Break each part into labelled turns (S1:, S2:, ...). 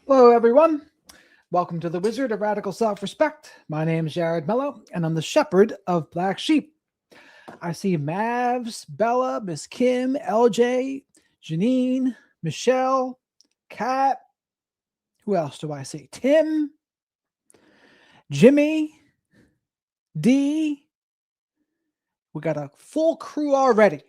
S1: Hello, everyone. Welcome to the Wizard of Radical Self-Respect. My name is Jared Mello, and I'm the shepherd of Black Sheep. I see Mavs, Bella, Miss Kim, LJ, Janine, Michelle, Kat. Who else do I see? Tim, Jimmy, D. We got a full crew already.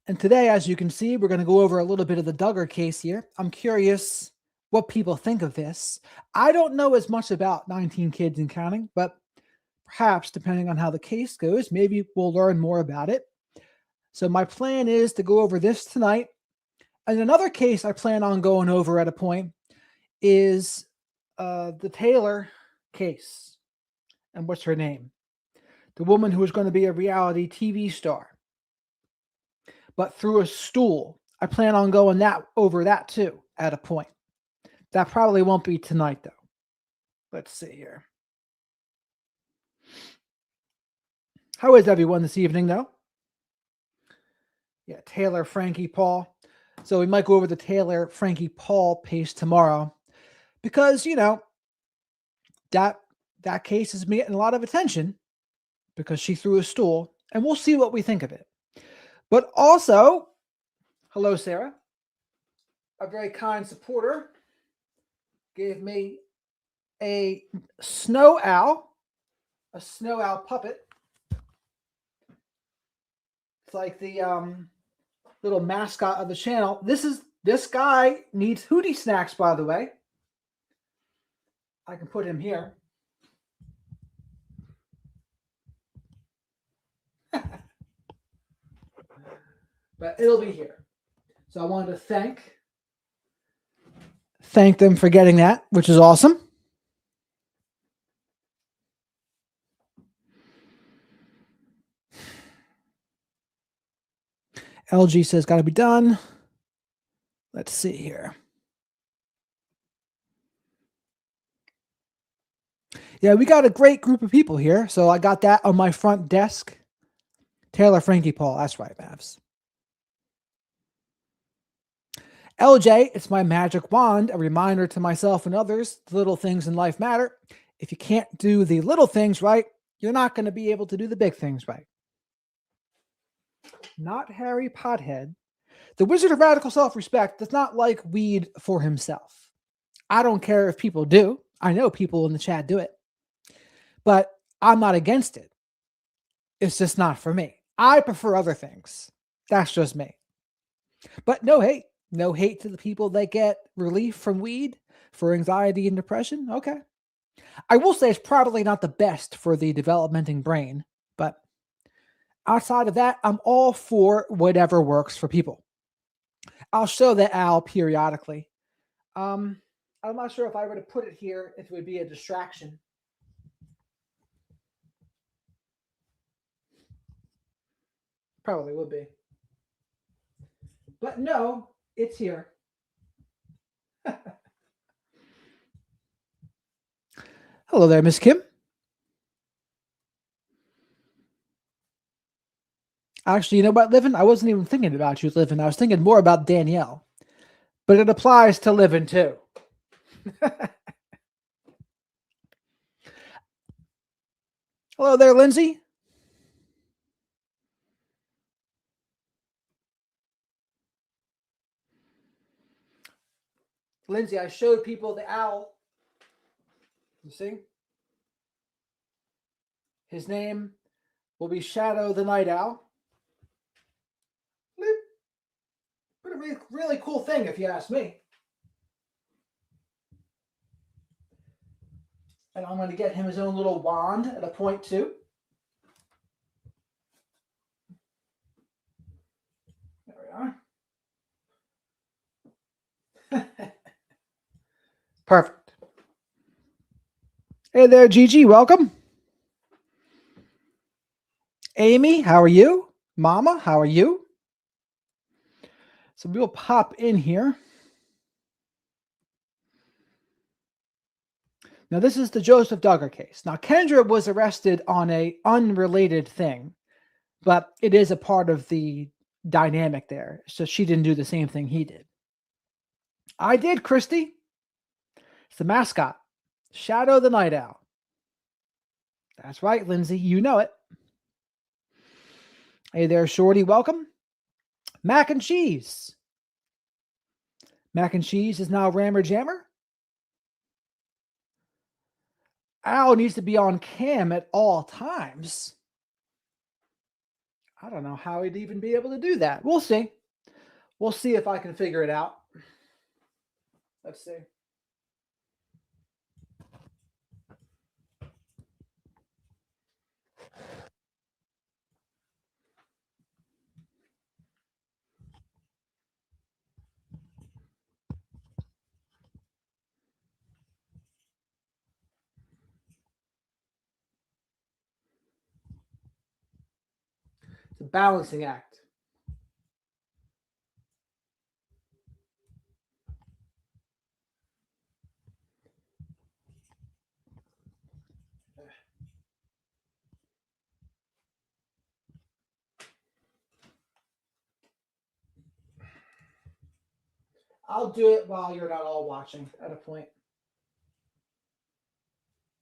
S1: And today, as you can see, we're going to go over a little bit of the Duggar case here. I'm curious what people think of this. I don't know as much about 19 Kids and Counting, but perhaps depending on how the case goes, maybe we'll learn more about it. So my plan is to go over this tonight. And another case I plan on going over at a point is the Taylor case. And what's her name? The woman who was going to be a reality TV star, but through a stool. I plan on going over that too at a point. That probably won't be tonight, though. Let's see here. How is everyone this evening, though? Yeah, Taylor, Frankie, Paul. So we might go over the Taylor, Frankie, Paul case tomorrow because, you know, that case is getting a lot of attention because she threw a stool, and we'll see what we think of it. But also, hello, Sarah, a very kind supporter, gave me a snow owl puppet. It's like the little mascot of the channel. This guy needs Hootie snacks, by the way. I can put him here. But it'll be here. So I wanted to thank them for getting that, which is awesome. LG says got to be done. Let's see here. Yeah, we got a great group of people here. So I got that on my front desk. Taylor, Frankie, Paul. That's right, Mavs. LJ, it's my magic wand, a reminder to myself and others, the little things in life matter. If you can't do the little things right, you're not going to be able to do the big things right. Not Harry Pothead. The Wizard of Radical Self-Respect does not like weed for himself. I don't care if people do. I know people in the chat do it. But I'm not against it. It's just not for me. I prefer other things. That's just me. But no hate. No hate to the people that get relief from weed for anxiety and depression. Okay. I will say it's probably not the best for the developmenting brain, but outside of that, I'm all for whatever works for people. I'll show the owl periodically. I'm not sure if I were to put it here, if it would be a distraction. Probably would be. But no, it's here. Hello there, Miss Kim. Actually, you know what, Livin? I wasn't even thinking about you, Livin. I was thinking more about Danielle. But it applies to Livin, too. Hello there, Lindsay. Lindsay, I showed people the owl. You see? His name will be Shadow the Night Owl. Pretty really cool thing, if you ask me. And I'm going to get him his own little wand at a point, too. There we are. Perfect. Hey there, Gigi. Welcome. Amy, how are you? Mama, how are you? So we'll pop in here. Now, this is the Jospeh Duggar case. Now, Kendra was arrested on an unrelated thing, but it is a part of the dynamic there. So she didn't do the same thing he did. I did, Christy. It's the mascot. Shadow the Night Owl. That's right, Lindsay. You know it. Hey there, Shorty. Welcome. Mac and Cheese. Mac and Cheese is now Rammer Jammer. Owl needs to be on cam at all times. I don't know how he'd even be able to do that. We'll see. We'll see if I can figure it out. Let's see. It's a balancing act. I'll do it while you're not all watching at a point.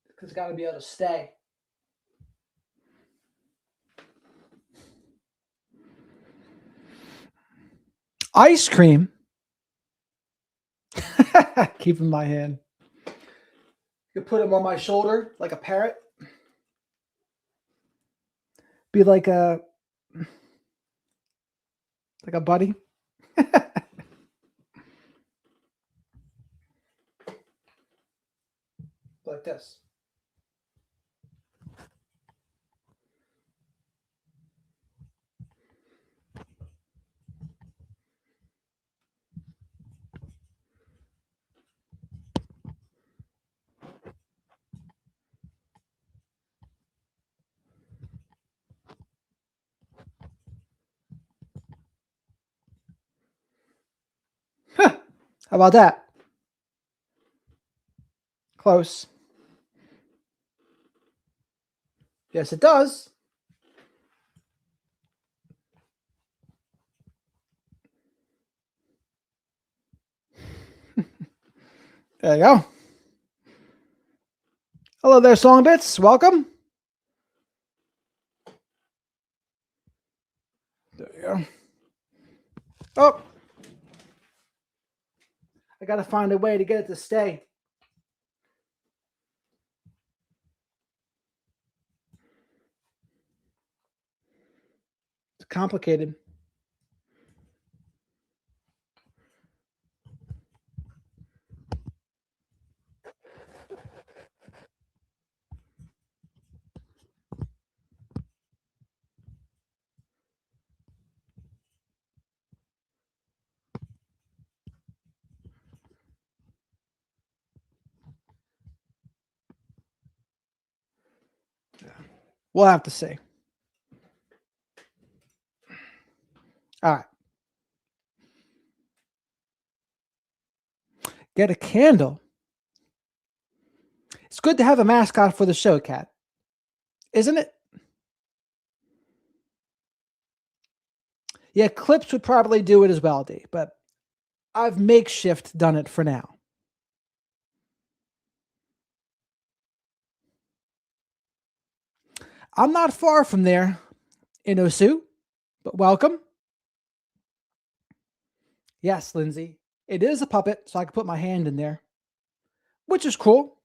S1: Because it's got to be able to stay. Ice cream. Keep in my hand. You could put him on my shoulder like a parrot. Be like a buddy. Like this. How about that? Close. Yes, it does. There you go. Hello there, Songbits. Welcome. There you go. Oh. I got to find a way to get it to stay. It's complicated. We'll have to see. All right. Get a candle. It's good to have a mascot for the show, Kat. Isn't it? Yeah, clips would probably do it as well, D, but I've makeshift done it for now. I'm not far from there in Osu, but welcome. Yes, Lindsay. It is a puppet, so I can put my hand in there, which is cool.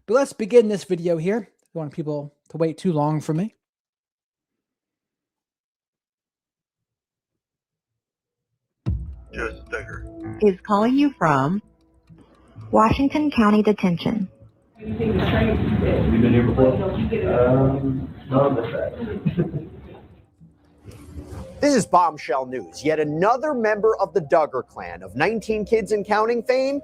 S1: But let's begin this video here. I don't want people to wait too long for me.
S2: Jospeh Duggar
S3: is calling you from Washington County Detention.
S2: You've been here before? Not this side.
S4: This is bombshell news. Yet another member of the Duggar clan of 19 kids and counting fame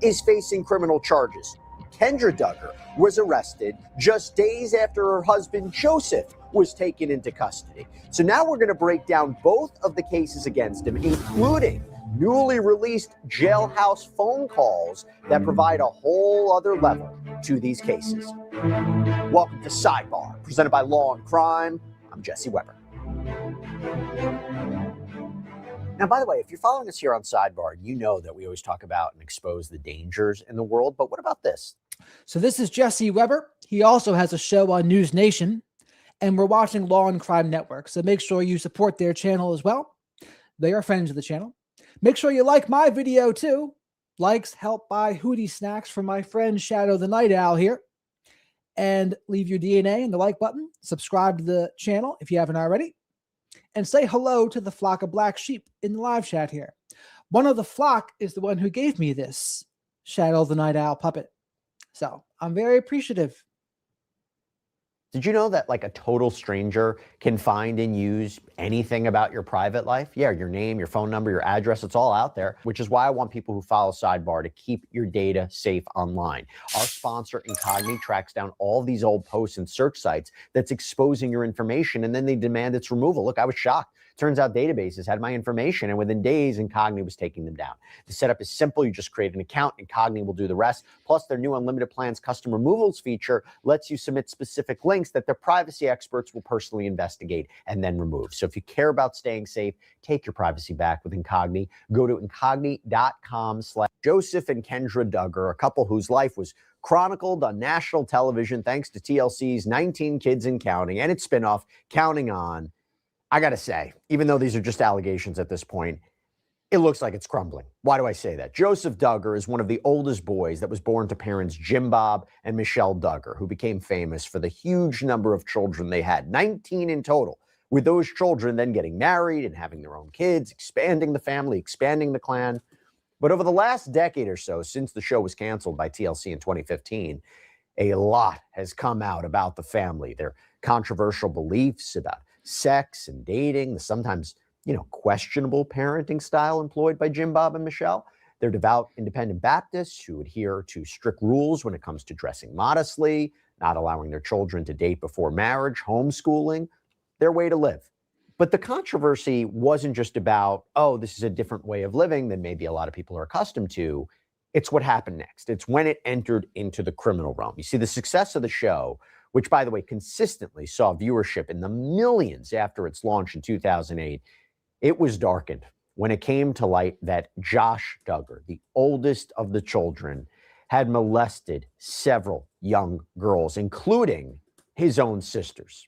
S4: is facing criminal charges. Kendra Duggar was arrested just days after her husband Joseph was taken into custody. So now we're going to break down both of the cases against him, including newly released jailhouse phone calls that provide a whole other level to these cases. Welcome to Sidebar, presented by Law and Crime. I'm Jesse Weber. Now, by the way, if you're following us here on Sidebar, you know that we always talk about and expose the dangers in the world. But what about this?
S1: So this is Jesse Weber. He also has a show on News Nation, and we're watching Law and Crime Network. So make sure you support their channel as well. They are friends of the channel. Make sure you like my video too. Likes help buy Hootie snacks from my friend Shadow the Night Owl here. And leave your DNA in the like button. Subscribe to the channel if you haven't already. And say hello to the flock of black sheep in the live chat here. One of the flock is the one who gave me this Shadow the Night Owl puppet. So I'm very appreciative.
S4: Did you know that like a total stranger can find and use anything about your private life? Yeah, your name, your phone number, your address, it's all out there, which is why I want people who follow Sidebar to keep your data safe online. Our sponsor, Incognito, tracks down all these old posts and search sites that's exposing your information, and then they demand its removal. Look, I was shocked. Turns out databases had my information, and within days, Incognito was taking them down. The setup is simple. You just create an account. Incognito will do the rest. Plus, their new Unlimited Plans custom removals feature lets you submit specific links that their privacy experts will personally investigate and then remove. So if you care about staying safe, take your privacy back with Incognito. Go to incognito.com/Jospeh and Kendra Duggar, a couple whose life was chronicled on national television thanks to TLC's 19 Kids and Counting and its spinoff, Counting On. I got to say, even though these are just allegations at this point, it looks like it's crumbling. Why do I say that? Jospeh Duggar is one of the oldest boys that was born to parents Jim Bob and Michelle Duggar, who became famous for the huge number of children they had, 19 in total, with those children then getting married and having their own kids, expanding the family, expanding the clan. But over the last decade or so, since the show was canceled by TLC in 2015, a lot has come out about the family, their controversial beliefs about sex and dating, the sometimes, questionable parenting style employed by Jim Bob and Michelle. They're devout independent Baptists who adhere to strict rules when it comes to dressing modestly, not allowing their children to date before marriage, homeschooling, their way to live. But the controversy wasn't just about, this is a different way of living than maybe a lot of people are accustomed to. It's what happened next. It's when it entered into the criminal realm. You see, the success of the show, which, by the way, consistently saw viewership in the millions after its launch in 2008, it was darkened when it came to light that Josh Duggar, the oldest of the children, had molested several young girls, including his own sisters.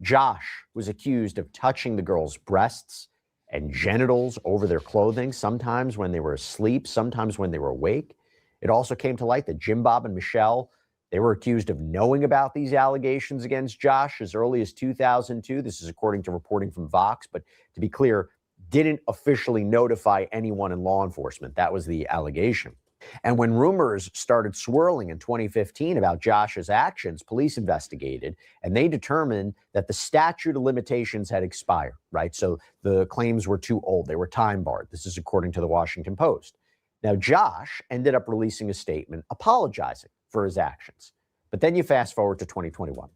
S4: Josh was accused of touching the girls' breasts and genitals over their clothing, sometimes when they were asleep, sometimes when they were awake. It also came to light that Jim Bob and Michelle, they were accused of knowing about these allegations against Josh as early as 2002. This is according to reporting from Vox, but to be clear, didn't officially notify anyone in law enforcement. That was the allegation. And when rumors started swirling in 2015 about Josh's actions, police investigated, and they determined that the statute of limitations had expired, right? So the claims were too old. They were time barred. This is according to the Washington Post. Now, Josh ended up releasing a statement apologizing for his actions. But then you fast forward to 2021,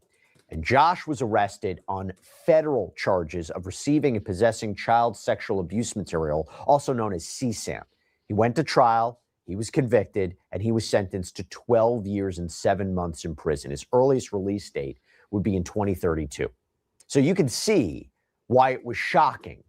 S4: and Josh was arrested on federal charges of receiving and possessing child sexual abuse material, also known as CSAM. He went to trial, he was convicted, and he was sentenced to 12 years and 7 months in prison. His earliest release date would be in 2032. So you can see why it was shocking.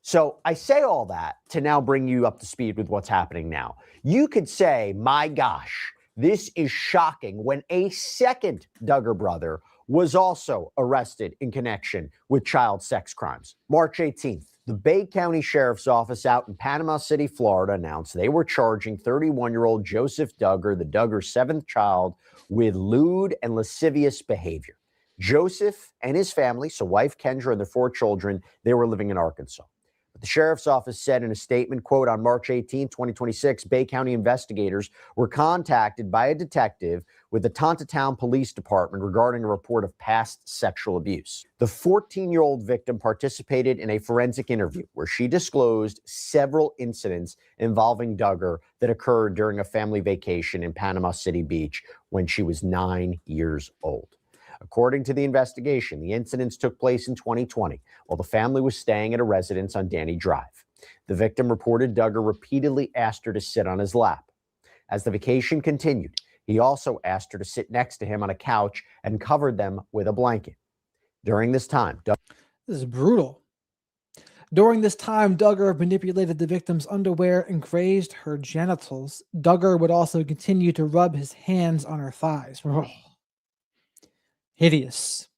S4: So I say all that to now bring you up to speed with what's happening now. You could say, my gosh, this is shocking, when a second Duggar brother was also arrested in connection with child sex crimes. March 18th, the Bay County Sheriff's Office out in Panama City, Florida, announced they were charging 31-year-old Jospeh Duggar, the Duggar's seventh child, with lewd and lascivious behavior. Jospeh and his family, so wife Kendra and their 4 children, they were living in Arkansas. The sheriff's office said in a statement, quote, on March 18, 2026, Bay County investigators were contacted by a detective with the Tontatown Police Department regarding a report of past sexual abuse. The 14-year-old victim participated in a forensic interview where she disclosed several incidents involving Duggar that occurred during a family vacation in Panama City Beach when she was 9 years old. According to the investigation, the incidents took place in 2020 while the family was staying at a residence on Danny Drive. The victim reported Duggar repeatedly asked her to sit on his lap. As the vacation continued, he also asked her to sit next to him on a couch and covered them with a blanket. During this time,
S1: This is brutal. During this time, Duggar manipulated the victim's underwear and grazed her genitals. Duggar would also continue to rub his hands on her thighs. Ugh. Hideous.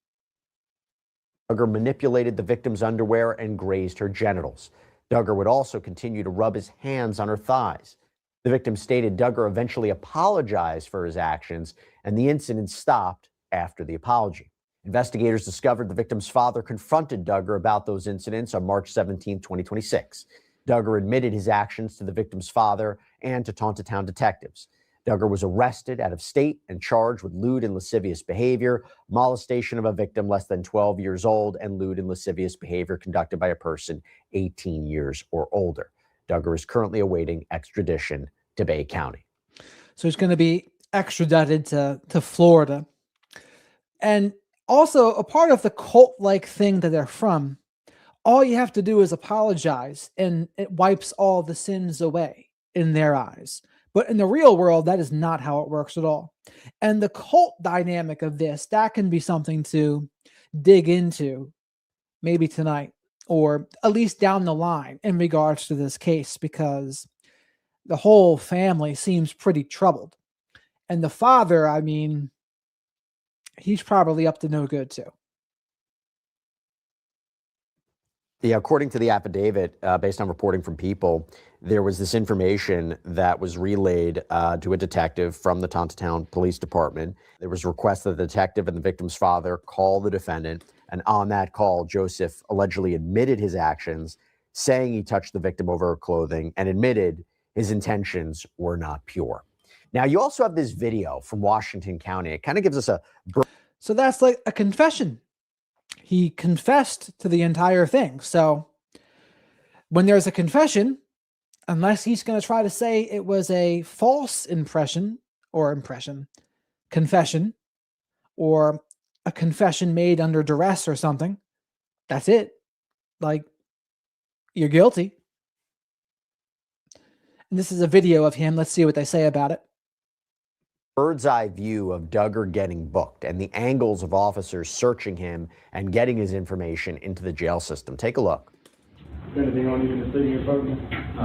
S4: Duggar manipulated the victim's underwear and grazed her genitals. Duggar would also continue to rub his hands on her thighs. The victim stated Duggar eventually apologized for his actions, and the incident stopped after the apology. Investigators discovered the victim's father confronted Duggar about those incidents on March 17, 2026. Duggar admitted his actions to the victim's father and to Tontitown detectives. Duggar was arrested out of state and charged with lewd and lascivious behavior, molestation of a victim less than 12 years old, and lewd and lascivious behavior conducted by a person 18 years or older. Duggar is currently awaiting extradition to Bay County.
S1: So he's going to be extradited to Florida. And also, a part of the cult-like thing that they're from, all you have to do is apologize, and it wipes all the sins away in their eyes. But in the real world, that is not how it works at all. And the cult dynamic of this, that can be something to dig into maybe tonight, or at least down the line in regards to this case, because the whole family seems pretty troubled. And the father, I mean, he's probably up to no good too.
S4: Yeah, according to the affidavit, based on reporting from people, there was this information that was relayed to a detective from the Tontitown Police Department. There was a request that the detective and the victim's father call the defendant. And on that call, Joseph allegedly admitted his actions, saying he touched the victim over her clothing, and admitted his intentions were not pure. Now, you also have this video from Washington County. It kind of gives us a...
S1: So that's like a confession. He confessed to the entire thing. So when there's a confession, unless he's going to try to say it was a false confession, or a confession made under duress or something, that's it. Like, you're guilty. And this is a video of him. Let's see what they say about it.
S4: Bird's eye view of Duggar getting booked and the angles of officers searching him and getting his information into the jail system. Take a look.
S2: Anything on you in the city of Bogan? No.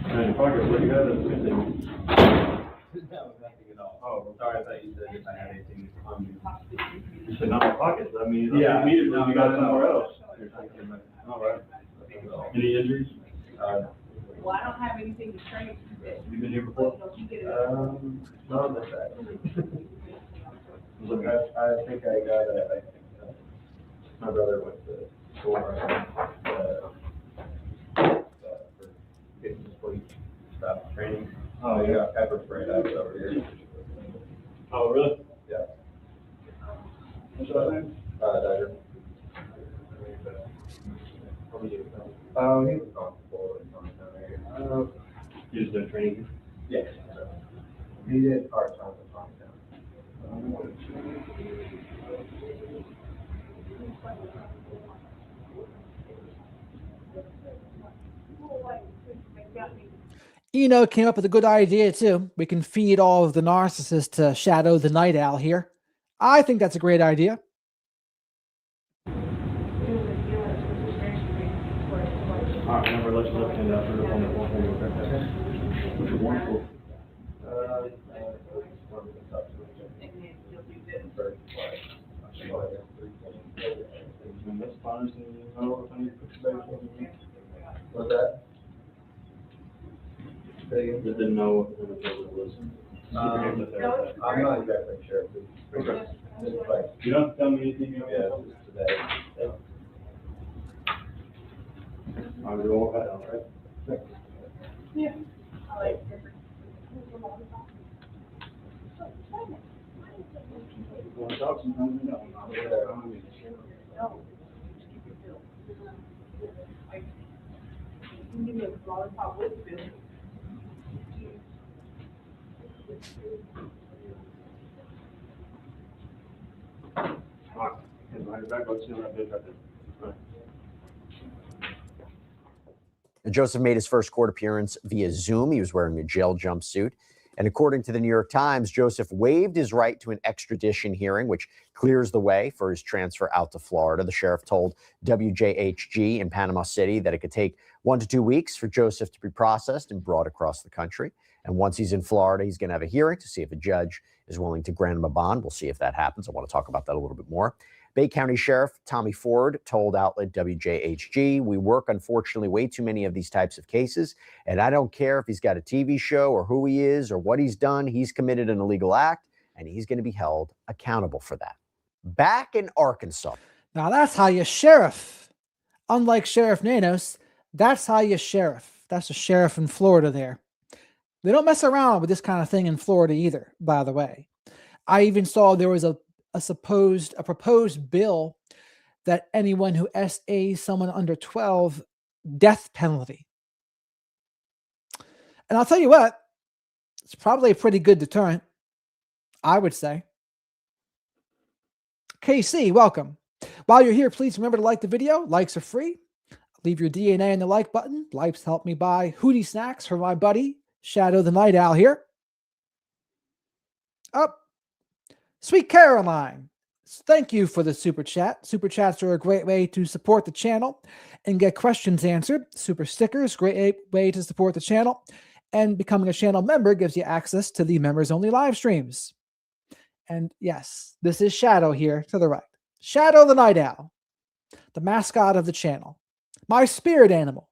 S2: And your pocket, what do you have in the city?
S5: No, nothing at all. Oh, sorry, I thought you said if I had anything on you.
S2: You said not my pockets, but I mean,
S5: Yeah.
S2: immediately
S5: No,
S2: you got it
S5: no,
S2: somewhere
S5: no.
S2: else. All right. Any injuries?
S6: Well, I don't have anything to train.
S2: You been here before?
S5: Not this side. Look, I think I got my brother went to school for getting his police stuff training.
S2: Oh,
S5: He
S2: yeah.
S5: got pepper sprayed out over here.
S2: Oh, really?
S5: Yeah.
S2: What's that name?
S5: Duggar. He was on Florida in Montana.
S2: You just did training?
S5: Yes. He did part-time in Montana.
S1: Eno came up with a good idea too. We can feed all of the narcissists to Shadow the Night Owl here. I think that's a great idea.
S2: All right, remember, let's look into that for the whole thing, okay? Which is wonderful. And that's fine, so you know, if I need to put you back in.
S5: What's that?
S2: Just didn't know if it was.
S5: I'm not exactly sure.
S2: Okay.
S5: It's like,
S2: You don't have to tell me anything, you know?
S5: yeah, it's today.
S2: I'll go with that, all right? You want to talk sometimes, you know. All right, and behind your back, let's see what I did right there. All right.
S4: Joseph made his first court appearance via Zoom. He was wearing a jail jumpsuit. And according to the New York Times, Jospeh waived his right to an extradition hearing, which clears the way for his transfer out to Florida. The sheriff told WJHG in Panama City that it could take 1 to 2 weeks for Jospeh to be processed and brought across the country. And once he's in Florida, he's going to have a hearing to see if a judge is willing to grant him a bond. We'll see if that happens. I want to talk about that a little bit more. Bay County Sheriff Tommy Ford told outlet WJHG, "We work, unfortunately, way too many of these types of cases, and I don't care if he's got a TV show or who he is or what he's done. He's committed an illegal act, and he's going to be held accountable for that." Back in Arkansas.
S1: Now that's how you sheriff. Unlike Sheriff Nanos, that's how you sheriff. That's the sheriff in Florida there. They don't mess around with this kind of thing in Florida either, by the way. I even saw there was a proposed bill that anyone who SAs someone under 12, death penalty. And I'll tell you what, it's probably a pretty good deterrent, I would say. KC, welcome. While you're here, please remember to like the video. Likes are free. Leave your DNA in the like button. Likes help me buy Hootie snacks for my buddy, Shadow the Night Owl here. Up. Sweet Caroline, thank you for the super chat. Super chats are a great way to support the channel and get questions answered. Super stickers, great way to support the channel. And becoming a channel member gives you access to the members-only live streams. And yes, this is Shadow here to the right. Shadow the Night Owl, the mascot of the channel, my spirit animal.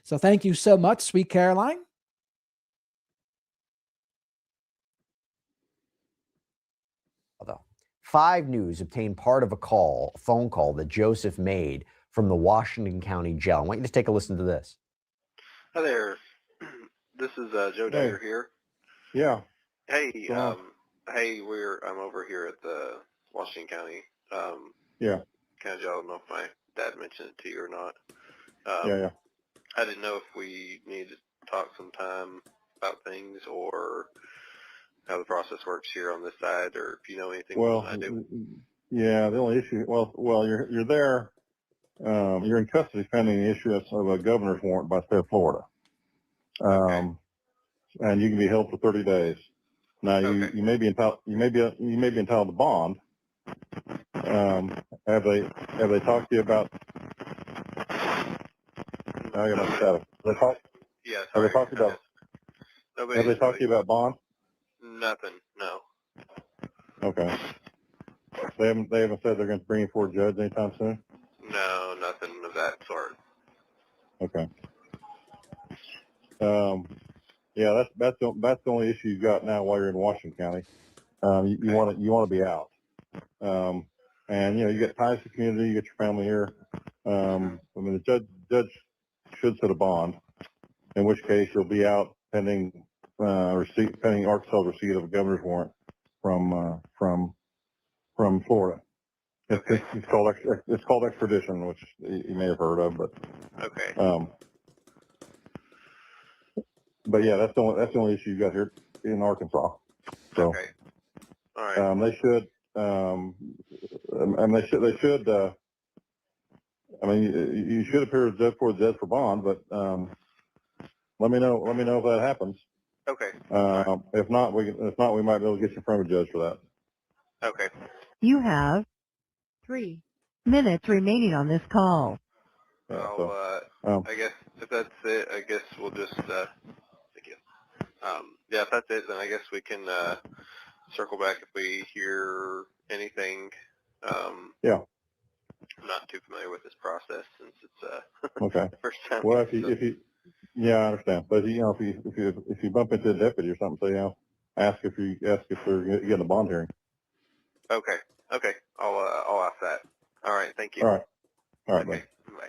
S1: So thank you so much, Sweet Caroline.
S4: 5 News obtained part of a phone call that Jospeh made from the Washington County Jail. I want you to take a listen to this.
S7: Hi there. This is Joe Duggar here.
S2: Yeah.
S7: Hey, hey, I'm over here at the Washington County County Jail. I don't know if my dad mentioned it to you or not.
S2: Yeah.
S7: I didn't know if we needed to talk sometime about things or how the process works here on this side, or if you know anything more than I do.
S2: Yeah, the only issue, you're there, you're in custody pending the issuance of a governor's warrant by the state of Florida. And you can be held for 30 days. Now you may be entitled to bond. Have they talked to you about? I got my status.
S7: Yeah.
S2: Have they talked to you about? Have they talked to you about bond?
S7: Nothing. No.
S2: Okay. They haven't said they're going to bring you before a judge anytime soon?
S7: No, nothing of that sort.
S2: Okay. Yeah, that's the only issue you've got now while you're in Washington County. You want to be out. And you get ties to the community, you get your family here. I mean, the judge should set a bond, in which case you'll be out pending Arkansas receipt of a governor's warrant from Florida. It's called extradition, which you may have heard of, but but yeah, that's the only issue you got here in Arkansas. So
S7: all right.
S2: they should I mean, you should appear before the judge for bond, but let me know if that happens.
S7: Okay.
S2: If not, we might be able to get you in front of a judge for that.
S7: Okay.
S3: You have 3 minutes remaining on this call.
S7: I guess if that's it, I guess we'll just thank you. Yeah, if that's it, then I guess we can circle back if we hear anything. I'm not too familiar with this process since it's
S2: okay.
S7: the first time.
S2: Well, if you I understand, but if you bump into a deputy or something, so ask if they're getting a bond hearing.
S7: Okay. I'll ask that. All right. Thank you.
S2: All right.
S7: Okay. Bye.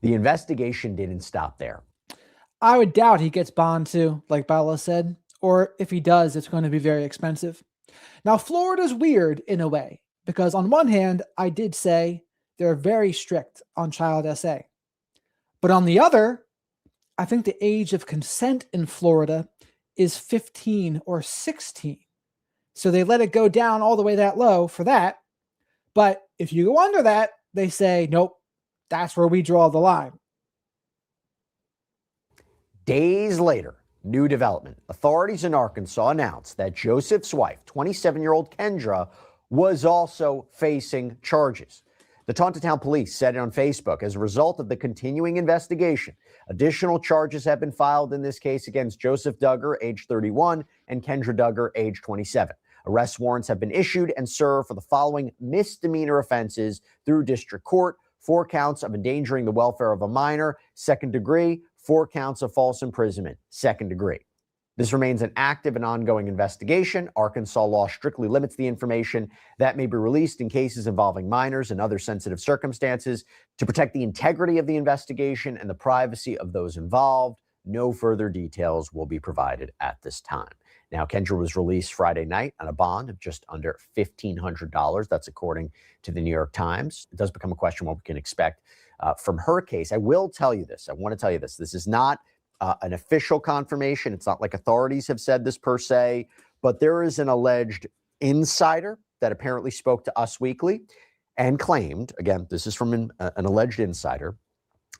S4: The investigation didn't stop there.
S1: I would doubt he gets bond too, like Bella said, or if he does, it's going to be very expensive. Now, Florida's weird in a way, because on one hand, I did say they're very strict on child SA. But on the other, I think the age of consent in Florida is 15 or 16. So they let it go down all the way that low for that. But if you go under that, they say, nope, that's where we draw the line.
S4: Days later, New development. Authorities in Arkansas announced that Joseph's wife, 27-year-old Kendra, was also facing charges. The Taunton Police said it on Facebook. As a result of the continuing investigation, additional charges have been filed in this case against Jospeh Duggar, age 31, and Kendra Duggar, age 27. Arrest warrants have been issued and served for the following misdemeanor offenses through district court: 4 counts of endangering the welfare of a minor, 2nd degree, 4 counts of false imprisonment, 2nd degree. This remains an active and ongoing investigation. Arkansas law strictly limits the information that may be released in cases involving minors and other sensitive circumstances to protect the integrity of the investigation and the privacy of those involved. No further details will be provided at this time. Now, Kendra was released Friday night on a bond of just under $1,500. That's according to the New York Times. It does become a question what we can expect from her case. I will tell you this. I want to tell you this. This is not an official confirmation. It's not like authorities have said this per se, but there is an alleged insider that apparently spoke to Us Weekly and claimed, again, this is from an alleged insider,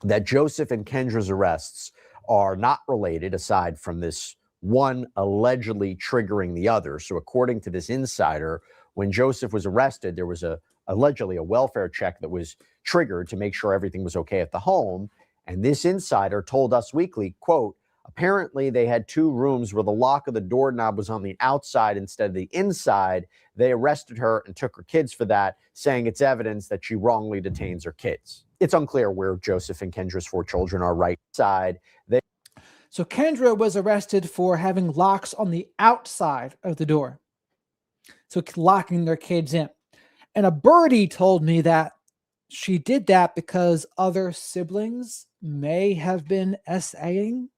S4: that Joseph and Kendra's arrests are not related aside from this one allegedly triggering the other. So according to this insider, when Joseph was arrested, there was allegedly a welfare check that was triggered to make sure everything was okay at the home. And this insider told Us Weekly, quote, apparently they had 2 rooms where the lock of the doorknob was on the outside instead of the inside. They arrested her and took her kids for that, saying it's evidence that she wrongly detains her kids. It's unclear where Joseph and Kendra's 4 children are right side.
S1: So Kendra was arrested for having locks on the outside of the door. So locking their kids in. And a birdie told me that she did that because other siblings may have been SAing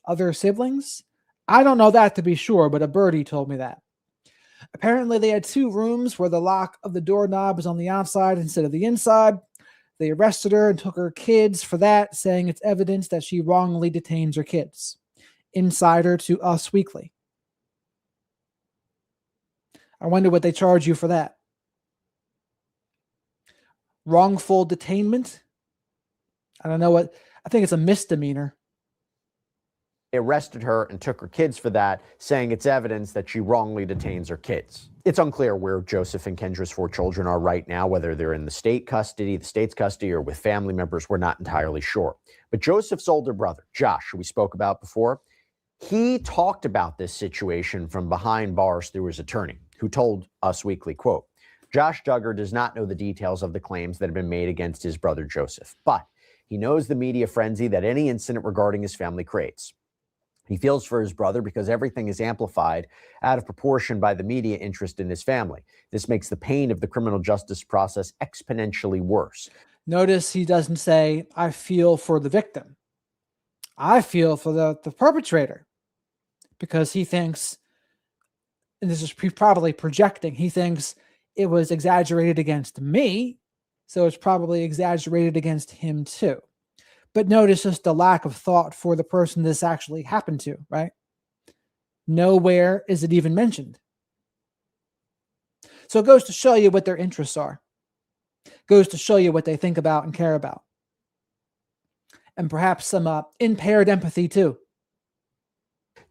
S1: other siblings. I don't know that to be sure, but a birdie told me that. Apparently they had 2 rooms where the lock of the doorknob was on the outside instead of the inside. They arrested her and took her kids for that, saying it's evidence that she wrongly detains her kids. Insider to Us Weekly. I wonder what they charge you for that. Wrongful detainment? I don't know what. I think it's a misdemeanor.
S4: They arrested her and took her kids for that, saying it's evidence that she wrongly detains her kids. It's unclear where Joseph and Kendra's 4 children are right now, whether they're in the state's custody, or with family members. We're not entirely sure. But Joseph's older brother, Josh, who we spoke about before, he talked about this situation from behind bars through his attorney, who told Us Weekly, quote, Josh Duggar does not know the details of the claims that have been made against his brother Joseph, but he knows the media frenzy that any incident regarding his family creates. He feels for his brother because everything is amplified out of proportion by the media interest in his family. This makes the pain of the criminal justice process exponentially worse.
S1: Notice he doesn't say, I feel for the victim. I feel for the perpetrator, because he thinks, and this is probably projecting, he thinks it was exaggerated against me, so it's probably exaggerated against him too. But notice just the lack of thought for the person this actually happened to, right? Nowhere is it even mentioned. So it goes to show you what their interests are. Goes to show you what they think about and care about. And perhaps some impaired empathy too.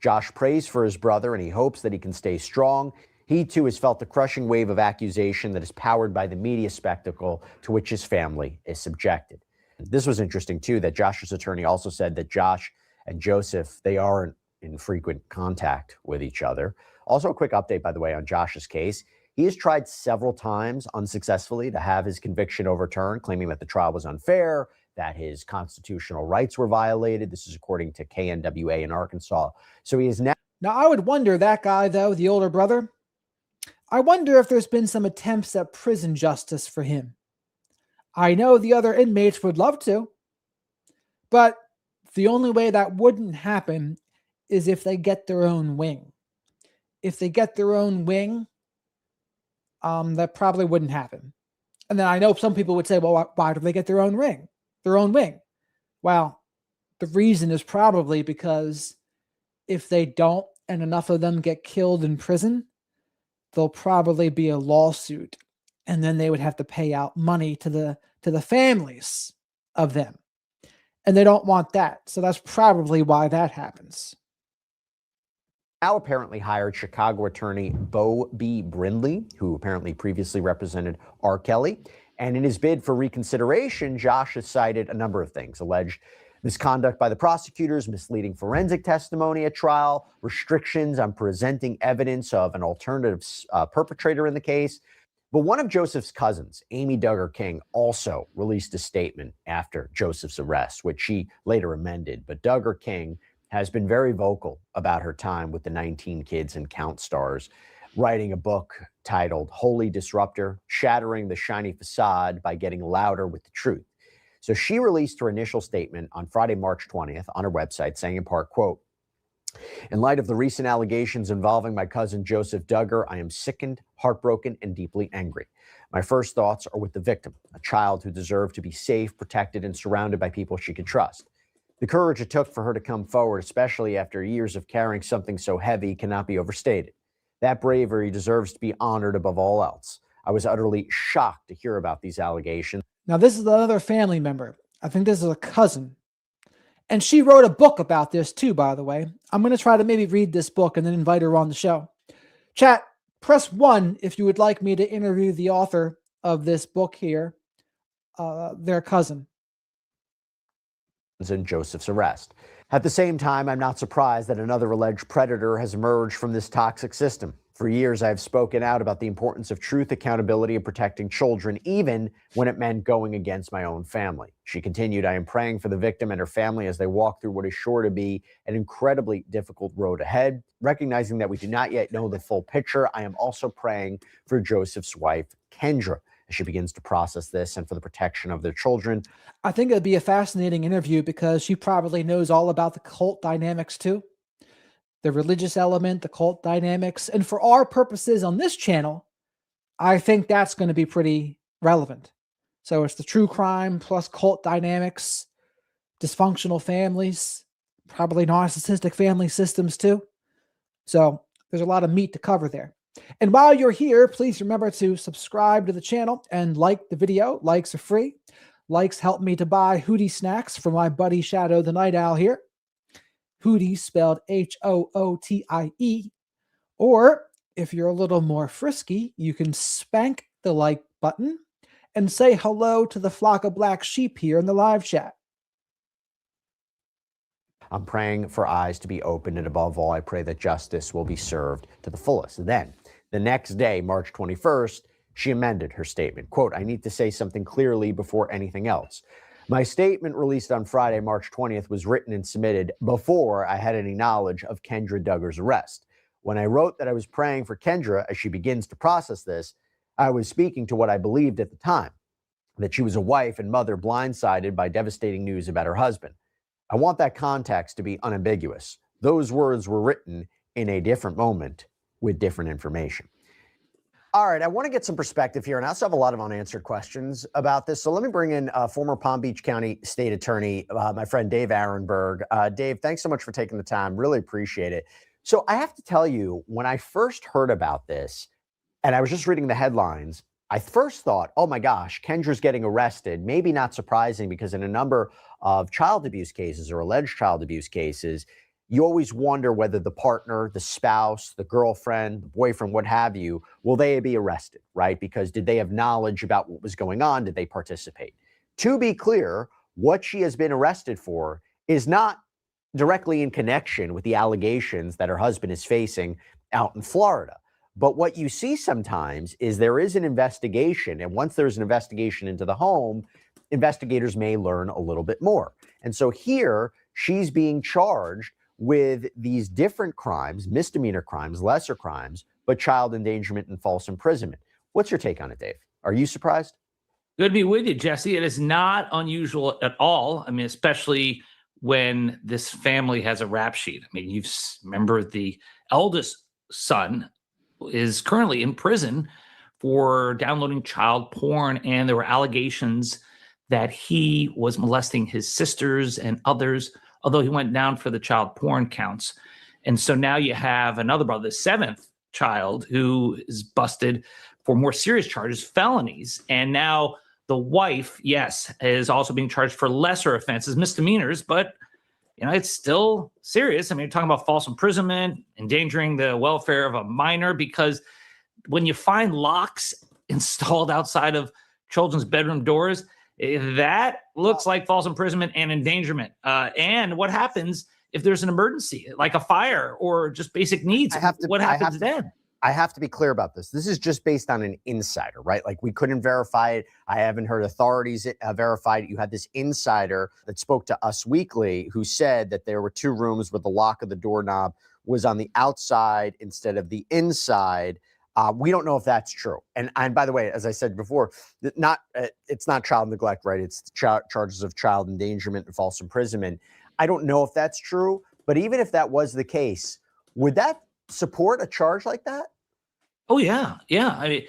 S4: Josh prays for his brother and he hopes that he can stay strong. He too has felt the crushing wave of accusation that is powered by the media spectacle to which his family is subjected. This was interesting too, that Josh's attorney also said that Josh and Joseph, they aren't in frequent contact with each other. Also, a quick update, by the way, on Josh's case. He has tried several times unsuccessfully to have his conviction overturned, claiming that the trial was unfair, that his constitutional rights were violated. This is according to KNWA in Arkansas. So he is now.
S1: Now, I would wonder, that guy, though, the older brother, I wonder if there's been some attempts at prison justice for him. I know the other inmates would love to, but the only way that wouldn't happen is if they get their own wing. If they get their own wing, that probably wouldn't happen. And then I know some people would say, well, why do they get their own wing? Well, the reason is probably because if they don't and enough of them get killed in prison, there'll probably be a lawsuit, and then they would have to pay out money to the families of them. And they don't want that. So that's probably why that happens.
S4: now apparently hired Chicago attorney Bo B. Brindley, who apparently previously represented R. Kelly. And in his bid for reconsideration, Josh has cited a number of things: alleged misconduct by the prosecutors, misleading forensic testimony at trial, restrictions on presenting evidence of an alternative perpetrator in the case. But one of Joseph's cousins, Amy Duggar King, also released a statement after Joseph's arrest, which she later amended. But Duggar King has been very vocal about her time with the 19 Kids and Count stars, writing a book titled Holy Disruptor, Shattering the Shiny Facade by Getting Louder with the Truth. So she released her initial statement on Friday, March 20th on her website, saying in part, quote, "In light of the recent allegations involving my cousin Jospeh Duggar, I am sickened, heartbroken, and deeply angry. My first thoughts are with the victim, a child who deserved to be safe, protected, and surrounded by people she could trust. The courage it took for her to come forward, especially after years of carrying something so heavy, cannot be overstated. That bravery deserves to be honored above all else. I was utterly shocked to hear about these allegations."
S1: Now, this is another family member. I think this is a cousin. And she wrote a book about this too, by the way. I'm going to try to maybe read this book and then invite her on the show. Chat, press 1 if you would like me to interview the author of this book here, their cousin.
S4: In Joseph's arrest. At the same time, I'm not surprised that another alleged predator has emerged from this toxic system. For years, I've spoken out about the importance of truth, accountability, and protecting children, even when it meant going against my own family. She continued, I am praying for the victim and her family as they walk through what is sure to be an incredibly difficult road ahead. Recognizing that we do not yet know the full picture, I am also praying for Joseph's wife, Kendra, as she begins to process this and for the protection of their children.
S1: I think it'd be a fascinating interview because she probably knows all about the cult dynamics too. The religious element, the cult dynamics. And for our purposes on this channel, I think that's going to be pretty relevant. So it's the true crime plus cult dynamics, dysfunctional families, probably narcissistic family systems too. So there's a lot of meat to cover there. And while you're here, please remember to subscribe to the channel and like the video. Likes are free. Likes help me to buy Hootie snacks for my buddy Shadow the Night Owl here. Hootie spelled H-O-O-T-I-E. Or if you're a little more frisky, you can spank the like button and say hello to the flock of black sheep here in the live chat.
S4: I'm praying for eyes to be opened, and above all, I pray that justice will be served to the fullest. Then, the next day, March 21st, she amended her statement. Quote, I need to say something clearly before anything else. My statement released on Friday, March 20th, was written and submitted before I had any knowledge of Kendra Duggar's arrest. When I wrote that I was praying for Kendra as she begins to process this, I was speaking to what I believed at the time, that she was a wife and mother blindsided by devastating news about her husband. I want that context to be unambiguous. Those words were written in a different moment with different information. All right, I want to get some perspective here, and I also have a lot of unanswered questions about this. So let me bring in former Palm Beach County State Attorney, my friend Dave Arenberg. Dave, thanks so much for taking the time. Really appreciate it. So I have to tell you, when I first heard about this, and I was just reading the headlines, I first thought, oh my gosh, Kendra's getting arrested. Maybe not surprising, because in a number of child abuse cases or alleged child abuse cases, you always wonder whether the partner, the spouse, the girlfriend, the boyfriend, what have you, will they be arrested, right? Because did they have knowledge about what was going on? Did they participate? To be clear, what she has been arrested for is not directly in connection with the allegations that her husband is facing out in Florida. But what you see sometimes is there is an investigation, and once there's an investigation into the home, investigators may learn a little bit more. And so here, she's being charged with these different crimes, misdemeanor crimes, lesser crimes, but child endangerment and false imprisonment. What's your take on it, Dave? Are you surprised?
S8: Good to be with you, Jesse. It is not unusual at all. I mean, especially when this family has a rap sheet. I mean, you remember the eldest son is currently in prison for downloading child porn, and there were allegations that he was molesting his sisters and others, although he went down for the child porn counts. And so now you have another brother, the seventh child, who is busted for more serious charges, felonies. And now the wife, yes, is also being charged for lesser offenses, misdemeanors, but it's still serious. I mean, you're talking about false imprisonment, endangering the welfare of a minor, because when you find locks installed outside of children's bedroom doors, that looks like false imprisonment and endangerment. And what happens if there's an emergency, like a fire or just basic needs? What happens then?
S4: I have to be clear about this. This is just based on an insider, right? Like, we couldn't verify it. I haven't heard authorities verify it. You had this insider that spoke to Us Weekly who said that there were 2 rooms where the lock of the doorknob was on the outside instead of the inside. We don't know if that's true. And by the way, as I said before, it's not child neglect, right? It's charges of child endangerment and false imprisonment. I don't know if that's true, but even if that was the case, would that support a charge like that?
S8: Oh, yeah. Yeah. I mean,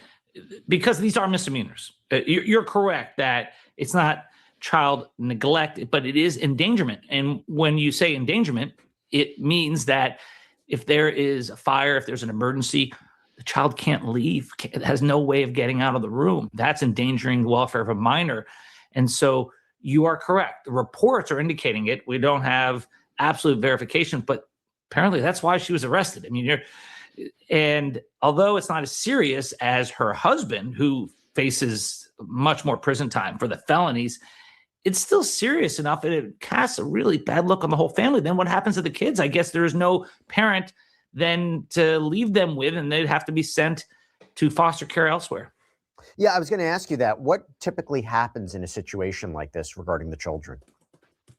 S8: because these are misdemeanors. You're correct that it's not child neglect, but it is endangerment. And when you say endangerment, it means that if there is a fire, if there's an emergency, the child can't leave, has no way of getting out of the room. That's endangering the welfare of a minor. And so you are correct. The reports are indicating it. We don't have absolute verification, but apparently that's why she was arrested. I mean, and although it's not as serious as her husband, who faces much more prison time for the felonies, it's still serious enough, and it casts a really bad look on the whole family. Then what happens to the kids? I guess there is no parent then to leave them with, and they'd have to be sent to foster care elsewhere.
S4: Yeah, I was going to ask you that. What typically happens in a situation like this regarding the children?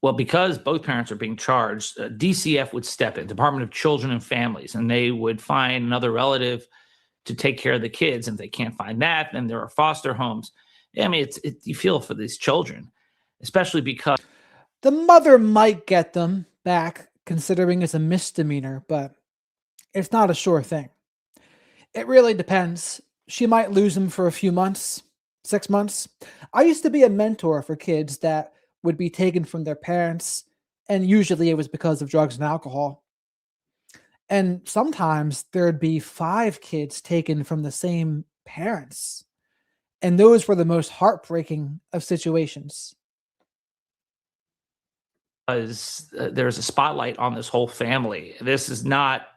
S8: Well, because both parents are being charged, DCF would step in, Department of Children and Families, and they would find another relative to take care of the kids. And if they can't find that, then there are foster homes. I mean, you feel for these children, especially because
S1: the mother might get them back, considering it's a misdemeanor, but it's not a sure thing. It really depends. She might lose them for a few months, 6 months. I used to be a mentor for kids that would be taken from their parents, and usually it was because of drugs and alcohol. And sometimes there'd be 5 kids taken from the same parents. And those were the most heartbreaking of situations.
S8: there's a spotlight on this whole family. This is not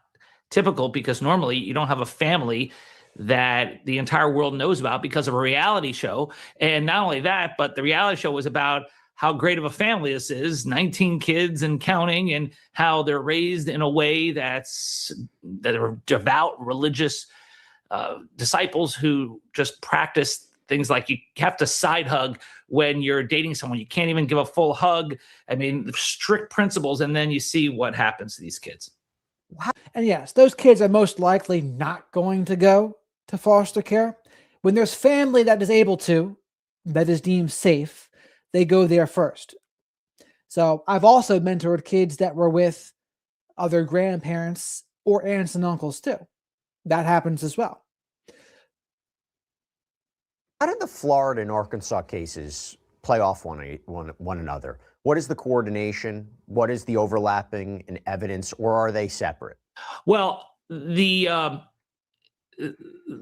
S8: typical because normally you don't have a family that the entire world knows about because of a reality show. And not only that, but the reality show was about how great of a family this is, 19 kids and counting, and how they're raised in a way that are devout religious disciples who just practice things like you have to side hug when you're dating someone. You can't even give a full hug. I mean, strict principles. And then you see what happens to these kids.
S1: And yes, those kids are most likely not going to go to foster care. When there's family that is able to, that is deemed safe, they go there first. So I've also mentored kids that were with other grandparents or aunts and uncles too. That happens as well.
S4: How did the Florida and Arkansas cases play off one another? What is the coordination? What is the overlapping in evidence, or are they separate?
S8: Well, the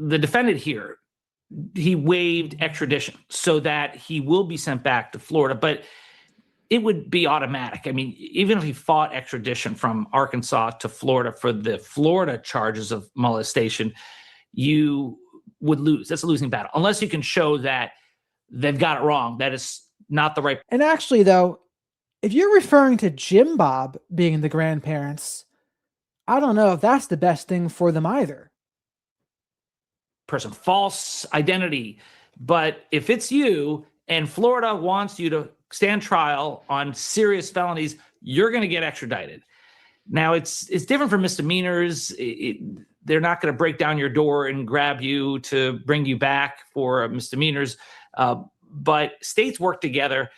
S8: defendant here, he waived extradition so that he will be sent back to Florida, but it would be automatic. I mean, even if he fought extradition from Arkansas to Florida for the Florida charges of molestation, you would lose. That's a losing battle, unless you can show that they've got it wrong. That is not the right.
S1: And actually, though, if you're referring to Jim Bob being the grandparents, I don't know if that's the best thing for them either.
S8: Person, false identity. But if it's you and Florida wants you to stand trial on serious felonies, you're going to get extradited. Now, it's different for misdemeanors. They're not going to break down your door and grab you to bring you back for misdemeanors. But states work together.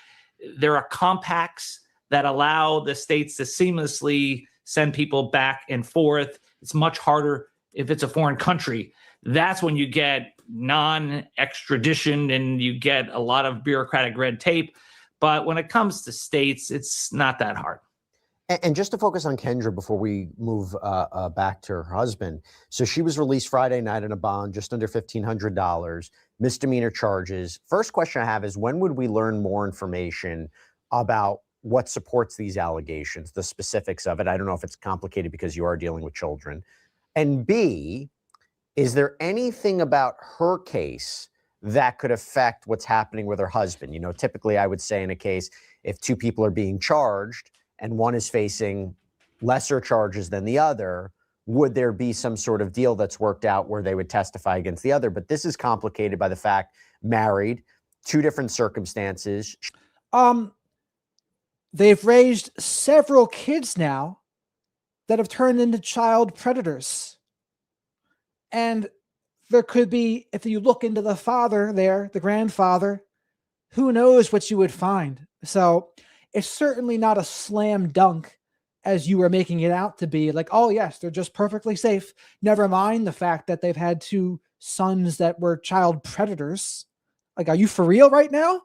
S8: There are compacts that allow the states to seamlessly send people back and forth. It's much harder if it's a foreign country. That's when you get non-extradition and you get a lot of bureaucratic red tape. But when it comes to states, it's not that hard.
S4: And just to focus on Kendra before we move back to her husband. So she was released Friday night on a bond, just under $1,500, misdemeanor charges. First question I have is, when would we learn more information about what supports these allegations, the specifics of it. I don't know if it's complicated because you are dealing with children. And B, is there anything about her case that could affect what's happening with her husband? You know, typically I would say in a case, if two people are being charged and one is facing lesser charges than the other, would there be some sort of deal that's worked out where they would testify against the other? But this is complicated by the fact, married, two different circumstances.
S1: They've raised several kids now that have turned into child predators. And there could be, if you look into the father there, the grandfather, who knows what you would find. So it's certainly not a slam dunk as you were making it out to be, like, oh yes, they're just perfectly safe. Never mind the fact that they've had two sons that were child predators. Like, are you for real right now?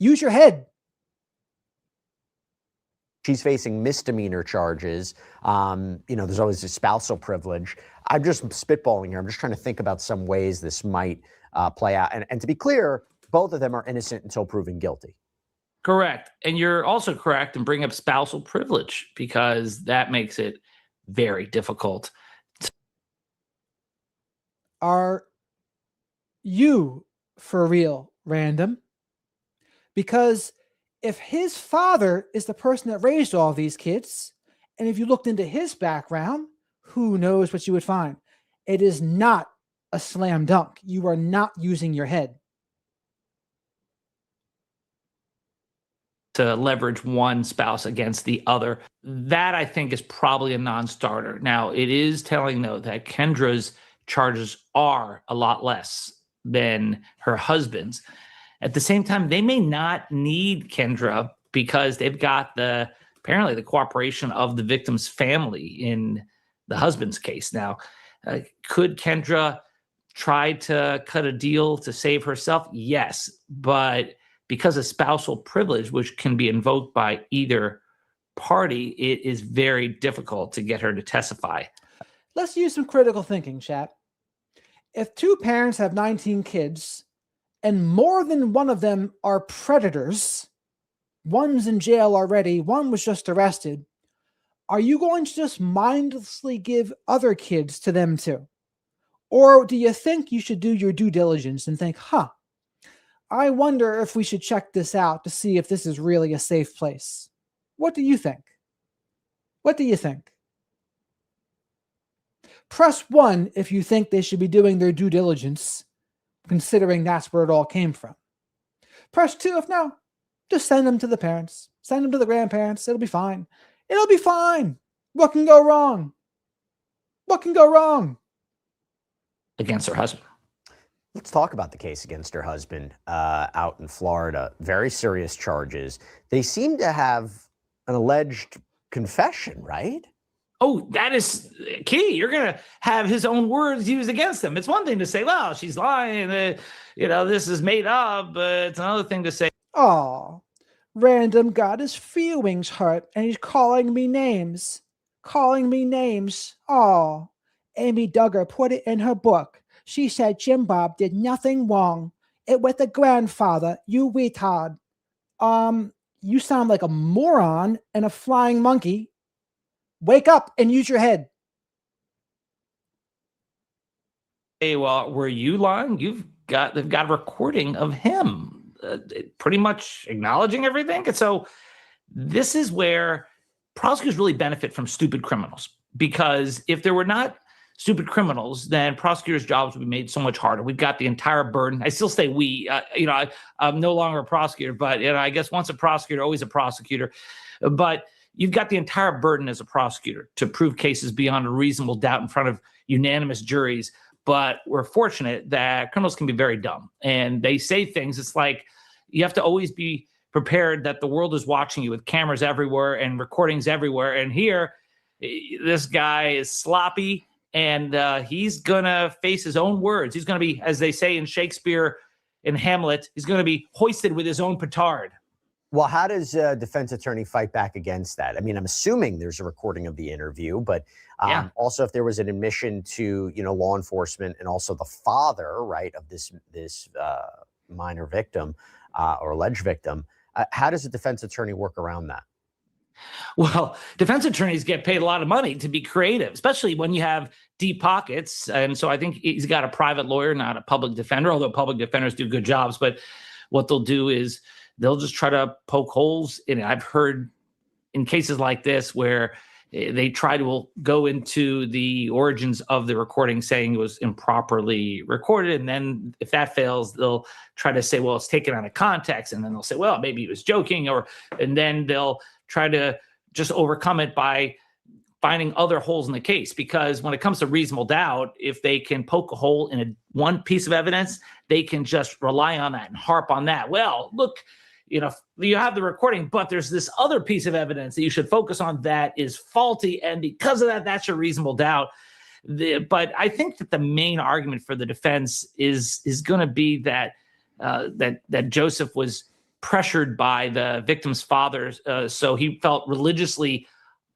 S1: Use your head.
S4: She's facing misdemeanor charges. You know, there's always a spousal privilege. I'm just spitballing here. I'm just trying to think about some ways this might play out. And to be clear, both of them are innocent until proven guilty.
S8: Correct. And you're also correct in bringing up spousal privilege, because that makes it very difficult.
S1: Are you for real, Random? Because if his father is the person that raised all these kids, and if you looked into his background, who knows what you would find? It is not a slam dunk. You are not using your head.
S8: To leverage one spouse against the other. That, I think, is probably a non-starter. Now, it is telling, though, that Kendra's charges are a lot less than her husband's. At the same time, they may not need Kendra because they've got apparently the cooperation of the victim's family in the husband's case. Now, could Kendra try to cut a deal to save herself? Yes, but because of spousal privilege, which can be invoked by either party, it is very difficult to get her to testify.
S1: Let's use some critical thinking, chat. If two parents have 19 kids and more than one of them are predators, one's in jail already, one was just arrested, are you going to just mindlessly give other kids to them too? Or do you think you should do your due diligence and think, I wonder if we should check this out to see if this is really a safe place? What do you think? What do you think? Press 1 if you think they should be doing their due diligence, considering that's where it all came from. Press 2 if no. Just send them to the parents. Send them to the grandparents. It'll be fine. It'll be fine. What can go wrong? What can go wrong?
S8: Against her husband.
S4: Let's talk about the case against her husband out in Florida. Very serious charges. They seem to have an alleged confession, right?
S8: Oh, that is key. You're going to have his own words used against him. It's one thing to say, well, she's lying, this is made up, but it's another thing to say,
S1: oh, Random got his feelings hurt and he's calling me names. Oh, Amy Duggar put it in her book. She said Jim Bob did nothing wrong. It was the grandfather, you retard. You sound like a moron and a flying monkey. Wake up and use your head.
S8: Hey, well, were you lying? They've got a recording of him pretty much acknowledging everything. And so this is where prosecutors really benefit from stupid criminals, because if there were not stupid criminals, then prosecutors' jobs would be made so much harder. We've got the entire burden. I still say we, I'm no longer a prosecutor, but I guess once a prosecutor, always a prosecutor. But you've got the entire burden as a prosecutor to prove cases beyond a reasonable doubt in front of unanimous juries. But we're fortunate that criminals can be very dumb and they say things. It's like you have to always be prepared that the world is watching you with cameras everywhere and recordings everywhere. And here, this guy is sloppy and he's going to face his own words. He's going to be, as they say in Shakespeare, in Hamlet, he's going to be hoisted with his own petard.
S4: Well, how does a defense attorney fight back against that? I mean, I'm assuming there's a recording of the interview, but also if there was an admission to, law enforcement and also the father, right, of this minor victim or alleged victim, How does a defense attorney work around that?
S8: Well, defense attorneys get paid a lot of money to be creative, especially when you have deep pockets. And so I think he's got a private lawyer, not a public defender, although public defenders do good jobs. But what they'll do is they'll just try to poke holes in it. I've heard in cases like this where they try to go into the origins of the recording, saying it was improperly recorded. And then if that fails, they'll try to say, well, it's taken out of context. And then they'll say, well, maybe he was joking, and then they'll try to just overcome it by finding other holes in the case. Because when it comes to reasonable doubt, if they can poke a hole in one piece of evidence, they can just rely on that and harp on that. Well, look, you have the recording, but there's this other piece of evidence that you should focus on that is faulty. And because of that, that's your reasonable doubt. But I think that the main argument for the defense is going to be that Joseph was pressured by the victim's father, so he felt religiously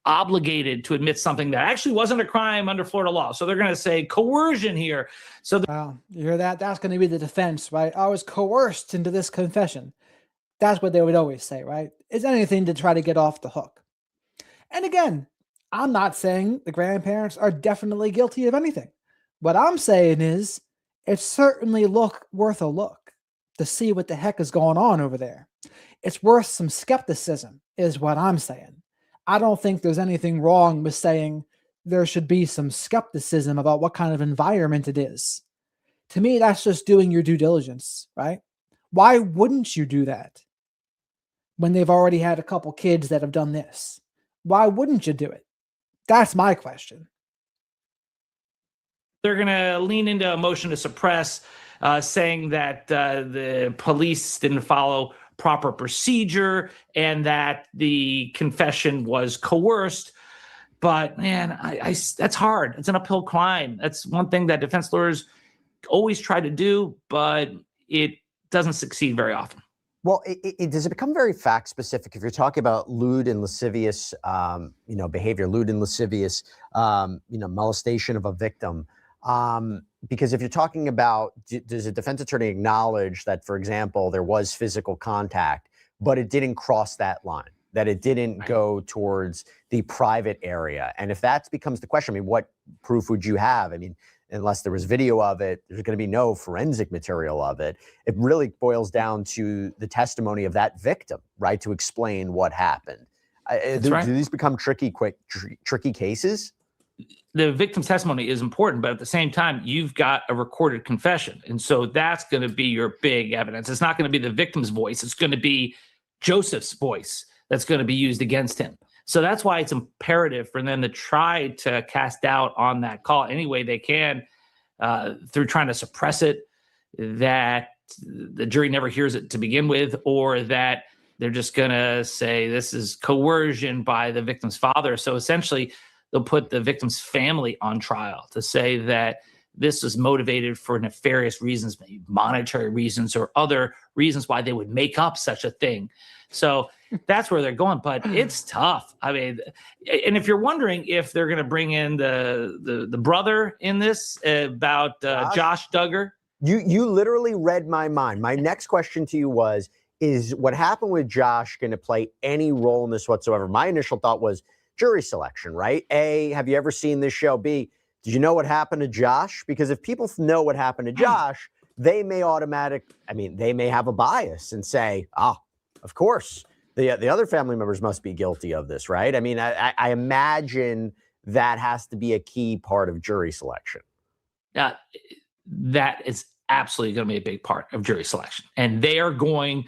S8: obligated to admit something that actually wasn't a crime under Florida law. So they're going to say coercion here. So
S1: wow, you hear that? That's going to be the defense, right? I was coerced into this confession. That's what they would always say, right? It's anything to try to get off the hook. And again, I'm not saying the grandparents are definitely guilty of anything. What I'm saying is it's certainly worth a look to see what the heck is going on over there. It's worth some skepticism is what I'm saying. I don't think there's anything wrong with saying there should be some skepticism about what kind of environment it is. To me, that's just doing your due diligence, right? Why wouldn't you do that when they've already had a couple kids that have done this? Why wouldn't you do it? That's my question.
S8: They're going to lean into a motion to suppress, saying that the police didn't follow proper procedure and that the confession was coerced. But man, that's hard. It's an uphill climb. That's one thing that defense lawyers always try to do, but it doesn't succeed very often.
S4: Well, does it become very fact specific if you're talking about lewd and lascivious, behavior, lewd and lascivious, molestation of a victim? Because if you're talking about, does a defense attorney acknowledge that, for example, there was physical contact, but it didn't cross that line, that it didn't go towards the private area? And if that becomes the question, what proof would you have? Unless there was video of it, there's going to be no forensic material of it. It really boils down to the testimony of that victim, right, to explain what happened. Do these become tricky cases?
S8: The victim's testimony is important, but at the same time, you've got a recorded confession. And so that's going to be your big evidence. It's not going to be the victim's voice. It's going to be Joseph's voice that's going to be used against him. So that's why it's imperative for them to try to cast doubt on that call any way they can, through trying to suppress it, that the jury never hears it to begin with, or that they're just going to say this is coercion by the victim's father. So essentially, they'll put the victim's family on trial to say that this was motivated for nefarious reasons, maybe monetary reasons or other reasons why they would make up such a thing. So that's where they're going, but it's tough. And if you're wondering if they're going to bring in the brother in this about Josh Duggar.
S4: You literally read my mind. My next question to you is what happened with Josh going to play any role in this whatsoever? My initial thought was jury selection, right? A, have you ever seen this show? B, did you know what happened to Josh? Because if people know what happened to Josh, they may they may have a bias and say, of course, the other family members must be guilty of this, right? I imagine that has to be a key part of jury selection.
S8: That is absolutely going to be a big part of jury selection. And they are going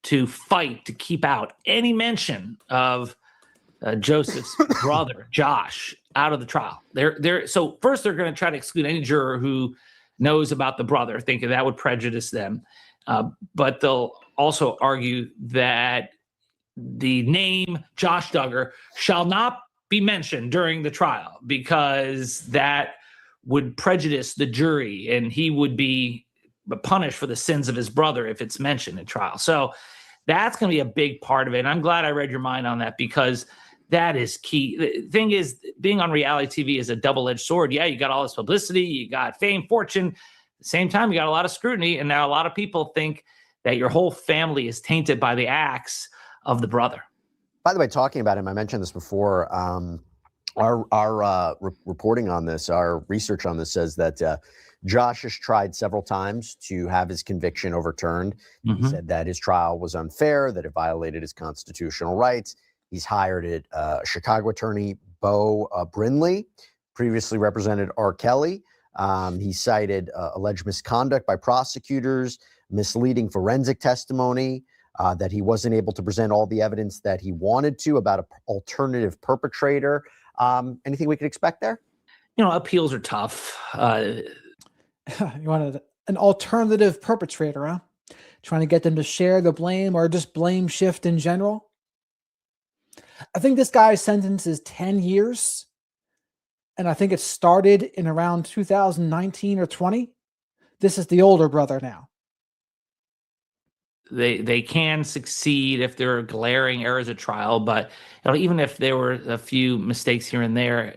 S8: to fight to keep out any mention of Joseph's brother, Josh, out of the trial. So first they're going to try to exclude any juror who knows about the brother, thinking that would prejudice them. But they'll also argue that the name Josh Duggar shall not be mentioned during the trial because that would prejudice the jury and he would be punished for the sins of his brother if it's mentioned in trial. So that's going to be a big part of it. And I'm glad I read your mind on that because that is key. The thing is, being on reality TV is a double-edged sword. Yeah, you got all this publicity, you got fame, fortune. At the same time, you got a lot of scrutiny. And now a lot of people think that your whole family is tainted by the acts of the brother.
S4: By the way, talking about him, I mentioned this before. Our reporting on this, our research on this says that Josh has tried several times to have his conviction overturned. He said that his trial was unfair, that it violated his constitutional rights. He's hired a Chicago attorney, Bo Brindley, previously represented R. Kelly. He cited alleged misconduct by prosecutors, misleading forensic testimony, that he wasn't able to present all the evidence that he wanted to about an alternative perpetrator. Anything we could expect there?
S8: Appeals are tough.
S1: You wanted an alternative perpetrator, huh? Trying to get them to share the blame or just blame shift in general. I think this guy's sentence is 10 years. And I think it started in around 2019 or 20. This is the older brother now.
S8: They can succeed if there are glaring errors at trial, but even if there were a few mistakes here and there,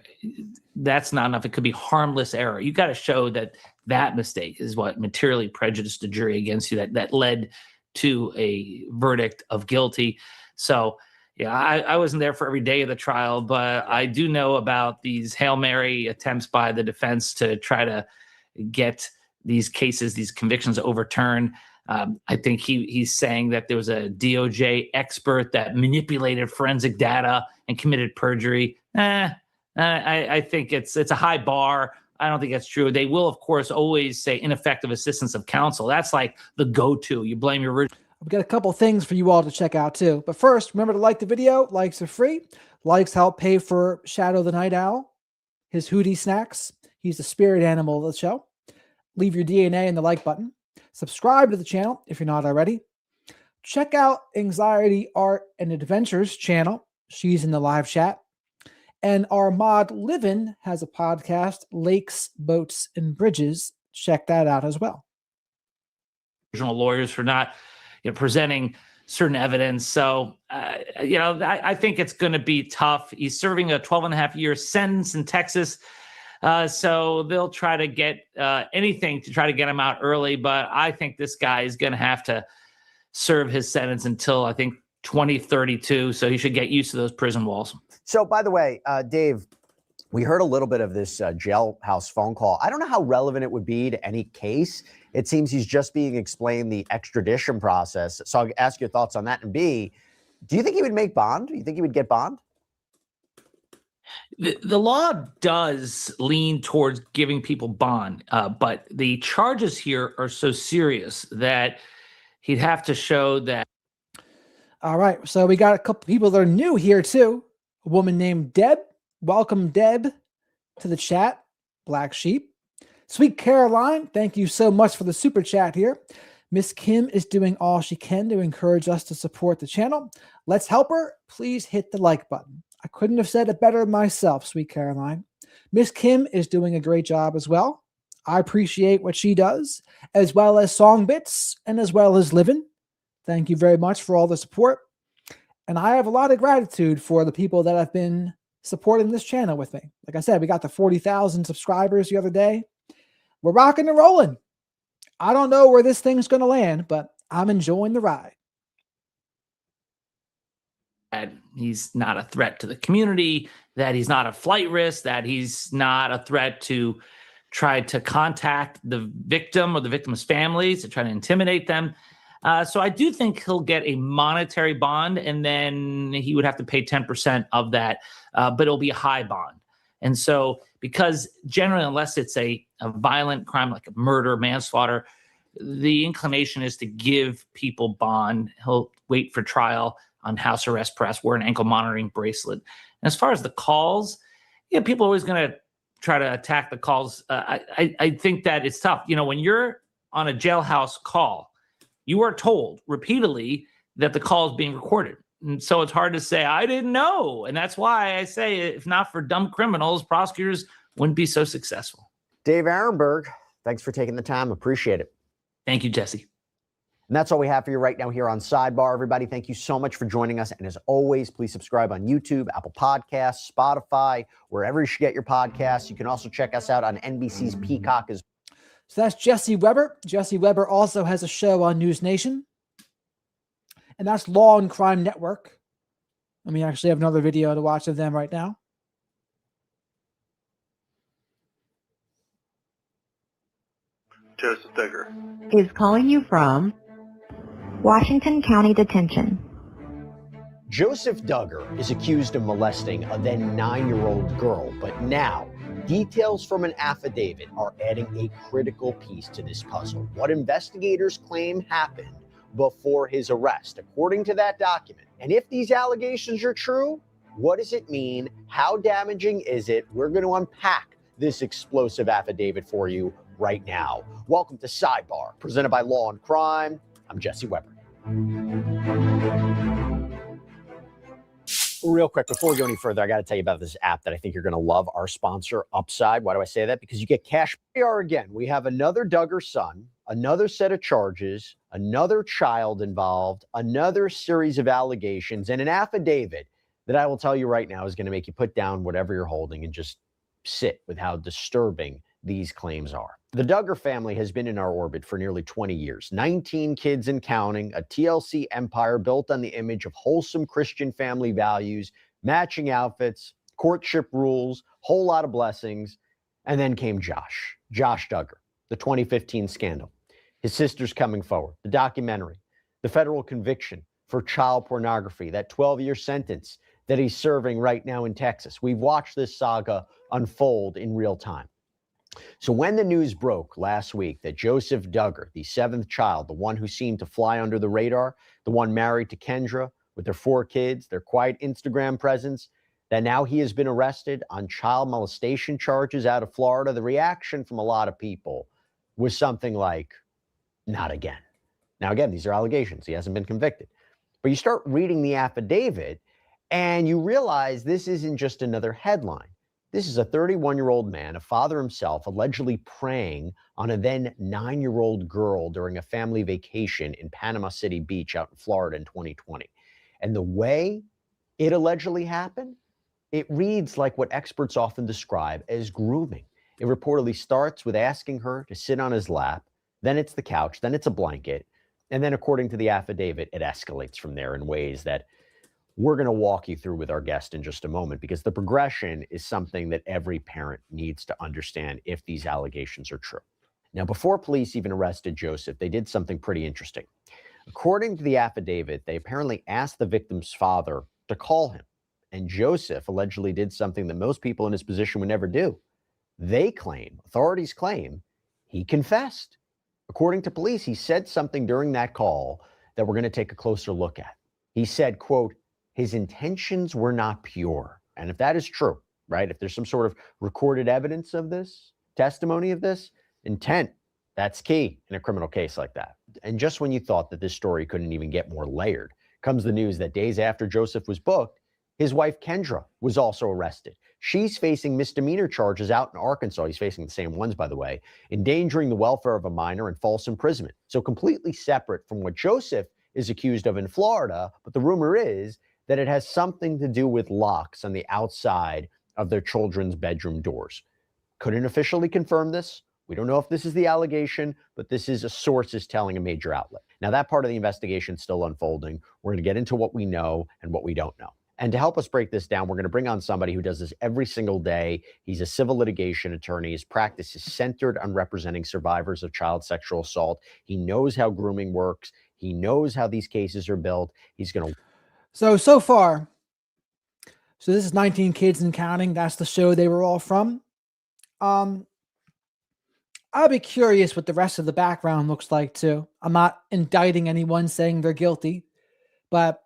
S8: that's not enough. It could be harmless error. You got to show that mistake is what materially prejudiced the jury against you, that led to a verdict of guilty. So yeah, I wasn't there for every day of the trial, but I do know about these Hail Mary attempts by the defense to try to get these cases, these convictions overturned. I think he's saying that there was a DOJ expert that manipulated forensic data and committed perjury. I think it's a high bar. I don't think that's true. They will, of course, always say ineffective assistance of counsel. That's like the go-to. You blame your original.
S1: We've got a couple things for you all to check out too. But first, remember to like the video. Likes are free. Likes help pay for Shadow the Night Owl, his Hootie snacks. He's the spirit animal of the show. Leave your DNA in the like button. Subscribe to the channel if you're not already. Check out Anxiety, Art, and Adventures channel. She's in the live chat. And our mod Livin has a podcast, Lakes, Boats, and Bridges. Check that out as well.
S8: Original lawyers for not presenting certain evidence. So, I think it's going to be tough. He's serving a 12.5-year sentence in Texas. So they'll try to get anything to try to get him out early. But I think this guy is going to have to serve his sentence until, I think, 2032. So he should get used to those prison walls.
S4: So, by the way, Dave, we heard a little bit of this Jailhouse phone call. I don't know how relevant it would be to any case. It seems he's just being explained the extradition process. So I'll ask your thoughts on that. And B, do you think he would make bond? Do you think he would get bond?
S8: The law does lean towards giving people bond, but the charges here are so serious that he'd have to show that.
S1: All right. So we got a couple people that are new here too. A woman named Deb. Welcome, Deb, to the chat. Black Sheep. Sweet Caroline, thank you so much for the super chat here. Miss Kim is doing all she can to encourage us to support the channel. Let's help her. Please hit the like button. I couldn't have said it better myself, Sweet Caroline. Miss Kim is doing a great job as well. I appreciate what she does, as well as Song Bits and as well as Livin. Thank you very much for all the support. And I have a lot of gratitude for the people that have been supporting this channel with me. Like I said, we got the 40,000 subscribers the other day. We're rocking and rolling. I don't know where this thing's going to land, but I'm enjoying the ride.
S8: That he's not a threat to the community, that he's not a flight risk, that he's not a threat to try to contact the victim or the victim's families, to try to intimidate them. So I do think he'll get a monetary bond, and then he would have to pay 10% of that, but it'll be a high bond. And so, because generally, unless it's a violent crime like a murder, manslaughter, the inclination is to give people bond. He'll wait for trial on house arrest, perhaps wear an ankle monitoring bracelet. And as far as the calls, people are always going to try to attack the calls. I think that it's tough. When you're on a jailhouse call, you are told repeatedly that the call is being recorded. And so it's hard to say, I didn't know. And that's why I say, if not for dumb criminals, prosecutors wouldn't be so successful.
S4: Dave Arenberg, thanks for taking the time. Appreciate it.
S8: Thank you, Jesse.
S4: And that's all we have for you right now here on Sidebar. Everybody, thank you so much for joining us. And as always, please subscribe on YouTube, Apple Podcasts, Spotify, wherever you should get your podcasts. You can also check us out on NBC's Peacock as well.
S1: So that's Jesse Weber. Jesse Weber also has a show on News Nation. and that's Law and Crime Network. And we actually have another video to watch of them right now.
S7: Jospeh Duggar.
S3: Is calling you from Washington County Detention.
S4: Jospeh Duggar is accused of molesting a then 9-year-old girl, but now details from an affidavit are adding a critical piece to this puzzle. What investigators claim happened before his arrest, according to that document. And if these allegations are true, what does it mean? How damaging is it? We're going to unpack this explosive affidavit for you right now. Welcome to Sidebar, presented by Law and Crime. I'm Jesse Weber. Real quick, before we go any further, I got to tell you about this app that I think you're going to love. Our sponsor, Upside. Why do I say that? Because you get cash. Here we are again. We have another Duggar son, another set of charges, another child involved, another series of allegations, and an affidavit that I will tell you right now is going to make you put down whatever you're holding and just sit with how disturbing these claims are. The Duggar family has been in our orbit for nearly 20 years. 19 kids and counting, a TLC empire built on the image of wholesome Christian family values, matching outfits, courtship rules, whole lot of blessings. And then came Josh Duggar, the 2015 scandal. His sister's coming forward, the documentary, the federal conviction for child pornography, that 12-year sentence that he's serving right now in Texas. We've watched this saga unfold in real time. So when the news broke last week that Jospeh Duggar, the 7th child, the one who seemed to fly under the radar, the one married to Kendra with their 4 kids, their quiet Instagram presence, that now he has been arrested on child molestation charges out of Florida, the reaction from a lot of people was something like, not again. Now, again, these are allegations. He hasn't been convicted. But you start reading the affidavit and you realize this isn't just another headline. This is a 31-year-old man, a father himself, allegedly preying on a then 9-year-old girl during a family vacation in Panama City Beach out in Florida in 2020. And the way it allegedly happened, it reads like what experts often describe as grooming. It reportedly starts with asking her to sit on his lap, then it's the couch, then it's a blanket, and then according to the affidavit, it escalates from there in ways that we're going to walk you through with our guest in just a moment, because the progression is something that every parent needs to understand if these allegations are true. Now, before police even arrested Jospeh, they did something pretty interesting. According to the affidavit, they apparently asked the victim's father to call him, and Jospeh allegedly did something that most people in his position would never do. Authorities claim, he confessed. According to police, he said something during that call that we're going to take a closer look at. He said, quote, his intentions were not pure. And if that is true, right, if there's some sort of recorded evidence of this, testimony of this, intent, that's key in a criminal case like that. And just when you thought that this story couldn't even get more layered, comes the news that days after Jospeh was booked, his wife Kendra was also arrested. She's facing misdemeanor charges out in Arkansas. He's facing the same ones, by the way, endangering the welfare of a minor and false imprisonment. So completely separate from what Jospeh is accused of in Florida, but the rumor is that it has something to do with locks on the outside of their children's bedroom doors. Couldn't officially confirm this. We don't know if this is the allegation, but this is a source is telling a major outlet. Now, that part of the investigation is still unfolding. We're going to get into what we know and what we don't know. And to help us break this down, we're going to bring on somebody who does this every single day. He's a civil litigation attorney. His practice is centered on representing survivors of child sexual assault. He knows how grooming works. He knows how these cases are built. He's going to...
S1: So far, this is 19 Kids and Counting. That's the show they were all from. I'll be curious what the rest of the background looks like too. I'm not indicting anyone saying they're guilty, but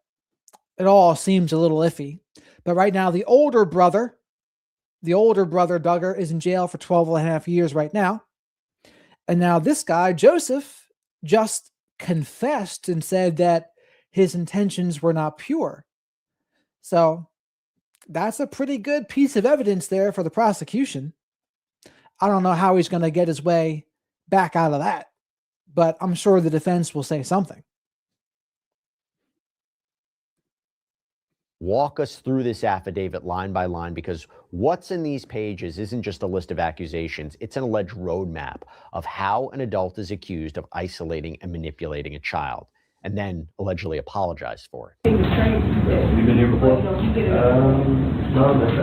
S1: it all seems a little iffy. But right now, the older brother Duggar is in jail for 12.5 years right now. And now this guy, Jospeh, just confessed and said that his intentions were not pure. So that's a pretty good piece of evidence there for the prosecution. I don't know how he's going to get his way back out of that, but I'm sure the defense will say something.
S4: Walk us through this affidavit line by line, because what's in these pages isn't just a list of accusations. It's an alleged roadmap of how an adult is accused of isolating and manipulating a child. and then allegedly apologized for it.
S5: You've been here before? No, that's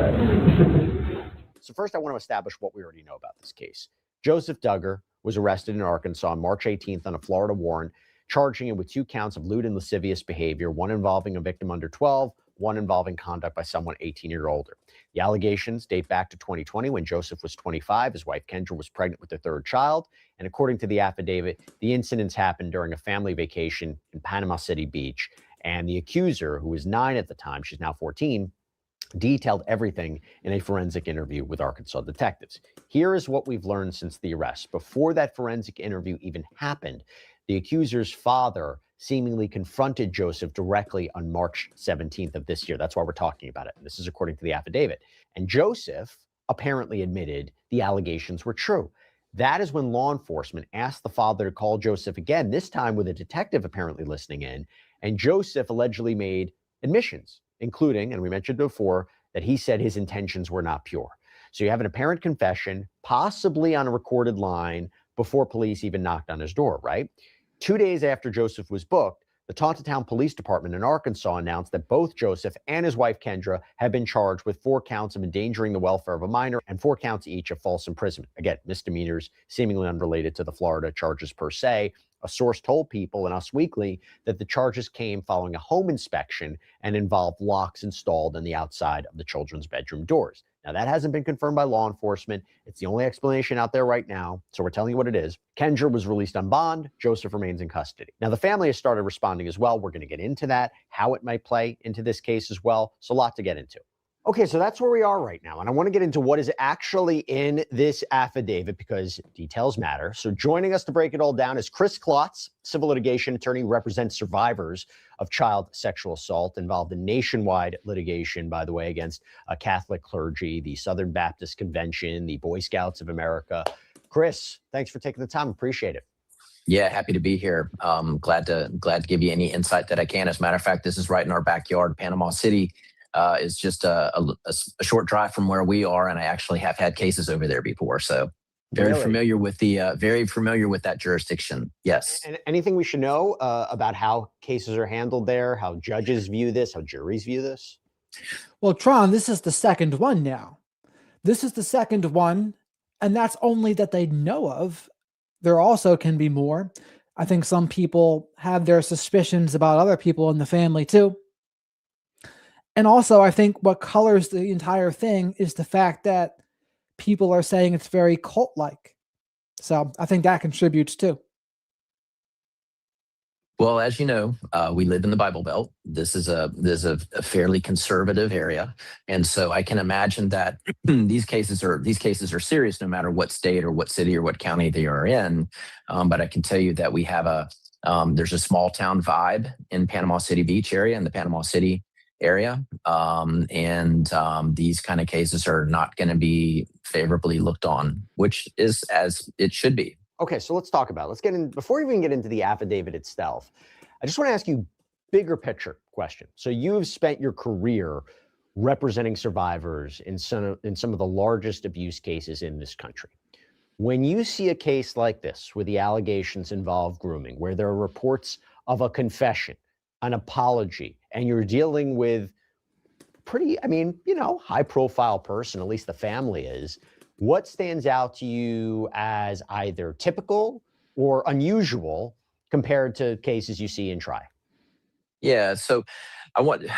S4: So first I want to establish what we already know about this case. Jospeh Duggar was arrested in Arkansas on March 18th on a Florida warrant, charging him with 2 counts of lewd and lascivious behavior, one involving a victim under 12, one involving conduct by someone 18 years older. The allegations date back to 2020 when Jospeh was 25. His wife Kendra was pregnant with their 3rd child. And according to the affidavit, the incidents happened during a family vacation in Panama City Beach. And the accuser, who was 9 at the time, she's now 14, detailed everything in a forensic interview with Arkansas detectives. Here is what we've learned since the arrest. Before that forensic interview even happened, the accuser's father seemingly confronted Jospeh directly on March 17th of this year. That's why we're talking about it. And this is according to the affidavit. And Jospeh apparently admitted the allegations were true. That is when law enforcement asked the father to call Jospeh again, this time with a detective apparently listening in. And Jospeh allegedly made admissions, including, and we mentioned before, that he said his intentions were not pure. So you have an apparent confession, possibly on a recorded line, before police even knocked on his door, right? 2 days after Jospeh was booked, the Tontitown Police Department in Arkansas announced that both Jospeh and his wife Kendra had been charged with 4 counts of endangering the welfare of a minor and 4 counts each of false imprisonment. Again, misdemeanors seemingly unrelated to the Florida charges per se. A source told People and Us Weekly that the charges came following a home inspection and involved locks installed on the outside of the children's bedroom doors. Now, that hasn't been confirmed by law enforcement. It's the only explanation out there right now, so we're telling you what it is. Kendra was released on bond. Jospeh remains in custody. Now, the family has started responding as well. We're going to get into that, how it might play into this case as well. So a lot to get into. Okay, so that's where we are right now. And I want to get into what is actually in this affidavit because details matter. So joining us to break it all down is Chris Klotz, civil litigation attorney who represents survivors of child sexual assault, involved in nationwide litigation, by the way, against Catholic clergy, the Southern Baptist Convention, the Boy Scouts of America. Chris, thanks for taking the time. Appreciate it.
S9: Yeah, happy to be here. Glad to give you any insight that I can. As a matter of fact, this is right in our backyard. Panama City is just a short drive from where we are, and I actually have had cases over there before. So very familiar with that jurisdiction. Yes.
S4: And anything we should know about how cases are handled there, how judges view this, how juries view this?
S1: Well, Tron, this is the second one now. This is the second one, and that's only that they know of. There also can be more. I think some people have their suspicions about other people in the family too. And also, I think what colors the entire thing is the fact that people are saying it's very cult-like. So I think that contributes too.
S9: Well, as you know, we live in the Bible Belt. This is a fairly conservative area, and so I can imagine that these cases are serious, no matter what state or what city or what county they are in. But I can tell you that we have there's a small town vibe in Panama City Beach area, in the Panama City area, and these kind of cases are not going to be favorably looked on, which is as it should be.
S4: Okay, so let's talk about it. Let's get in, before we even get into the affidavit itself, I just want to ask you a bigger picture question. So you've spent your career representing survivors in some of the largest abuse cases in this country. When you see a case like this, where the allegations involve grooming, where there are reports of a confession, an apology, and you're dealing with pretty, high profile person, at least the family is, what stands out to you as either typical or unusual compared to cases you see and try?
S9: Yeah, so an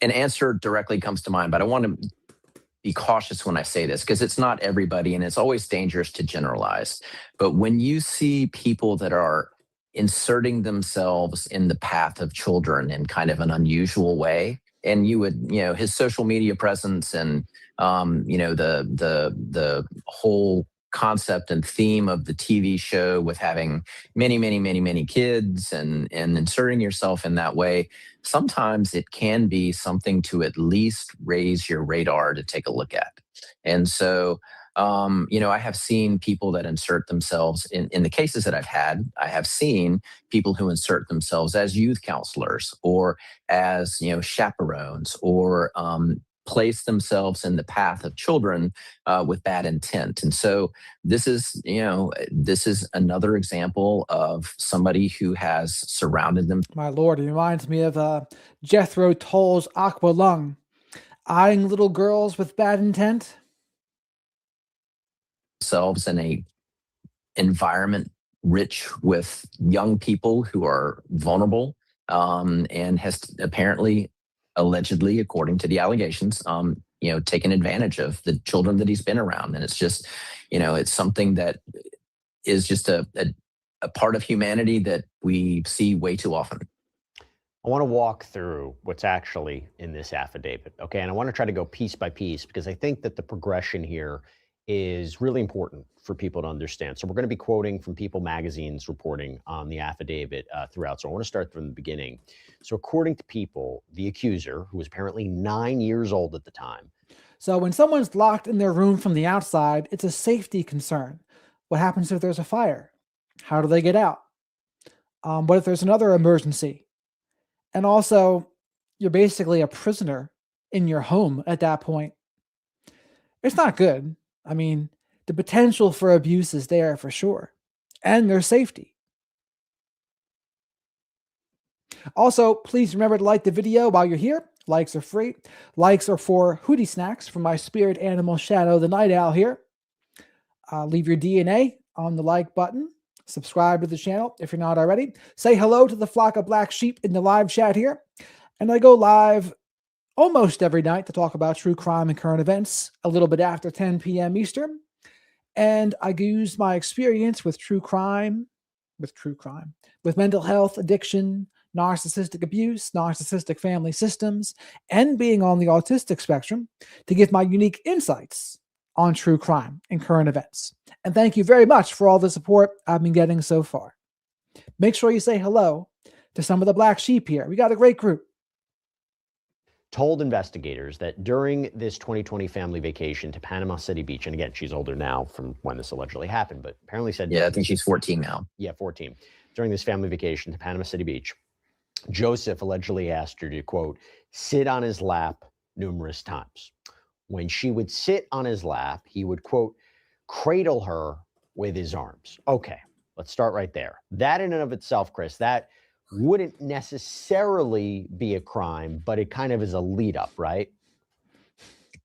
S9: answer directly comes to mind, but I want to be cautious when I say this because it's not everybody and it's always dangerous to generalize. But when you see people that are inserting themselves in the path of children in kind of an unusual way, and you would, his social media presence and the whole concept and theme of the TV show with having many kids and inserting yourself in that way, sometimes it can be something to at least raise your radar to take a look at. And so, I have seen people that insert themselves in the cases that I've had. I have seen people who insert themselves as youth counselors or as, chaperones or place themselves in the path of children with bad intent. And so this is another example of somebody who has surrounded them.
S1: My Lord, it reminds me of Jethro Tull's Aqua Lung, eyeing little girls with bad intent.
S9: Themselves in a environment rich with young people who are vulnerable, and has apparently, allegedly, according to the allegations, taken advantage of the children that he's been around. And it's just, it's something that is just a part of humanity that we see way too often.
S10: I want to walk through what's actually in this affidavit, okay? And I want to try to go piece by piece because I think that the progression here is really important for people to understand. So we're going to be quoting from People Magazine's reporting on the affidavit throughout. So I want to start from the beginning. So according to People, the accuser, who was apparently 9 years old at the time.
S1: So when someone's locked in their room from the outside, it's a safety concern. What happens if there's a fire? How do they get out? What if there's another emergency? And also, you're basically a prisoner in your home at that point. It's not good. I mean, the potential for abuse is there for sure. And there's safety. Also, please remember to like the video while you're here. Likes are free. Likes are for hootie snacks from my spirit animal Shadow the Night Owl here. Leave your DNA on the like button. Subscribe to the channel if you're not already. Say hello to the flock of black sheep in the live chat here. And I go live almost every night to talk about true crime and current events, a little bit after 10 p.m. Eastern. And I use my experience with with mental health, addiction, narcissistic abuse, narcissistic family systems, and being on the autistic spectrum to give my unique insights on true crime and current events. And thank you very much for all the support I've been getting so far. Make sure you say hello to some of the black sheep here. We got a great group.
S10: Told investigators that during this 2020 family vacation to Panama City Beach, and again, she's older now from when this allegedly happened, but apparently said...
S9: Yeah, I think she's 14 now.
S10: Yeah, 14. During this family vacation to Panama City Beach, Joseph allegedly asked her to, quote, sit on his lap numerous times. When she would sit on his lap, he would, quote, cradle her with his arms. Okay, let's start right there. That in and of itself, Chris, that wouldn't necessarily be a crime, but it kind of is a lead up, right?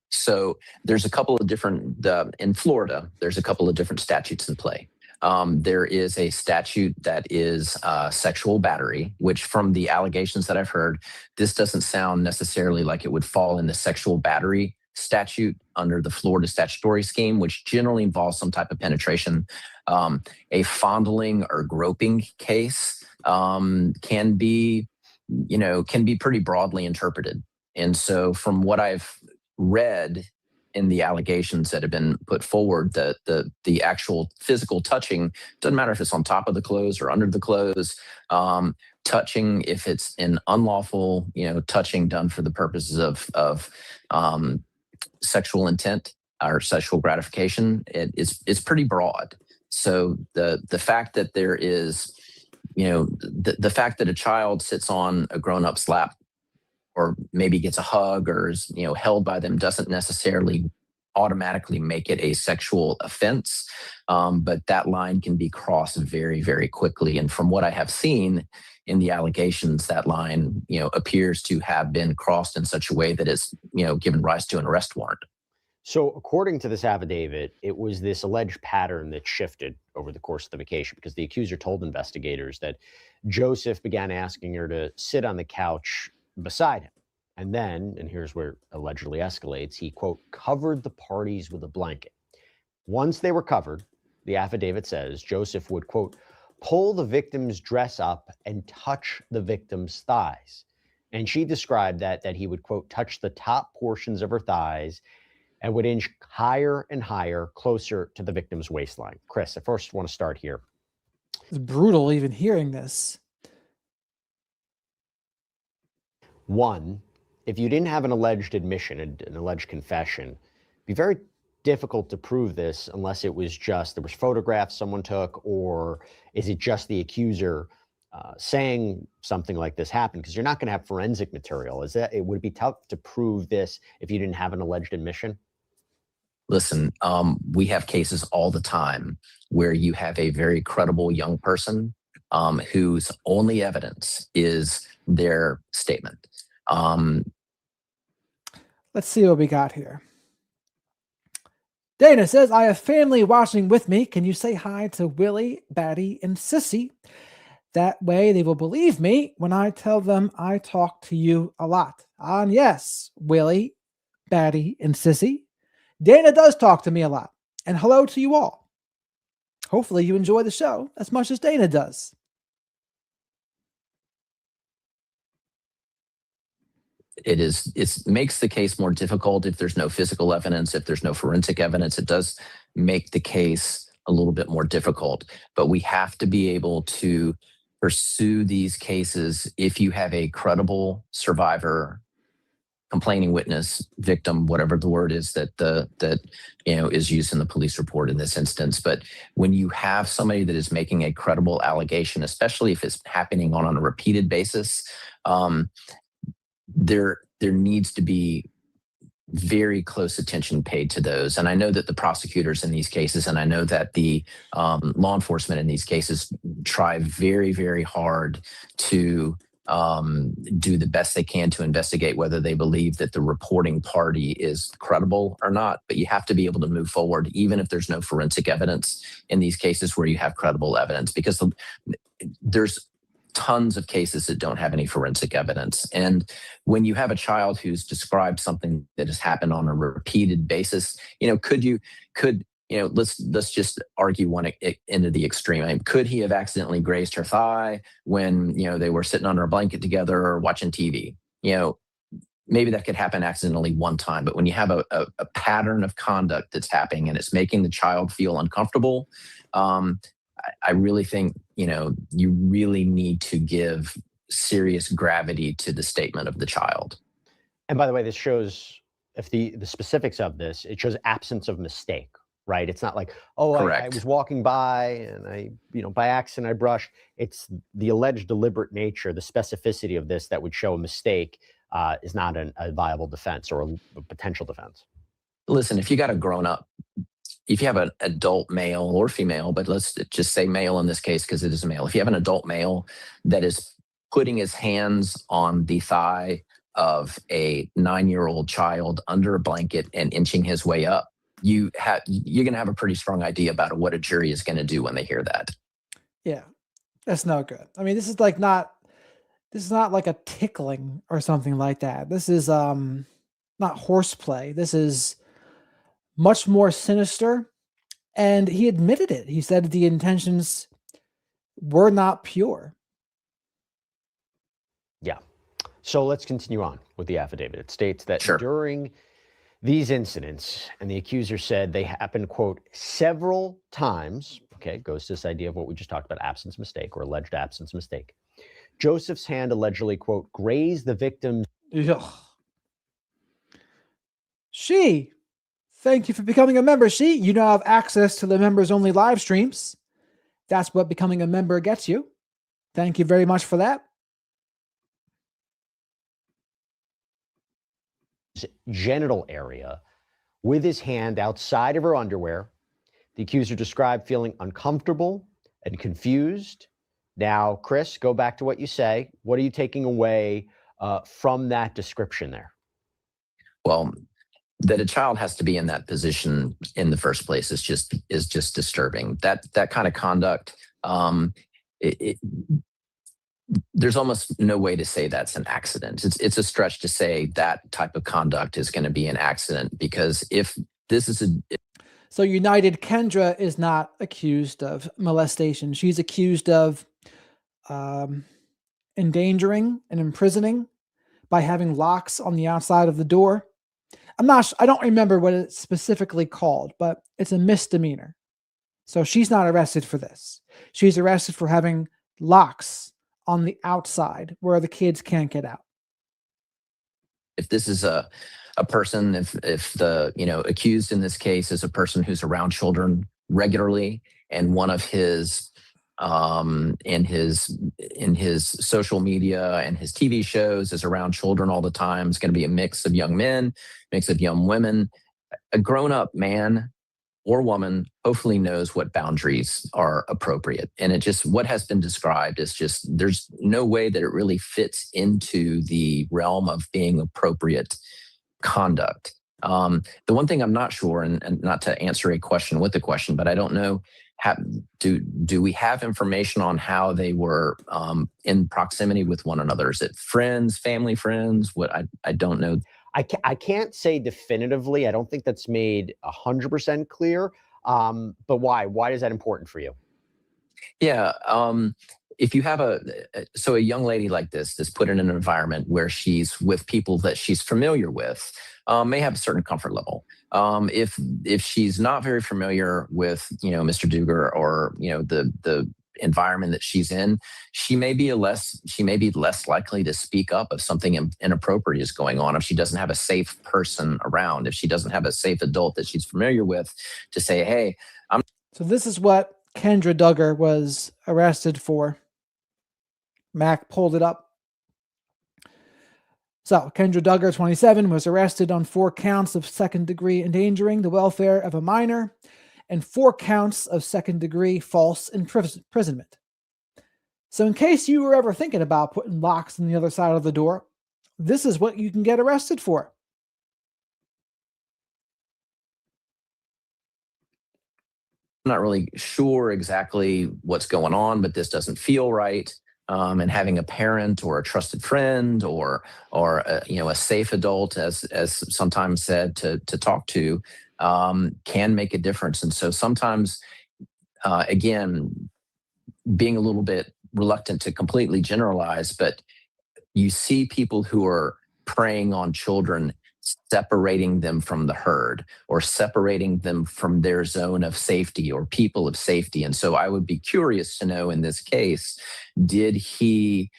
S9: So there's a couple of different, in Florida, there's a couple of different statutes in play. There is a statute that is sexual battery, which from the allegations that I've heard, this doesn't sound necessarily like it would fall in the sexual battery statute under the Florida statutory scheme, which generally involves some type of penetration. A fondling or groping case can be pretty broadly interpreted. And so from what I've read in the allegations that have been put forward, the actual physical touching, doesn't matter if it's on top of the clothes or under the clothes, touching, if it's an unlawful, touching done for the purposes of sexual intent or sexual gratification, it's pretty broad. So the fact that there is, the fact that a child sits on a grown-up's lap or maybe gets a hug or is, held by them doesn't necessarily automatically make it a sexual offense. But that line can be crossed very, very quickly. And from what I have seen in the allegations, that line, appears to have been crossed in such a way that it's, given rise to an arrest warrant.
S10: So according to this affidavit, it was this alleged pattern that shifted over the course of the vacation because the accuser told investigators that Joseph began asking her to sit on the couch beside him. And then, and here's where it allegedly escalates, he, quote, covered the parties with a blanket. Once they were covered, the affidavit says Joseph would, quote, pull the victim's dress up and touch the victim's thighs. And she described that he would, quote, touch the top portions of her thighs and would inch higher and higher, closer to the victim's waistline. Chris, I first want to start here.
S1: It's brutal even hearing this.
S10: One, if you didn't have an alleged admission, an alleged confession, it'd be very difficult to prove this unless it was just, there was photographs someone took, or is it just the accuser saying something like this happened, because you're not going to have forensic material. It would be tough to prove this if you didn't have an alleged admission?
S9: Listen, we have cases all the time where you have a very credible young person whose only evidence is their statement.
S1: Let's see what we got here. Dana says, I have family watching with me. Can you say hi to Willie, Batty, and Sissy? That way they will believe me when I tell them I talk to you a lot. And yes, Willie, Batty, and Sissy, Dana does talk to me a lot. And hello to you all. Hopefully you enjoy the show as much as Dana does.
S9: It makes the case more difficult if there's no physical evidence, if there's no forensic evidence. It does make the case a little bit more difficult, but we have to be able to pursue these cases if you have a credible survivor, complaining witness, victim, whatever the word is that is used in the police report in this instance. But when you have somebody that is making a credible allegation, especially if it's happening on a repeated basis, there needs to be very close attention paid to those. And I know that the prosecutors in these cases, and I know that the law enforcement in these cases try very, very hard to do the best they can to investigate whether they believe that the reporting party is credible or not. But you have to be able to move forward, even if there's no forensic evidence in these cases where you have credible evidence, because there's tons of cases that don't have any forensic evidence. And when you have a child who's described something that has happened on a repeated basis, let's just argue one end of the extreme. I mean, could he have accidentally grazed her thigh when, they were sitting under a blanket together or watching TV? Maybe that could happen accidentally one time, but when you have a pattern of conduct that's happening and it's making the child feel uncomfortable, I really think, you really need to give serious gravity to the statement of the child.
S10: And by the way, this shows, if the specifics of this, it shows absence of mistake, right? It's not like, I was walking by and by accident I brushed. It's the alleged deliberate nature, the specificity of this that would show a mistake is not a viable defense or a potential defense.
S9: Listen, if you got a grown up, if you have an adult male or female, but let's just say male in this case because it is a male. If you have an adult male that is putting his hands on the thigh of a 9-year-old child under a blanket and inching his way up, you're going to have a pretty strong idea about what a jury is going to do when they hear that.
S1: Yeah, that's no good. I mean, this is not like a tickling or something like that. This is not horseplay. This is much more sinister, and he admitted it. He said the intentions were not pure.
S10: Yeah. So let's continue on with the affidavit. It states that during these incidents, and the accuser said they happened, quote, several times, okay, goes to this idea of what we just talked about, absence mistake or alleged absence mistake. Joseph's hand allegedly, quote, grazed the victim's.
S1: Thank you for becoming a member. You now have access to the members only live streams. That's what becoming a member gets you. Thank you very much for that.
S10: Genital area with his hand outside of her underwear. The accuser described feeling uncomfortable and confused. Now, Chris, go back to what you say. What are you taking away from that description there? Well,
S9: that a child has to be in that position in the first place is just disturbing. That kind of conduct, there's almost no way to say that's an accident. It's a stretch to say that type of conduct is going to be an accident, because if this is
S1: So United Kendra is not accused of molestation. She's accused of endangering and imprisoning by having locks on the outside of the door. I don't remember what it's specifically called, but it's a misdemeanor. So she's not arrested for this. She's arrested for having locks on the outside where the kids can't get out.
S9: If this is a person, if the accused in this case is a person who's around children regularly, and one of his in his social media and his TV shows is around children all the time. It's going to be a mix of young men, mix of young women. A grown-up man or woman hopefully knows what boundaries are appropriate. And it just, what has been described is just, there's no way that it really fits into the realm of being appropriate conduct. The one thing I'm not sure, and not to answer a question with a question, but I don't know, do we have information on how they were in proximity with one another? Is it friends, family friends? What I don't know.
S10: I can't say definitively. I don't think that's made 100% clear. But why? Why is that important for you?
S9: Yeah. If you have a young lady like this is put in an environment where she's with people that she's familiar with, may have a certain comfort level. If she's not very familiar with, Mr. Duggar or, the environment that she's in, she may be less likely to speak up if something inappropriate is going on, if she doesn't have a safe person around, if she doesn't have a safe adult that she's familiar with to say, hey,
S1: So this is what Kendra Duggar was arrested for. Mac pulled it up. So Kendra Duggar, 27, was arrested on 4 counts of second-degree endangering the welfare of a minor and 4 counts of second-degree false imprisonment. So in case you were ever thinking about putting locks on the other side of the door, this is what you can get arrested for.
S9: I'm not really sure exactly what's going on, but this doesn't feel right. And having a parent or a trusted friend or a safe adult, as sometimes said, to talk to can make a difference. And so sometimes, again, being a little bit reluctant to completely generalize, but you see people who are preying on children, separating them from the herd or separating them from their zone of safety or people of safety. And so I would be curious to know in this case, did he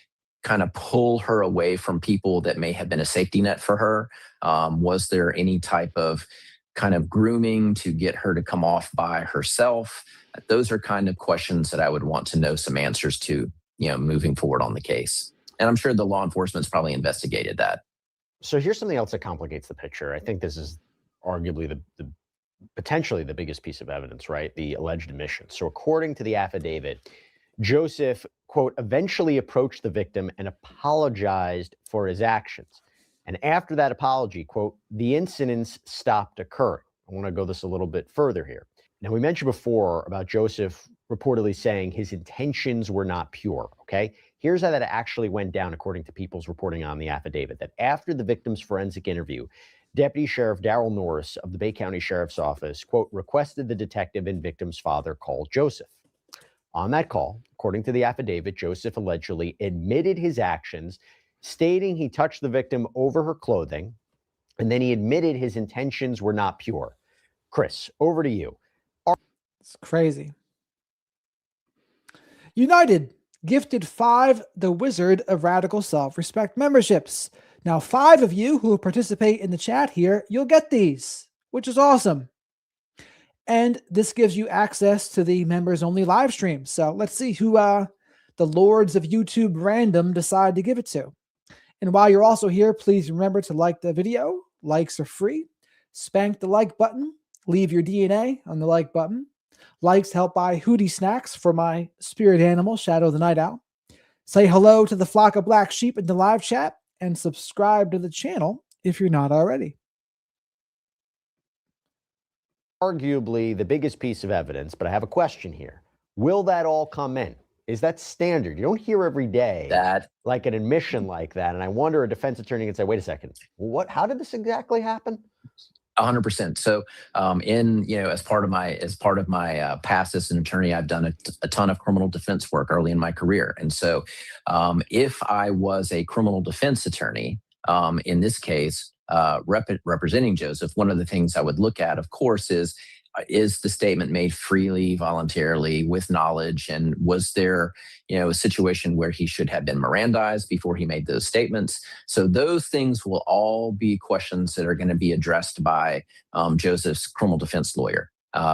S9: kind of pull her away from people that may have been a safety net for her? Was there any type of kind of grooming to get her to come off by herself? Those are kind of questions that I would want to know some answers to, moving forward on the case. And I'm sure the law enforcement's probably investigated that.
S10: So here's something else that complicates the picture. I think this is arguably the potentially the biggest piece of evidence, right? The alleged admission. So according to the affidavit, Jospeh, quote, eventually approached the victim and apologized for his actions. And after that apology, quote, the incidents stopped occurring. I want to go this a little bit further here. Now, we mentioned before about Jospeh reportedly saying his intentions were not pure, okay? Here's how that actually went down, according to people's reporting on the affidavit, that after the victim's forensic interview, Deputy Sheriff Darrell Norris of the Bay County Sheriff's Office, quote, requested the detective and victim's father call Jospeh. On that call, according to the affidavit, Jospeh allegedly admitted his actions, stating he touched the victim over her clothing, and then he admitted his intentions were not pure. Chris, over to you.
S1: It's crazy. United gifted 5 The Wizard of Radical Self-Respect memberships. Now, 5 of you who participate in the chat here, you'll get these, which is awesome. And this gives you access to the members-only live stream. So let's see who the lords of YouTube random decide to give it to. And while you're also here, please remember to like the video. Likes are free. Spank the like button. Leave your DNA on the like button. Likes help buy Hootie snacks for my spirit animal, Shadow the Night Owl. Say hello to the flock of black sheep in the live chat and subscribe to the channel if you're not already.
S10: Arguably the biggest piece of evidence, but I have a question here. Will that all come in? Is that standard? You don't hear every day
S9: that
S10: like an admission like that. And I wonder a defense attorney can say, wait a second, how did this exactly happen?
S9: 100%. So, as part of my past as an attorney, I've done a ton of criminal defense work early in my career. And so, if I was a criminal defense attorney, in this case, representing Jospeh, one of the things I would look at, of course, is the statement made freely, voluntarily, with knowledge? And was there, a situation where he should have been Mirandized before he made those statements? So those things will all be questions that are going to be addressed by Joseph's criminal defense lawyer.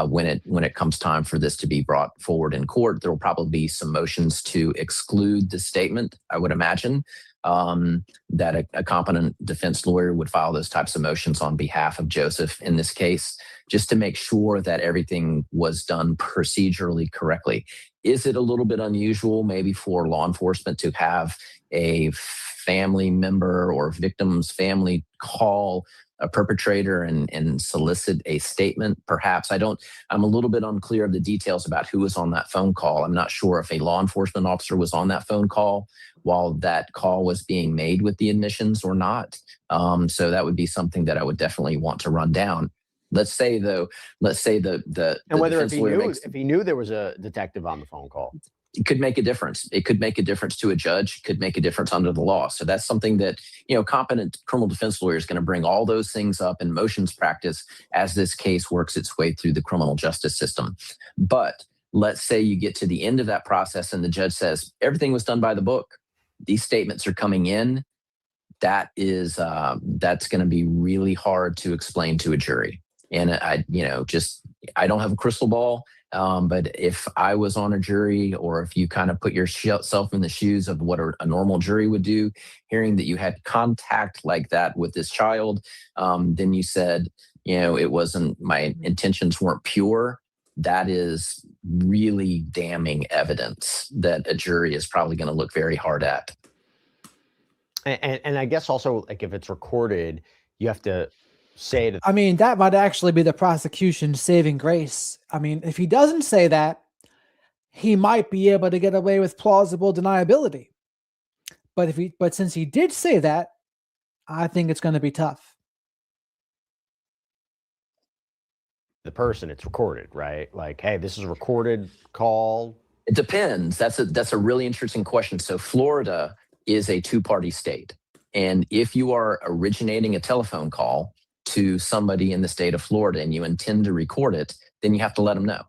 S9: when it comes time for this to be brought forward in court, there will probably be some motions to exclude the statement, I would imagine, that a competent defense lawyer would file those types of motions on behalf of Jospeh in this case, just to make sure that everything was done procedurally correctly. Is it a little bit unusual maybe for law enforcement to have a family member or victim's family call a perpetrator and solicit a statement? Perhaps. I'm a little bit unclear of the details about who was on that phone call. I'm not sure if a law enforcement officer was on that phone call while that call was being made with the admissions or not. So that would be something that I would definitely want to run down. Let's say the
S10: and whether if he knew there was a detective on the phone call,
S9: it could make a difference. It could make a difference to a judge. It could make a difference under the law. So that's something that, competent criminal defense lawyer is going to bring all those things up in motions practice as this case works its way through the criminal justice system. But let's say you get to the end of that process and the judge says, everything was done by the book. These statements are coming in. That's going to be really hard to explain to a jury. And I don't have a crystal ball. But if I was on a jury, or if you kind of put yourself in the shoes of what a normal jury would do, hearing that you had contact like that with this child, then you said, it wasn't, my intentions weren't pure. That is really damning evidence that a jury is probably going to look very hard at.
S10: And I guess also, like, if it's recorded, you have to say to,
S1: that might actually be the prosecution's saving grace. If he doesn't say that, he might be able to get away with plausible deniability. But since he did say that, I think it's going to be tough.
S10: The person, it's recorded, right? Like, hey, this is a recorded call.
S9: It depends. That's a really interesting question. So Florida is a two-party state. And if you are originating a telephone call to somebody in the state of Florida and you intend to record it, then you have to let them know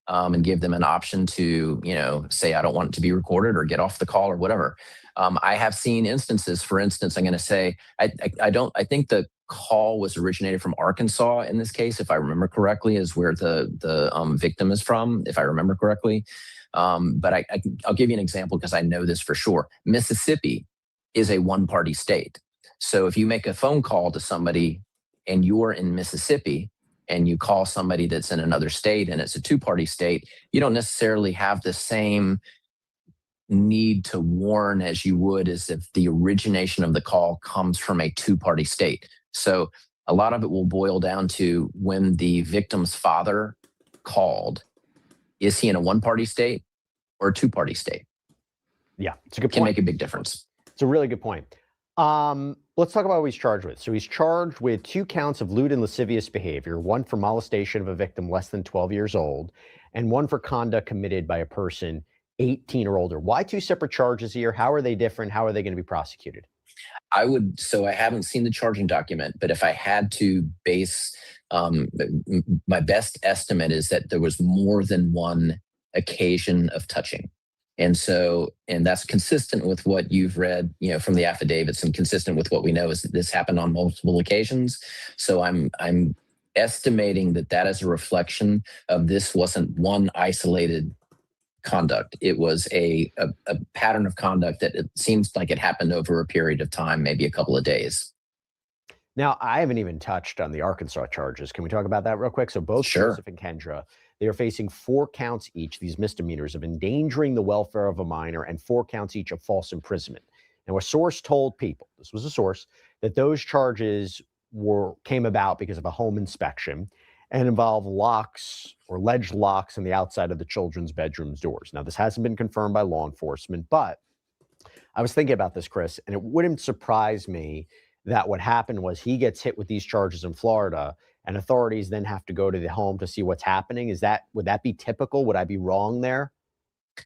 S9: and give them an option to, say, I don't want it to be recorded, or get off the call, or whatever. I have seen instances, for instance, I'm going to say, I think the call was originated from Arkansas in this case, if I remember correctly, is where the victim is from, if I remember correctly. But I'll give you an example because I know this for sure. Mississippi is a one-party state. So if you make a phone call to somebody and you're in Mississippi and you call somebody that's in another state and it's a two-party state, you don't necessarily have the same need to warn as you would as if the origination of the call comes from a two-party state. So a lot of it will boil down to when the victim's father called, is he in a one-party state or a two-party state?
S10: Yeah, it's a good point.
S9: Can make a big difference.
S10: It's a really good point. Let's talk about what he's charged with. So he's charged with 2 counts of lewd and lascivious behavior, 1 for molestation of a victim less than 12 years old, and 1 for conduct committed by a person 18 or older. Why 2 separate charges here? How are they different? How are they going to be prosecuted?
S9: I haven't seen the charging document, but if I had to base, my best estimate is that there was more than 1 occasion of touching. And that's consistent with what you've read, from the affidavits, and consistent with what we know is that this happened on multiple occasions. So I'm estimating that is a reflection of this wasn't one isolated conduct. It was a pattern of conduct that it seems like it happened over a period of time, maybe a couple of days.
S10: Now, I haven't even touched on the Arkansas charges. Can we talk about that real quick? So both Jospeh and Kendra, they are facing 4 counts each, these misdemeanors of endangering the welfare of a minor, and 4 counts each of false imprisonment. Now, a source told people, this was a source, that those charges came about because of a home inspection and involve locks or alleged locks on the outside of the children's bedrooms doors. Now, this hasn't been confirmed by law enforcement, but I was thinking about this, Chris, and it wouldn't surprise me that what happened was he gets hit with these charges in Florida, and authorities then have to go to the home to see what's happening. Would that be typical? Would I be wrong there?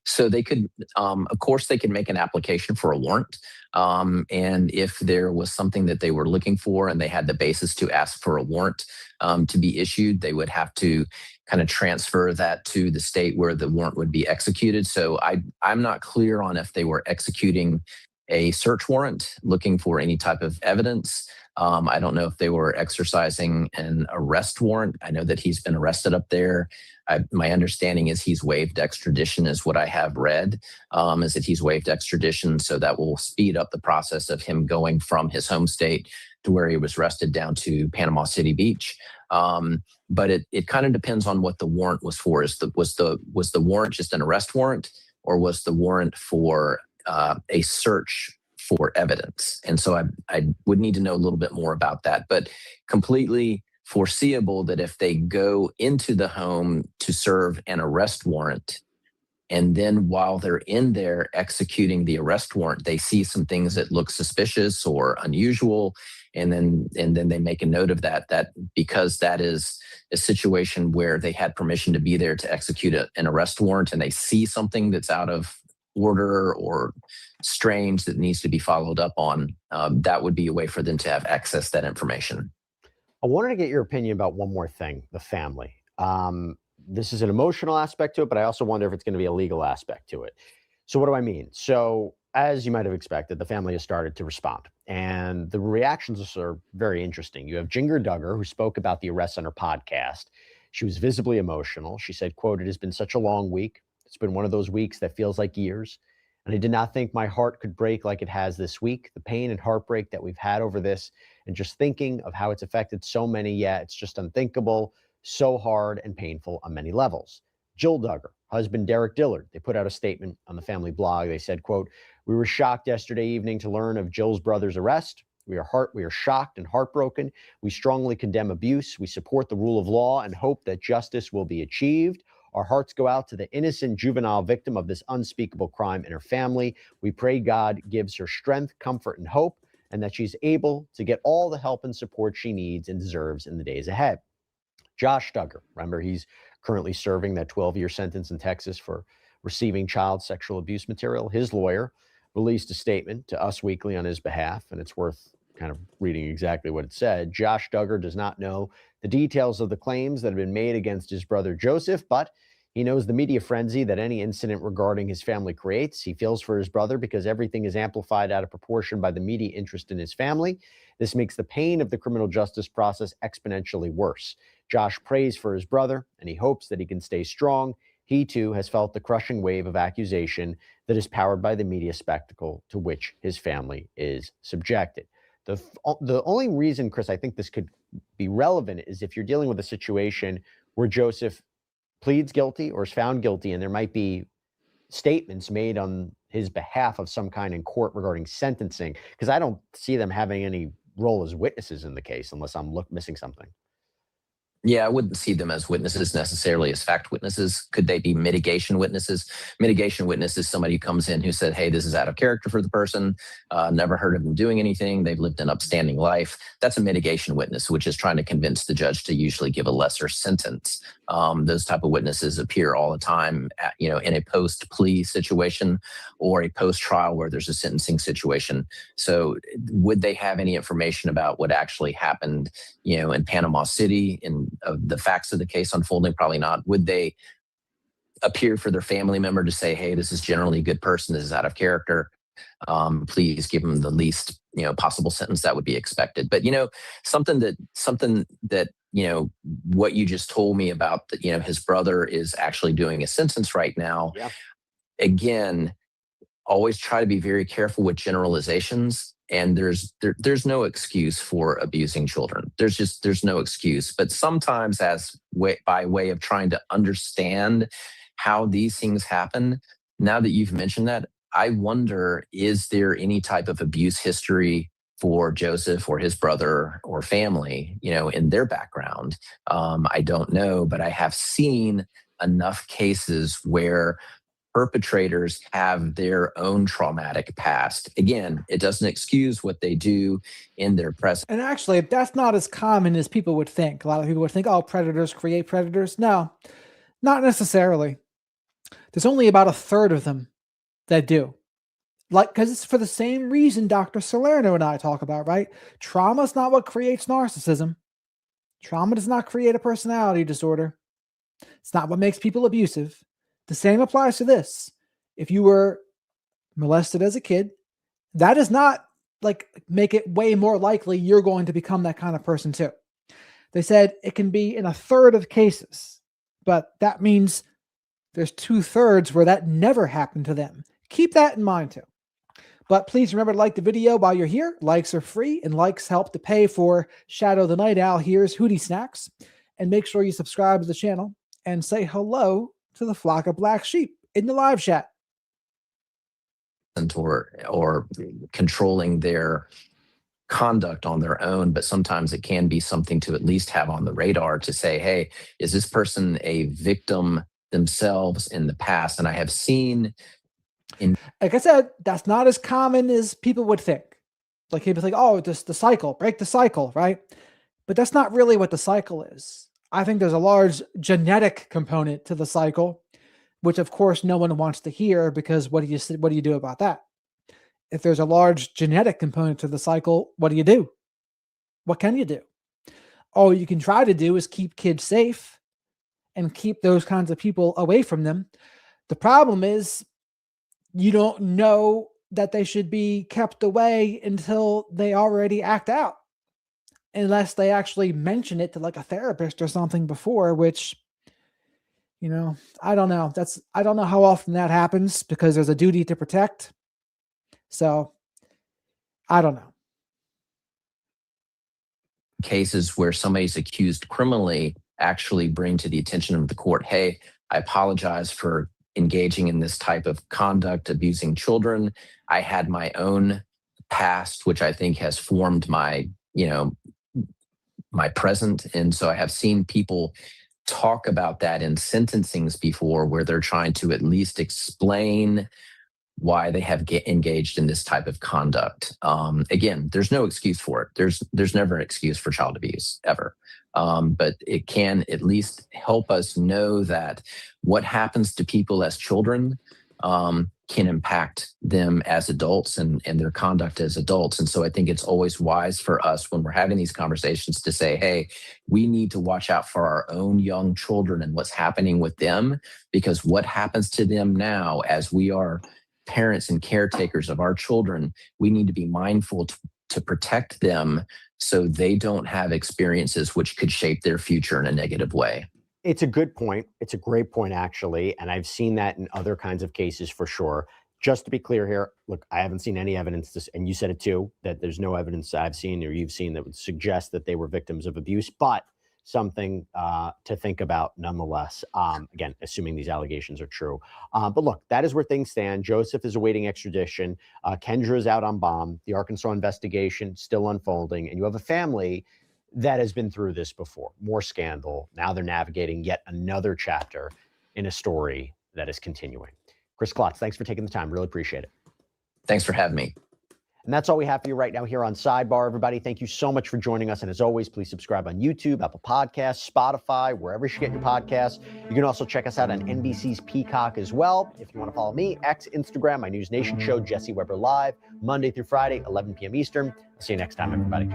S9: So they could, of course, they could make an application for a warrant. And if there was something that they were looking for and they had the basis to ask for a warrant to be issued, they would have to kind of transfer that to the state where the warrant would be executed. So I'm not clear on if they were executing a search warrant looking for any type of evidence. I don't know if they were exercising an arrest warrant. I know that he's been arrested up there. My understanding is he's waived extradition, is what I have read, is that he's waived extradition. So that will speed up the process of him going from his home state to where he was arrested down to Panama City Beach. But it kind of depends on what the warrant was for. Was the warrant just an arrest warrant, or was the warrant for a search for evidence? And so I would need to know a little bit more about that, but completely foreseeable that if they go into the home to serve an arrest warrant, and then while they're in there executing the arrest warrant, they see some things that look suspicious or unusual, and then they make a note of that because that is a situation where they had permission to be there to execute an arrest warrant, and they see something that's out of order or strange that needs to be followed up on, that would be a way for them to have access to that information.
S10: I wanted to get your opinion about one more thing, the family. This is an emotional aspect to it, but I also wonder if it's going to be a legal aspect to it. So what do I mean? So as you might have expected, the family has started to respond, and the reactions are very interesting. You have Kendra Duggar, who spoke about the arrest on her podcast. She was visibly emotional. She said, quote, "It has been such a long week. It's been one of those weeks that feels like years. And I did not think my heart could break like it has this week. The pain and heartbreak that we've had over this, and just thinking of how it's affected so many, it's just unthinkable, so hard and painful on many levels." Jill Duggar, husband Derek Dillard, they put out a statement on the family blog. They said, quote, "We were shocked yesterday evening to learn of Jill's brother's arrest. We are shocked and heartbroken. We strongly condemn abuse. We support the rule of law and hope that justice will be achieved. Our hearts go out to the innocent juvenile victim of this unspeakable crime and her family. We pray God gives her strength, comfort, and hope, and that she's able to get all the help and support she needs and deserves in the days ahead." Josh Duggar, remember, he's currently serving that 12-year sentence in Texas for receiving child sexual abuse material. His lawyer released a statement to Us Weekly on his behalf, and it's worth kind of reading exactly what it said. Josh Duggar does not know the details of the claims that have been made against his brother Joseph, but he knows the media frenzy that any incident regarding his family creates. He feels for his brother because everything is amplified out of proportion by the media interest in his family. This makes the pain of the criminal justice process exponentially worse. Josh prays for his brother, and he hopes that he can stay strong. He, too, has felt the crushing wave of accusation that is powered by the media spectacle to which his family is subjected. The only reason, Chris, I think this could be relevant is if you're dealing with a situation where Joseph pleads guilty or is found guilty, and there might be statements made on his behalf of some kind in court regarding sentencing, because I don't see them having any role as witnesses in the case unless I'm missing something.
S9: Yeah, I wouldn't see them as witnesses necessarily as fact witnesses. Could they be mitigation witnesses? Mitigation witness is somebody who comes in who said, hey, this is out of character for the person, never heard of them doing anything, they've lived an upstanding life. That's a mitigation witness, which is trying to convince the judge to usually give a lesser sentence. Those type of witnesses appear all the time, in a post-plea situation or a post-trial where there's a sentencing situation. So would they have any information about what actually happened, in Panama City, in the facts of the case unfolding? Probably not. Would they appear for their family member to say, hey, this is generally a good person, this is out of character, please give him the least possible sentence that would be expected? But something that what you just told me about that, his brother is actually doing a sentence right now.
S10: Yeah.
S9: Again, always try to be very careful with generalizations. And there's no excuse for abusing children. There's no excuse. But sometimes by way of trying to understand how these things happen, now that you've mentioned that, I wonder, is there any type of abuse history for Joseph or his brother or family, in their background? I don't know, but I have seen enough cases where perpetrators have their own traumatic past. Again, it doesn't excuse what they do in their present.
S1: And actually, that's not as common as people would think. A lot of people would think, oh, predators create predators. No, not necessarily. There's only about a third of them that do. Because it's for the same reason Dr. Salerno and I talk about, right? Trauma is not what creates narcissism. Trauma does not create a personality disorder. It's not what makes people abusive. The same applies to this. If you were molested as a kid, that is not like make it way more likely you're going to become that kind of person too. They said it can be in 1/3 of cases, but that means there's 2/3 where that never happened to them. Keep that in mind too. But please remember to like the video while you're here. Likes are free, and likes help to pay for Shadow the Night Owl Here's Hootie Snacks. And make sure you subscribe to the channel and say hello to the flock of black sheep in the live chat.
S9: Or controlling their conduct on their own, but sometimes it can be something to at least have on the radar to say, hey, is this person a victim themselves in the past? And I have seen
S1: like I said, that's not as common as people would think. Like people think, oh, just the cycle, break the cycle, right? But that's not really what the cycle is. I think there's a large genetic component to the cycle, which of course no one wants to hear, because what do you do about that? If there's a large genetic component to the cycle, what do you do? What can you do? All you can try to do is keep kids safe and keep those kinds of people away from them. The problem is you don't know that they should be kept away until they already act out, unless they actually mention it to like a therapist or something before, which, you know, I don't know. I don't know how often that happens, because there's a duty to protect. So I don't know.
S9: Cases where somebody's accused criminally actually bring to the attention of the court, hey, I apologize for engaging in this type of conduct, abusing children. I had my own past, which I think has formed my, my present. And so I have seen people talk about that in sentencings before, where they're trying to at least explain why they have engaged in this type of conduct. Again, there's no excuse for it. There's never an excuse for child abuse, ever. But it can at least help us know that what happens to people as children can impact them as adults and their conduct as adults. And so I think it's always wise for us, when we're having these conversations, to say, hey, we need to watch out for our own young children and what's happening with them, because what happens to them now, as we are parents and caretakers of our children, we need to be mindful to protect them so they don't have experiences which could shape their future in a negative way.
S10: It's a good point. It's a great point, actually. And I've seen that in other kinds of cases for sure. Just to be clear here, look, I haven't seen any evidence, and you said it too, that there's no evidence I've seen or you've seen that would suggest that they were victims of abuse, but something to think about nonetheless, again, assuming these allegations are true. But look, that is where things stand. Jospeh is awaiting extradition. Kendra is out on bond. The Arkansas investigation still unfolding. And you have a family that has been through this before. More scandal. Now they're navigating yet another chapter in a story that is continuing. Chris Klotz, thanks for taking the time. Really appreciate it.
S9: Thanks for having me.
S10: And that's all we have for you right now here on Sidebar, everybody. Thank you so much for joining us. And as always, please subscribe on YouTube, Apple Podcasts, Spotify, wherever you get your podcasts. You can also check us out on NBC's Peacock as well. If you want to follow me, X, Instagram, my News Nation show, Jesse Weber Live, Monday through Friday, 11 p.m. Eastern. I'll see you next time, everybody.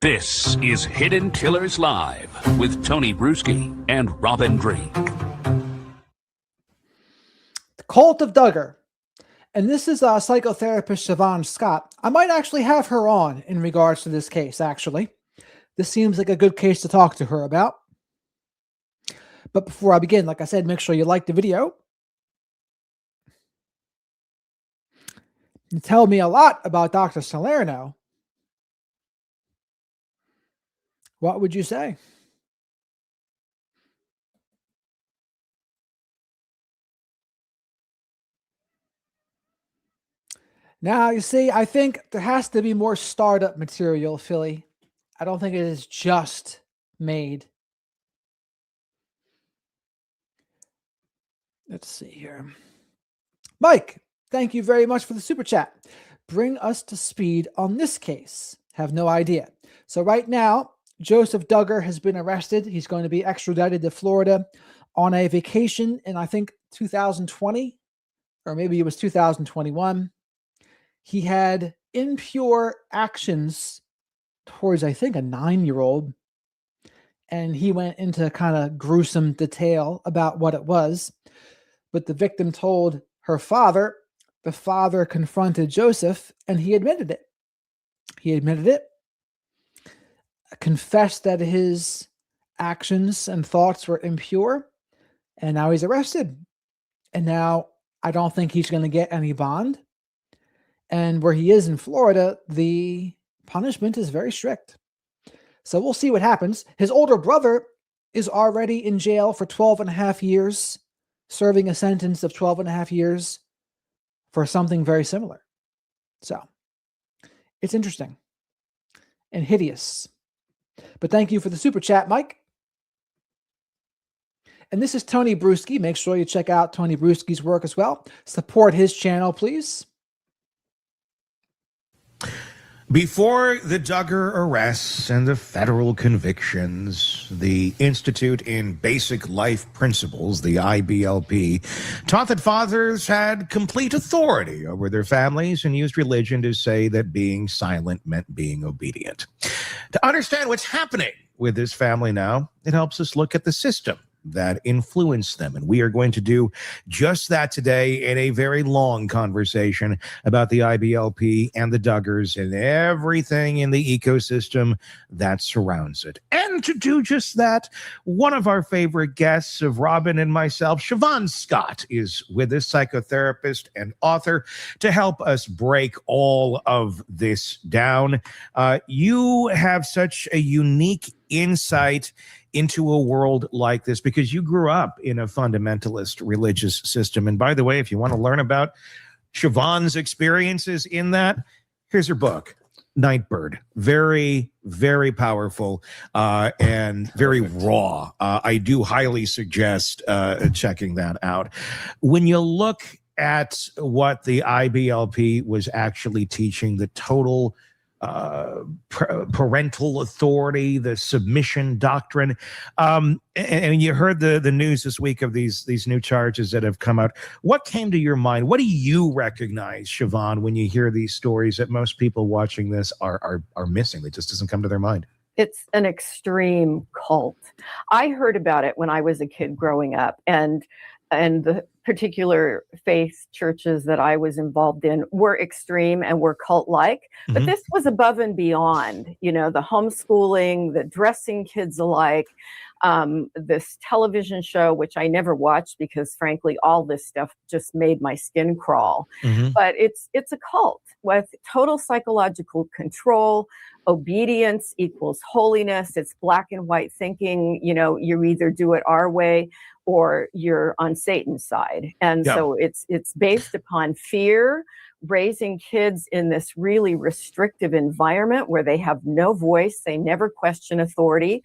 S11: This is Hidden Killers Live with Tony Bruschi and Robin Drake.
S1: The Cult of Duggar. And this is psychotherapist Siobhan Scott. I might actually have her on in regards to this case, actually. This seems like a good case to talk to her about. But before I begin, like I said, make sure you like the video. You tell me a lot about Dr. Salerno. What would you say? Now, you see, I think there has to be more startup material, Philly. I don't think it is just made. Let's see here. Mike, thank you very much for the super chat. Bring us to speed on this case. Have no idea. So right now, Jospeh Duggar has been arrested. He's going to be extradited to Florida on a vacation in, I think, 2020, or maybe it was 2021. He had impure actions towards, I think, a 9-year-old. And he went into kind of gruesome detail about what it was. But the victim told her father. The father confronted Jospeh, and he admitted it. He admitted it, confessed that his actions and thoughts were impure, and now he's arrested. And now I don't think he's going to get any bond. And where he is in Florida, the punishment is very strict. So we'll see what happens. His older brother is already in jail for 12 and a half years, serving a sentence of 12 and a half years for something very similar. So it's interesting and hideous. But thank you for the super chat, Mike. And this is Tony Bruschi. Make sure you check out Tony Bruschi's work as well. Support his channel, please.
S12: Before the Duggar arrests and the federal convictions, the Institute in Basic Life Principles, the IBLP, taught that fathers had complete authority over their families and used religion to say that being silent meant being obedient. To understand what's happening with this family now, it helps us look at the system that influenced them. And we are going to do just that today in a very long conversation about the IBLP and the Duggars and everything in the ecosystem that surrounds it. And to do just that, one of our favorite guests of Robin and myself, Siobhan Scott, is with us, psychotherapist and author, to help us break all of this down. You have such a unique insight into a world like this because you grew up in a fundamentalist religious system. And by the way, if you want to learn about Siobhan's experiences in that, here's her book, Nightbird. Very, very powerful and very raw. I do highly suggest checking that out. When you look at what the IBLP was actually teaching, the total parental authority, the submission doctrine. And you heard the news this week of these new charges that have come out. What came to your mind? What do you recognize, Siobhan, when you hear these stories that most people watching this are missing? That just doesn't come to their mind.
S13: It's an extreme cult. I heard about it when I was a kid growing up, and the particular faith churches that I was involved in were extreme and were cult-like, but this was above and beyond, you know, the homeschooling, the dressing kids alike, this television show, which I never watched because frankly, all this stuff just made my skin crawl. But it's a cult with total psychological control. Obedience equals holiness. It's black and white thinking. You know, you either do it our way or you're on Satan's side. And so it's based upon fear, raising kids in this really restrictive environment where they have no voice. They never question authority.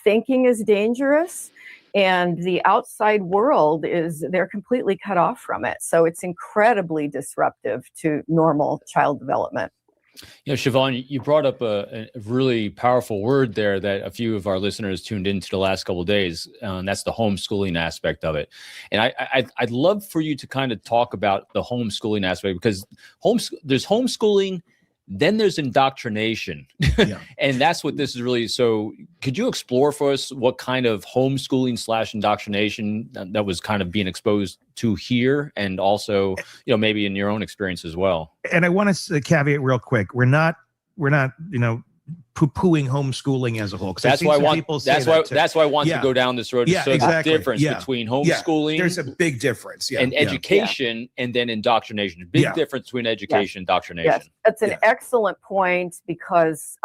S13: Thinking is dangerous. And the outside world they're completely cut off from it. So it's incredibly disruptive to normal child development.
S14: You know, Siobhan, you brought up a really powerful word there that a few of our listeners tuned into the last couple of days, and that's the homeschooling aspect of it. And I'd love for you to kind of talk about the homeschooling aspect, because there's homeschooling, then there's indoctrination. And that's what this is really. So could you explore for us what kind of homeschooling / indoctrination that was kind of being exposed to here, and also, you know, maybe in your own experience as well?
S12: And I want to caveat real quick. We're not, you know, poo-pooing homeschooling as a whole.
S14: That's why I want to go down this road. So exactly. The difference between homeschooling,
S12: there's a big difference,
S14: and education, and then indoctrination. Big difference between education and indoctrination.
S13: Yes, that's an excellent point, because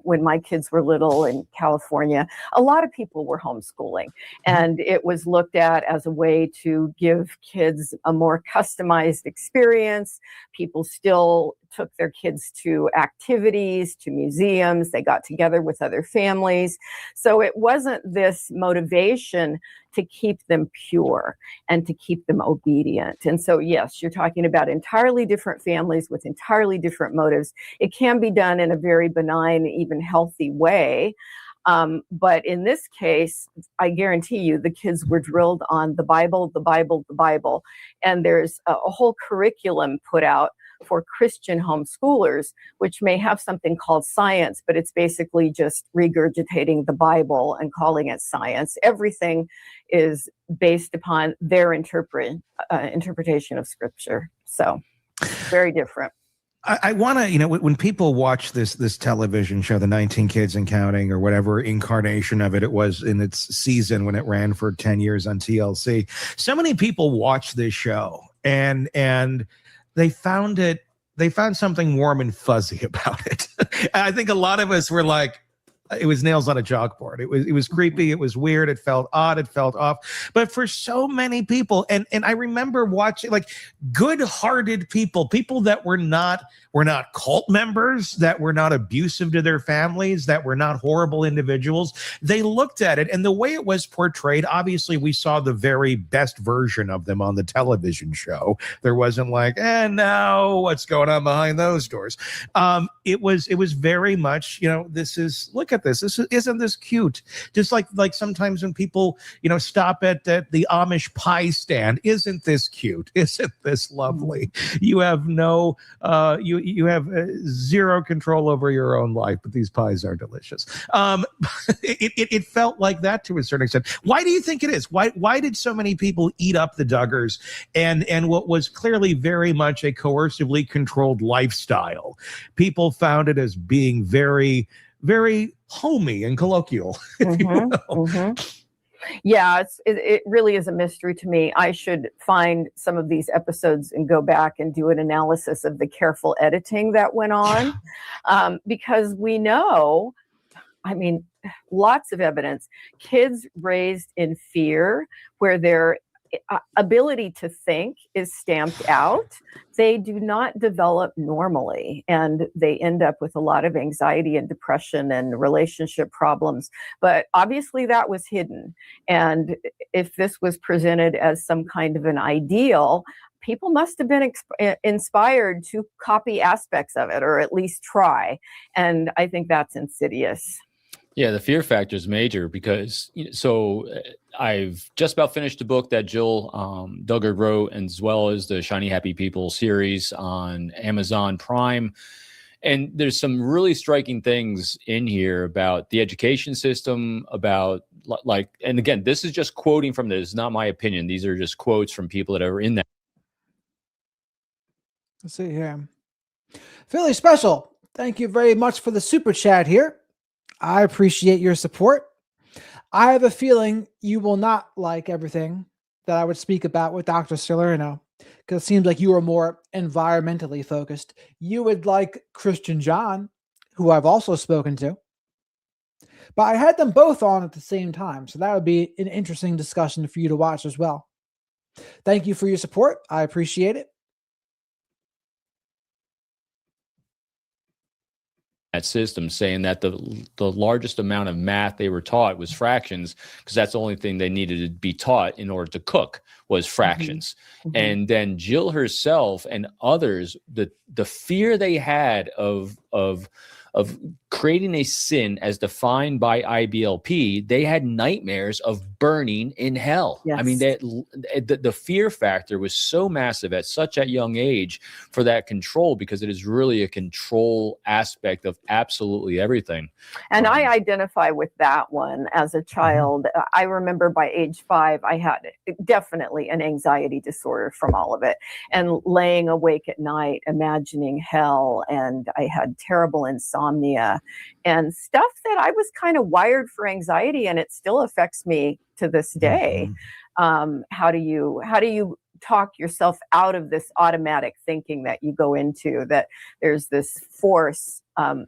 S13: when my kids were little in California, a lot of people were homeschooling, and it was looked at as a way to give kids a more customized experience. People still took their kids to activities, to museums. They got together with other families. So it wasn't this motivation to keep them pure and to keep them obedient. And so, yes, you're talking about entirely different families with entirely different motives. It can be done in a very benign, even healthy way. But in this case, I guarantee you the kids were drilled on the Bible, the Bible, the Bible. And there's a whole curriculum put out for Christian homeschoolers, which may have something called science, but it's basically just regurgitating the Bible and calling it science. Everything is based upon their interpretation of Scripture. So very different.
S12: I want to, when people watch this television show, the 19 Kids and Counting, or whatever incarnation of it was in its season when it ran for 10 years on TLC, so many people watch this show and they found something warm and fuzzy about it. I think a lot of us were like, it was nails on a chalkboard. It was creepy. It was weird. It felt odd. It felt off. But for so many people, and I remember watching like good-hearted people that were not cult members, that were not abusive to their families, that were not horrible individuals. They looked at it, and the way it was portrayed, obviously we saw the very best version of them on the television show. There wasn't like, no, what's going on behind those doors? It was very much, look at this. Isn't this cute? Just like sometimes when people, stop at the Amish pie stand, isn't this cute? Isn't this lovely? You have no, you have zero control over your own life, but these pies are delicious. It felt like that to a certain extent. Why do you think it is? Why did so many people eat up the Duggars and what was clearly very much a coercively controlled lifestyle? People found it as being very, very homey and colloquial.
S13: Yeah, it really is a mystery to me. I should find some of these episodes and go back and do an analysis of the careful editing that went on, because we know, lots of evidence, kids raised in fear, where their ability to think is stamped out, they do not develop normally, and they end up with a lot of anxiety and depression and relationship problems. But obviously that was hidden. And if this was presented as some kind of an ideal, people must have been inspired to copy aspects of it, or at least try. And I think that's insidious.
S14: Yeah, the fear factor is major because, I've just about finished a book that Jill Duggar wrote, as well as the Shiny Happy People series on Amazon Prime. And there's some really striking things in here about the education system, about and again, this is just quoting from this, not my opinion. These are just quotes from people that are in that.
S1: Let's see here. Philly Special, thank you very much for the super chat here. I appreciate your support. I have a feeling you will not like everything that I would speak about with Dr. Salerno, because it seems like you are more environmentally focused. You would like Christian John, who I've also spoken to. But I had them both on at the same time, so that would be an interesting discussion for you to watch as well. Thank you for your support. I appreciate it.
S14: That system, saying that the largest amount of math they were taught was fractions, because that's the only thing they needed to be taught in order to cook was fractions. And then Jill herself and others, the fear they had of creating a sin as defined by IBLP, they had nightmares of burning in hell.
S13: Yes.
S14: The fear factor was so massive at such a young age for that control, because it is really a control aspect of absolutely everything.
S13: And I identify with that one as a child. I remember by age 5, I had definitely an anxiety disorder from all of it, and laying awake at night, imagining hell, and I had terrible insomnia and stuff that I was kind of wired for anxiety, and it still affects me to this day. How do you talk yourself out of this automatic thinking that you go into, that there's this force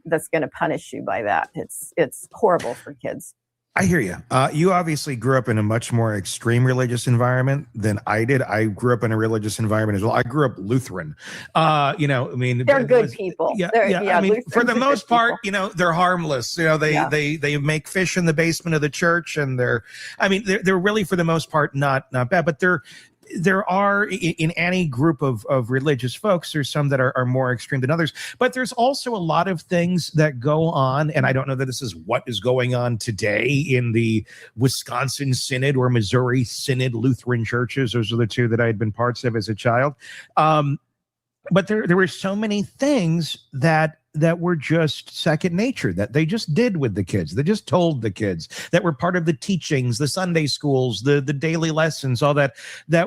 S13: that's going to punish you by that? It's horrible for kids.
S12: I hear you. You obviously grew up in a much more extreme religious environment than I did. I grew up in a religious environment as well. I grew up Lutheran.
S13: They're good people.
S12: Yeah. I mean,
S13: Lutherans
S12: for the
S13: are good
S12: most part,
S13: people.
S12: they're harmless. They make fish in the basement of the church, and they're really, for the most part, not bad. But there are, in any group of religious folks, there's some that are more extreme than others, but there's also a lot of things that go on, and I don't know that this is what is going on today in the Wisconsin Synod or Missouri Synod Lutheran churches. Those are the two that I had been parts of as a child. But there were so many things that were just second nature, that they just did with the kids. They just told the kids, that were part of the teachings, the Sunday schools, the daily lessons, all that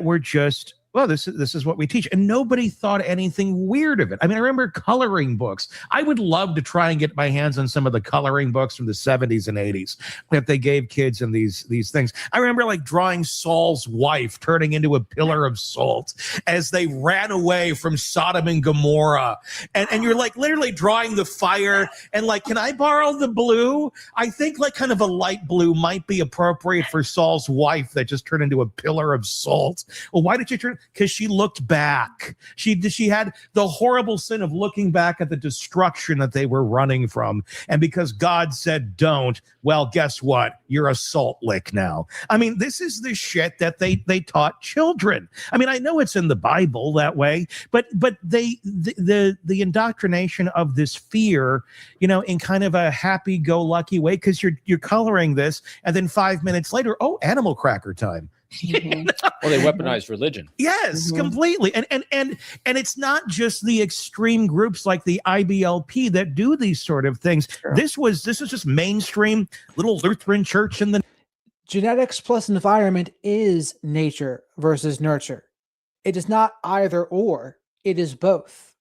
S12: were just, well, this is what we teach. And nobody thought anything weird of it. I mean, I remember coloring books. I would love to try and get my hands on some of the coloring books from the 70s and 80s that they gave kids in these things. I remember like drawing Saul's wife turning into a pillar of salt as they ran away from Sodom and Gomorrah. And you're like literally drawing the fire and like, can I borrow the blue? I think like kind of a light blue might be appropriate for Saul's wife that just turned into a pillar of salt. Well, why did you turn? Because she looked back. She had the horrible sin of looking back at the destruction that they were running from. And because God said don't, well, guess what? You're a salt lick now. I mean, this is the shit that they taught children. I mean, I know it's in the Bible that way, but the indoctrination of this fear, in kind of a happy-go-lucky way, because you're coloring this, and then 5 minutes later, oh, animal cracker time.
S14: Mm-hmm. Well, they weaponized religion.
S12: Yes, completely. And it's not just the extreme groups like the IBLP that do these sort of things. Sure. This is just mainstream little Lutheran church in the
S1: genetics plus environment is nature versus nurture. It is not either or, it is both.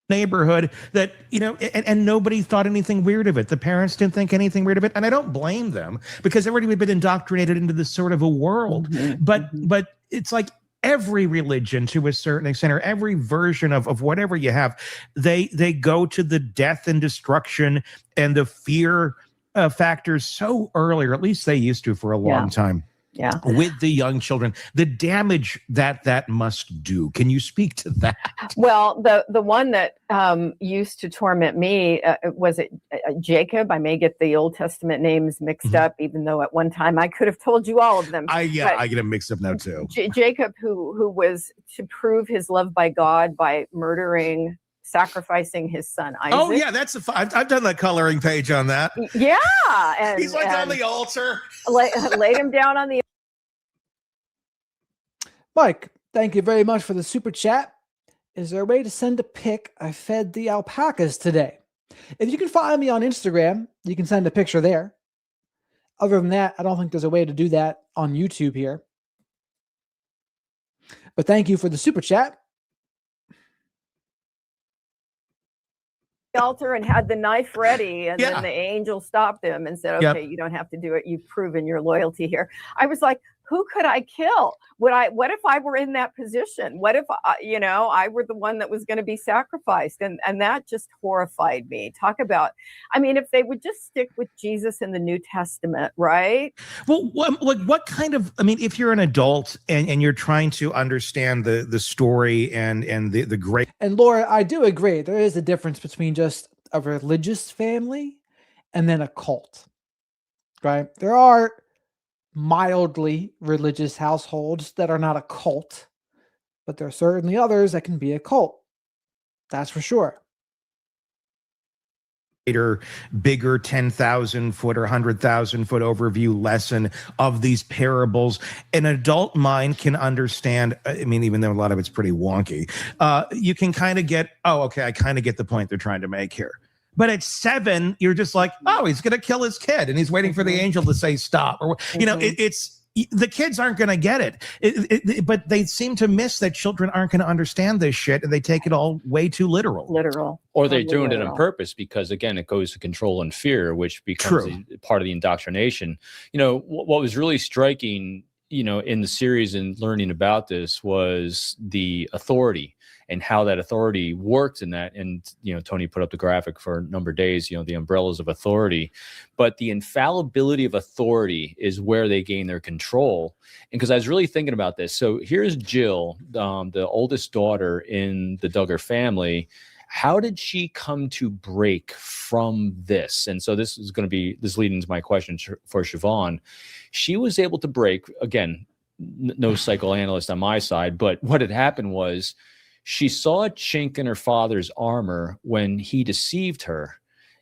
S12: Neighborhood that, and nobody thought anything weird of it. The parents didn't think anything weird of it. And I don't blame them, because everybody had been indoctrinated into this sort of a world. Mm-hmm. But it's like every religion to a certain extent, or every version of whatever you have, they go to the death and destruction and the fear factors so early, or at least they used to for a long time.
S13: Yeah,
S12: with the young children, the damage that must do. Can you speak to that?
S13: Well, the one that used to torment me was it Jacob. I may get the Old Testament names mixed up, even though at one time I could have told you all of them.
S12: I get them mixed up now too.
S13: Jacob, who was to prove his love by God by sacrificing his son Isaac.
S12: Oh yeah, I've done that coloring page on that.
S13: Yeah, and
S12: he's like on the altar.
S13: Laid him down on the.
S1: Mike, thank you very much for the super chat. Is there a way to send a pic? I fed the alpacas today. If you can find me on Instagram, you can send a picture there. Other than that, I don't think there's a way to do that on YouTube here. But thank you for the super chat.
S13: Altar and had the knife ready, and then the angel stopped him and said, okay, you don't have to do it. You've proven your loyalty here. I was like, who could I kill? What if I were in that position? What if I were the one that was going to be sacrificed? And that just horrified me. Talk about, I mean, if they would just stick with Jesus in the New Testament, right?
S12: Well, what kind of, I mean, if you're an adult and you're trying to understand the story and the great.
S1: And Laura, I do agree. There is a difference between just a religious family and then a cult, right? There are mildly religious households that are not a cult, but there are certainly others that can be a cult. That's for sure.
S12: Bigger 10,000 foot or 100,000 foot overview lesson of these parables. An adult mind can understand. I mean, even though a lot of it's pretty wonky, you can kind of get, I kind of get the point they're trying to make here. But at 7, you're just like, he's going to kill his kid, and he's waiting for the angel to say stop. Or it's the kids aren't going to get it. But they seem to miss that children aren't going to understand this shit, and they take it all way too literal.
S14: Or they're doing it on purpose because, again, it goes to control and fear, which becomes part of the indoctrination. What was really striking, in the series and learning about this was the authority and how that authority works in that. And, Tony put up the graphic for a number of days, the umbrellas of authority, but the infallibility of authority is where they gain their control. And because I was really thinking about this. So here's Jill, the oldest daughter in the Duggar family. How did she come to break from this? And so this leading into my question for Siobhan. She was able to break, again, no psychoanalyst on my side, but what had happened was she saw a chink in her father's armor when he deceived her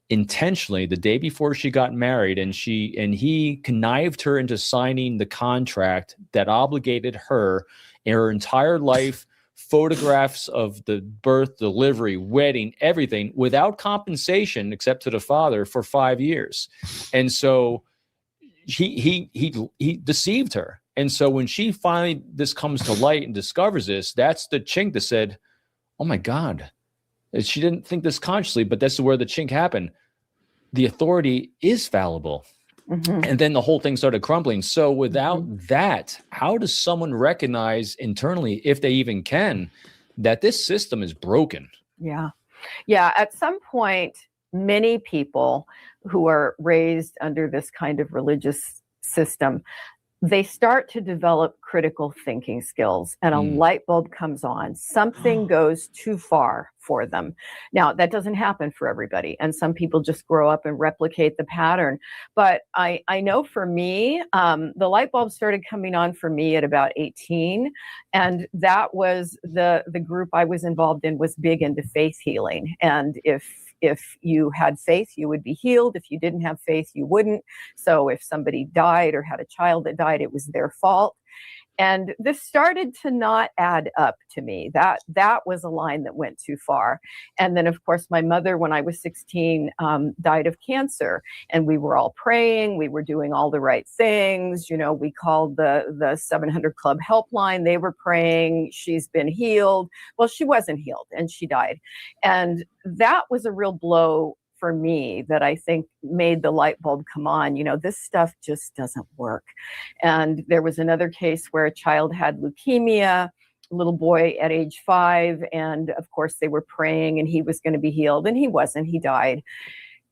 S14: intentionally the day before she got married, and he connived her into signing the contract that obligated her in her entire life, photographs of the birth, delivery, wedding, everything, without compensation except to the father for 5 years. And so he deceived her. And so when she finally this comes to light and discovers this, that's the chink that said, oh my God. She didn't think this consciously, but that's where the chink happened. The authority is fallible. Mm-hmm. And then the whole thing started crumbling. So without that, how does someone recognize internally, if they even can, that this system is broken?
S13: Yeah. At some point, many people who are raised under this kind of religious system, they start to develop critical thinking skills, and a light bulb comes on. Something goes too far for them. Now, that doesn't happen for everybody, and some people just grow up and replicate the pattern. But I know for me, the light bulb started coming on for me at about 18, and that was the group I was involved in was big into faith healing. And if you had faith, you would be healed. If you didn't have faith, you wouldn't. So if somebody died or had a child that died, it was their fault. And this started to not add up to me. That was a line that went too far. And then, of course, my mother, when I was 16, died of cancer. And we were all praying. We were doing all the right things. We called the 700 Club helpline. They were praying. She's been healed. Well, she wasn't healed, and she died. And that was a real blow for me that I think made the light bulb come on. This stuff just doesn't work. And there was another case where a child had leukemia, a little boy at age 5. And of course they were praying and he was going to be healed, and he wasn't, he died.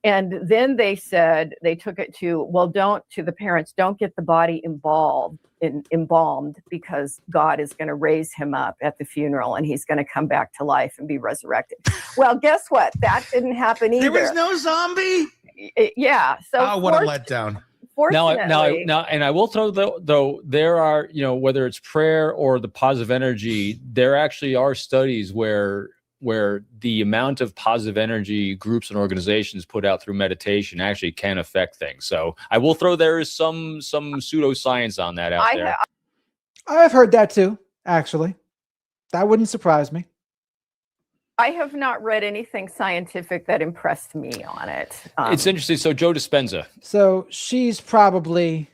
S13: And then they said, they took it to the parents, don't get the body embalmed because God is going to raise him up at the funeral and he's going to come back to life and be resurrected. Well, guess what? That didn't happen either.
S12: There was no zombie?
S13: Yeah. So
S12: what a letdown.
S14: Now, and I will throw though there are, whether it's prayer or the positive energy, there actually are studies where the amount of positive energy groups and organizations put out through meditation actually can affect things. So I will throw there is some pseudoscience on that out there.
S1: I've heard that too, actually. That wouldn't surprise me.
S13: I have not read anything scientific that impressed me on it.
S14: It's interesting. So Joe Dispenza.
S1: So she's probably,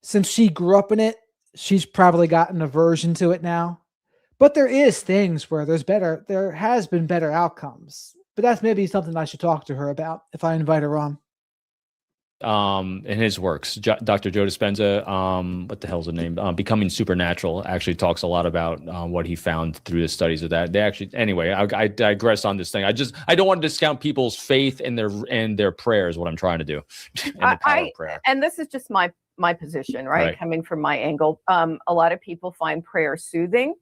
S1: since she grew up in it, she's probably got an aversion to it now. But there is things where there has been better outcomes. But that's maybe something I should talk to her about if I invite her on.
S14: In his works, Dr. Joe Dispenza, what the hell's the name? Becoming Supernatural actually talks a lot about what he found through the studies of that. They actually, anyway, I digress on this thing. I don't want to discount people's faith and their prayers. What I'm trying to do, and the power of prayer.
S13: And this is just my position, right? Coming from my angle, a lot of people find prayer soothing.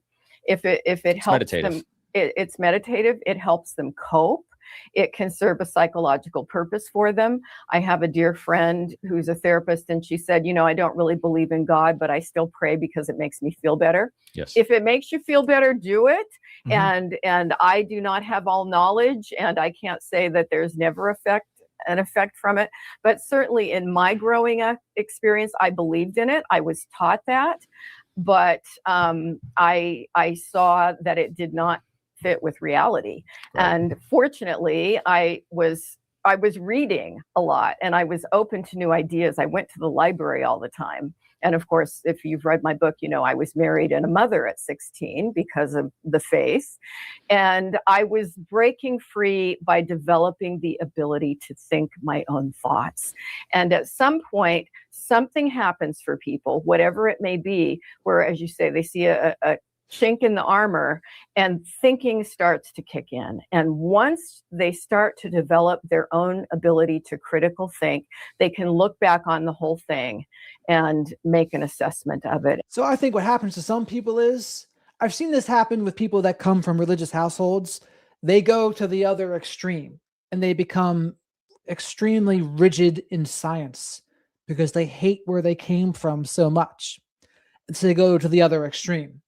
S13: If it helps them, it's meditative. It helps them cope. It can serve a psychological purpose for them. I have a dear friend who's a therapist, and she said, I don't really believe in God, but I still pray because it makes me feel better.
S14: Yes.
S13: If it makes you feel better, do it. Mm-hmm. And I do not have all knowledge, and I can't say that there's never an effect from it. But certainly in my growing up experience, I believed in it. I was taught that. But I saw that it did not fit with reality. Right. And fortunately, I was reading a lot, and I was open to new ideas. I went to the library all the time. And of course, if you've read my book, I was married and a mother at 16 because of the faith. And I was breaking free by developing the ability to think my own thoughts. And at some point, something happens for people, whatever it may be, where, as you say, they see a chink in the armor, and thinking starts to kick in. And once they start to develop their own ability to critical think, they can look back on the whole thing and make an assessment of it.
S1: So I think what happens to some people is, I've seen this happen with people that come from religious households. They go to the other extreme and they become extremely rigid in science because they hate where they came from so much. And so they go to the other extreme.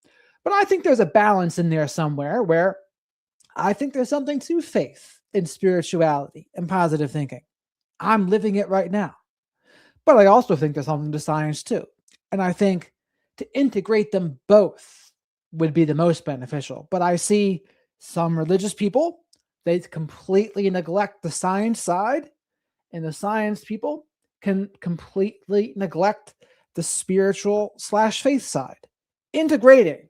S1: But I think there's a balance in there somewhere where I think there's something to faith and spirituality and positive thinking. I'm living it right now. But I also think there's something to science too. And I think to integrate them both would be the most beneficial. But I see some religious people, they completely neglect the science side, and the science people can completely neglect the spiritual / faith side. Integrating.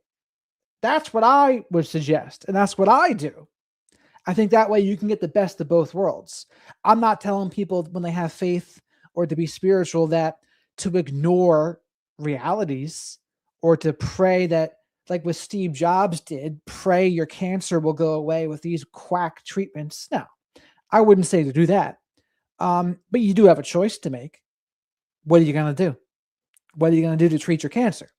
S1: That's what I would suggest. And that's what I do. I think that way you can get the best of both worlds. I'm not telling people when they have faith or to be spiritual that to ignore realities or to pray that, like what Steve Jobs did, pray your cancer will go away with these quack treatments. No, I wouldn't say to do that. But you do have a choice to make. What are you going to do? What are you going to do to treat your cancer?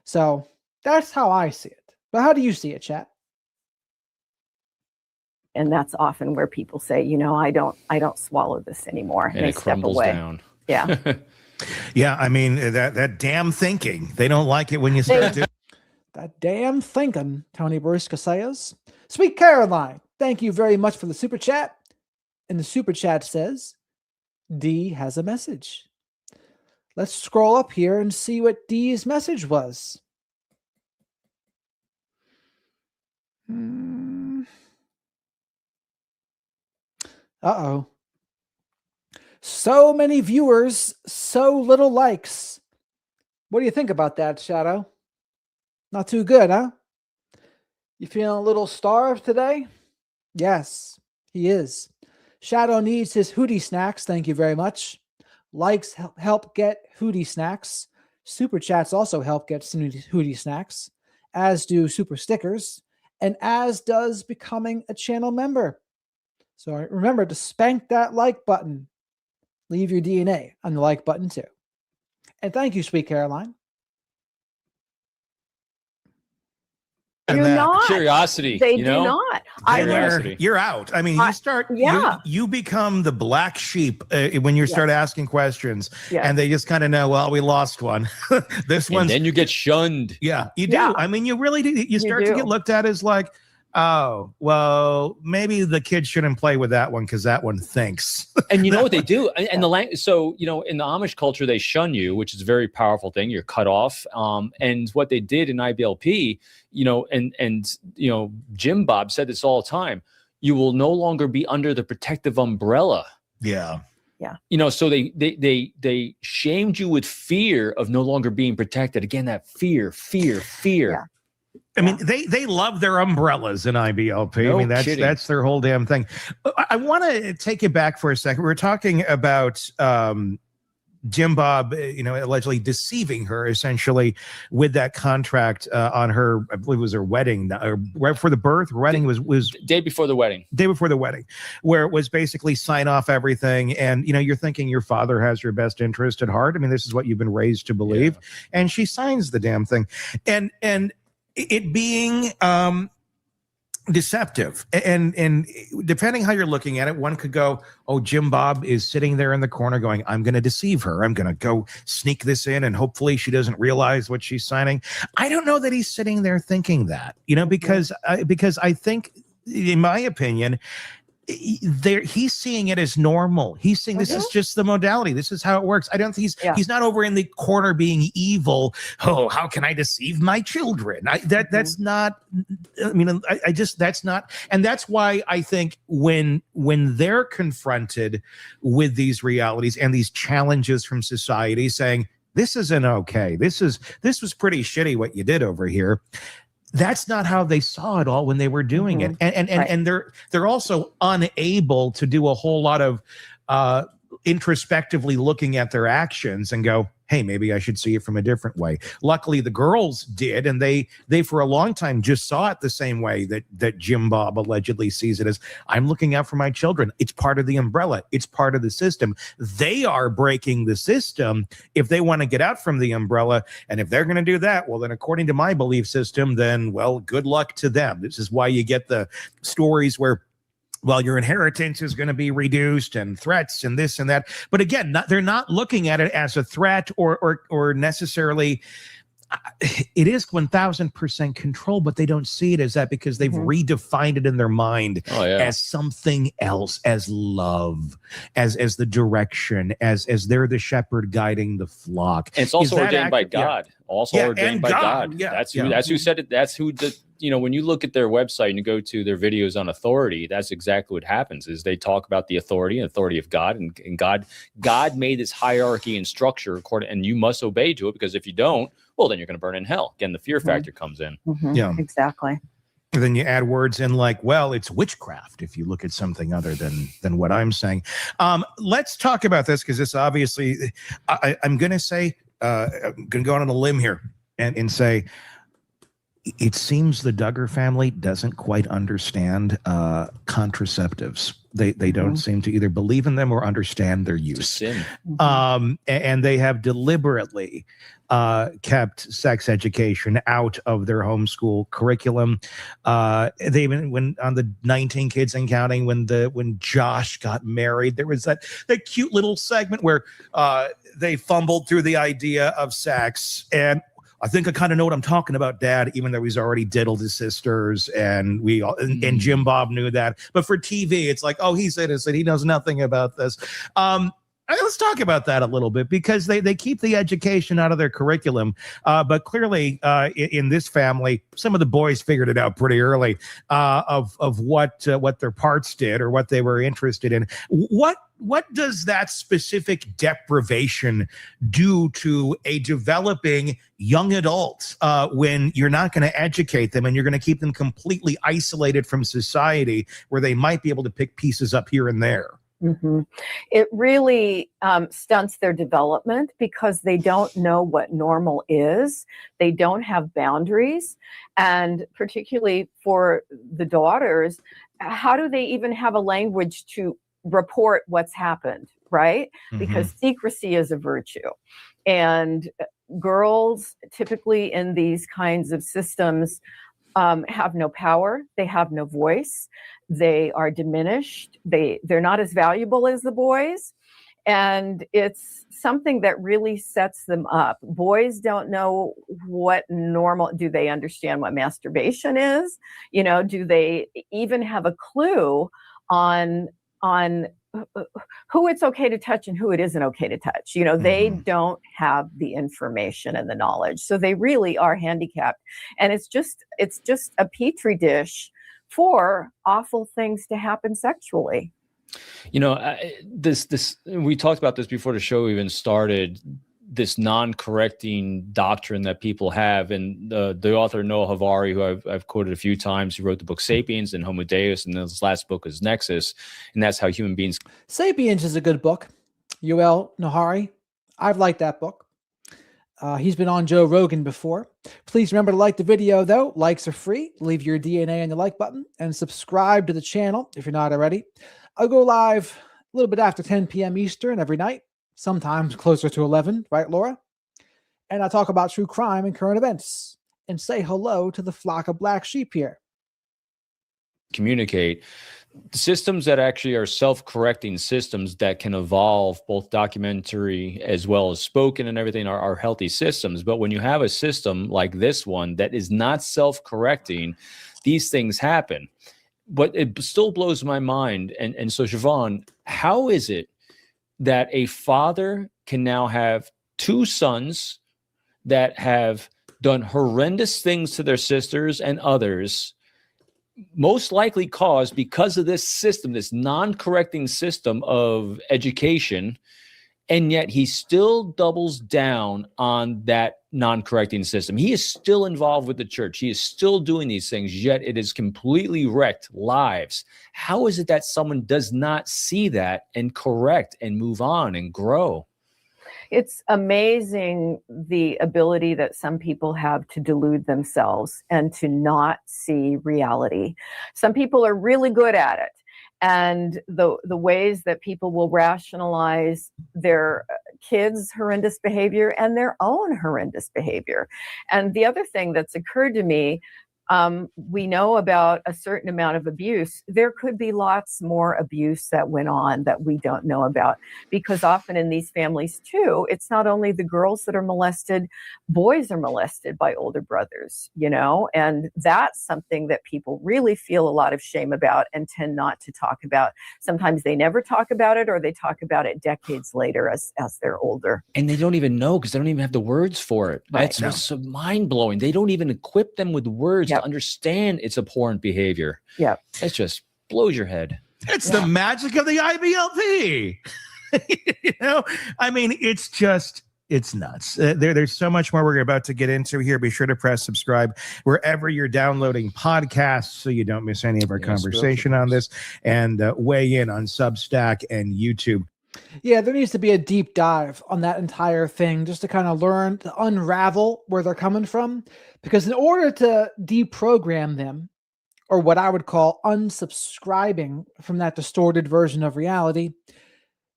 S1: So that's how I see it. But how do you see it, chat?
S13: And that's often where people say, you know, I don't swallow this anymore.
S14: And
S13: they
S14: it crumbles
S13: step away.
S14: down.
S13: Yeah.
S12: Yeah, I mean, that damn thinking. They don't like it when you start doing
S1: that damn thinking, Tony Bruska says. Sweet Caroline, thank you very much for the super chat. And the super chat says, D has a message. Let's scroll up here and see what D's message was. Uh-oh. So many viewers, so little likes. What do you think about that, Shadow? Not too good, huh? You feeling a little starved today? Yes, he is. Shadow needs his Hootie snacks. Thank you very much. Likes help get Hootie snacks. Super chats also help get Hootie snacks, as do super stickers, and as does becoming a channel member. So remember to spank that like button. Leave your DNA on the like button too. And thank you, Sweet Caroline.
S14: Do not. Curiosity.
S13: They
S14: you
S13: do
S14: know?
S13: not.
S12: You're out. I mean, you become the black sheep when you start asking questions, and they just kind of know, well, we lost one. This one.
S14: Then you get shunned.
S12: Yeah, you do. I mean, you really do. You start to get looked at as like, oh, well, maybe the kid shouldn't play with that one because that one thinks.
S14: And you know what they do? And the language. So, you know, in the Amish culture, they shun you, which is a very powerful thing. You're cut off. And what they did in IBLP, you know, and you know, Jim Bob said this all the time. You will no longer be under the protective umbrella.
S12: Yeah.
S13: Yeah.
S14: You know, so they shamed you with fear of no longer being protected. Again, that fear.
S12: Yeah. I mean, they love their umbrellas in IBLP.
S14: No
S12: I mean,
S14: kidding.
S12: that's their whole damn thing. I want to take you back for a second. We're talking about Jim Bob, you know, allegedly deceiving her essentially with that contract on her, I believe it was her wedding, or right before the birth. Her wedding was
S14: day before the wedding.
S12: Day before the wedding, where it was basically sign off everything. And, you know, you're thinking your father has your best interest at heart. I mean, this is what you've been raised to believe. Yeah. And she signs the damn thing. And it being deceptive, and depending how you're looking at it, one could go, oh, Jim Bob is sitting there in the corner going, I'm going to deceive her. I'm going to go sneak this in and hopefully she doesn't realize what she's signing. I don't know that he's sitting there thinking that, you know, because I think, in my opinion, he's seeing it as normal. He's saying this is just the modality. This is how it works. I don't think he's not over in the corner being evil. Oh, how can I deceive my children? That's not. I mean, I just that's not. And that's why I think when they're confronted with these realities and these challenges from society, saying this isn't okay. This was pretty shitty what you did over here. That's not how they saw it all when they were doing it. And they're also unable to do a whole lot of introspectively looking at their actions and go, hey, maybe I should see it from a different way. Luckily, the girls did, and they for a long time just saw it the same way that Jim Bob allegedly sees it, as I'm looking out for my children. It's part of the umbrella. It's part of the system. They are breaking the system if they want to get out from the umbrella. And if they're going to do that, well, then according to my belief system, then, well, good luck to them. This is why you get the stories where, well, your inheritance is going to be reduced and threats and this and that. But again, they're not looking at it as a threat or necessarily. It is 1000% control, but they don't see it as that because they've redefined it in their mind as something else, as love, as the direction, as they're the shepherd guiding the flock.
S14: And it's also ordained by God. Yeah. Also ordained by God.
S12: Yeah.
S14: That's who said it. That's who did. When you look at their website and you go to their videos on authority, that's exactly what happens. Is they talk about the authority of God, and God made this hierarchy and structure and you must obey to it, because if you don't, well, then you're going to burn in hell. Again, the fear factor comes in.
S12: Yeah,
S13: exactly.
S12: And then you add words in like, well, it's witchcraft if you look at something other than what I'm saying. Let's talk about this, because this obviously, I'm going to say, I'm going to go on a limb here and say, it seems the Duggar family doesn't quite understand contraceptives. They don't seem to either believe in them or understand their use. And they have deliberately kept sex education out of their homeschool curriculum. They even, when on the 19 Kids and Counting, when Josh got married, there was that cute little segment where they fumbled through the idea of sex, and I think I kind of know what I'm talking about, Dad, even though he's already diddled his sisters, and and Jim Bob knew that. But for TV, it's like, oh, he's innocent. He knows nothing about this. Let's talk about that a little bit, because they keep the education out of their curriculum. But clearly, in this family, some of the boys figured it out pretty early of what their parts did or what they were interested in. What does that specific deprivation do to a developing young adult when you're not going to educate them and you're going to keep them completely isolated from society, where they might be able to pick pieces up here and there?
S13: It really stunts their development, because they don't know what normal is. They don't have boundaries. And particularly for the daughters, how do they even have a language to report what's happened, right? Because secrecy is a virtue. And girls typically in these kinds of systems have no power. They have no voice. They are diminished. They're not as valuable as the boys. And it's something that really sets them up. Boys don't know what normal, do they understand what masturbation is? Do they even have a clue on who it's okay to touch and who it isn't okay to touch? They don't have the information and the knowledge. So they really are handicapped. And it's just a petri dish for awful things to happen sexually.
S14: This we talked about this before the show even started, this non-correcting doctrine that people have. And the author Noah Havari, who I've quoted a few times, he wrote the book Sapiens and Homo Deus, and his last book is Nexus, and that's how human beings.
S1: Sapiens is a good book. Noah Havari, I've liked that book. He's been on Joe Rogan before. Please remember to like the video, though. Likes are free. Leave your DNA on the like button and subscribe to the channel if you're not already. I'll go live a little bit after 10 p.m. Eastern every night, sometimes closer to 11, right, Laura? And I talk about true crime and current events and say hello to the flock of black sheep here.
S14: Communicate. Systems that actually are self-correcting systems that can evolve, both documentary as well as spoken and everything, are healthy systems. But when you have a system like this one that is not self-correcting, these things happen. But it still blows my mind. And so, Siobhan, how is it that a father can now have two sons that have done horrendous things to their sisters and others, most likely caused because of this system, this non-correcting system of education, and yet he still doubles down on that non-correcting system? He is still involved with the church. He is still doing these things, yet it has completely wrecked lives. How is it that someone does not see that and correct and move on and grow?
S13: It's amazing the ability that some people have to delude themselves and to not see reality. Some people are really good at it. And the ways that people will rationalize their kids' horrendous behavior and their own horrendous behavior. And the other thing that's occurred to me, we know about a certain amount of abuse. There could be lots more abuse that went on that we don't know about, because often in these families too, it's not only the girls that are molested, boys are molested by older brothers, you know, and that's something that people really feel a lot of shame about and tend not to talk about. Sometimes they never talk about it, or they talk about it decades later as they're older.
S14: And they don't even know, because they don't even have the words for it.
S13: Right.
S14: That's what's so mind-blowing. They don't even equip them with words to understand it's abhorrent behavior.
S13: Yeah.
S14: It just blows your head.
S12: It's the magic of the IBLP. You know, I mean, it's nuts. There's so much more we're about to get into here. Be sure to press subscribe wherever you're downloading podcasts so you don't miss any of our conversation on this, and weigh in on Substack and YouTube.
S1: Yeah, there needs to be a deep dive on that entire thing just to kind of learn to unravel where they're coming from. Because in order to deprogram them, or what I would call unsubscribing from that distorted version of reality,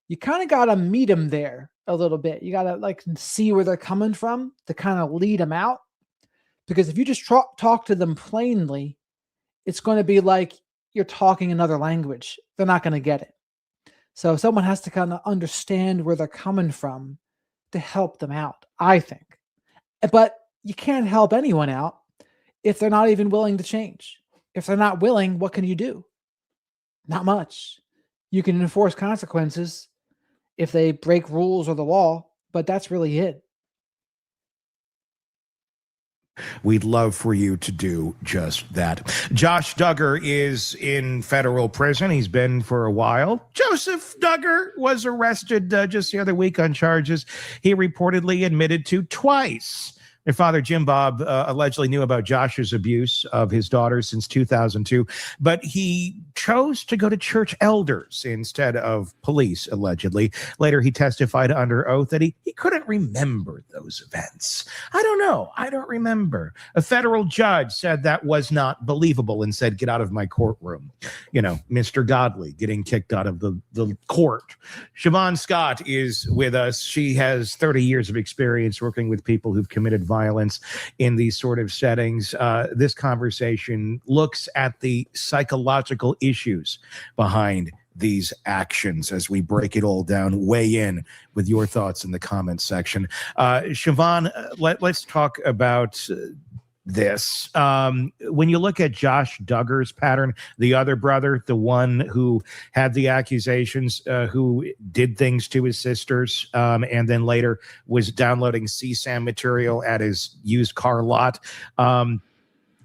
S1: you kind of got to meet them there a little bit. You got to like see where they're coming from to kind of lead them out. Because if you just talk to them plainly, it's going to be like you're talking another language. They're not going to get it. So someone has to kind of understand where they're coming from to help them out, I think. But you can't help anyone out if they're not even willing to change. If they're not willing, what can you do? Not much. You can enforce consequences if they break rules or the law, but that's really it.
S12: We'd love for you to do just that. Jospeh Duggar is in federal prison. He's been for a while. Jospeh Duggar was arrested just the other week on charges he reportedly admitted to twice. Their father, Jim Bob, allegedly knew about Josh's abuse of his daughter since 2002, but he chose to go to church elders instead of police, allegedly. Later, he testified under oath that he couldn't remember those events. I don't know. I don't remember. A federal judge said that was not believable and said, "Get out of my courtroom." You know, Mr. Godley getting kicked out of the court. Siobhan Scott is with us. She has 30 years of experience working with people who've committed violence in these sort of settings. This conversation looks at the psychological issues behind these actions as we break it all down. Weigh in with your thoughts in the comments section. Siobhan, let's talk about this. When you look at Jospeh Duggar's pattern, the other brother, the one who had the accusations, who did things to his sisters, and then later was downloading CSAM material at his used car lot,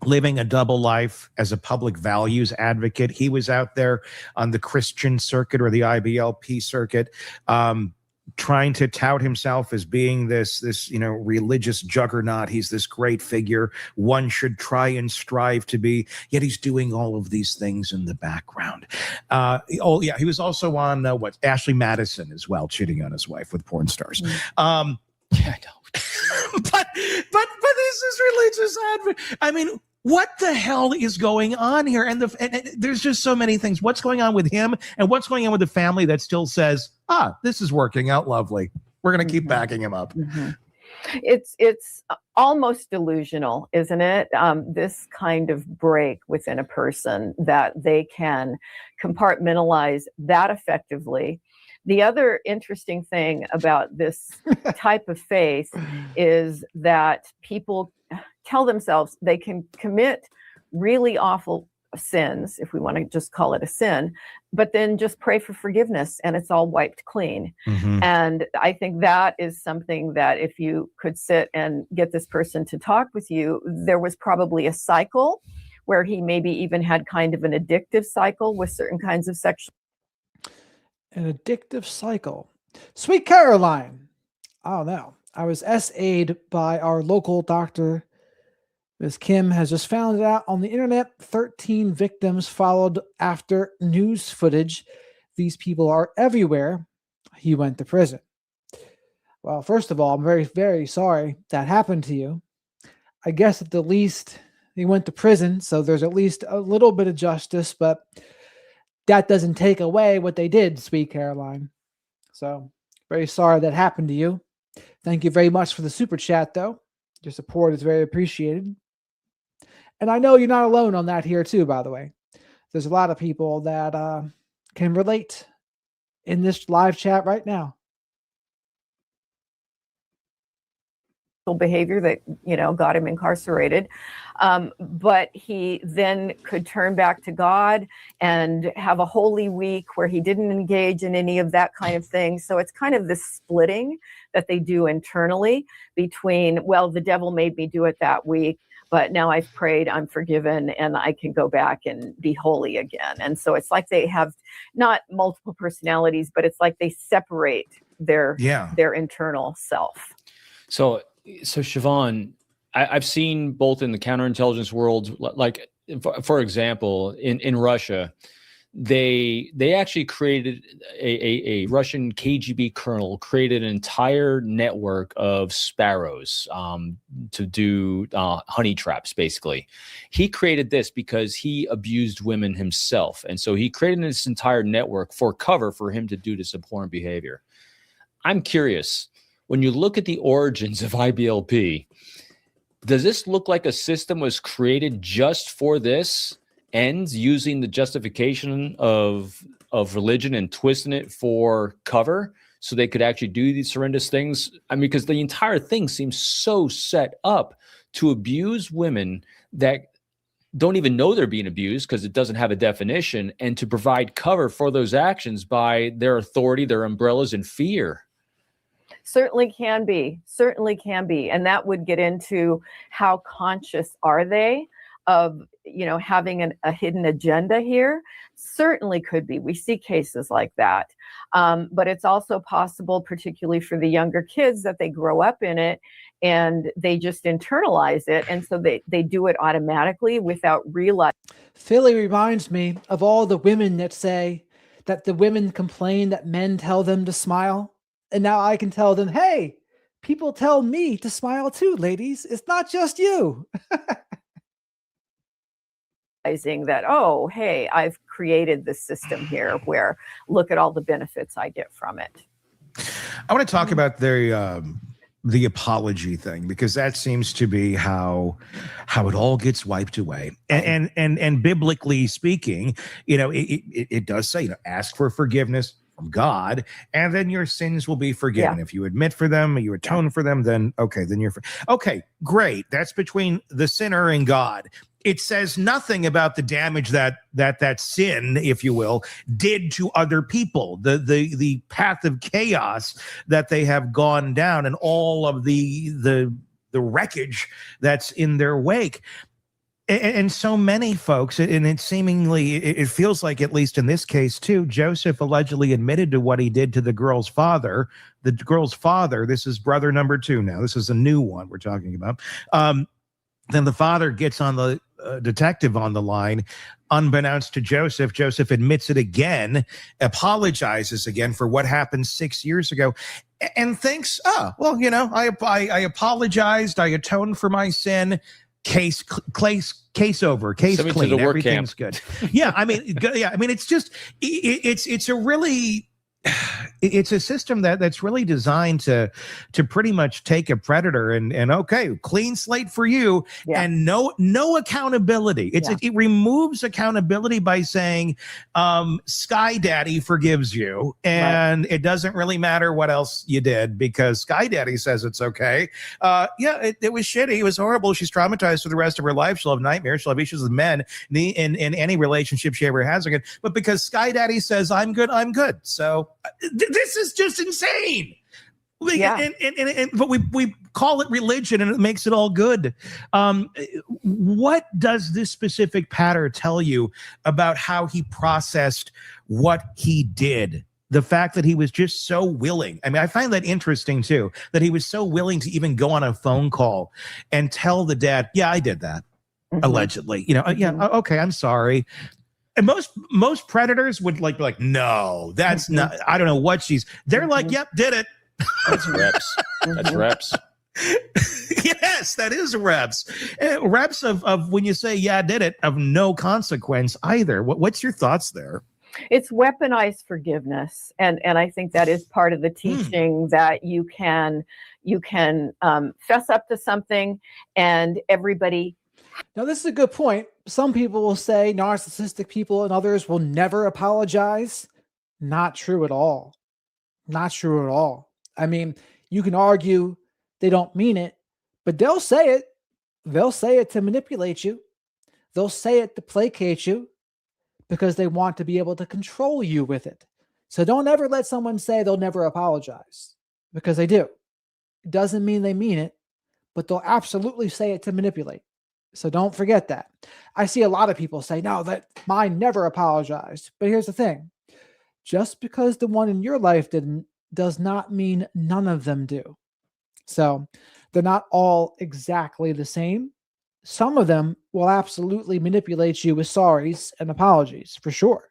S12: living a double life as a public values advocate. He was out there on the Christian circuit or the IBLP circuit, trying to tout himself as being this religious juggernaut. He's this great figure one should try and strive to be, yet he's doing all of these things in the background. He was also on Ashley Madison as well, cheating on his wife with porn stars.
S14: I know.
S12: but this is religious advocate. I mean, what the hell is going on here? And there's just so many things. What's going on with him, and what's going on with the family that still says, this is working out lovely. We're going to keep backing him up.
S13: Mm-hmm. It's almost delusional, isn't it? This kind of break within a person that they can compartmentalize that effectively. The other interesting thing about this type of faith is that people tell themselves they can commit really awful sins, if we want to just call it a sin, but then just pray for forgiveness and it's all wiped clean. Mm-hmm. And I think that is something that if you could sit and get this person to talk with you, there was probably a cycle where he maybe even had kind of an addictive cycle with certain kinds of sexual.
S1: An addictive cycle. Sweet Caroline. Oh no. I was SA'd by our local doctor. Ms. Kim has just found it out on the internet. 13 victims followed after news footage. These people are everywhere. He went to prison. Well, first of all, I'm very, very sorry that happened to you. I guess at the least he went to prison, so there's at least a little bit of justice, but that doesn't take away what they did, sweet Caroline. So, very sorry that happened to you. Thank you very much for the super chat, though. Your support is very appreciated. And I know you're not alone on that here, too, by the way. There's a lot of people that can relate in this live chat right now.
S13: Behavior that, you know, got him incarcerated. But he then could turn back to God and have a holy week where he didn't engage in any of that kind of thing. So it's kind of this splitting that they do internally between, well, the devil made me do it that week, but now I've prayed, I'm forgiven, and I can go back and be holy again. And so it's like they have not multiple personalities, but it's like they separate their internal self.
S14: So Siobhan, I've seen both in the counterintelligence world, like for example, in Russia, they actually created a Russian KGB colonel created an entire network of sparrows to do honey traps. Basically, he created this because he abused women himself, and so he created this entire network for cover for him to do this abhorrent behavior. I'm curious. When you look at the origins of IBLP, does this look like a system was created just for this ends, using the justification of religion and twisting it for cover so they could actually do these horrendous things? I mean, because the entire thing seems so set up to abuse women that don't even know they're being abused because it doesn't have a definition, and to provide cover for those actions by their authority, their umbrellas, and fear.
S13: Certainly can be. And that would get into how conscious are they of, you know, having a hidden agenda here. Certainly could be. We see cases like that. But it's also possible, particularly for the younger kids, that they grow up in it and they just internalize it. And so they do it automatically without realizing.
S1: Philly reminds me of all the women that say that the women complain that men tell them to smile. And now I can tell them, hey, people tell me to smile too, ladies. It's not just you.
S13: That, oh, hey, I've created this system here where look at all the benefits I get from it.
S12: I want to talk about the apology thing, because that seems to be how it all gets wiped away. And biblically speaking, you know, it does say, you know, ask for forgiveness from God, and then your sins will be forgiven. If you admit for them, you atone for them, then okay, then you're okay, great. That's between the sinner and God. It says nothing about the damage that sin, if you will, did to other people, the path of chaos that they have gone down, and all of the wreckage that's in their wake. And so many folks, and it seemingly, it feels like, at least in this case too, Joseph allegedly admitted to what he did to the girl's father. The girl's father, this is brother number 2 now. This is a new one we're talking about. Then the father gets on the detective on the line, unbeknownst to Joseph. Joseph admits it again, apologizes again for what happened 6 years ago, and thinks, oh, well, you know, I apologized, I atoned for my sin. Case over, case clean, everything's good. I mean, it's just, it's a really, it's a system that's really designed to pretty much take a predator and okay, clean slate for you, and no accountability. It removes accountability by saying, Sky Daddy forgives you, and it doesn't really matter what else you did because Sky Daddy says it's okay. It was shitty, it was horrible. She's traumatized for the rest of her life. She'll have nightmares. She'll have issues with men in any relationship she ever has again. But because Sky Daddy says I'm good, I'm good. So this is just insane. But we call it religion, and it makes it all good. What does this specific pattern tell you about how he processed what he did? The fact that he was just so willing. I mean, I find that interesting too, that he was so willing to even go on a phone call and tell the dad, yeah, I did that, allegedly. You know, okay, I'm sorry. And most predators would be like, no, that's not, I don't know what they're like, yep, did it.
S14: That's reps. That's reps.
S12: Yes, that is reps. Reps of when you say, yeah, I did it, of no consequence either. What's your thoughts there?
S13: It's weaponized forgiveness, and I think that is part of the teaching that you can fess up to something, and everybody.
S1: Now, this is a good point. Some people will say narcissistic people and others will never apologize. Not true at all. Not true at all. I mean, you can argue they don't mean it, but they'll say it. They'll say it to manipulate you. They'll say it to placate you because they want to be able to control you with it. So don't ever let someone say they'll never apologize, because they do. It doesn't mean they mean it, but they'll absolutely say it to manipulate. So don't forget that. I see a lot of people say, no, that mine never apologized. But here's the thing. Just because the one in your life didn't does not mean none of them do. So they're not all exactly the same. Some of them will absolutely manipulate you with sorries and apologies, for sure.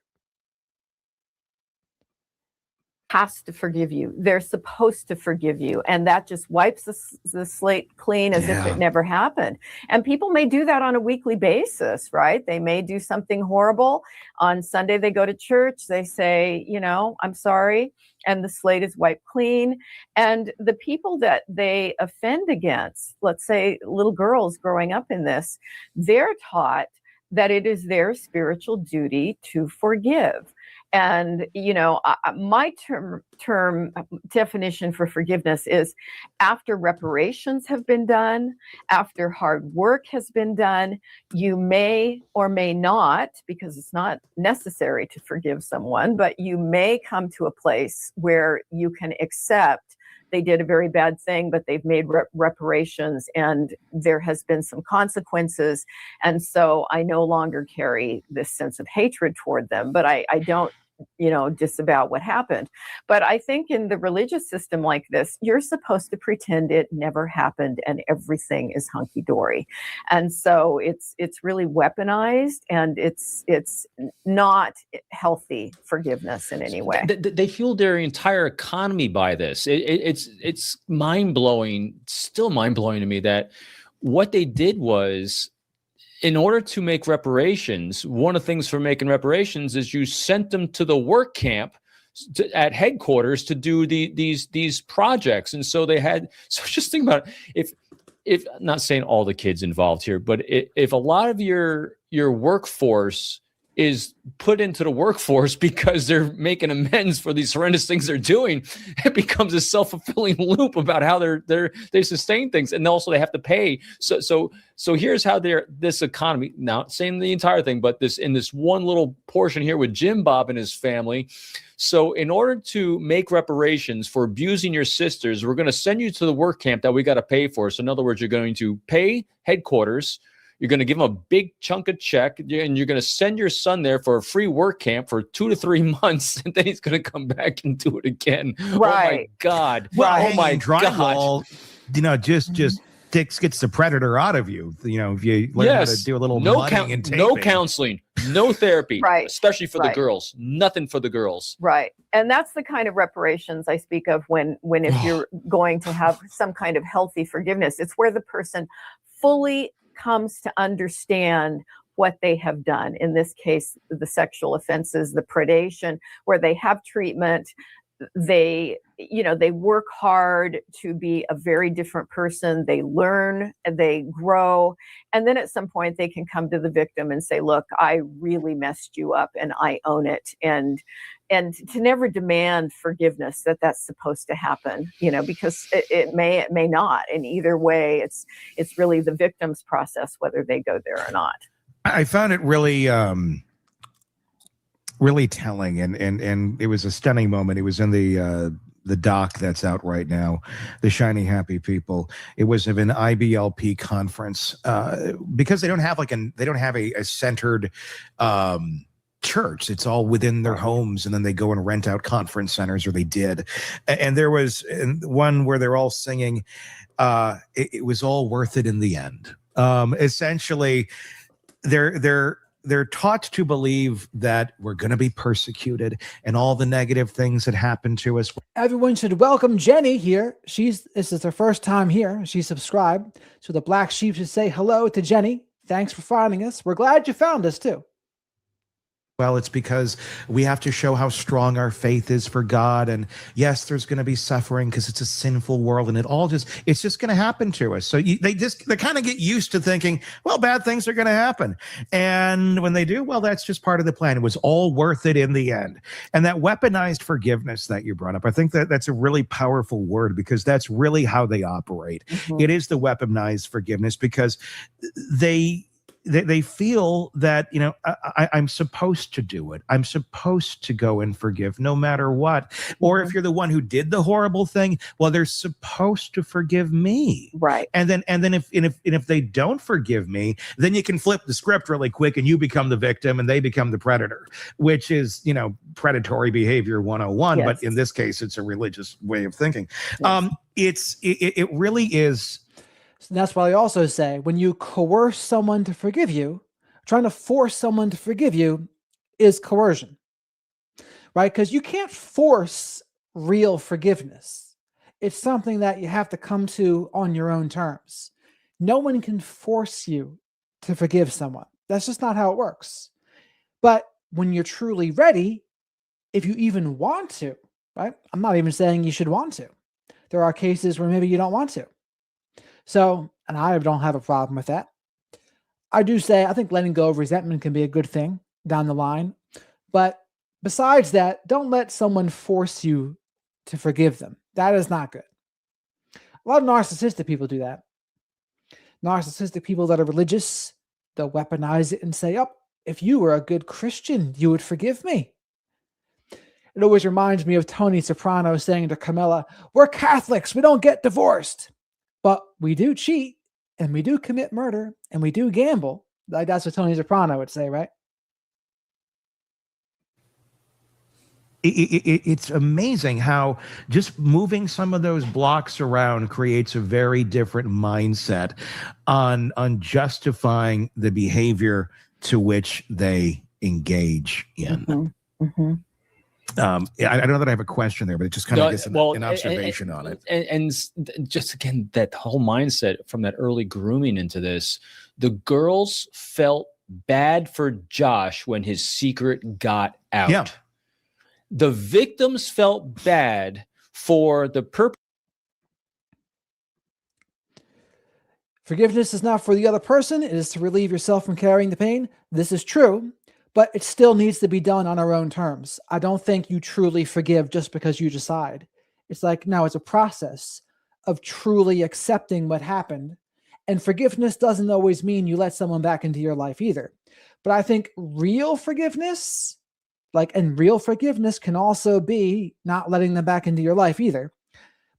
S13: Has to forgive you. They're supposed to forgive you. And that just wipes the slate clean as if it never happened. And people may do that on a weekly basis, right? They may do something horrible. On Sunday, they go to church. They say, I'm sorry. And the slate is wiped clean. And the people that they offend against, let's say little girls growing up in this, they're taught that it is their spiritual duty to forgive. And, my term definition for forgiveness is after reparations have been done, after hard work has been done, you may or may not, because it's not necessary to forgive someone, but you may come to a place where you can accept they did a very bad thing, but they've made reparations and there has been some consequences. And so I no longer carry this sense of hatred toward them, but I don't disavow what happened. But I think in the religious system like this, you're supposed to pretend it never happened and everything is hunky-dory. And so it's really weaponized, and it's not healthy forgiveness in any way.
S14: They fueled their entire economy by this. It's mind-blowing, still mind-blowing to me that what they did was, in order to make reparations, one of the things for making reparations is you sent them to the work camp at headquarters to do these projects. And so they had, so just think about it. If I'm not saying all the kids involved here, but if a lot of your workforce is put into the workforce because they're making amends for these horrendous things they're doing, it becomes a self-fulfilling loop about how they sustain things, and also they have to pay. So here's how this economy, not saying the entire thing, but in this one little portion here with Jim Bob and his family. So in order to make reparations for abusing your sisters, we're going to send you to the work camp that we got to pay for. So in other words, you're going to pay headquarters. You're going to give him a big chunk of check, and you're going to send your son there for a free work camp for 2 to 3 months, and then he's going to come back and do it again.
S13: Right.
S14: Oh my God.
S12: Well,
S14: oh my
S12: drywall,
S14: God.
S12: just gets the predator out of you. If you learn how to do a little mudding and taping.
S14: No counseling, no therapy,
S13: Right.
S14: Especially for the girls. Nothing for the girls.
S13: Right. And that's the kind of reparations I speak of when if you're going to have some kind of healthy forgiveness. It's where the person fully comes to understand what they have done. In this case, the sexual offenses, the predation, where they have treatment, they work hard to be a very different person. They learn, they grow. And then at some point they can come to the victim and say, look, I really messed you up and I own it. And to never demand forgiveness that's supposed to happen, because it may not. And either way, it's really the victim's process, whether they go there or not.
S12: I found it really, really telling, and it was a stunning moment. It was in the doc that's out right now, The Shiny Happy People. It was of an IBLP conference because they don't have a centered church. It's all within their homes, and then they go and rent out conference centers, or they did. And there was one where they're all singing, it was all worth it in the end. Essentially, they're they're taught to believe that we're going to be persecuted and all the negative things that happen to us.
S1: Everyone should welcome Jenny here. This is her first time here. She's subscribed. So the Black Sheep should say hello to Jenny. Thanks for finding us. We're glad you found us too.
S12: Well, it's because we have to show how strong our faith is for God. And yes, there's going to be suffering because it's a sinful world, and it's just going to happen to us. So they kind of get used to thinking, well, bad things are going to happen. And when they do, well, that's just part of the plan. It was all worth it in the end. And that weaponized forgiveness that you brought up, I think that's a really powerful word, because that's really how they operate. Mm-hmm. It is the weaponized forgiveness, because they feel that, I'm supposed to do it. I'm supposed to go and forgive no matter what. Or if you're the one who did the horrible thing, well, they're supposed to forgive me.
S13: Right.
S12: And then if they don't forgive me, then you can flip the script really quick and you become the victim and they become the predator, which is, predatory behavior 101. Yes. But in this case, it's a religious way of thinking. Yes. It really is.
S1: And that's why I also say, when you coerce someone to forgive you, trying to force someone to forgive you is coercion, right? Because you can't force real forgiveness. It's something that you have to come to on your own terms. No one can force you to forgive someone. That's just not how it works. But when you're truly ready, if you even want to, right? I'm not even saying you should want to. There are cases where maybe you don't want to. So, and I don't have a problem with that. I do say, I think letting go of resentment can be a good thing down the line. But besides that, don't let someone force you to forgive them. That is not good. A lot of narcissistic people do that. Narcissistic people that are religious, they'll weaponize it and say, if you were a good Christian, you would forgive me. It always reminds me of Tony Soprano saying to Carmela, we're Catholics, we don't get divorced. But we do cheat, and we do commit murder, and we do gamble. Like that's what Tony Soprano would say, right?
S12: It's amazing how just moving some of those blocks around creates a very different mindset on justifying the behavior to which they engage in. Mm-hmm. Mm-hmm. I don't know that I have a question there, but it just kind of gets an observation on it.
S14: And just again, that whole mindset from that early grooming into this, the girls felt bad for Josh when his secret got out. Yeah. The victims felt bad for the perpetrators.
S1: Forgiveness is not for the other person. It is to relieve yourself from carrying the pain. This is true. But it still needs to be done on our own terms. I don't think you truly forgive just because you decide. It's like, no, it's a process of truly accepting what happened. And forgiveness doesn't always mean you let someone back into your life either. But I think real forgiveness, real forgiveness can also be not letting them back into your life either.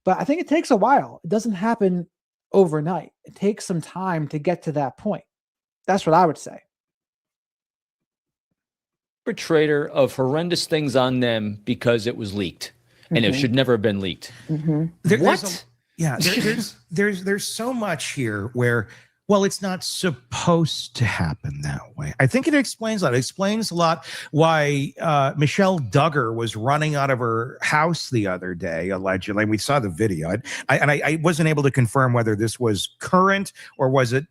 S1: But I think it takes a while. It doesn't happen overnight. It takes some time to get to that point. That's what I would say.
S14: Perpetrator of horrendous things on them because it was leaked, and it should never have been leaked.
S12: Mm-hmm. There's so much here where, well, it's not supposed to happen that way. I think it explains a lot. It explains a lot why Michelle Duggar was running out of her house the other day, allegedly. We saw the video. I wasn't able to confirm whether this was current or was it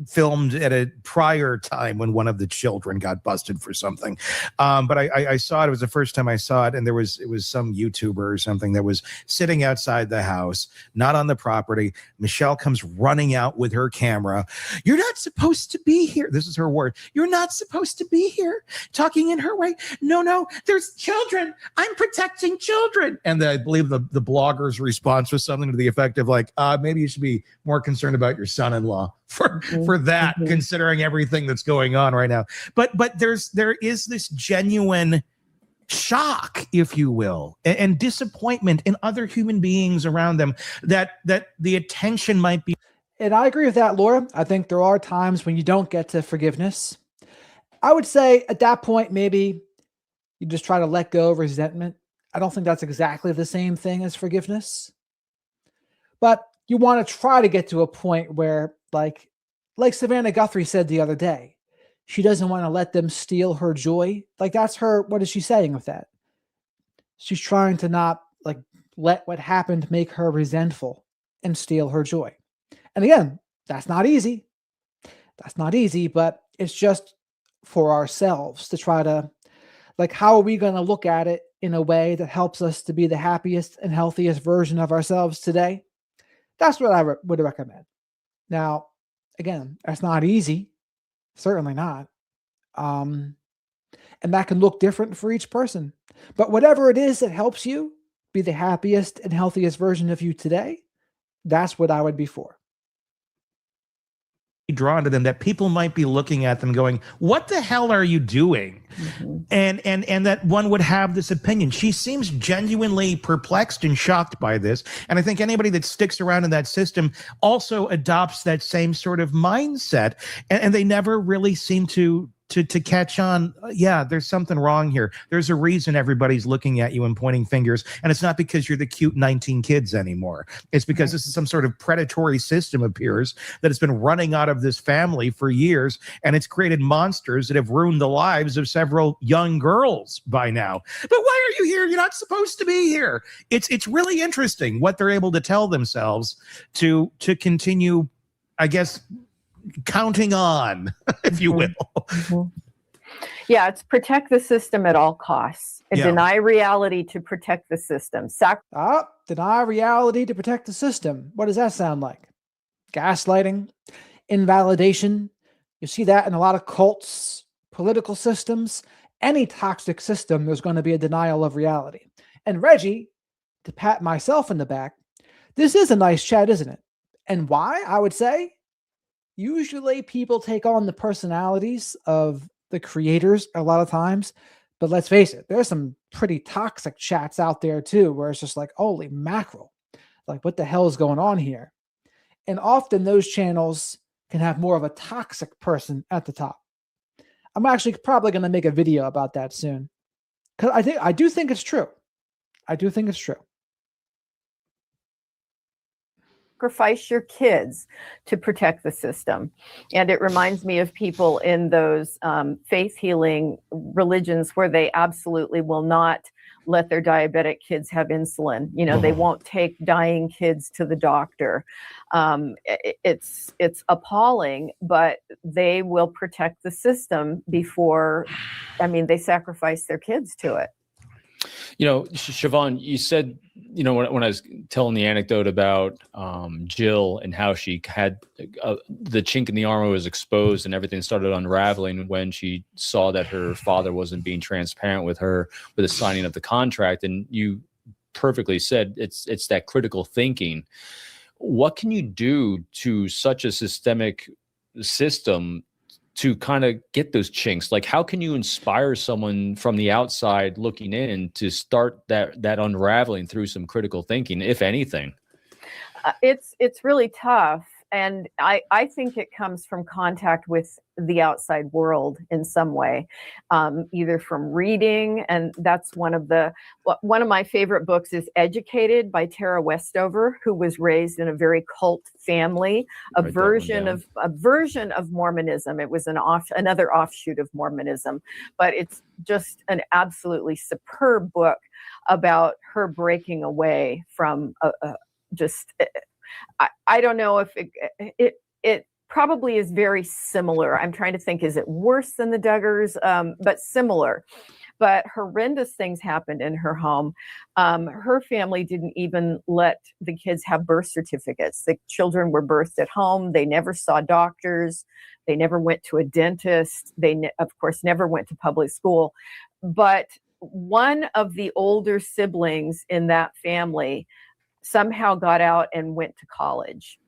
S12: filmed at a prior time when one of the children got busted for something. But I saw it. It was the first time I saw it. And it was some YouTuber or something that was sitting outside the house, not on the property. Michelle comes running out with her camera. You're not supposed to be here. This is her word. You're not supposed to be here. Talking in her way. No, there's children. I'm protecting children. And I believe the blogger's response was something to the effect of maybe you should be more concerned about your son-in-law for that, considering everything that's going on right now. But there is this genuine shock, if you will, and disappointment in other human beings around them that the attention might be.
S1: And I agree with that, Laura. I think there are times when you don't get to forgiveness. I would say at that point, maybe you just try to let go of resentment. I don't think that's exactly the same thing as forgiveness. But you want to try to get to a point where, like Savannah Guthrie said the other day, she doesn't want to let them steal her joy. Like that's her, what is she saying with that? She's trying to not like let what happened make her resentful and steal her joy. And again, that's not easy. That's not easy, but it's just for ourselves to try to, like, how are we going to look at it in a way that helps us to be the happiest and healthiest version of ourselves today? That's what I would recommend. Now, again, that's not easy. Certainly not. And that can look different for each person. But whatever it is that helps you be the happiest and healthiest version of you today, that's what I would be for.
S12: Drawn to them, that people might be looking at them going, what the hell are you doing? And that one would have this opinion. She seems genuinely perplexed and shocked by this. And I think anybody that sticks around in that system also adopts that same sort of mindset. And they never really seem to catch on. Yeah, there's something wrong here. There's a reason everybody's looking at you and pointing fingers. And it's not because you're the cute 19 kids anymore. It's because this is some sort of predatory system appears that has been running out of this family for years. And it's created monsters that have ruined the lives of several young girls by now. But why are you here? You're not supposed to be here. It's really interesting what they're able to tell themselves to continue, I guess, counting on, if you will.
S13: Yeah, it's protect the system at all costs. And deny reality to protect the system.
S1: Deny reality to protect the system. What does that sound like? Gaslighting, invalidation. You see that in a lot of cults, political systems. Any toxic system, there's going to be a denial of reality. And Reggie, to pat myself in the back, this is a nice chat, isn't it? And why? I would say, usually people take on the personalities of the creators a lot of times, but let's face it, there's some pretty toxic chats out there too, where it's just like, holy mackerel, like what the hell is going on here? And often those channels can have more of a toxic person at the top. I'm actually probably going to make a video about that soon, because I do think it's true. I do think it's true.
S13: Sacrifice your kids to protect the system. And it reminds me of people in those faith healing religions where they absolutely will not let their diabetic kids have insulin. You know, they won't take dying kids to the doctor. It's appalling, but they will protect the system before, I mean, they sacrifice their kids to it.
S14: You know, Siobhan, you said, you know, when I was telling the anecdote about Jill and how she had the chink in the armor was exposed and everything started unraveling when she saw that her father wasn't being transparent with her with the signing of the contract. And you perfectly said it's that critical thinking. What can you do to such a systemic system to kind of get those chinks? Like, how can you inspire someone from the outside looking in to start that unraveling through some critical thinking, if anything?
S13: It's really tough. And I think it comes from contact with the outside world in some way, either from reading. And that's one of my favorite books is Educated by Tara Westover, who was raised in a very cult family, a version of Mormonism. It was another offshoot of Mormonism, but it's just an absolutely superb book about her breaking away from I don't know if it probably is very similar. I'm trying to think, is it worse than the Duggars? But similar. But horrendous things happened in her home. Her family didn't even let the kids have birth certificates. The children were birthed at home. They never saw doctors. They never went to a dentist. They, of course, never went to public school. But one of the older siblings in that family somehow got out and went to college.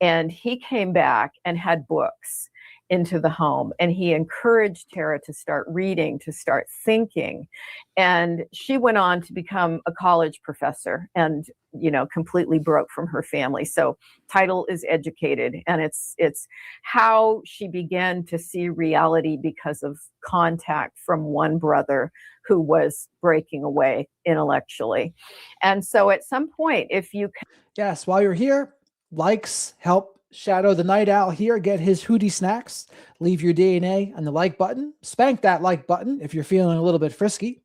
S13: And he came back and had books into the home. And he encouraged Tara to start reading, to start thinking. And she went on to become a college professor and, you know, completely broke from her family. So title is Educated. And it's how she began to see reality because of contact from one brother who was breaking away intellectually. And so at some point, if you can...
S1: Yes, while you're here, likes help Shadow the Night Owl here, get his Hootie snacks. Leave your DNA on the like button. Spank that like button if you're feeling a little bit frisky.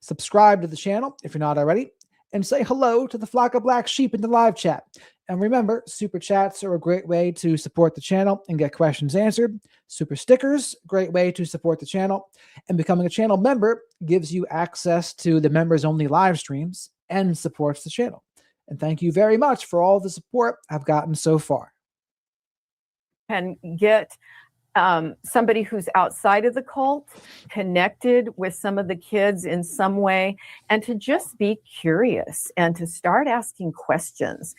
S1: Subscribe to the channel if you're not already. And say hello to the flock of black sheep in the live chat. And remember, super chats are a great way to support the channel and get questions answered. Super stickers, great way to support the channel. And becoming a channel member gives you access to the members-only live streams and supports the channel. And thank you very much for all the support I've gotten so far.
S13: And get somebody who's outside of the cult, connected with some of the kids in some way, and to just be curious and to start asking questions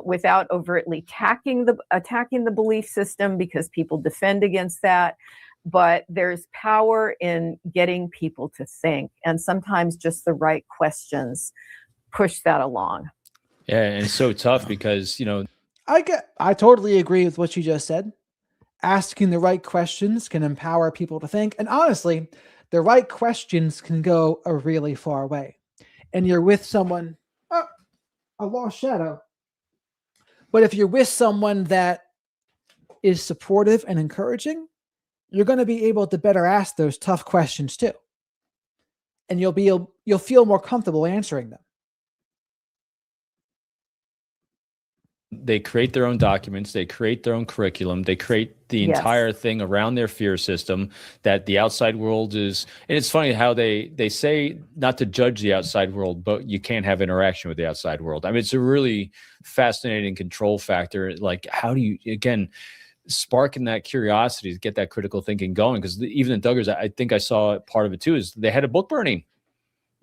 S13: without overtly attacking the belief system, because people defend against that. But there's power in getting people to think, and sometimes just the right questions push that along.
S14: Yeah, and it's so tough because,
S1: I totally agree with what you just said. Asking the right questions can empower people to think. And honestly, the right questions can go a really far way. And you're with someone, a lost shadow. But if you're with someone that is supportive and encouraging, you're going to be able to better ask those tough questions too. And you'll feel more comfortable answering them.
S14: They create their own documents, they create their own curriculum, they create the entire thing around their fear system that the outside world is. And it's funny how they say not to judge the outside world, but you can't have interaction with the outside world. I mean, it's a really fascinating control factor. Like, how do you, again, sparking that curiosity to get that critical thinking going? Because even the Duggars, I think I saw part of it too, is they had a book burning.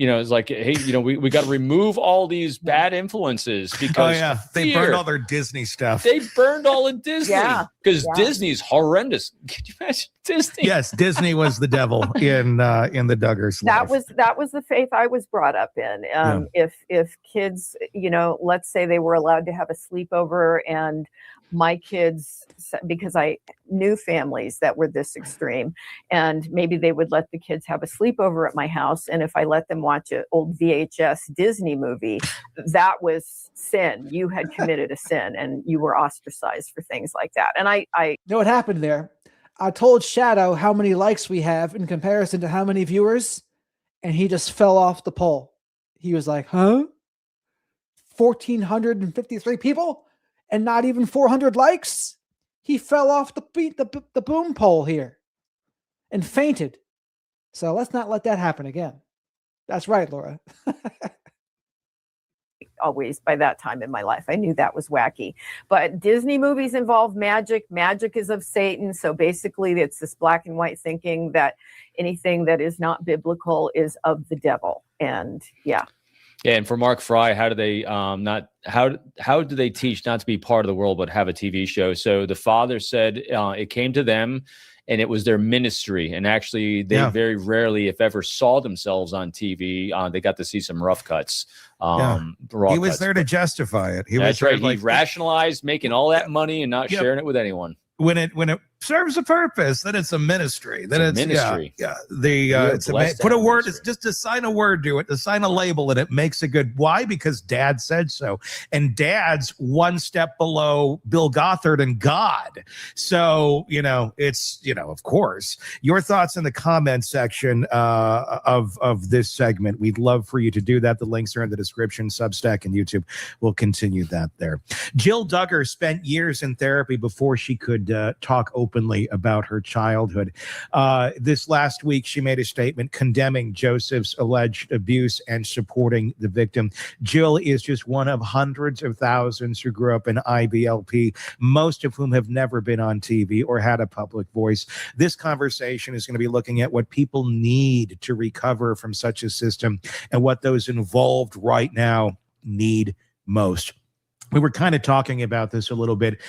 S14: It's like, hey, we got to remove all these bad influences because
S12: they burned all their Disney stuff.
S14: They burned all of Disney because Disney's horrendous. Can you imagine Disney?
S12: Yes, Disney was the devil in the Duggars'
S13: That
S12: life.
S13: that was the faith I was brought up in. If kids, let's say they were allowed to have a sleepover, and my kids, because I knew families that were this extreme, and maybe they would let the kids have a sleepover at my house, and if I let them watch an old VHS Disney movie, that was sin. You had committed a sin, and you were ostracized for things like that. And I
S1: know what happened there. I told Shadow how many likes we have in comparison to how many viewers, and he just fell off the pole. He was like, huh? 1,453 people? And not even 400 likes? He fell off the boom pole here and fainted. So let's not let that happen again. That's right, Laura.
S13: always by that time in my life. I knew that was wacky. But Disney movies involve magic. Magic is of Satan. So basically it's this black and white thinking that anything that is not biblical is of the devil. And yeah.
S14: Yeah, and for Mark Fry, how do they how do they teach not to be part of the world but have a TV show? So the father said it came to them and it was their ministry, and actually they very rarely, if ever, saw themselves on TV. They got to see some rough cuts.
S12: He was there to justify it.
S14: That's right. He rationalized making all that money and not sharing it with anyone.
S12: When it serves a purpose, then it's a ministry. Then it's
S14: ministry.
S12: Put a word. It's just to sign a word to it, to sign a label, and it makes a good. Why? Because Dad said so, and Dad's one step below Bill Gothard and God. So it's of course. Your thoughts in the comments section of this segment. We'd love for you to do that. The links are in the description. Substack and YouTube. We'll continue that there. Jill Duggar spent years in therapy before she could talk openly about her childhood. This last week, she made a statement condemning Joseph's alleged abuse and supporting the victim. Jill is just one of hundreds of thousands who grew up in IBLP, most of whom have never been on TV or had a public voice. This conversation is going to be looking at what people need to recover from such a system and what those involved right now need most. We were kind of talking about this a little bit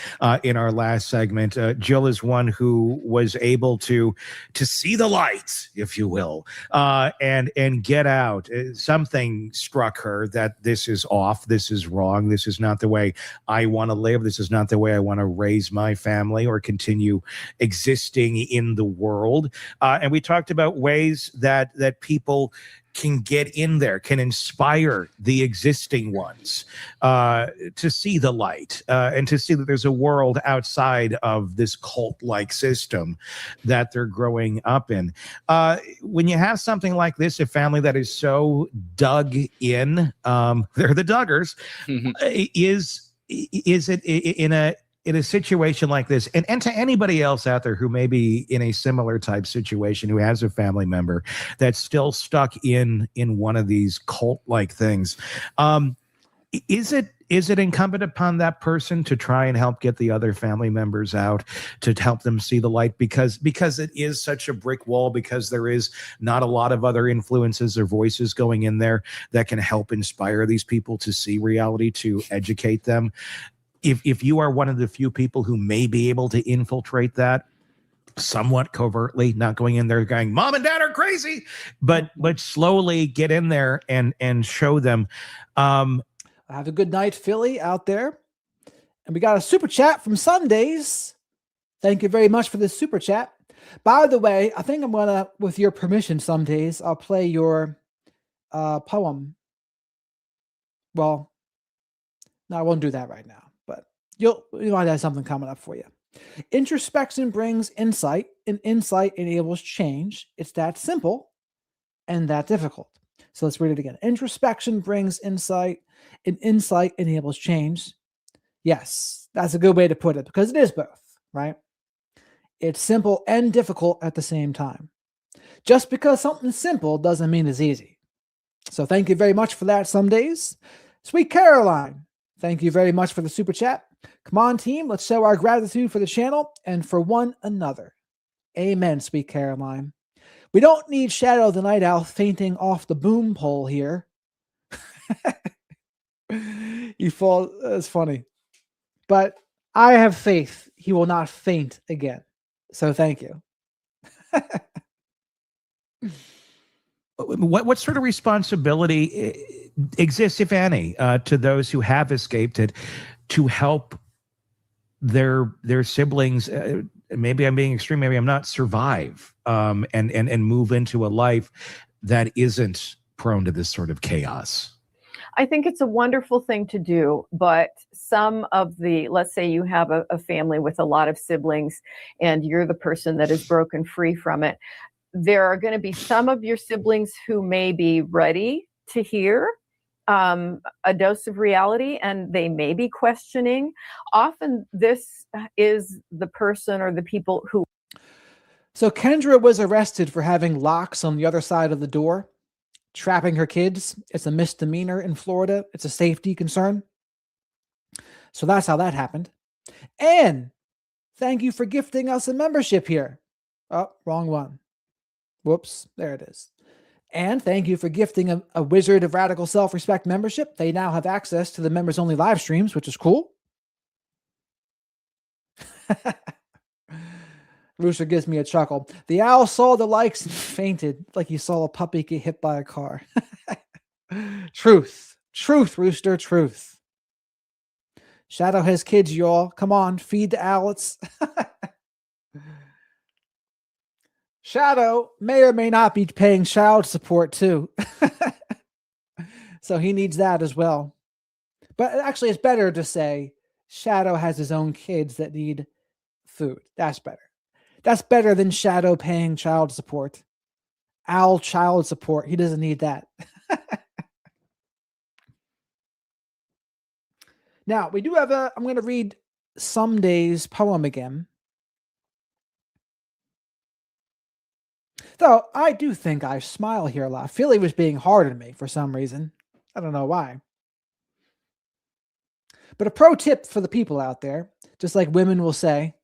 S12: in our last segment. Jill is one who was able to see the light, if you will, and get out. Something struck her that this is off, this is wrong, this is not the way I want to live, this is not the way I want to raise my family or continue existing in the world. And we talked about ways that people can get in there, can inspire the existing ones to see the light and to see that there's a world outside of this cult-like system that they're growing up in. When you have something like this, a family that is so dug in, they're the Duggars, is it in a situation like this, and to anybody else out there who may be in a similar type situation, who has a family member that's still stuck in one of these cult-like things, is it incumbent upon that person to try and help get the other family members out, to help them see the light, because it is such a brick wall, because there is not a lot of other influences or voices going in there that can help inspire these people to see reality, to educate them? If you are one of the few people who may be able to infiltrate that somewhat covertly, not going in there going, Mom and Dad are crazy, but slowly get in there and show them.
S1: Have a good night, Philly, out there. And we got a super chat from Sundays. Thank you very much for this super chat. By the way, I think I'm gonna, with your permission, Sundays, I'll play your poem. Well, no, I won't do that right now. You might have something coming up for you. Introspection brings insight, and insight enables change. It's that simple and that difficult. So let's read it again. Introspection brings insight, and insight enables change. Yes, that's a good way to put it, because it is both, right? It's simple and difficult at the same time. Just because something's simple doesn't mean it's easy. So thank you very much for that, some days. Sweet Caroline, thank you very much for the super chat. Come on, team. Let's show our gratitude for the channel and for one another. Amen, Sweet Caroline. We don't need Shadow the Night Owl fainting off the boom pole here. You fall. That's funny. But I have faith he will not faint again. So thank you.
S12: What sort of responsibility exists, if any, to those who have escaped it, to help their siblings, maybe I'm being extreme, maybe I'm not, survive and move into a life that isn't prone to this sort of chaos?
S13: I think it's a wonderful thing to do, but some of the, let's say you have a family with a lot of siblings and you're the person that is broken free from it. There are going to be some of your siblings who may be ready to hear a dose of reality, and they may be questioning. Often this is the person or the people who.
S1: So Kendra was arrested for having locks on the other side of the door, trapping her kids. It's a misdemeanor in Florida. It's a safety concern. So that's how that happened. And thank you for gifting us a membership here. Oh, wrong one. Whoops, there it is. And thank you for gifting a Wizard of Radical Self-Respect membership. They now have access to the members-only live streams, which is cool. Rooster gives me a chuckle. The owl saw the likes and fainted like he saw a puppy get hit by a car. Truth. Truth, Rooster, truth. Shadow has kids, y'all. Come on, feed the owlets. Shadow may or may not be paying child support too. So he needs that as well. But actually, it's better to say Shadow has his own kids that need food. That's better. That's better than Shadow paying child support. Owl child support. He doesn't need that. Now, we do have I'm going to read Someday's poem again. Though I do think I smile here a lot. Philly was being hard on me for some reason. I don't know why. But a pro tip for the people out there, just like women will say,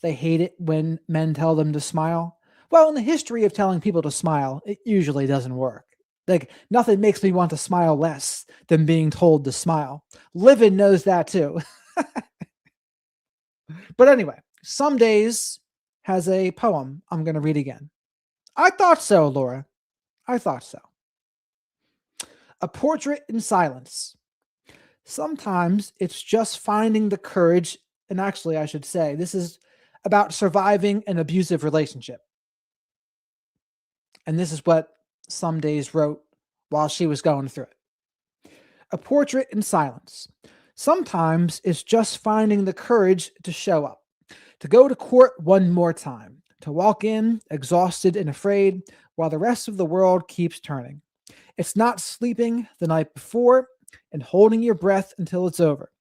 S1: they hate it when men tell them to smile. Well, in the history of telling people to smile, it usually doesn't work. Like, nothing makes me want to smile less than being told to smile. Livin knows that too. But anyway, Some Days has a poem I'm going to read again. I thought so, Laura. I thought so. A portrait in silence. Sometimes it's just finding the courage, and actually I should say, this is about surviving an abusive relationship. And this is what Some Days wrote while she was going through it. A portrait in silence. Sometimes it's just finding the courage to show up, to go to court one more time, to walk in exhausted and afraid while the rest of the world keeps turning. It's not sleeping the night before and holding your breath until it's over,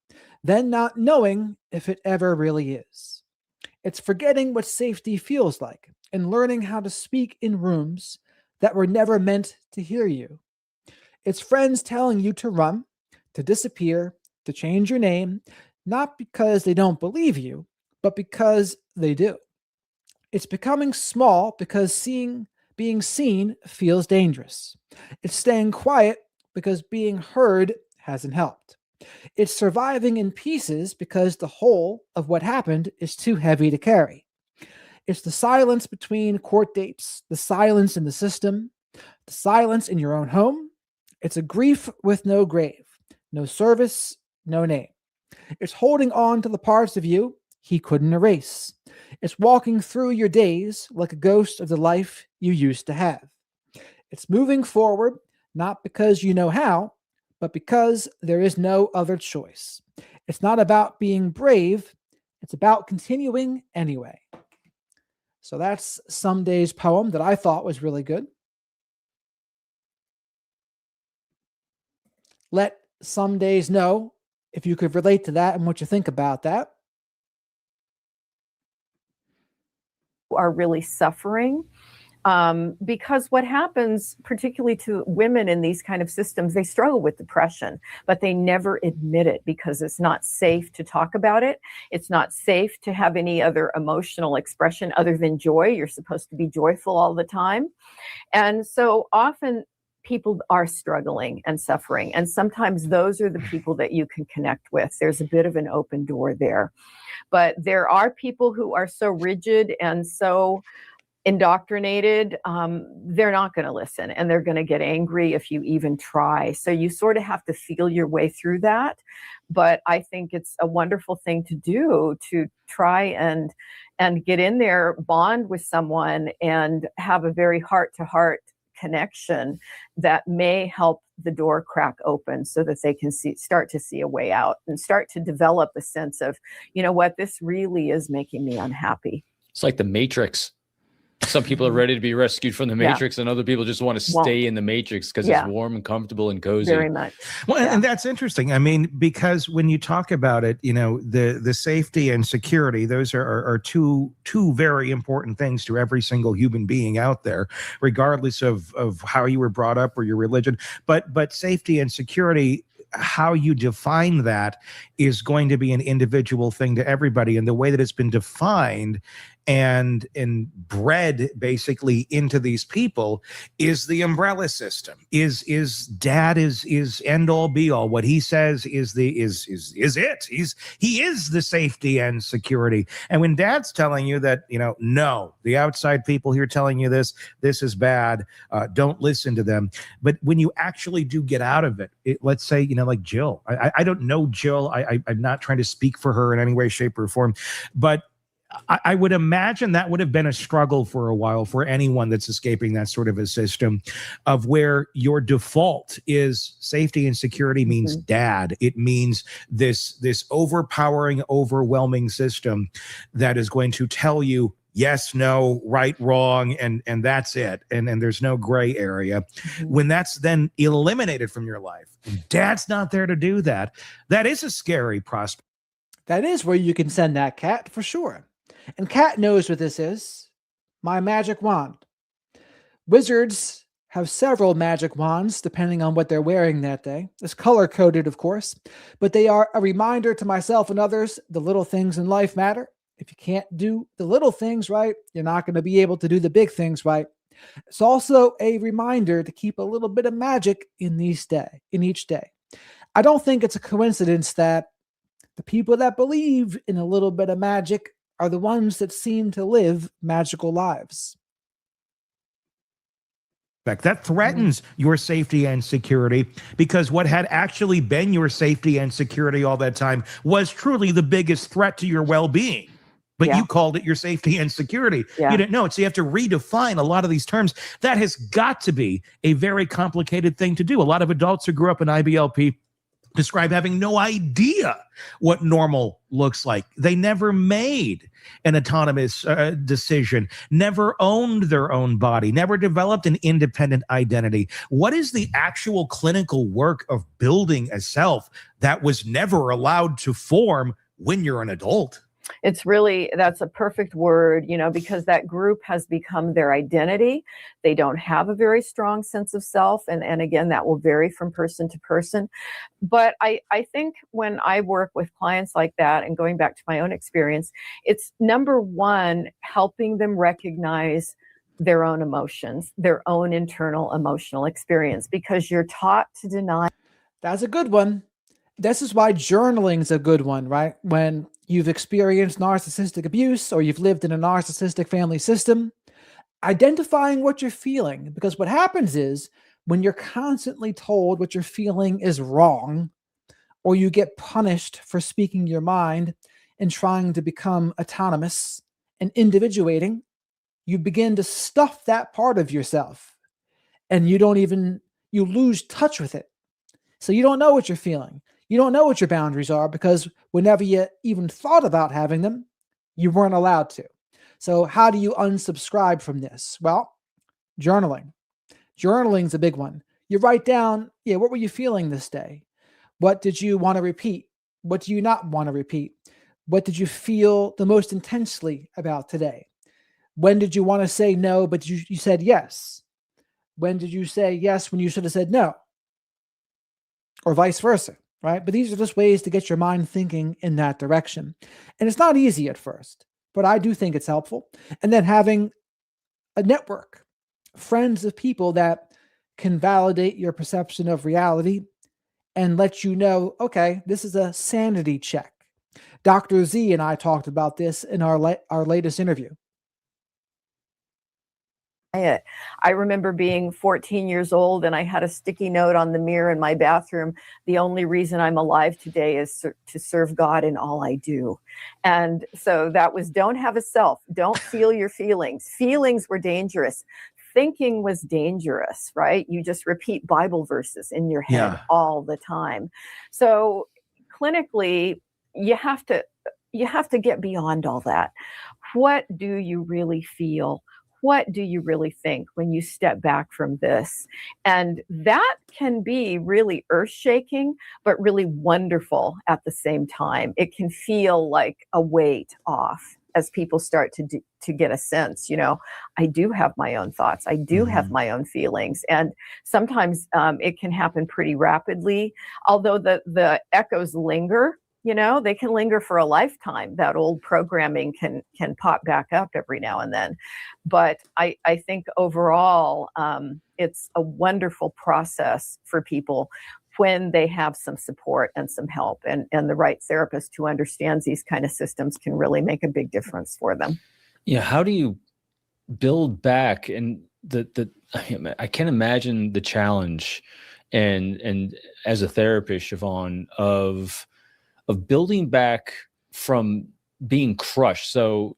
S1: then not knowing if it ever really is. It's forgetting what safety feels like and learning how to speak in rooms that were never meant to hear you. It's friends telling you to run, to disappear, to change your name, not because they don't believe you, but because they do. It's becoming small because being seen feels dangerous. It's staying quiet because being heard hasn't helped. It's surviving in pieces because the whole of what happened is too heavy to carry. It's the silence between court dates, the silence in the system, the silence in your own home. It's a grief with no grave, no service, no name. It's holding on to the parts of you he couldn't erase. It's walking through your days like a ghost of the life you used to have. It's moving forward, not because you know how, but because there is no other choice. It's not about being brave. It's about continuing anyway. So that's Someday's poem that I thought was really good. Let some days know if you could relate to that and what you think about that.
S13: Are really suffering because what happens, particularly to women in these kind of systems, they struggle with depression, but they never admit it because it's not safe to talk about it. It's not safe to have any other emotional expression other than joy. You're supposed to be joyful all the time. And so often people are struggling and suffering. And sometimes those are the people that you can connect with. There's a bit of an open door there. But there are people who are so rigid and so indoctrinated, they're not going to listen and they're going to get angry if you even try. So you sort of have to feel your way through that. But I think it's a wonderful thing to do, to try and get in there, bond with someone and have a very heart-to-heart connection that may help the door crack open so that they can start to see a way out and start to develop a sense of, you know what, this really is making me unhappy.
S14: It's like the Matrix. Some people are ready to be rescued from the Matrix, and other people just want to stay in the Matrix because it's warm and comfortable and cozy.
S13: Very much.
S12: Well, and that's interesting. I mean, because when you talk about it, you know, the safety and security, those are two very important things to every single human being out there, regardless of how you were brought up or your religion. But safety and security, how you define that is going to be an individual thing to everybody. And the way that it's been defined and bred basically into these people is the umbrella system. Is dad is end all be all. What he says is it. He is the safety and security. And when dad's telling you that, you know, no, the outside people here telling you this is bad, don't listen to them. But when you actually do get out of it, let's say, you know, like Jill, I don't know Jill. I'm not trying to speak for her in any way, shape, or form, but I would imagine that would have been a struggle for a while for anyone that's escaping that sort of a system of where your default is safety and security means dad. It means this overpowering, overwhelming system that is going to tell you yes, no, right, wrong, and that's it. And there's no gray area. When that's then eliminated from your life, dad's not there to do that. That is a scary prospect.
S1: That is where you can send that cat for sure. And Kat knows what this is. My magic wand. Wizards have several magic wands depending on what they're wearing that day. It's color-coded, of course, but they are a reminder to myself and others the little things in life matter. If you can't do the little things right, you're not going to be able to do the big things right. It's also a reminder to keep a little bit of magic in each day. I don't think it's a coincidence that the people that believe in a little bit of magic are the ones that seem to live magical lives.
S12: That threatens your safety and security, because what had actually been your safety and security all that time was truly the biggest threat to your well-being. but
S13: Yeah.
S12: you called it your safety and security.
S13: Yeah.
S12: You didn't know it. So you have to redefine a lot of these terms. That has got to be a very complicated thing to do. A lot of adults who grew up in IBLP describe having no idea what normal looks like. They never made an autonomous decision, never owned their own body, never developed an independent identity. What is the actual clinical work of building a self that was never allowed to form when you're an adult?
S13: It's really, that's a perfect word, because that group has become their identity. They don't have a very strong sense of self. And again, that will vary from person to person. But I think when I work with clients like that, and going back to my own experience, it's number one, helping them recognize their own emotions, their own internal emotional experience, because you're taught to deny.
S1: That's a good one. This is why journaling is a good one, right? When you've experienced narcissistic abuse or you've lived in a narcissistic family system, identifying what you're feeling. Because what happens is when you're constantly told what you're feeling is wrong, or you get punished for speaking your mind and trying to become autonomous and individuating, you begin to stuff that part of yourself and you lose touch with it. So you don't know what you're feeling. You don't know what your boundaries are because whenever you even thought about having them, you weren't allowed to. So how do you unsubscribe from this? Well, journaling. Journaling's a big one. You write down, what were you feeling this day? What did you want to repeat? What do you not want to repeat? What did you feel the most intensely about today? When did you want to say no, but you said yes? When did you say yes when you should have said no? Or vice versa, right? But these are just ways to get your mind thinking in that direction. And it's not easy at first, but I do think it's helpful. And then having a network, friends of people that can validate your perception of reality and let you know, okay, this is a sanity check. Dr. Z and I talked about this in our latest interview.
S13: I remember being 14 years old and I had a sticky note on the mirror in my bathroom. The only reason I'm alive today is to serve God in all I do. And so that was, don't have a self. Don't feel your feelings. Feelings were dangerous. Thinking was dangerous, right? You just repeat Bible verses in your head all the time. So clinically, you have to get beyond all that. What do you really feel? What do you really think when you step back from this? And that can be really earth-shaking, but really wonderful at the same time. It can feel like a weight off as people start to get a sense, I do have my own thoughts. I do have my own feelings. And sometimes it can happen pretty rapidly, although the echoes linger. They can linger for a lifetime. That old programming can pop back up every now and then. But I think overall, it's a wonderful process for people when they have some support and some help, and the right therapist who understands these kind of systems can really make a big difference for them.
S14: Yeah. How do you build back? And I can't imagine the challenge and as a therapist, Siobhan, of building back from being crushed. So,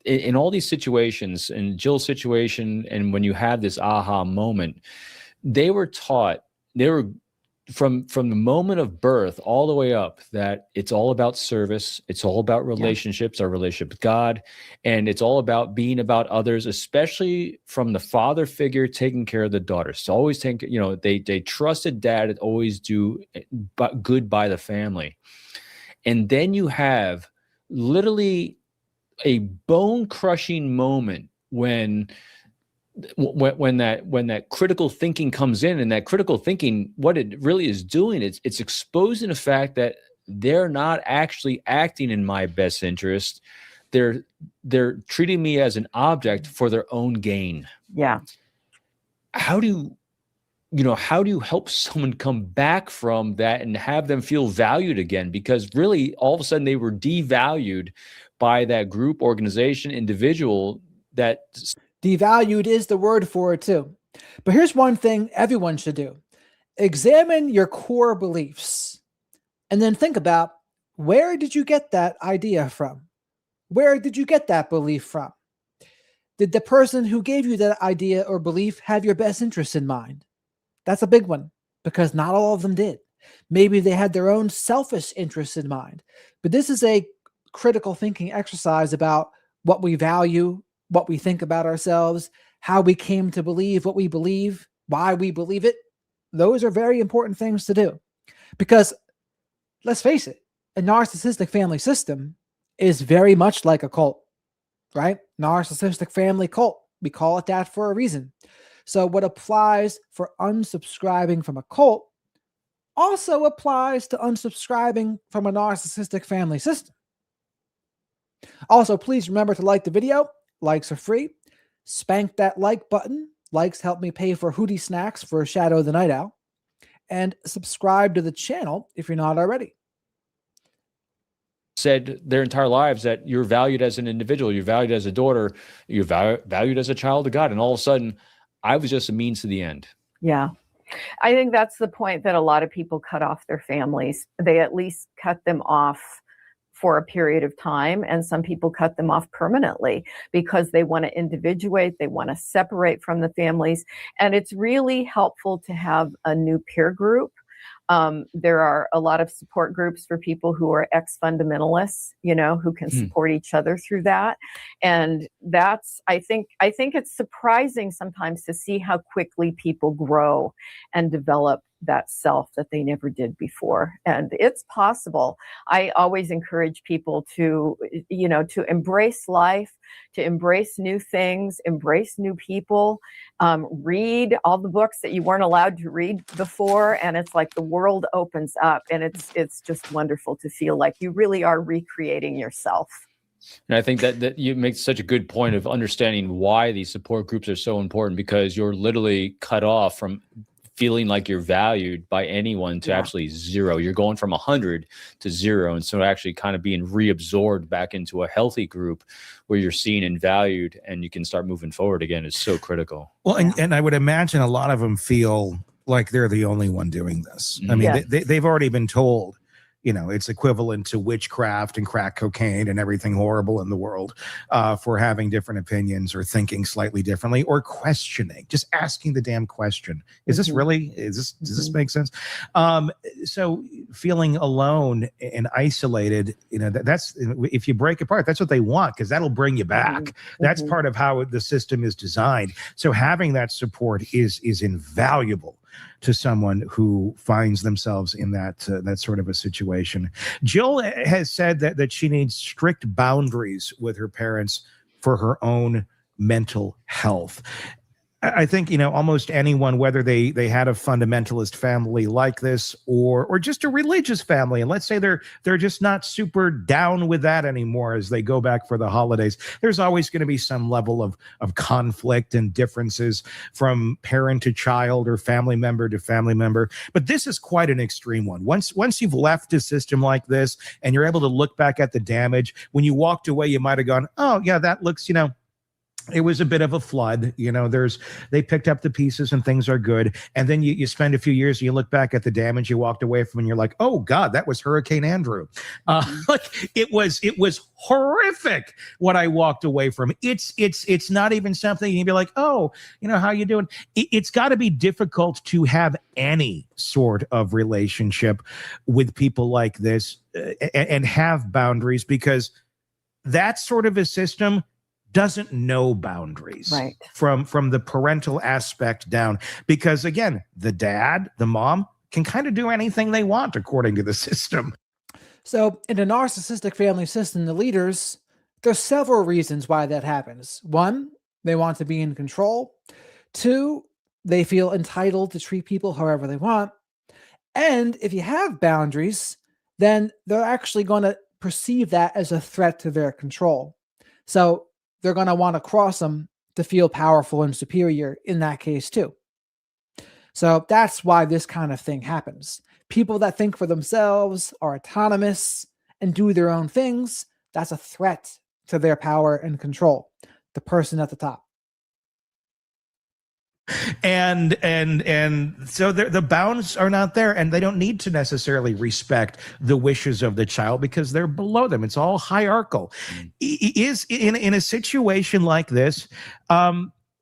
S14: in all these situations, in Jill's situation, and when you have this aha moment, they were taught, from the moment of birth all the way up, that it's all about service. It's all about relationships, our relationship with God. And it's all about being about others, especially from the father figure taking care of the daughter. So always they trusted dad to always do good by the family. And then you have literally a bone crushing moment when that critical thinking comes in, and that critical thinking, what it really is doing, it's exposing the fact that they're not actually acting in my best interest. They're treating me as an object for their own gain.
S13: Yeah.
S14: How do you help someone come back from that and have them feel valued again? Because really, all of a sudden, they were devalued by that group, organization, individual. That
S1: devalued is the word for it too. But here's one thing everyone should do. Examine your core beliefs and then think about, where did you get that idea from? Where did you get that belief from? Did the person who gave you that idea or belief have your best interest in mind? That's a big one, because not all of them did. Maybe they had their own selfish interests in mind. But this is a critical thinking exercise about what we value, what we think about ourselves, how we came to believe what we believe, why we believe it. Those are very important things to do. Because let's face it, a narcissistic family system is very much like a cult, right? Narcissistic family cult. We call it that for a reason. So what applies for unsubscribing from a cult also applies to unsubscribing from a narcissistic family system. Also, please remember to like the video. Likes are free. Spank that like button. Likes help me pay for Hootie snacks for Shadow the Night Owl. And subscribe to the channel if you're not already.
S14: Said their entire lives that you're valued as an individual, you're valued as a daughter, you're valued as a child of God. And all of a sudden, I was just a means to the end.
S13: Yeah. I think that's the point that a lot of people cut off their families. They at least cut them off for a period of time. And some people cut them off permanently because they want to individuate. They want to separate from the families. And it's really helpful to have a new peer group. There are a lot of support groups for people who are ex-fundamentalists, who can support each other through that. And that's, I think it's surprising sometimes to see how quickly people grow and develop that self that they never did before. And it's possible. I always encourage people to, to embrace life, to embrace new things, embrace new people, read all the books that you weren't allowed to read before. And it's like the world opens up, and it's just wonderful to feel like you really are recreating yourself.
S14: And I think that you make such a good point of understanding why these support groups are so important, because you're literally cut off from feeling like you're valued by anyone to actually zero. You're going from 100 to 0. And so actually kind of being reabsorbed back into a healthy group where you're seen and valued and you can start moving forward again is so critical.
S12: Well, and I would imagine a lot of them feel like they're the only one doing this. I mean, they've already been told, it's equivalent to witchcraft and crack cocaine and everything horrible in the world for having different opinions or thinking slightly differently or questioning, just asking the damn question. Is this really, does this make sense? So feeling alone and isolated, that's, if you break apart, that's what they want, because that'll bring you back. That's part of how the system is designed. So having that support is invaluable to someone who finds themselves in that sort of a situation. Jill has said that she needs strict boundaries with her parents for her own mental health. I think, almost anyone, whether they had a fundamentalist family like this or just a religious family, and let's say they're just not super down with that anymore as they go back for the holidays, there's always going to be some level of conflict and differences from parent to child or family member to family member. But this is quite an extreme one. Once you've left a system like this and you're able to look back at the damage, when you walked away, you might have gone, oh yeah, that looks, it was a bit of a flood. They picked up the pieces and things are good. And then you spend a few years and you look back at the damage you walked away from and you're like, oh God, that was Hurricane Andrew. It was horrific what I walked away from. It's not even something you'd be like, oh, how you doing? It's got to be difficult to have any sort of relationship with people like this and have boundaries, because that sort of a system doesn't know boundaries from the parental aspect down, because again, the dad, the mom can kind of do anything they want according to the system.
S1: So in a narcissistic family system, the leaders, there's several reasons why that happens. 1, they want to be in control. 2, they feel entitled to treat people however they want. And if you have boundaries, then they're actually going to perceive that as a threat to their control. So they're going to want to cross them to feel powerful and superior in that case too. So that's why this kind of thing happens. People that think for themselves, are autonomous, and do their own things, that's a threat to their power and control, the person at the top.
S12: And so the bounds are not there, and they don't need to necessarily respect the wishes of the child because they're below them. It's all hierarchical. Is in a situation like this,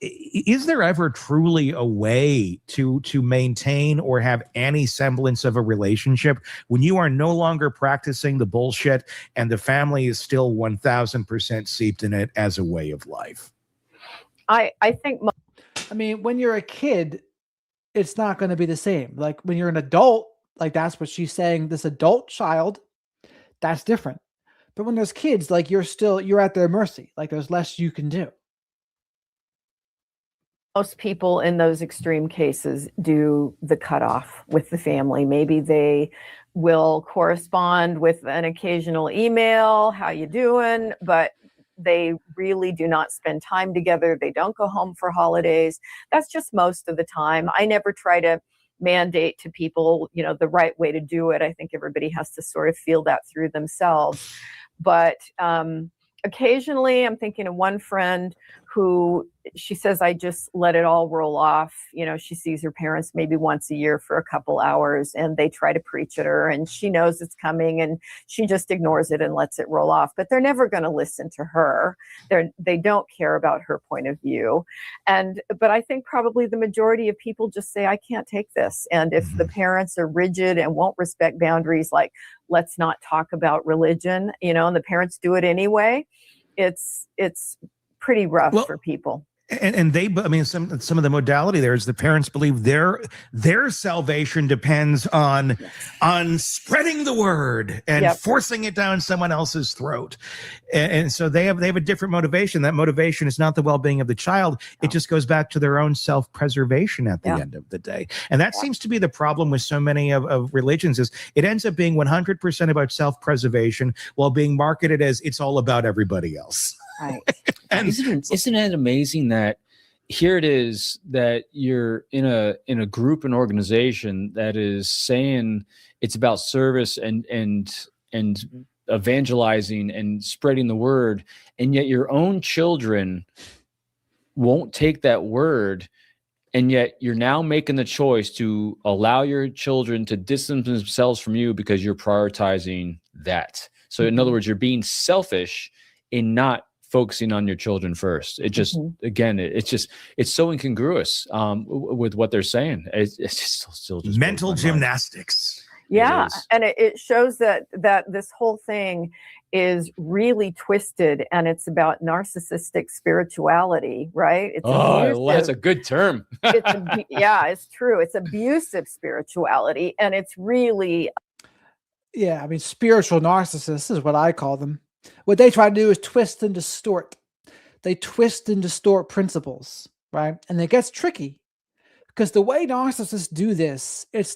S12: is there ever truly a way to maintain or have any semblance of a relationship when you are no longer practicing the bullshit and the family is still 1000% seeped in it as a way of life?
S13: I think,
S1: I mean, when you're a kid, it's not going to be the same. Like when you're an adult, like that's what she's saying, this adult child, that's different. But when there's kids, like you're at their mercy. Like there's less you can do.
S13: most people in those extreme cases do the cutoff with the family. Maybe they will correspond with an occasional email, how you doing? But they really do not spend time together. They don't go home for holidays. That's just most of the time. I never try to mandate to people, the right way to do it. I think everybody has to sort of feel that through themselves. But occasionally I'm thinking of one friend who she says, I just let it all roll off. She sees her parents maybe once a year for a couple hours and they try to preach at her and she knows it's coming and she just ignores it and lets it roll off. But they're never going to listen to her. They don't care about her point of view. But I think probably the majority of people just say, I can't take this. And if the parents are rigid and won't respect boundaries, like let's not talk about religion, and the parents do it anyway, it's pretty rough for people.
S12: And some of the modality there is the parents believe their salvation depends on spreading the word and forcing it down someone else's throat. And so they have a different motivation. That motivation is not the well-being of the child. It just goes back to their own self-preservation at the end of the day. And that seems to be the problem with so many of religions is it ends up being 100% about self-preservation while being marketed as it's all about everybody else.
S13: Right.
S14: And isn't it amazing that here it is that you're in a group and organization that is saying it's about service and evangelizing and spreading the word, and yet your own children won't take that word, and yet you're now making the choice to allow your children to distance themselves from you because you're prioritizing that. So in other words, you're being selfish in not focusing on your children first. It just, again, it's so incongruous with what they're saying. It's just still just
S12: mental gymnastics.
S13: Yeah. And it shows that this whole thing is really twisted and it's about narcissistic spirituality, right? It's
S14: well, that's a good term.
S13: It's true. It's abusive spirituality. And it's really.
S1: Yeah. I mean, spiritual narcissists is what I call them. What they try to do is twist and distort. They twist and distort principles, right? And it gets tricky because the way narcissists do this, it's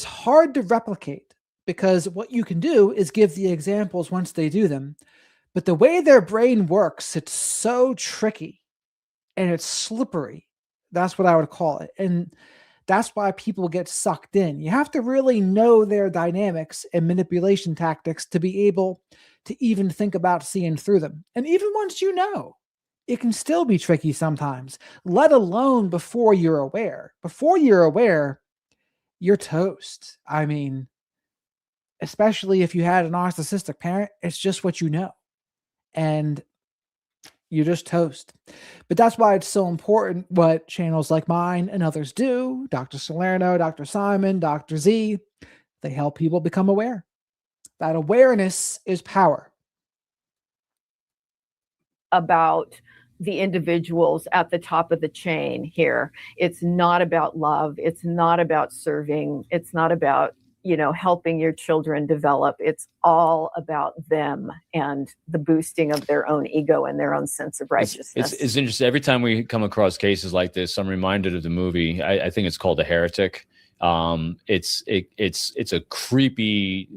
S1: hard to replicate because what you can do is give the examples once they do them. But the way their brain works, it's so tricky and it's slippery. That's what I would call it. And that's why people get sucked in. You have to really know their dynamics and manipulation tactics to be able to even think about seeing through them. And even once you know, it can still be tricky sometimes, let alone before you're aware. Before you're aware, you're toast. I mean, especially if you had a narcissistic parent, it's just what you know. And you're just toast. But that's why it's so important what channels like mine and others do. Dr. Salerno, Dr. Simon, Dr. Z, they help people become aware. That awareness is power.
S13: About the individuals at the top of the chain here. It's not about love. It's not about serving. It's not about helping your children develop. It's all about them and the boosting of their own ego and their own sense of righteousness.
S14: It's interesting. Every time we come across cases like this, I'm reminded of the movie. I think it's called The Heretic. It's a creepy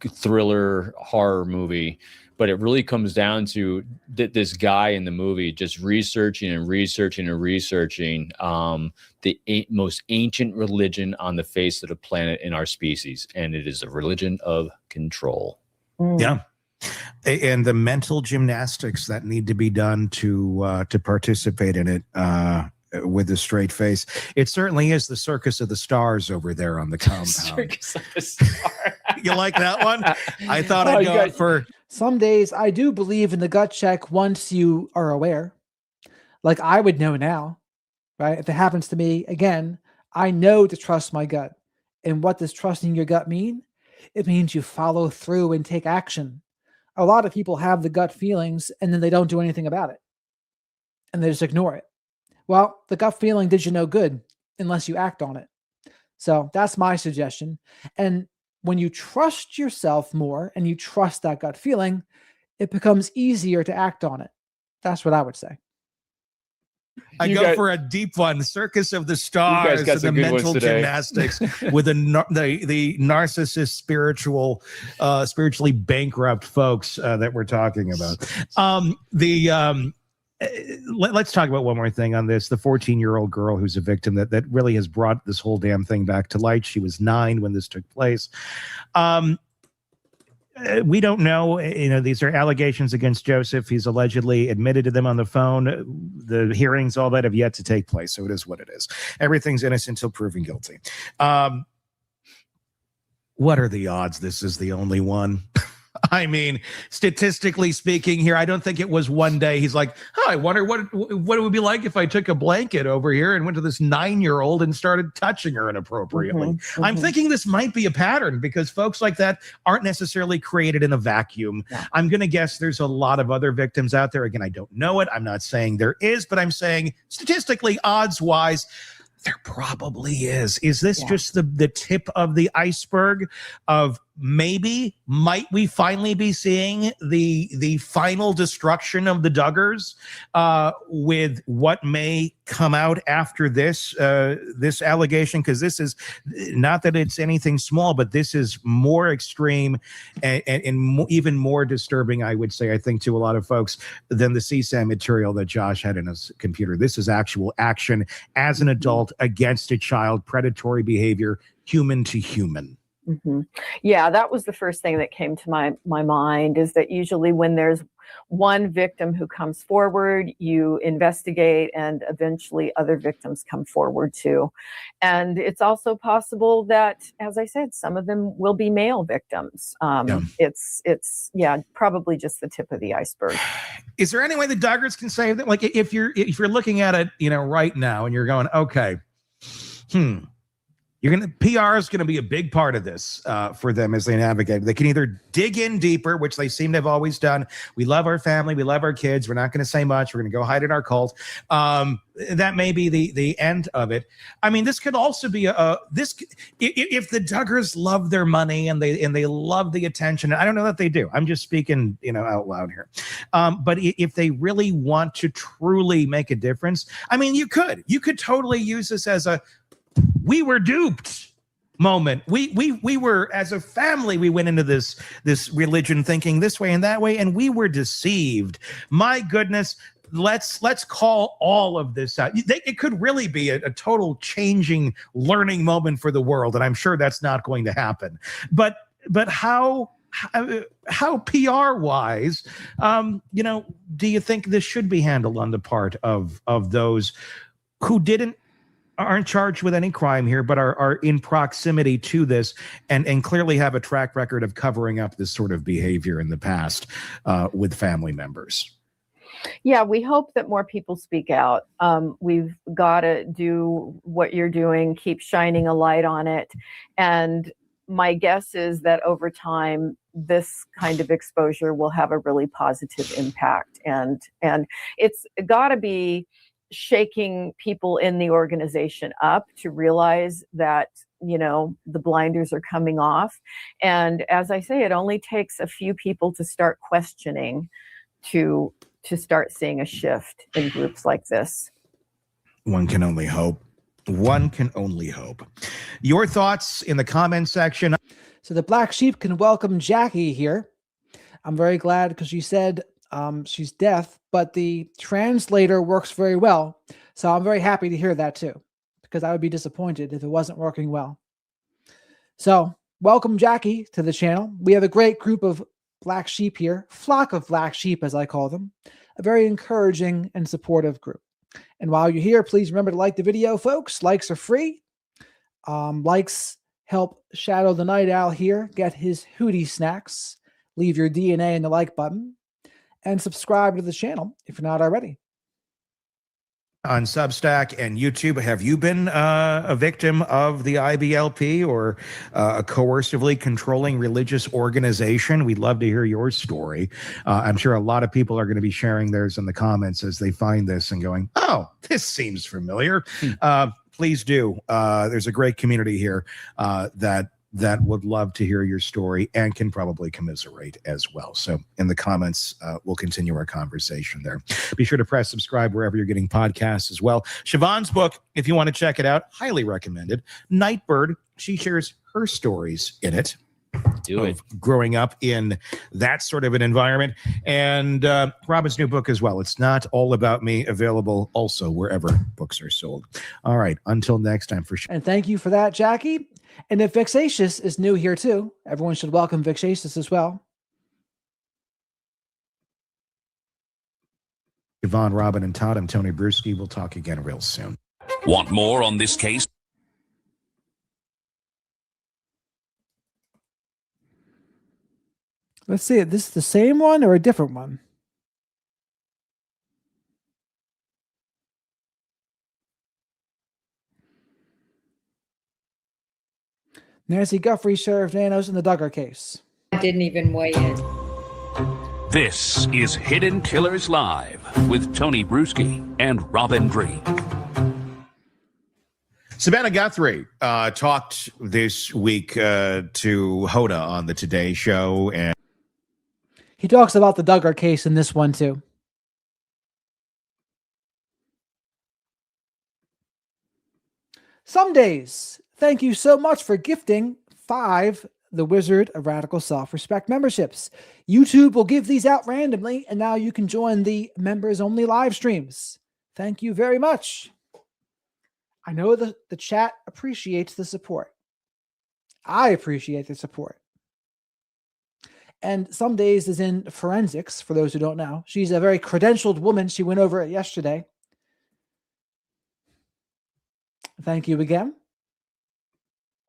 S14: thriller horror movie. But it really comes down to this guy in the movie just researching the most ancient religion on the face of the planet in our species. And it is a religion of control.
S12: Yeah. And the mental gymnastics that need to be done to participate in it with a straight face. It certainly is the circus of the stars over there on the compound.
S14: Circus of the Stars.
S12: You like that one? I thought I'd go for...
S1: Some days I do believe in the gut check once you are aware. Like I would know now, right? If it happens to me again, I know to trust my gut. And what does trusting your gut mean? It means you follow through and take action. A lot of people have the gut feelings and then they don't do anything about it. And they just ignore it. Well, the gut feeling did you no good unless you act on it. So that's my suggestion. And when you trust yourself more and you trust that gut feeling, it becomes easier to act on it. That's what I would say.
S12: I go for a deep one, Circus of the Stars, and the mental gymnastics with the narcissist, spiritually bankrupt folks that we're talking about. Let's talk about one more thing on this. The 14-year-old girl who's a victim that really has brought this whole damn thing back to light. She was 9 when this took place. We don't know, these are allegations against Joseph. He's allegedly admitted to them on the phone. The hearings, all that have yet to take place. So it is what it is. Everything's innocent until proven guilty. What are the odds this is the only one? I mean, statistically speaking here, I don't think it was one day. He's like, I wonder what it would be like if I took a blanket over here and went to this 9-year-old and started touching her inappropriately. Mm-hmm. I'm thinking this might be a pattern because folks like that aren't necessarily created in a vacuum. Yeah. I'm going to guess there's a lot of other victims out there. Again, I don't know it. I'm not saying there is, but I'm saying statistically, odds-wise, there probably is. Is this just the tip of the iceberg of might we finally be seeing the final destruction of the Duggars with what may come out after this this allegation? Because this is not that it's anything small, but this is more extreme and even more disturbing, I would say, I think, to a lot of folks than the CSAM material that Josh had in his computer. This is actual action as an adult against a child, predatory behavior, human to human.
S13: Mm-hmm. Yeah, that was the first thing that came to my mind, is that usually when there's one victim who comes forward, you investigate and eventually other victims come forward too. And it's also possible that, as I said, some of them will be male victims. It's probably just the tip of the iceberg.
S12: Is there any way the Duggars can say that? Like if you're looking at it, right now and you're going, okay, PR is going to be a big part of this for them as they navigate. They can either dig in deeper, which they seem to have always done. We love our family. We love our kids. We're not going to say much. We're going to go hide in our cult. That may be the end of it. I mean, this could also be if the Duggars love their money and they love the attention. I don't know that they do. I'm just speaking, out loud here. But if they really want to truly make a difference, I mean, you could totally use this as we were duped moment. We were, as a family, we went into this religion thinking this way and that way, and we were deceived. My goodness, let's call all of this out. It could really be a total changing learning moment for the world, and I'm sure that's not going to happen. But how PR wise, do you think this should be handled on the part of those who aren't charged with any crime here, but are in proximity to this and clearly have a track record of covering up this sort of behavior in the past with family members?
S13: Yeah, we hope that more people speak out. We've got to do what you're doing, keep shining a light on it. And my guess is that over time, this kind of exposure will have a really positive impact. And it's got to be shaking people in the organization up to realize that, the blinders are coming off. And as I say, it only takes a few people to start questioning to start seeing a shift in groups like this.
S12: One can only hope. One can only hope. Your thoughts in the comment section.
S1: So the Black Sheep can welcome Jackie here. I'm very glad because she said she's deaf, but the translator works very well. So I'm very happy to hear that too, because I would be disappointed if it wasn't working well. So welcome, Jackie, to the channel. We have a great group of black sheep here, flock of black sheep, as I call them, a very encouraging and supportive group. And while you're here, please remember to like the video, folks. Likes are free. Likes help Shadow the Night Owl here get his hootie snacks. Leave your DNA in the like button and subscribe to the channel if you're not already.
S12: On Substack and YouTube, have you been a victim of the IBLP or a coercively controlling religious organization? We'd love to hear your story. I'm sure a lot of people are going to be sharing theirs in the comments as they find this and going, oh, this seems familiar. Please do. There's a great community here that would love to hear your story and can probably commiserate as well. So in the comments, we'll continue our conversation there. Be sure to press subscribe wherever you're getting podcasts as well. Siobhan's book, if you want to check it out, highly recommended. Nightbird, she shares her stories in it.
S14: Do it.
S12: Growing up in that sort of an environment. And Robin's new book as well. It's Not All About Me, available also wherever books are sold. All right. Until next time, for sure.
S1: And thank you for that, Jackie. And if Vexatious is new here too, everyone should welcome Vexatious as well.
S12: Yvonne, Robin, and Todd, I'm Tony Brewski. We'll talk again real soon.
S11: Want more on this case?
S1: Let's see, is this the same one or a different one? Nancy Guthrie, Sheriff Nanos, in the Duggar case.
S15: I didn't even weigh in.
S11: This is Hidden Killers Live with Tony Brewski and Robin Drake.
S12: Savannah Guthrie talked this week to Hoda on the Today Show, and
S1: he talks about the Duggar case in this one too. Some days. Thank you so much for gifting 5 The Wizard of Radical Self-Respect memberships. YouTube will give these out randomly, and now you can join the members-only live streams. Thank you very much. I know the chat appreciates the support. I appreciate the support. And some days is in forensics, for those who don't know. She's a very credentialed woman. She went over it yesterday. Thank you again.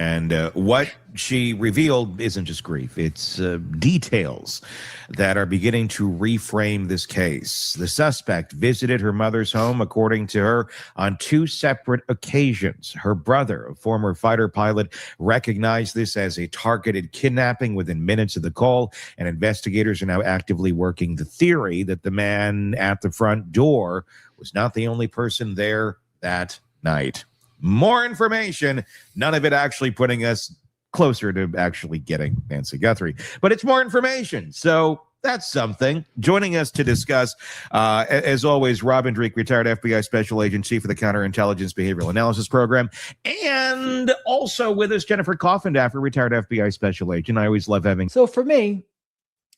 S12: And what she revealed isn't just grief. It's details that are beginning to reframe this case. The suspect visited her mother's home, according to her, on 2 separate occasions. Her brother, a former fighter pilot, recognized this as a targeted kidnapping within minutes of the call, and investigators are now actively working the theory that the man at the front door was not the only person there that night. More information, none of it actually putting us closer to actually getting Nancy Guthrie, but it's more information. So that's something. Joining us to discuss, as always, Robin Drake, retired FBI Special Agent, Chief of the Counterintelligence Behavioral Analysis Program, and also with us, Jennifer Coffindaffer, retired FBI Special Agent. I always love having.
S1: So for me,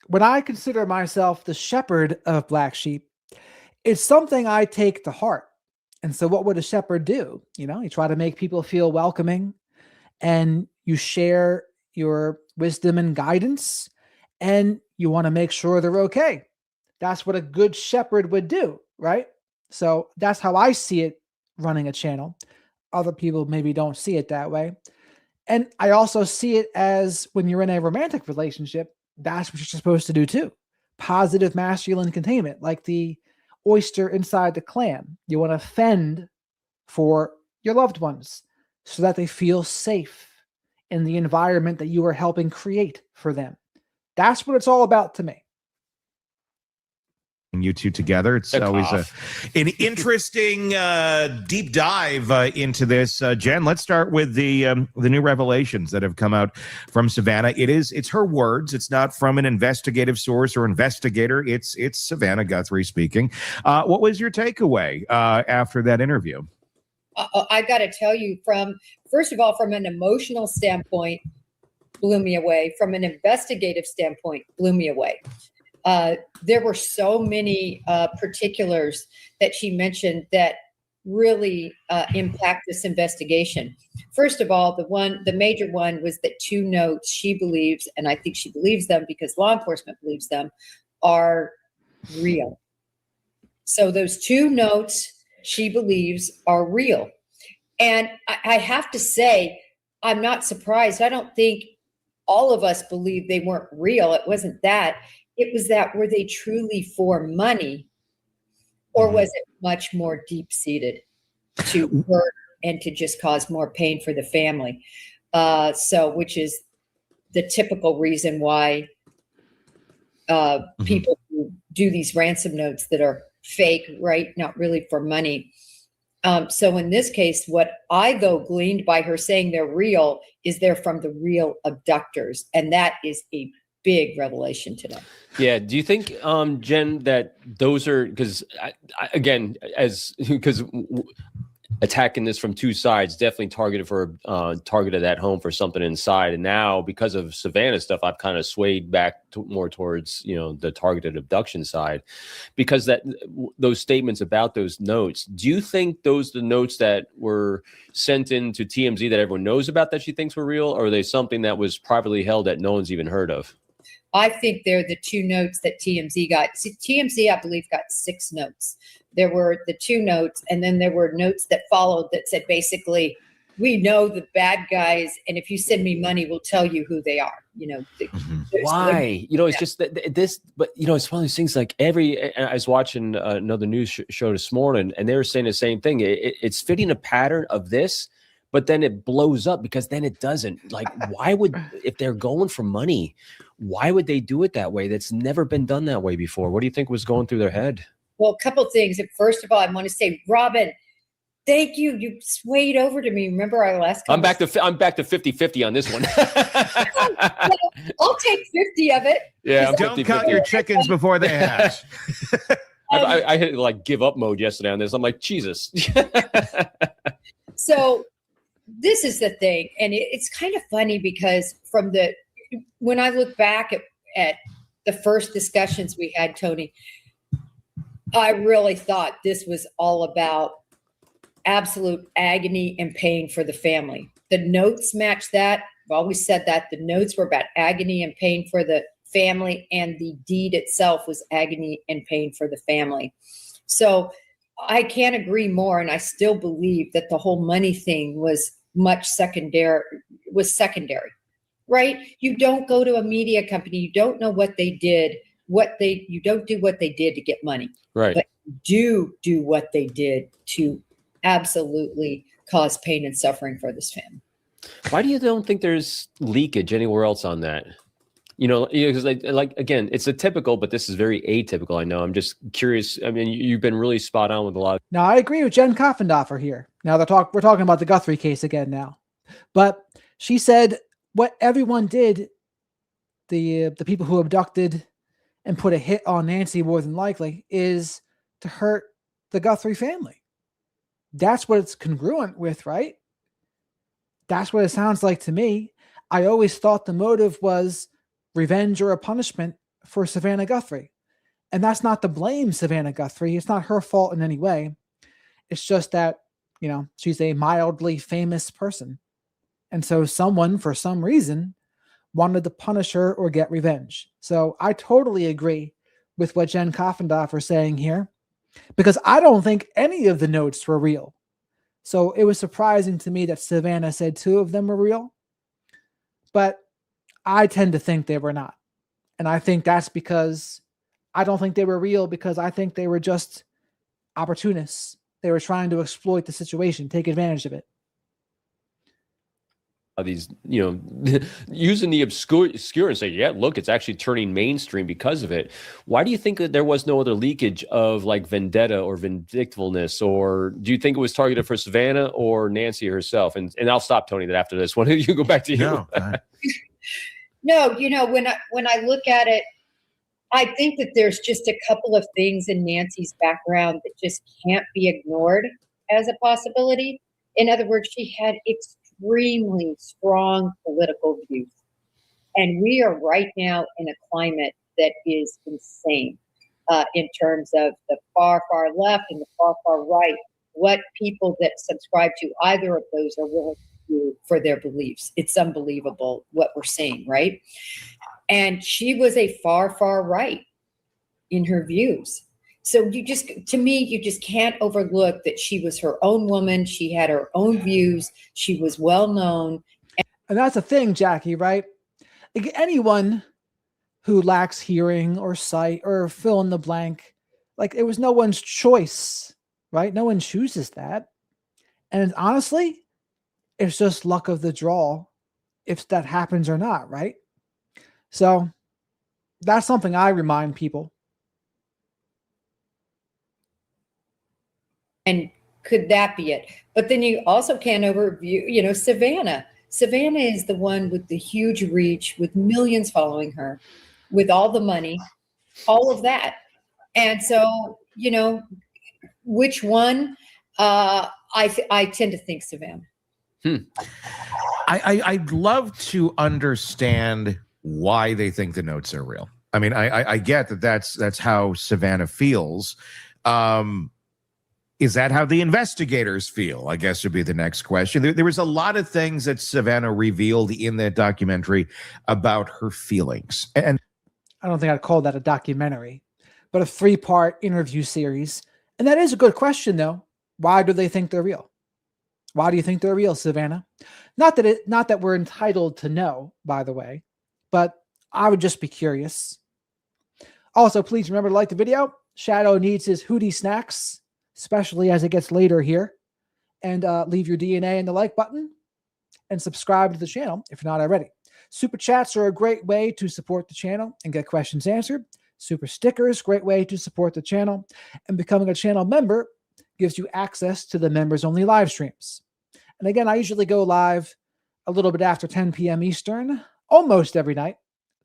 S1: when I consider myself the shepherd of black sheep, it's something I take to heart. And so what would a shepherd do? You know, you try to make people feel welcoming, and you share your wisdom and guidance, and you want to make sure they're okay. That's what a good shepherd would do, right? So that's how I see it running a channel. Other people maybe don't see it that way. And I also see it as when you're in a romantic relationship, that's what you're supposed to do too. Positive masculine containment, like the oyster inside the clam. You want to fend for your loved ones so that they feel safe in the environment that you are helping create for them. That's what it's all about to me.
S12: You two together. It's always an interesting deep dive into this. Jen, let's start with the new revelations that have come out from Savannah. It's her words. It's not from an investigative source or investigator. It's Savannah Guthrie speaking. What was your takeaway after that interview?
S15: I got to tell you, first of all, from an emotional standpoint, blew me away. From an investigative standpoint, blew me away. There were so many particulars that she mentioned that really impact this investigation. First of all, the major one was that 2 notes she believes, and I think she believes them because law enforcement believes them, are real. So those 2 notes she believes are real. And I have to say, I'm not surprised. I don't think all of us believe they weren't real. It wasn't that. It was that, were they truly for money, or was it much more deep-seated to hurt and to just cause more pain for the family? Which is the typical reason why people do these ransom notes that are fake, right? Not really for money. So in this case, what I, though, gleaned by her saying they're real is they're from the real abductors. And that is a big revelation today.
S16: Yeah. Do you think, Jen, that those are, because again, because attacking this from 2 sides, definitely targeted at home for something inside. And now, because of Savannah stuff, I've kind of swayed back more towards, the targeted abduction side, because those statements about those notes, do you think those the notes that were sent into TMZ that everyone knows about that she thinks were real, or are they something that was privately held that no one's even heard of?
S15: I think they're the 2 notes that TMZ got. TMZ, I believe, got 6 notes. There were the 2 notes, and then there were notes that followed that said, basically, we know the bad guys, and if you send me money, we'll tell you who they are.
S16: Why? It's just that this, but it's one of those things. Like I was watching another news show this morning, and they were saying the same thing. It's fitting a pattern of this, but then it blows up because then it doesn't. Like, why would, if they're going for money, why would they do it that way? That's never been done that way before. What do you think was going through their head?
S15: Well, a couple of things. First of all, I want to say, Robin, thank you. You swayed over to me. Remember our last
S16: I'm back to 50-50 on this one.
S15: I'll take 50 of it.
S16: Yeah,
S12: don't count your chickens before they hatch.
S16: I hit like give up mode yesterday on this. I'm like, Jesus.
S15: So this is the thing, and it's kind of funny because when I look back at the first discussions we had, Tony, I really thought this was all about absolute agony and pain for the family. The notes match that. I've always said that. The notes were about agony and pain for the family, and the deed itself was agony and pain for the family. So I can't agree more, and I still believe that the whole money thing was secondary, right? You don't go to a media company. You don't know what they did. You don't do what they did to get money.
S16: Right.
S15: But you do what they did to absolutely cause pain and suffering for this family.
S16: Why do you don't think there's leakage anywhere else on that? Because like again, it's a typical, but this is very atypical. I know. I'm just curious. I mean, you've been really spot on with a lot.
S1: Now, I agree with Jen Koffendorfer here. Now we're talking about the Guthrie case again now, but she said what everyone did, the people who abducted and put a hit on Nancy more than likely, is to hurt the Guthrie family. That's what it's congruent with, right? That's what it sounds like to me. I always thought the motive was revenge or a punishment for Savannah Guthrie. And that's not to blame Savannah Guthrie. It's not her fault in any way. It's just that, she's a mildly famous person. And so someone, for some reason, wanted to punish her or get revenge. So I totally agree with what Jen Koffendorfer is saying here, because I don't think any of the notes were real. So it was surprising to me that Savannah said 2 of them were real, but I tend to think they were not. And I think that's because I don't think they were real, because I think they were just opportunists. They were trying to exploit the situation, take advantage of it.
S16: These, using the obscure and say, yeah, look, it's actually turning mainstream because of it. Why do you think that there was no other leakage of like vendetta or vindictiveness? Or do you think it was targeted for Savannah or Nancy herself? And I'll stop, Tony, that after this one, you go back to you.
S15: No, when I look at it, I think that there's just a couple of things in Nancy's background that just can't be ignored as a possibility. In other words, she had extremely strong political views. And we are right now in a climate that is insane in terms of the far, far left and the far, far right. What people that subscribe to either of those are willing to do for their beliefs. It's unbelievable what we're seeing, right? And she was a far, far right in her views. So you just can't overlook that she was her own woman. She had her own views. She was well known.
S1: And that's the thing, Jackie, right? Like anyone who lacks hearing or sight or fill in the blank, like it was no one's choice, right? No one chooses that. And honestly, it's just luck of the draw if that happens or not, right? So that's something I remind people.
S15: And could that be it? But then you also can't overview, Savannah. Savannah is the one with the huge reach, with millions following her, with all the money, all of that. And so, which one? I tend to think Savannah.
S12: I'd love to understand why they think the notes are real. I mean, I get that that's how Savannah feels. Is that how the investigators feel? I guess would be the next question. There was a lot of things that Savannah revealed in that documentary about her feelings. And
S1: I don't think I'd call that a documentary, but a 3-part interview series. And that is a good question, though. Why do they think they're real? Why do you think they're real, Savannah? Not that we're entitled to know, by the way, but I would just be curious. Also, please remember to like the video. Shadow needs his Hootie snacks, especially as it gets later here. And leave your DNA in the like button and subscribe to the channel if you're not already. Super chats are a great way to support the channel and get questions answered. Super stickers, great way to support the channel. And becoming a channel member gives you access to the members-only live streams. And again, I usually go live a little bit after 10 p.m. Eastern, almost every night,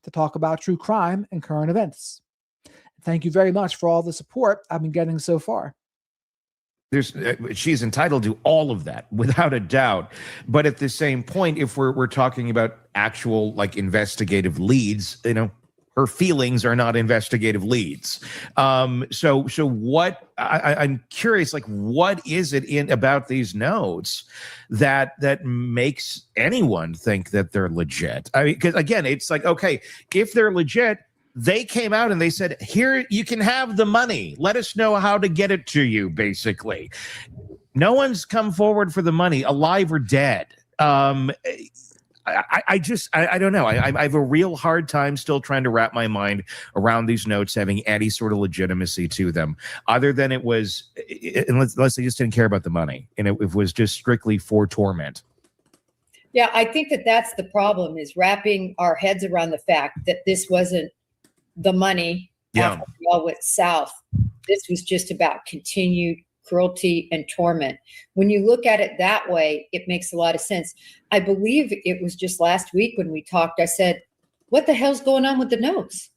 S1: to talk about true crime and current events. Thank you very much for all the support I've been getting so far.
S12: She's entitled to all of that, without a doubt. But at the same point, if we're talking about actual investigative leads, her feelings are not investigative leads. So what I'm curious, what is it about these notes that makes anyone think that they're legit? I mean, because again, it's okay, if they're legit, they came out and they said, here, you can have the money. Let us know how to get it to you, basically. No one's come forward for the money, alive or dead. I don't know. I have a real hard time still trying to wrap my mind around these notes having any sort of legitimacy to them, other than unless they just didn't care about the money and it was just strictly for torment.
S15: Yeah, I think that's the problem, is wrapping our heads around the fact that this wasn't the money after it all went south. This was just about continued cruelty and torment. When you look at it that way, it makes a lot of sense. I believe it was just last week when we talked, I said, what the hell's going on with the notes?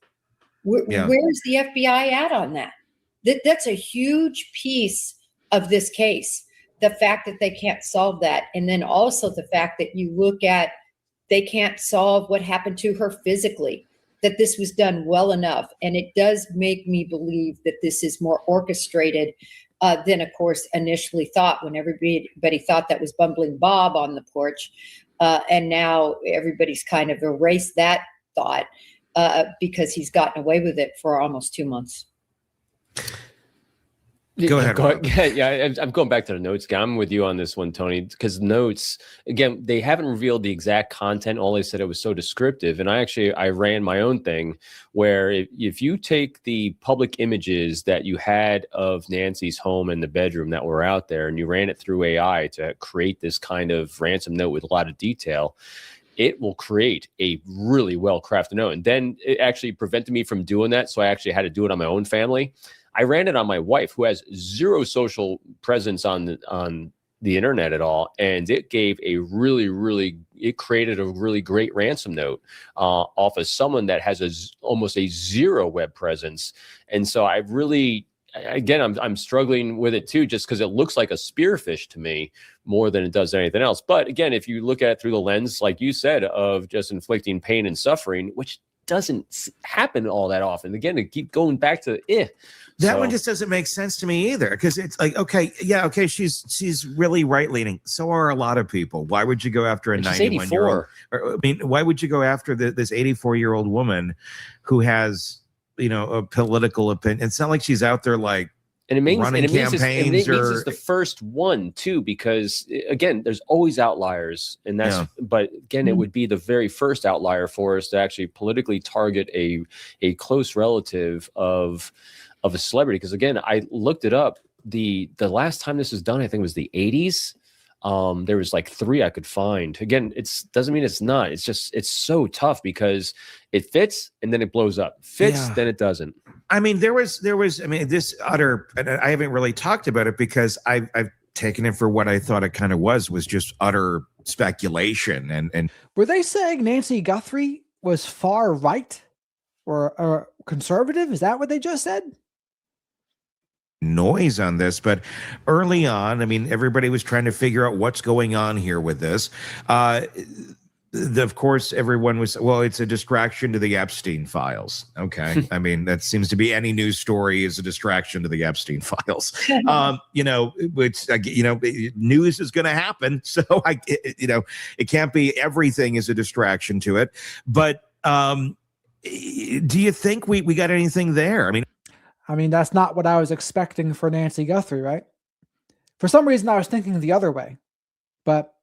S15: Where's the FBI at on that? That's a huge piece of this case. The fact that they can't solve that. And then also the fact that you look at, they can't solve what happened to her physically, that this was done well enough. And it does make me believe that this is more orchestrated than, of course, initially thought, when everybody thought that was Bumbling Bob on the porch. And now everybody's kind of erased that thought because he's gotten away with it for almost 2 months.
S12: Go ahead.
S16: Yeah, I'm going back to the notes. I'm with you on this one, Tony, because notes, again, they haven't revealed the exact content. All they said, it was so descriptive. And I ran my own thing where if you take the public images that you had of Nancy's home and the bedroom that were out there, and you ran it through AI to create this kind of ransom note with a lot of detail, it will create a really well-crafted note. And then it actually prevented me from doing that. So I actually had to do it on my own family. I ran it on my wife, who has zero social presence on the internet at all, and it gave it created a really great ransom note off of someone that has almost a zero web presence. And so I'm struggling with it too, just because it looks like a spearfish to me more than it does anything else. But again, if you look at it through the lens, like you said, of just inflicting pain and suffering, which doesn't happen all that often. Again, to keep going back to
S12: That
S16: So-
S12: one just doesn't make sense to me either, because it's like, okay, yeah, okay, she's really right leaning. So are a lot of people. Why would you go after a
S16: And she's
S12: 91-year-old?
S16: 84.
S12: I mean, why would you go after this 84-year-old woman who has, a political opinion? It's not like she's out there like
S16: And it means,
S12: running campaigns
S16: it's the first one too, because again, there's always outliers, and that's.
S12: Yeah.
S16: But again, it would be the very first outlier for us to actually politically target a close relative of a celebrity. Because again, I looked it up. The last time this was done, I think, was the 80s. There was like 3 I could find. Again, doesn't mean it's not. It's just it's so tough because it fits and then it blows up. Fits,
S12: Yeah.
S16: then it doesn't.
S12: I mean, there was, I mean, this utter, and I haven't really talked about it because I've taken it for what I thought it kind of was just utter speculation. And
S1: Were they saying Nancy Guthrie was far right or conservative? Is that what they just said?
S12: noise on this, but early on, I mean, everybody was trying to figure out what's going on here with this. Of course, everyone was, well, it's a distraction to the Epstein files. Okay. I mean, that seems to be any news story is a distraction to the Epstein files. News is going to happen. So it can't be everything is a distraction to it. But do you think we got anything there?
S1: I mean, that's not what I was expecting for Nancy Guthrie, right? For some reason, I was thinking the other way, but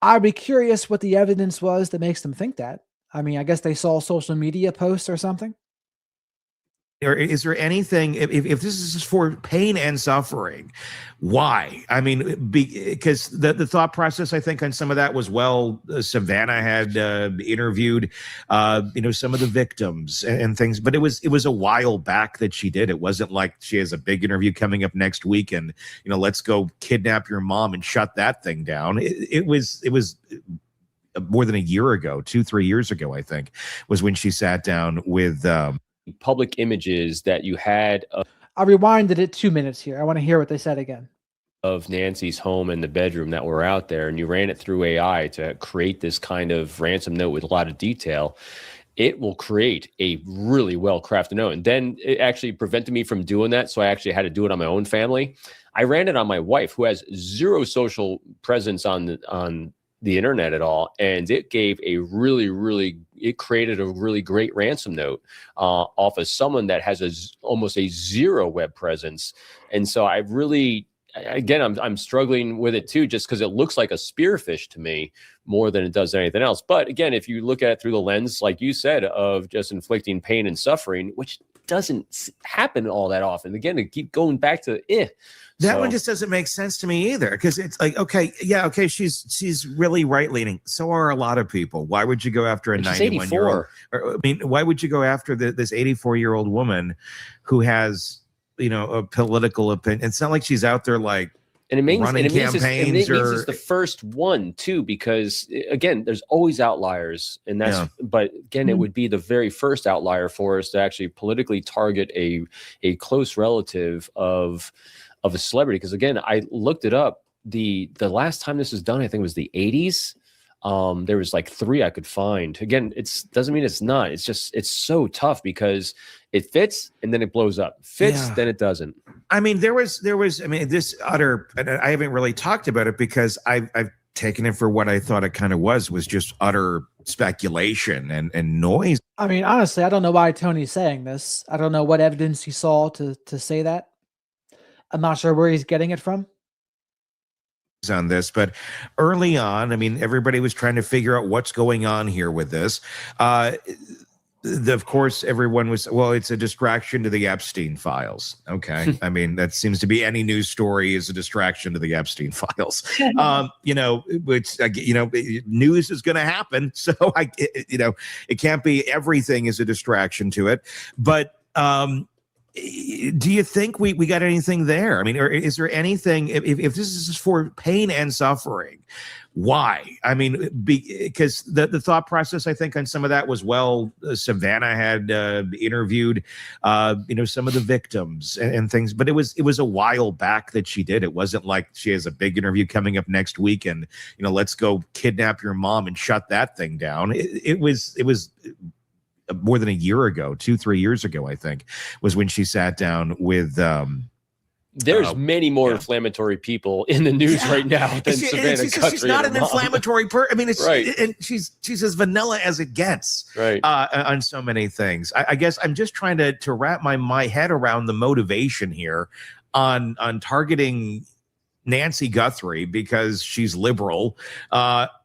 S1: I'd be curious what the evidence was that makes them think that. I mean, I guess they saw social media posts or something.
S12: Or is there anything, if this is for pain and suffering, why? I mean, because the thought process, I think, on some of that was, well, Savannah had interviewed, some of the victims and things, but it was a while back that she did. It wasn't like she has a big interview coming up next week and, let's go kidnap your mom and shut that thing down. It was more than a year ago, 2-3 years ago, I think, was when she sat down with,
S16: public images that you had
S1: I rewinded it 2 minutes here. I want to hear what they said again.
S16: Of Nancy's home and the bedroom that were out there, and you ran it through AI to create this kind of ransom note with a lot of detail. It will create a really well-crafted note. And then it actually prevented me from doing that, so I actually had to do it on my own family. I ran it on my wife, who has zero social presence on the internet at all, and it gave it created a really great ransom note off of someone that has almost a zero web presence. And so I really, again, I'm struggling with it too, just because it looks like a spearfish to me more than it does anything else. But again, if you look at it through the lens, like you said, of just inflicting pain and suffering, which doesn't happen all that often. Again, to keep going back to
S12: that one just doesn't make sense to me either, because it's like, okay, she's really right leaning. So are a lot of people. Why would you go after a 91-year-old? I mean, why would you go after this 84-year-old woman who has, a political opinion? It's not like she's out there like,
S16: and it means
S12: running campaigns
S16: it's the first one too, because again, there's always outliers, and that's. Yeah. But again, it would be the very first outlier for us to actually politically target a close relative of a celebrity. Because again, I looked it up. The last time this was done, I think, was the 80s. There was like 3 I could find. Again, doesn't mean it's not. It's just it's so tough because it fits and then it blows up. Fits, then it doesn't.
S12: I mean, there was. I mean, this utter. And I haven't really talked about it because I've taken it for what I thought it kind of was just utter speculation and noise.
S1: I mean, honestly, I don't know why Tony's saying this. I don't know what evidence he saw to say that. I'm not sure where he's getting it from.
S12: On this, but early on, I mean, everybody was trying to figure out what's going on here with this. Of course, everyone was, well, it's a distraction to the Epstein files. Okay. I mean, that seems to be any news story is a distraction to the Epstein files. News is going to happen. So it can't be everything is a distraction to it. But, do you think we got anything there? I mean, or is there anything, if this is for pain and suffering, why? I mean, because the thought process, I think, on some of that was, well, Savannah had interviewed, some of the victims and things, but it was a while back that she did. It wasn't like she has a big interview coming up next week and, let's go kidnap your mom and shut that thing down. It was more than a year ago, 2-3 years ago, I think, was when she sat down with.
S16: There's many more inflammatory people in the news right now than Savannah Guthrie.
S12: She's not an inflammatory person. I mean, it's
S16: right.
S12: And she's as vanilla as it gets,
S16: right?
S12: On so many things. I guess I'm just trying to wrap my head around the motivation here on targeting Nancy Guthrie because she's liberal,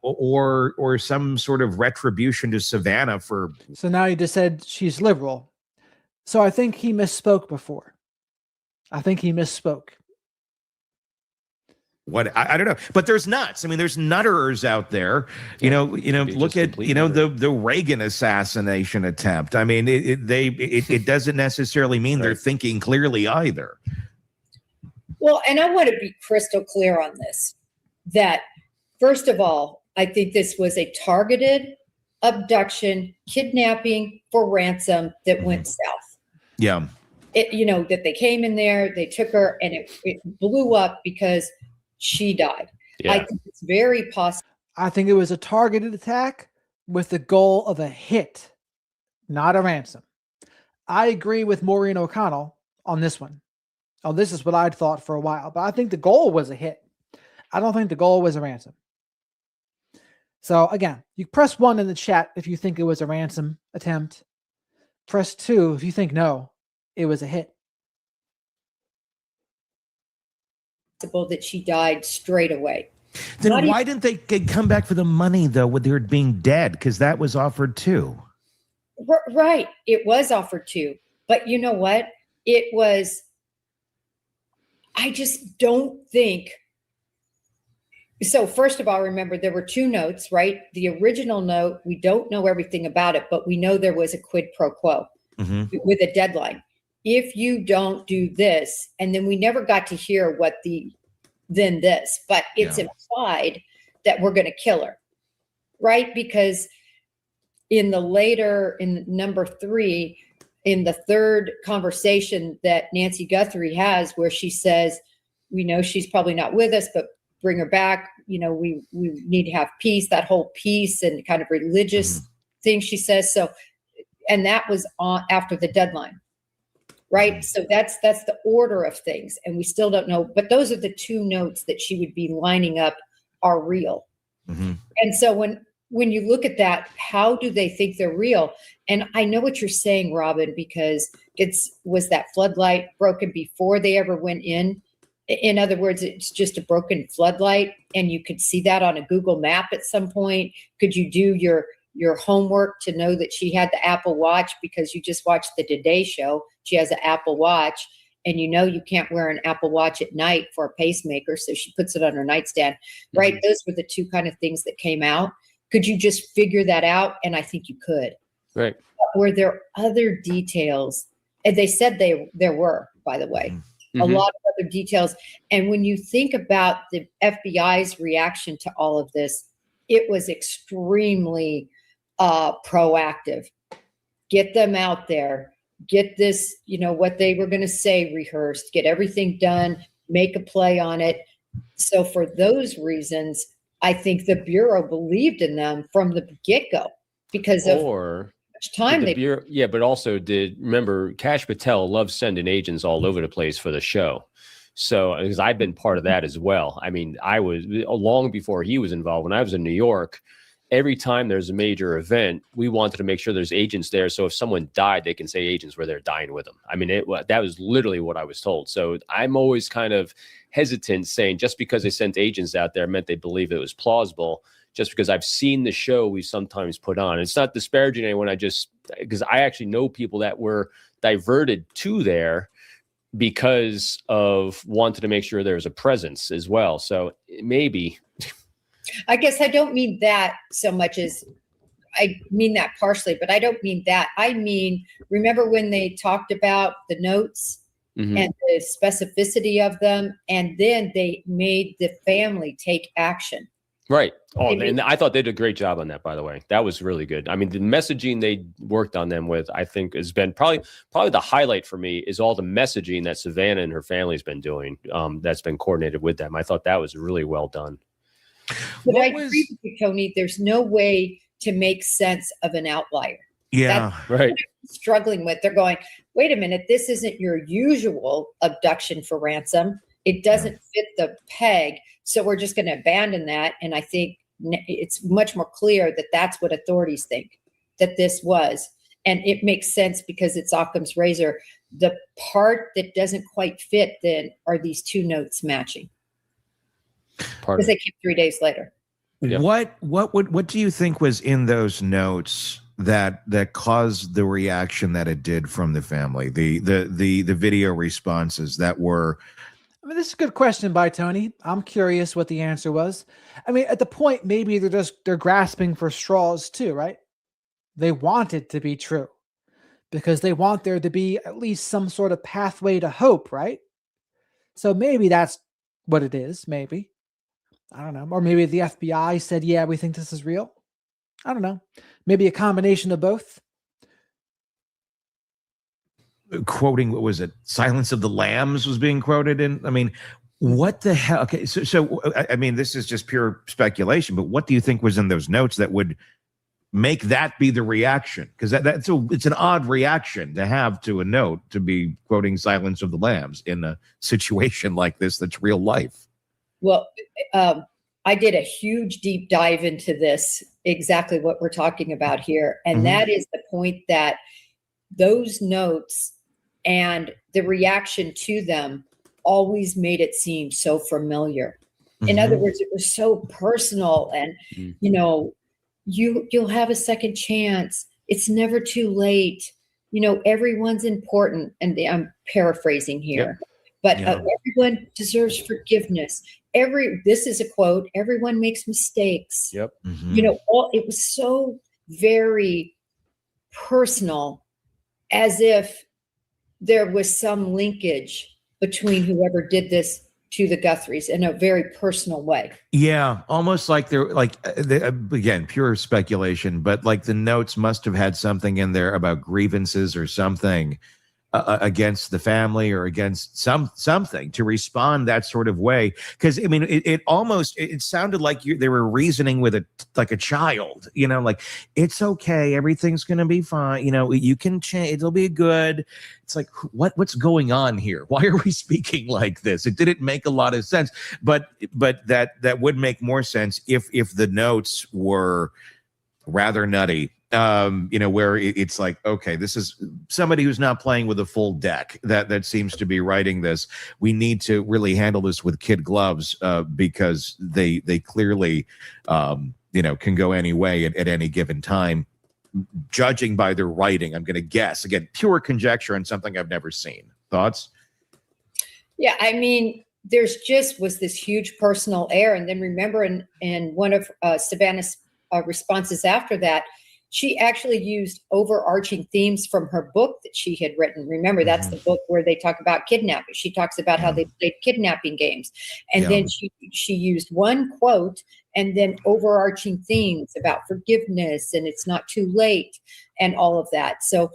S12: or some sort of retribution to Savannah for.
S1: So now you just said she's liberal. So I think he misspoke before. I think he misspoke.
S12: What I don't know, but there's nuts. I mean, there's nutterers out there. You know. Look at the Reagan assassination attempt. I mean, it doesn't necessarily mean they're thinking clearly either.
S15: Well, and I want to be crystal clear on this. That first of all, I think this was a targeted abduction, kidnapping for ransom that went south.
S12: Yeah.
S15: That they came in there, they took her, and it blew up because she died.
S16: Yeah.
S15: I think it's very possible.
S1: I think it was a targeted attack with the goal of a hit, not a ransom. I agree with Maureen O'Connell on this one. Oh, this is what I'd thought for a while, but I think the goal was a hit. I don't think the goal was a ransom. So again, you press 1 in the chat if you think it was a ransom attempt. Press 2 if you think no, it was a hit.
S15: That she died straight away.
S12: Then why didn't they come back for the money though, with her being dead? Because that was offered too.
S15: Right, it was offered too. But you know what? It was. I just don't think. So first of all, remember there were 2 notes, right? The original note, we don't know everything about it, but we know there was a quid pro quo with a deadline. If you don't do this, and then we never got to hear what then this, but it's implied that we're going to kill her, right? Because in number 3, in the third conversation that Nancy Guthrie has, where she says, we know she's probably not with us, but bring her back. We need to have peace, that whole peace and kind of religious thing she says. So, and that was on after the deadline. Right. So that's the order of things. And we still don't know. But those are the 2 notes that she would be lining up are real. And so when you look at that, how do they think they're real? And I know what you're saying, Robin, because was that floodlight broken before they ever went in? In other words, it's just a broken floodlight, and you could see that on a Google map at some point. Could you do your homework to know that she had the Apple Watch because you just watched the Today Show? She has an Apple Watch, and you can't wear an Apple Watch at night for a pacemaker, so she puts it on her nightstand, right? Those were the 2 kind of things that came out. Could you just figure that out? And I think you could.
S16: Right.
S15: But were there other details? And they said there were, by the way, a lot of other details. And when you think about the FBI's reaction to all of this, it was extremely proactive. Get them out there, get this, what they were going to say rehearsed, get everything done, make a play on it. So for those reasons, I think the Bureau believed in them from the get-go because of how much time
S16: but also remember, Kash Patel loves sending agents all over the place for the show. So, because I've been part of that as well. I mean, I was long before he was involved. When I was in New York, every time there's a major event, we wanted to make sure there's agents there. So if someone died, they can say agents were there dying with them. I mean, that was literally what I was told. So I'm always kind of hesitant saying just because they sent agents out there meant they believe it was plausible. Just because I've seen the show we sometimes put on. It's not disparaging anyone. Because I actually know people that were diverted to there because of wanting to make sure there's a presence as well. So maybe.
S15: I guess I don't mean that so much as I mean that partially, but I don't mean that. I mean, remember when they talked about the notes and the specificity of them, and then they made the family take action.
S16: Right. Oh, and I thought they did a great job on that, by the way. That was really good. I mean, the messaging they worked on them with, I think, has been probably the highlight for me is all the messaging that Savannah and her family's been doing that's been coordinated with them. I thought that was really well done.
S15: But I agree with you, Tony. There's no way to make sense of an outlier.
S12: Yeah.
S15: That's
S14: Right.
S15: what I'm struggling with. They're going, wait a minute, this isn't your usual abduction for ransom. It doesn't fit the peg. So we're just going to abandon that. And I think it's much more clear that that's what authorities think that this was. And it makes sense because it's Occam's razor. The part that doesn't quite fit then are these two notes matching. Because they came 3 days later.
S14: Yeah.
S12: What do you think was in those notes that caused the reaction that it did from the family? The video responses that were.
S1: I mean, this is a good question by Tony. I'm curious what the answer was. I mean, at the point, maybe they're grasping for straws too, right? They want it to be true because they want there to be at least some sort of pathway to hope, right? So maybe that's what it is. Maybe. I don't know. Or maybe the FBI said, yeah, we think this is real. I don't know. Maybe a combination of both.
S12: Quoting, what was it? Silence of the Lambs was being quoted in. I mean, what the hell? Okay, so I mean, this is just pure speculation, but what do you think was in those notes that would make that be the reaction? Because it's an odd reaction to have to a note to be quoting Silence of the Lambs in a situation like this that's real life.
S15: Well, I did a huge deep dive into this, exactly what we're talking about here. And that is the point that those notes and the reaction to them always made it seem so familiar. In other words, it was so personal and, you know, you'll have a second chance. It's never too late. You know, everyone's important. And I'm paraphrasing here, but everyone deserves forgiveness. This is a quote, everyone makes mistakes.
S14: Yep.
S15: You know, it was so very personal, as if there was some linkage between whoever did this to the Guthries in a very personal way.
S12: Yeah, almost like they're again, pure speculation, but like the notes must have had something in there about grievances or something against the family or against something to respond that sort of way. Because I mean, it sounded like they were reasoning with like a child, you know, like, it's okay, everything's gonna be fine, you know, you can change, it'll be good. It's like, what's going on here? Why are we speaking like this? It didn't make a lot of sense, but that would make more sense if the notes were rather nutty. You know, where it's like, okay, this is somebody who's not playing with a full deck that seems to be writing this. We need to really handle this with kid gloves because they clearly, you know, can go any way at any given time. Judging by their writing, I'm going to guess, again, pure conjecture and something I've never seen. Thoughts?
S15: Yeah, I mean, was this huge personal air. And then remember in one of Savannah's responses after that, she actually used overarching themes from her book that she had written. Remember, that's the book where they talk about kidnapping. She talks about how they played kidnapping games. And then she used one quote and then overarching themes about forgiveness and it's not too late and all of that. So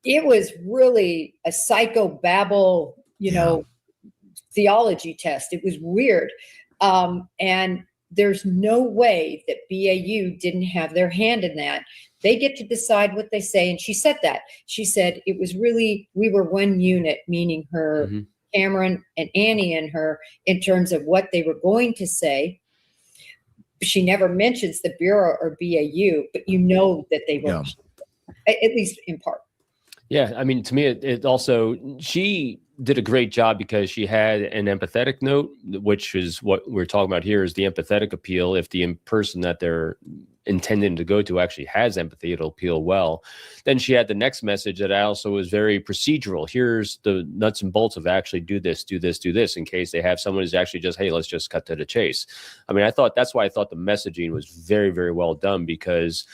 S15: it was really a psychobabble, you know, theology test. It was weird. And there's no way that BAU didn't have their hand in that. They get to decide what they say. And she said that. She said it was really, we were one unit, meaning her, Cameron and Annie and her, in terms of what they were going to say. She never mentions the Bureau or BAU, but you know that they were, at least in part.
S16: Yeah, I mean, to me, it also, she did a great job because she had an empathetic note, which is what we're talking about here, is the empathetic appeal. If the person that they're intending to go to actually has empathy, it'll appeal well. Then she had the next message that also was very procedural. Here's the nuts and bolts of actually do this, in case they have someone who's actually just, hey, let's just cut to the chase. I mean, that's why I thought the messaging was very, very well done, because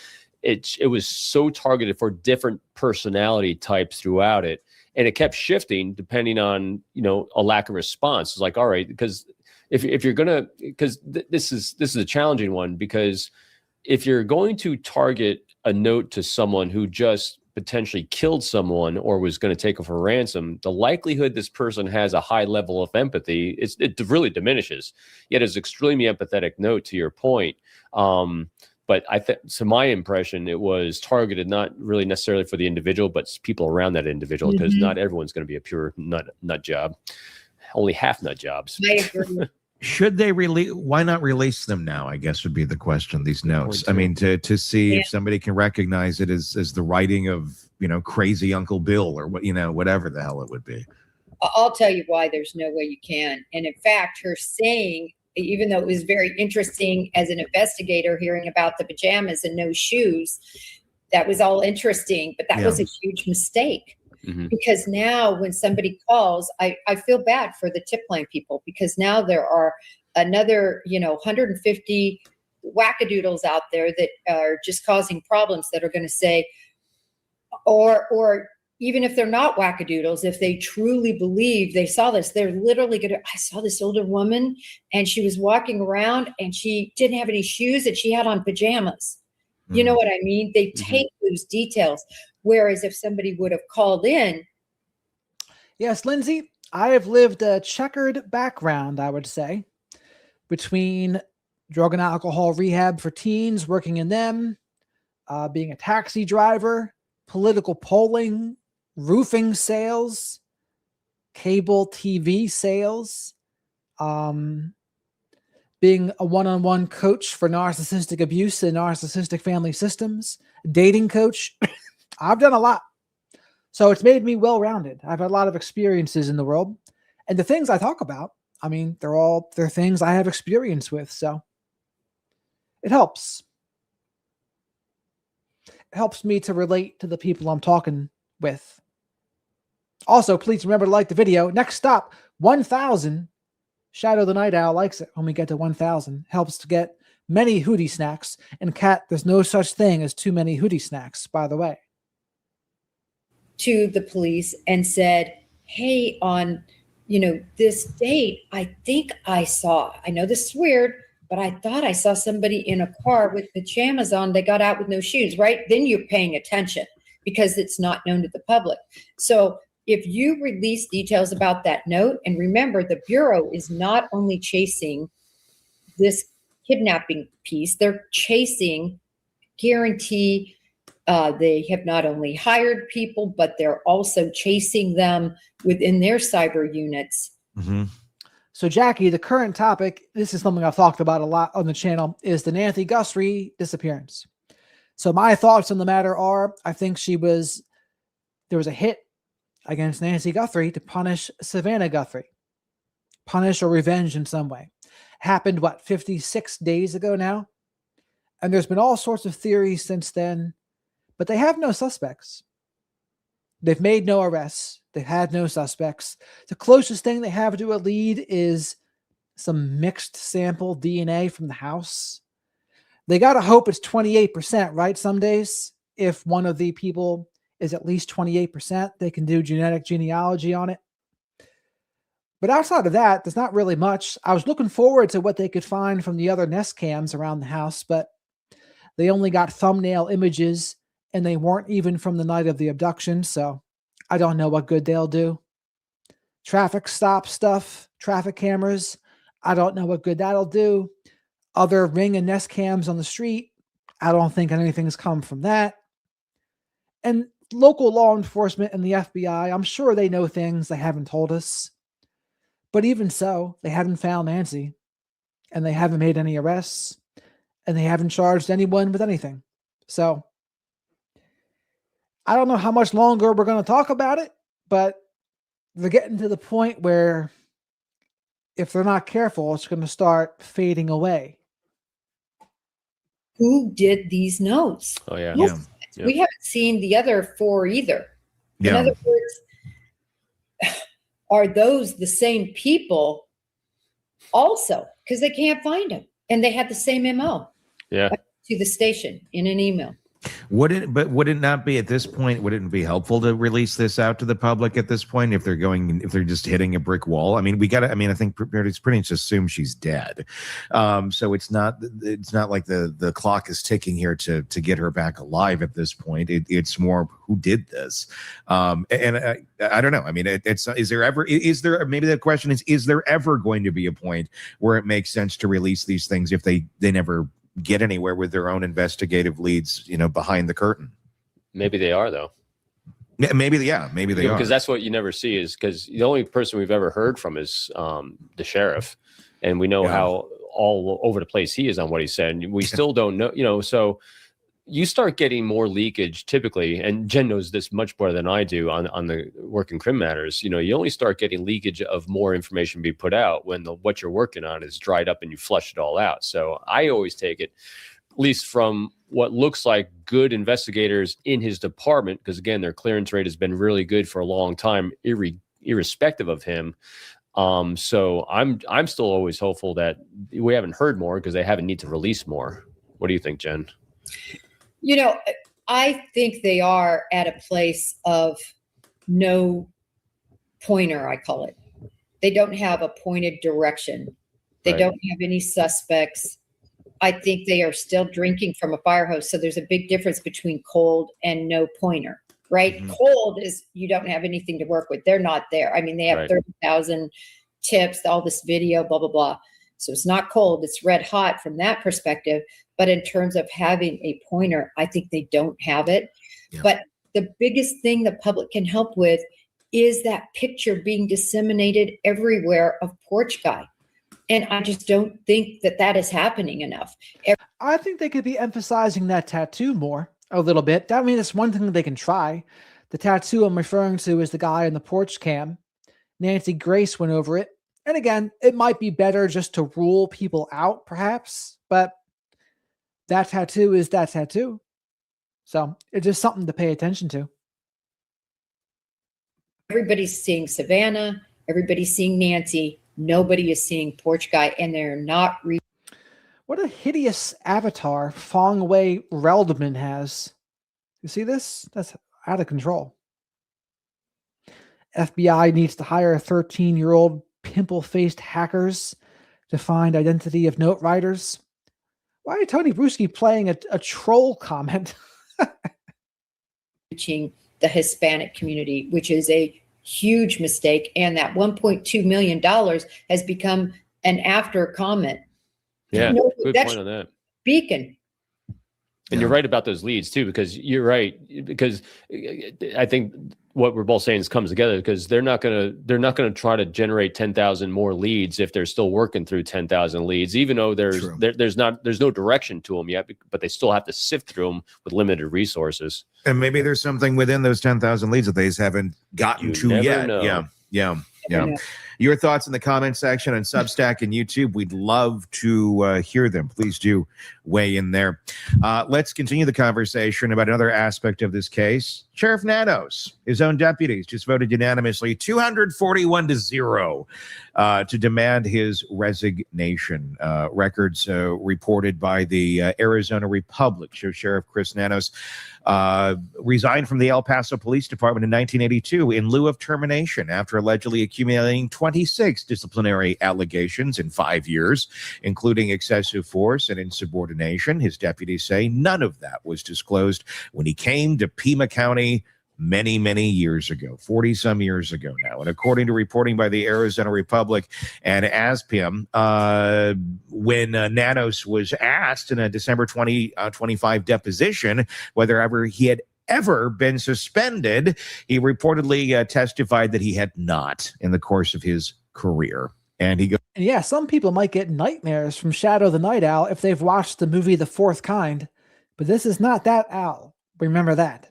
S16: it was so targeted for different personality types throughout it. And it kept shifting depending on, you know, a lack of response. It's like, all right, because if you're going to, because this is a challenging one, because if you're going to target a note to someone who just potentially killed someone or was going to take them for ransom, the likelihood this person has a high level of empathy, it really diminishes. Yet it's extremely empathetic note, to your point. But I think, so my impression, it was targeted not really necessarily for the individual, but people around that individual, because not everyone's going to be a pure nut job. Only half nut jobs.
S15: I agree.
S12: Should they release? Why not release them now? I guess would be the question. These notes. I mean, to see if somebody can recognize it as the writing of, you know, crazy Uncle Bill or what, you know, whatever the hell it would be.
S15: I'll tell you why there's no way you can. And in fact, her saying, even though it was very interesting as an investigator hearing about the pajamas and no shoes, that was all interesting, but that was a huge mistake. Because now when somebody calls, I feel bad for the tip line people, because now there are another, 150 wackadoodles out there that are just causing problems, that are going to say, or even if they're not wackadoodles, if they truly believe they saw this, they're literally going to, I saw this older woman and she was walking around and she didn't have any shoes and she had on pajamas. You know what I mean? They take those details. Whereas if somebody would have called in.
S1: Yes, Lindsay, I have lived a checkered background, I would say, between drug and alcohol rehab for teens, working in them, being a taxi driver, political polling, roofing sales, cable TV sales, being a one-on-one coach for narcissistic abuse and narcissistic family systems, dating coach. I've done a lot. So it's made me well-rounded. I've had a lot of experiences in the world. And the things I talk about, I mean, they're things I have experience with. So it helps. It helps me to relate to the people I'm talking with. Also, please remember to like the video. Next stop, 1,000. Shadow the Night Owl likes it when we get to 1,000. Helps to get many hootie snacks. And Kat, there's no such thing as too many hootie snacks, by the way.
S15: To the police and said, hey, on, this date, I think I know this is weird, but I thought I saw somebody in a car with pajamas on. They got out with no shoes, right? Then you're paying attention because it's not known to the public. So if you release details about that note, and remember, the Bureau is not only chasing this kidnapping piece, they're chasing guarantee. They have not only hired people, but they're also chasing them within their cyber units.
S1: So Jackie, the current topic, this is something I've talked about a lot on the channel, is the Nancy Guthrie disappearance. So my thoughts on the matter are, I think there was a hit against Nancy Guthrie to punish Savannah Guthrie, punish or revenge in some way. Happened, 56 days ago now? And there's been all sorts of theories since then, but they have no suspects. They've made no arrests. They've had no suspects. The closest thing they have to a lead is some mixed sample DNA from the house. They got to hope it's 28%, right? Some days, if one of the people is at least 28%, they can do genetic genealogy on it. But outside of that, there's not really much. I was looking forward to what they could find from the other Nest cams around the house, but they only got thumbnail images, and they weren't even from the night of the abduction, so I don't know what good they'll do. Traffic stop stuff, traffic cameras, I don't know what good that'll do. Other Ring and Nest cams on the street, I don't think anything's come from that. And local law enforcement and the FBI, I'm sure they know things they haven't told us. But even so, they haven't found Nancy, and they haven't made any arrests, and they haven't charged anyone with anything. So I don't know how much longer we're going to talk about it, but they're getting to the point where if they're not careful, it's going to start fading away.
S15: Who did these notes?
S16: Oh, yeah.
S15: We haven't seen the other 4 either. In other words, are those the same people also? Because they can't find them. And they had the same MO.
S16: Yeah.
S15: To the station in an email.
S12: Would it not be at this point, would it be helpful to release this out to the public at this point if they're just hitting a brick wall? I mean, I think it's pretty much assumed she's dead. So it's not like the clock is ticking here to get her back alive at this point. It's more who did this. And I don't know. I mean, is there maybe the question is there ever going to be a point where it makes sense to release these things if they never get anywhere with their own investigative leads, behind the curtain.
S16: Maybe they are, though.
S12: Yeah, maybe they are.
S16: Because that's what you never see, is because the only person we've ever heard from is the sheriff, and we know how all over the place he is on what he said. And we still don't know, so you start getting more leakage typically, and Jen knows this much better than I do on the work in crim matters. You only start getting leakage of more information being put out when what you're working on is dried up and you flush it all out. So I always take it, at least from what looks like good investigators in his department, because again, their clearance rate has been really good for a long time, irrespective of him. So I'm still always hopeful that we haven't heard more because they haven't need to release more. What do you think, Jen?
S15: I think they are at a place of no pointer, I call it. They don't have a pointed direction. They don't have any suspects. I think they are still drinking from a fire hose. So there's a big difference between cold and no pointer, right? Mm-hmm. Cold is you don't have anything to work with. They're not there. I mean, they have 30,000 tips, all this video, blah, blah, blah. So it's not cold. It's red hot from that perspective. But in terms of having a pointer, I think they don't have it. Yeah. But the biggest thing the public can help with is that picture being disseminated everywhere of Porch Guy. And I just don't think that is happening enough.
S1: I think they could be emphasizing that tattoo more a little bit. I mean, it's one thing that they can try. The tattoo I'm referring to is the guy in the porch cam. Nancy Grace went over it. And again, it might be better just to rule people out, perhaps. But that tattoo is that tattoo. So it's just something to pay attention to.
S15: Everybody's seeing Savannah. Everybody's seeing Nancy. Nobody is seeing Porch Guy, and they're not.
S1: What a hideous avatar Fong-Wei Reldman has. You see this? That's out of control. FBI needs to hire 13-year-old pimple-faced hackers to find identity of note writers. Why are Tony Bruschi playing a troll comment?
S15: Reaching the Hispanic community, which is a huge mistake, and that $1.2 million has become an after comment.
S16: Yeah, good point on that.
S15: Beacon.
S16: And you're right about those leads too, because you're right. Because I think what we're both saying comes together, because they're not gonna try to generate 10,000 more leads if they're still working through 10,000 leads, even though there's no direction to them yet, but they still have to sift through them with limited resources.
S12: And maybe there's something within those 10,000 leads that they just haven't gotten to yet.
S16: Know.
S12: Yeah. Your thoughts in the comment section on Substack and YouTube. We'd love to hear them. Please do weigh in there. Let's continue the conversation about another aspect of this case. Sheriff Nanos, his own deputies, just voted unanimously 241-0 to demand his resignation. Records reported by the Arizona Republic show Sheriff Chris Nanos resigned from the El Paso Police Department in 1982 in lieu of termination after allegedly accumulating 26 disciplinary allegations in 5 years, including excessive force and insubordination. His deputies say none of that was disclosed when he came to Pima County many, many years ago, 40-some years ago now. And according to reporting by the Arizona Republic and ASPIM, when Nanos was asked in a December 2025 deposition whether ever he had ever been suspended, he reportedly testified that he had not in the course of his career. And he goes,
S1: yeah, some people might get nightmares from Shadow the Night Owl if they've watched the movie The Fourth Kind, but this is not that owl. Remember that.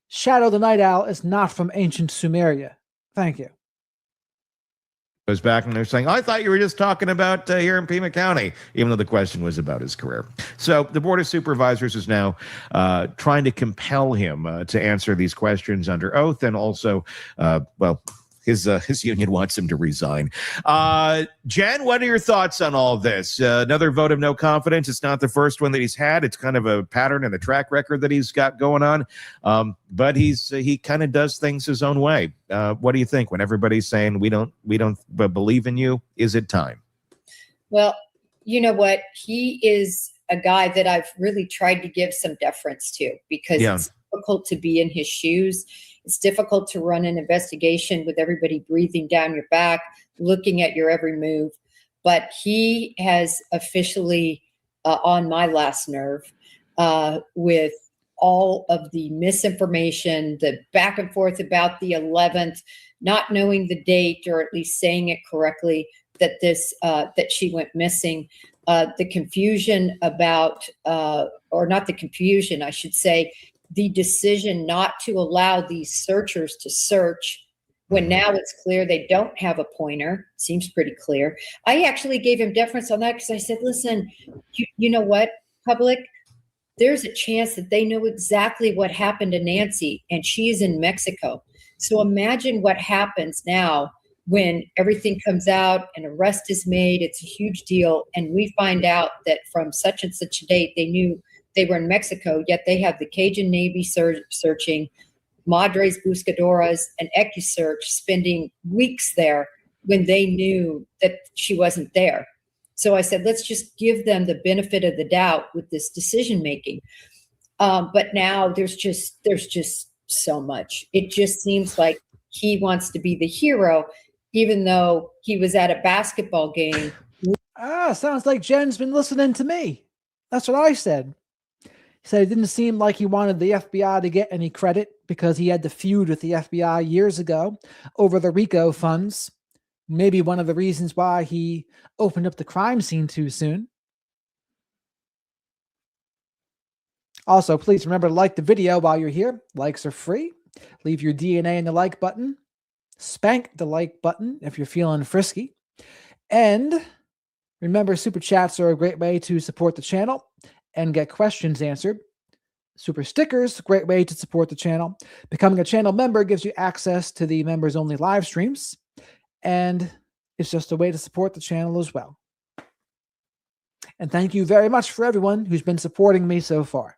S1: Shadow the Night Owl is not from ancient Sumeria. Thank you.
S12: Goes back and they're saying, I thought you were just talking about here in Pima County, even though the question was about his career. So the Board of Supervisors is now trying to compel him to answer these questions under oath, and also, his union wants him to resign. Jen, what are your thoughts on all of this? Another vote of no confidence. It's not the first one that he's had. It's kind of a pattern and a track record that he's got going on. But he kind of does things his own way. What do you think when everybody's saying we don't believe in you? Is it time?
S15: Well, you know what? He is a guy that I've really tried to give some deference to, because it's difficult to be in his shoes. It's difficult to run an investigation with everybody breathing down your back, looking at your every move. But he has officially on my last nerve with all of the misinformation, the back and forth about the 11th, not knowing the date, or at least saying it correctly, that that she went missing. The confusion about, or not the confusion, I should say, the decision not to allow these searchers to search when now it's clear they don't have a pointer. Seems pretty clear. I actually gave him deference on that because I said, listen, you know what, public? There's a chance that they know exactly what happened to Nancy, and she's in Mexico. So imagine what happens now when everything comes out, an arrest is made, it's a huge deal, and we find out that from such and such a date, they knew they were in Mexico, yet they have the Cajun Navy searching, Madres Buscadoras, and EcuSearch spending weeks there when they knew that she wasn't there. So I said, let's just give them the benefit of the doubt with this decision making. But now there's just so much. It just seems like he wants to be the hero, even though he was at a basketball game.
S1: Sounds like Jen's been listening to me. That's what I said. He said it didn't seem like he wanted the FBI to get any credit because he had the feud with the FBI years ago over the RICO funds. Maybe one of the reasons why he opened up the crime scene too soon. Also, please remember to like the video while you're here. Likes are free. Leave your DNA in the like button. Spank the like button if you're feeling frisky. And remember, super chats are a great way to support the channel and get questions answered. Super stickers, a great way to support the channel. Becoming a channel member gives you access to the members only live streams. And it's just a way to support the channel as well. And thank you very much for everyone who's been supporting me so far.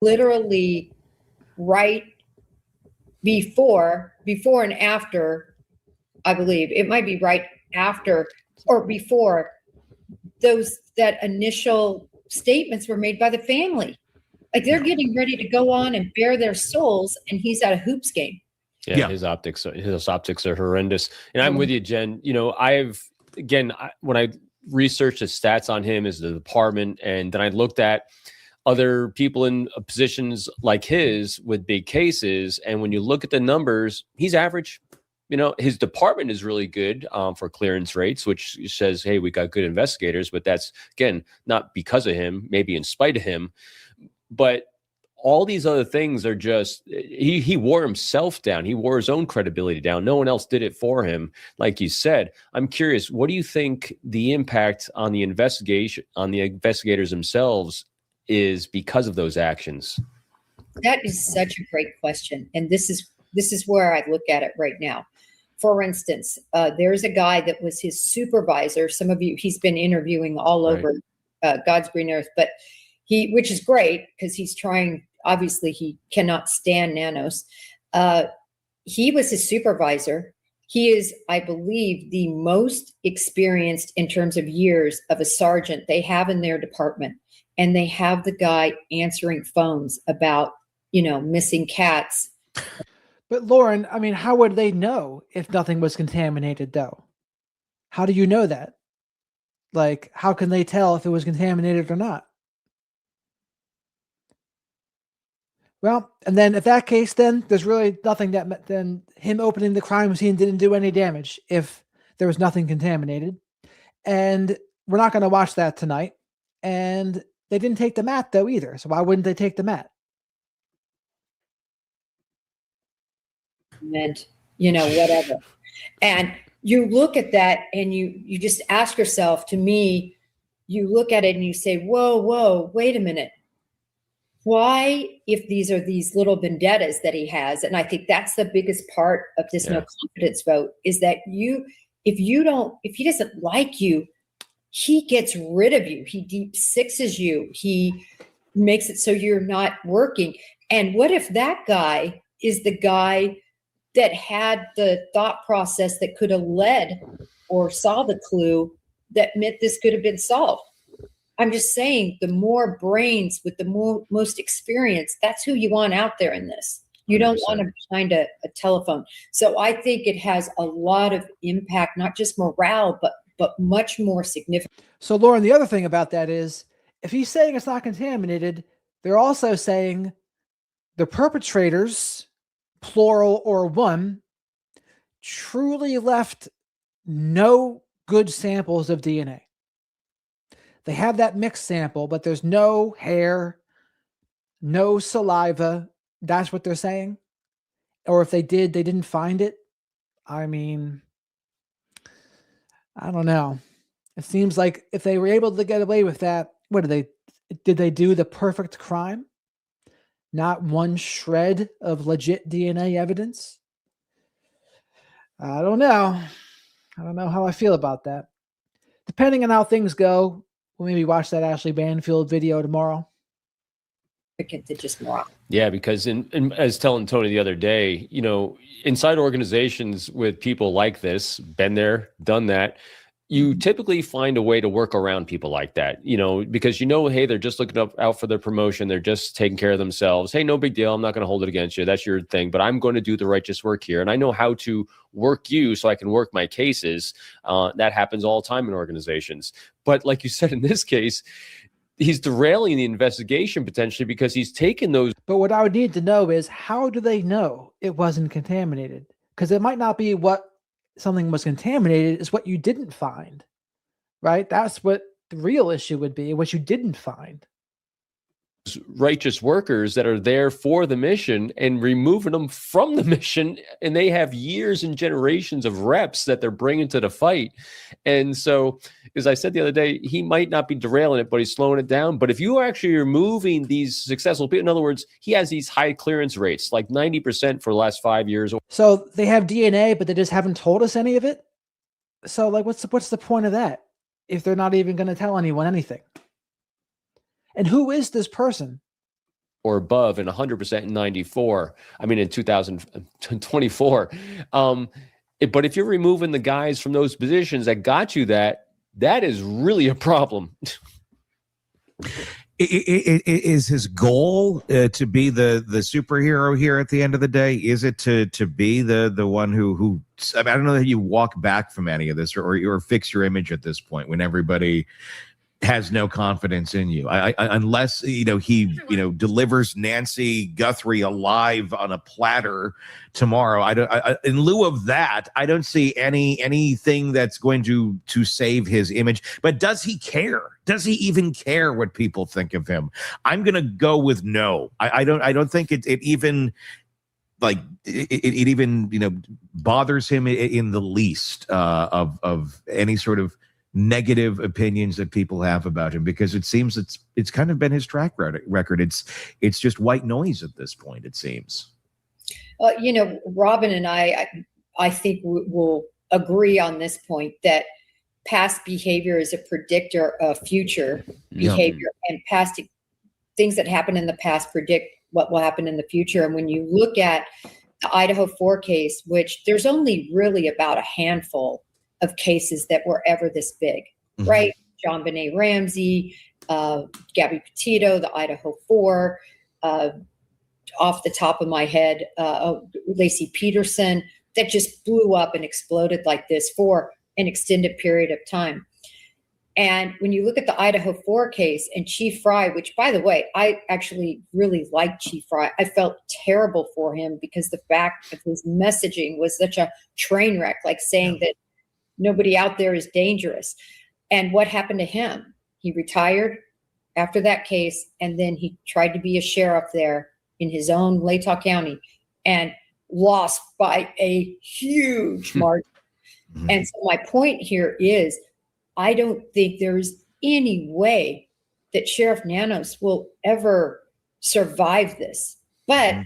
S15: Literally right before and after, I believe it might be right after or before that initial statements were made by the family. Like they're getting ready to go on and bare their souls, and he's at a hoops game.
S14: Yeah, his optics are horrendous. And I'm with you, Jen. You know, when I researched the stats on him as the department, and then I looked at other people in positions like his with big cases, and when you look at the numbers, he's average. You know, his department is really good for clearance rates, which says, hey, we got good investigators, but that's, again, not because of him, maybe in spite of him. But all these other things are just, he wore himself down. He wore his own credibility down. No one else did it for him. Like you said, I'm curious, what do you think the impact on the investigation, on the investigators themselves is because of those actions?
S15: That is such a great question. And this is where I look at it right now. For instance, there's a guy that was his supervisor. Some of you, he's been interviewing all over God's green earth, but which is great because he's trying, obviously he cannot stand Nanos. He was his supervisor. He is, I believe, the most experienced in terms of years of a sergeant they have in their department. And they have the guy answering phones about, missing cats.
S1: But Lauren, I mean, how would they know if nothing was contaminated though? How do you know that? Like, how can they tell if it was contaminated or not? Well, and then if that case, then there's really nothing then him opening the crime scene didn't do any damage if there was nothing contaminated. And we're not going to watch that tonight. And they didn't take the mat though either. So why wouldn't they take the mat?
S15: And, whatever. And you look at that and you just ask yourself, to me, you look at it and you say, whoa, wait a minute. Why, if these are these little vendettas that he has, and I think that's the biggest part of this no confidence vote, is that if he doesn't like you, he gets rid of you. He deep sixes you. He makes it so you're not working. And what if that guy is the guy that had the thought process that could have led or saw the clue that meant this could have been solved? I'm just saying, the more brains with the most experience, that's who you want out there in this. You don't 100%. Want to behind a telephone. So I think it has a lot of impact, not just morale, but but much more significant.
S1: So, Lauren, the other thing about that is, if he's saying it's not contaminated, they're also saying the perpetrators, plural or one, truly left no good samples of DNA. They have that mixed sample, but there's no hair, no saliva. That's what they're saying. Or if they did, they didn't find it. I mean, I don't know. It seems like if they were able to get away with that, did they do the perfect crime? Not one shred of legit DNA evidence? I don't know. I don't know how I feel about that. Depending on how things go, we'll maybe watch that Ashley Banfield video tomorrow.
S15: Just more.
S16: Yeah, because in as telling Tony the other day, you know, inside organizations with people like this, been there, done that, you typically find a way to work around people like that, you know, because, you know, hey, they're just looking out for their promotion. They're just taking care of themselves. Hey, no big deal. I'm not going to hold it against you. That's your thing. But I'm going to do the righteous work here. And I know how to work you so I can work my cases. That happens all the time in organizations. But like you said, in this case, he's derailing the investigation potentially because he's taken those.
S1: But what I would need to know is, how do they know it wasn't contaminated? Because it might not be what something was contaminated, is what you didn't find, right? That's what the real issue would be, what you didn't find.
S16: Righteous workers that are there for the mission and removing them from the mission, and they have years and generations of reps that they're bringing to the fight. And so, as I said the other day, he might not be derailing it, but he's slowing it down. But if you are actually removing these successful people, in other words, he has these high clearance rates, like 90% for the last 5 years.
S1: So they have DNA, but they just haven't told us any of it. So, like, what's the point of that if they're not even going to tell anyone anything? And who is this person?
S16: Or above, and 100% in 94. I mean, in 2024. But if you're removing the guys from those positions that got you that is really a problem.
S12: Is his goal to be the superhero here at the end of the day? Is it to be the one who I mean, I don't know that you walk back from any of this or fix your image at this point when everybody has no confidence in you, unless he delivers Nancy Guthrie alive on a platter tomorrow. In lieu of that, I don't see anything that's going to save his image. But does he care? Does he even care what people think of him? I'm gonna go with no. I don't think it even like it even bothers him in the least of any sort of negative opinions that people have about him, because it seems it's kind of been his track record. It's just white noise at this point, it seems.
S15: Robin and I think will agree on this point that past behavior is a predictor of future behavior, and past things that happen in the past predict what will happen in the future. And when you look at the Idaho 4 case, which there's only really about a handful of cases that were ever this big, right? John Benet Ramsey, Gabby Petito, the Idaho 4, off the top of my head, Lacey Peterson, that just blew up and exploded like this for an extended period of time. And when you look at the Idaho 4 case and Chief Fry, which, by the way, I actually really liked Chief Fry. I felt terrible for him because the fact of his messaging was such a train wreck, like saying that nobody out there is dangerous. And what happened to him? He retired after that case, and then he tried to be a sheriff there in his own Latah County and lost by a huge margin. And so my point here is, I don't think there's any way that Sheriff Nanos will ever survive this. But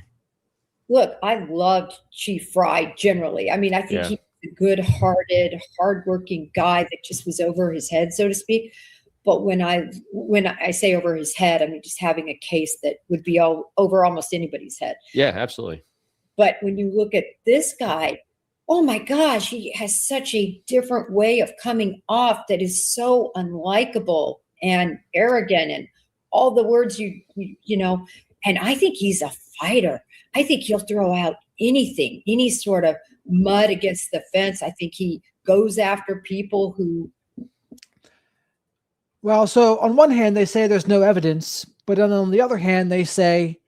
S15: look, I loved Chief Fry generally. I mean, I think he's a good-hearted, hardworking guy that just was over his head, so to speak. But when I say over his head, I mean just having a case that would be all over almost anybody's head.
S16: Yeah, absolutely.
S15: But when you look at this guy, oh my gosh, he has such a different way of coming off that is so unlikable and arrogant and all the words you know. And I think he's a fighter. I think he'll throw out anything, any sort of mud against the fence. I think he goes after people who
S1: Well, so on one hand, they say there's no evidence, but then on the other hand, they say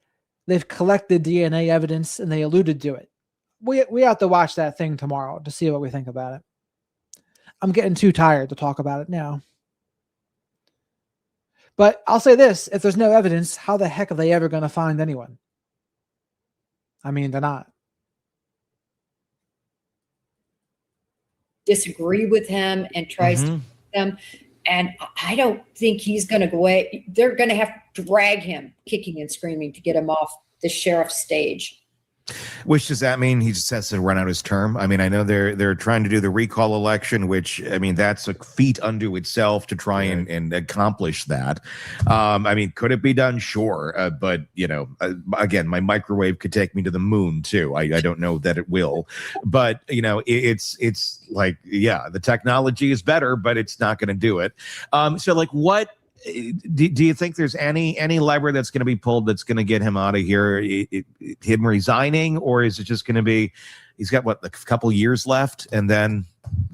S1: they've collected DNA evidence and they alluded to it. We have to watch that thing tomorrow to see what we think about it. I'm getting too tired to talk about it now. But I'll say this, if there's no evidence, how the heck are they ever going to find anyone? I mean, they're not.
S15: Disagree with him and tries to them. And I don't think he's going to go away. They're going to have to drag him kicking and screaming to get him off the sheriff's stage.
S12: Which does that mean he just has to run out his term? I mean, I know they're trying to do the recall election, which, I mean, that's a feat unto itself to try and accomplish that. I mean, could it be done? Sure. But, you know, again, my microwave could take me to the moon, too. I don't know that it will. But, you know, it's like, yeah, the technology is better, but it's not going to do it. So, like, what? Do you think there's any lever that's going to be pulled that's going to get him out of here, him resigning, or is it just going to be he's got what, like a couple years left, and then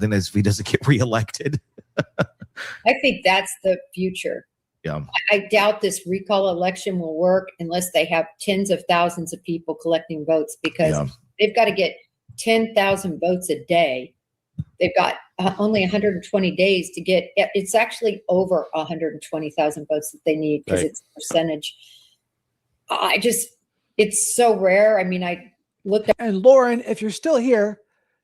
S12: as if he doesn't get reelected?
S15: I think that's the future.
S12: Yeah,
S15: I doubt this recall election will work unless they have tens of thousands of people collecting votes, because they've got to get 10,000 votes a day. They've got only 120 days to get. It's actually over 120,000 votes that they need, because it's a percentage. It's so rare. I mean, I looked at.
S1: And Lauren, if you're still here,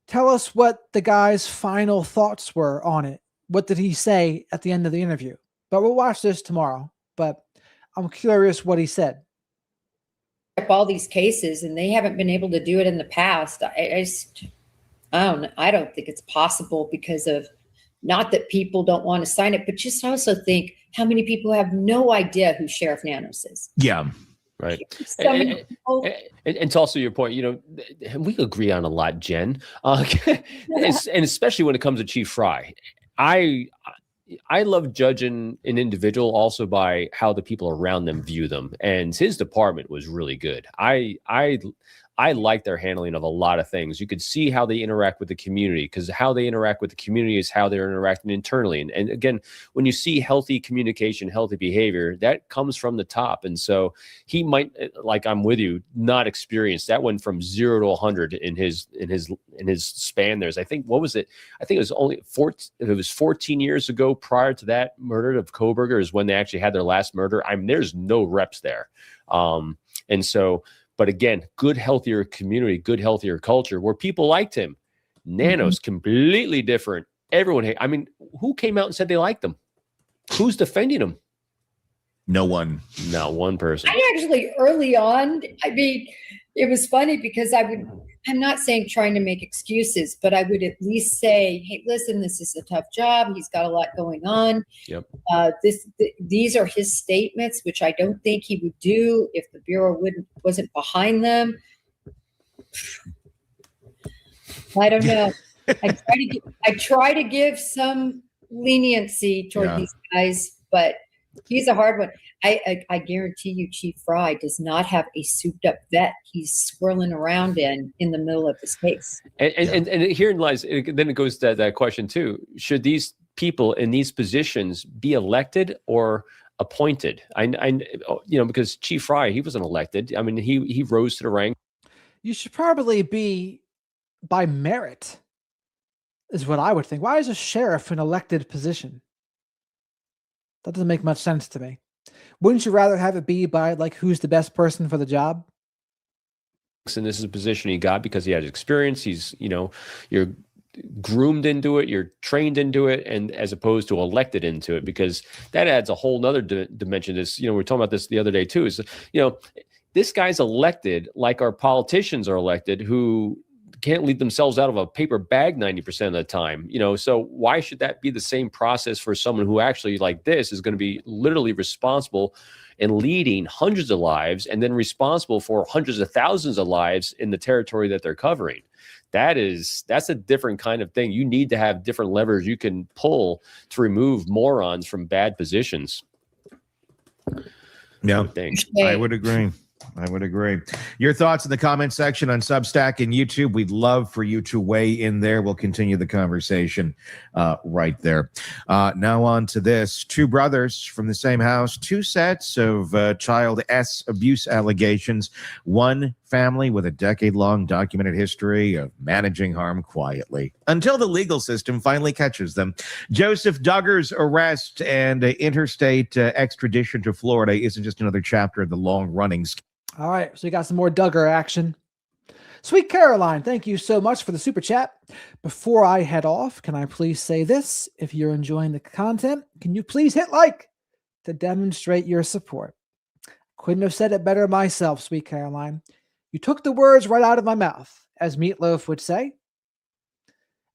S1: tell us what the guy's final thoughts were on it. What did he say at the end of the interview? But we'll watch this tomorrow. But I'm curious what he said.
S15: Up all these cases, and they haven't been able to do it in the past. I don't think it's possible, because of, not that people don't want to sign it, but just also think how many people have no idea who Sheriff Nanos is.
S12: Yeah.
S16: Right. And it's also your point, you know, we agree on a lot, Jen, and especially when it comes to Chief Fry. I love judging an individual also by how the people around them view them. And his department was really good. I like their handling of a lot of things. You could see how they interact with the community, because how they interact with the community is how they're interacting internally. And again, when you see healthy communication, healthy behavior, that comes from the top. And so he might, like, I'm with you, not experience that went from 0 to 100 in his span. There's, I think, what was it? I think it was only 14 years ago prior to that murder of Koberger is when they actually had their last murder. I mean, there's no reps there. And so, but again, good, healthier community, good, healthier culture where people liked him. Nanos, completely different. Everyone, I mean, who came out and said they liked him? Who's defending him?
S12: No one.
S16: Not one person.
S15: I actually, early on, I mean, it was funny because I'm not saying trying to make excuses, but I would at least say, hey, listen, this is a tough job. He's got a lot going on.
S16: Yep.
S15: These are his statements, which I don't think he would do if the Bureau wasn't behind them. I don't know. I try to give some leniency toward these guys, but he's a hard one. I guarantee you, Chief Fry does not have a souped-up vet he's swirling around in the middle of his case.
S16: And herein lies. Then it goes to that question too: should these people in these positions be elected or appointed? Because Chief Fry, he wasn't elected. I mean, he rose to the rank.
S1: You should probably be by merit, is what I would think. Why is a sheriff an elected position? That doesn't make much sense to me. Wouldn't you rather have it be by, like, who's the best person for the job?
S16: And this is a position he got because he had experience. He's, you're groomed into it, you're trained into it, and as opposed to elected into it, because that adds a whole nother dimension. This, we were talking about this the other day too, is, this guy's elected like our politicians are elected, who can't leave themselves out of a paper bag 90% of the time, so why should that be the same process for someone who actually, like this, is going to be literally responsible and leading hundreds of lives and then responsible for hundreds of thousands of lives in the territory that they're covering? That's a different kind of thing. You need to have different levers you can pull to remove morons from bad positions.
S12: Yeah, I would agree. I would agree. Your thoughts in the comment section on Substack and YouTube. We'd love for you to weigh in there. We'll continue the conversation right there. Now on to this. Two brothers from the same house, two sets of child abuse allegations, one family with a decade-long documented history of managing harm quietly until the legal system finally catches them. Jospeh Duggar's arrest and interstate extradition to Florida isn't just another chapter of the long-running.
S1: All right, so we got some more Duggar action. Sweet Caroline, thank you so much for the super chat. Before I head off, can I please say this? If you're enjoying the content, can you please hit like to demonstrate your support? Couldn't have said it better myself, Sweet Caroline. You took the words right out of my mouth, as Meatloaf would say.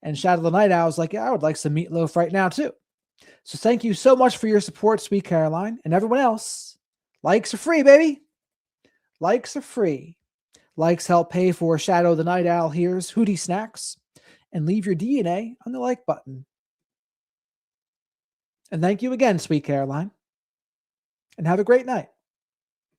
S1: And Shadow the Night Owl was like, yeah, I would like some meatloaf right now too. So thank you so much for your support, Sweet Caroline. And everyone else, likes are free, baby. Likes are free. Likes help pay for Shadow the Night Owl here's Hootie Snacks. And leave your DNA on the like button. And thank you again, Sweet Caroline. And have a great night.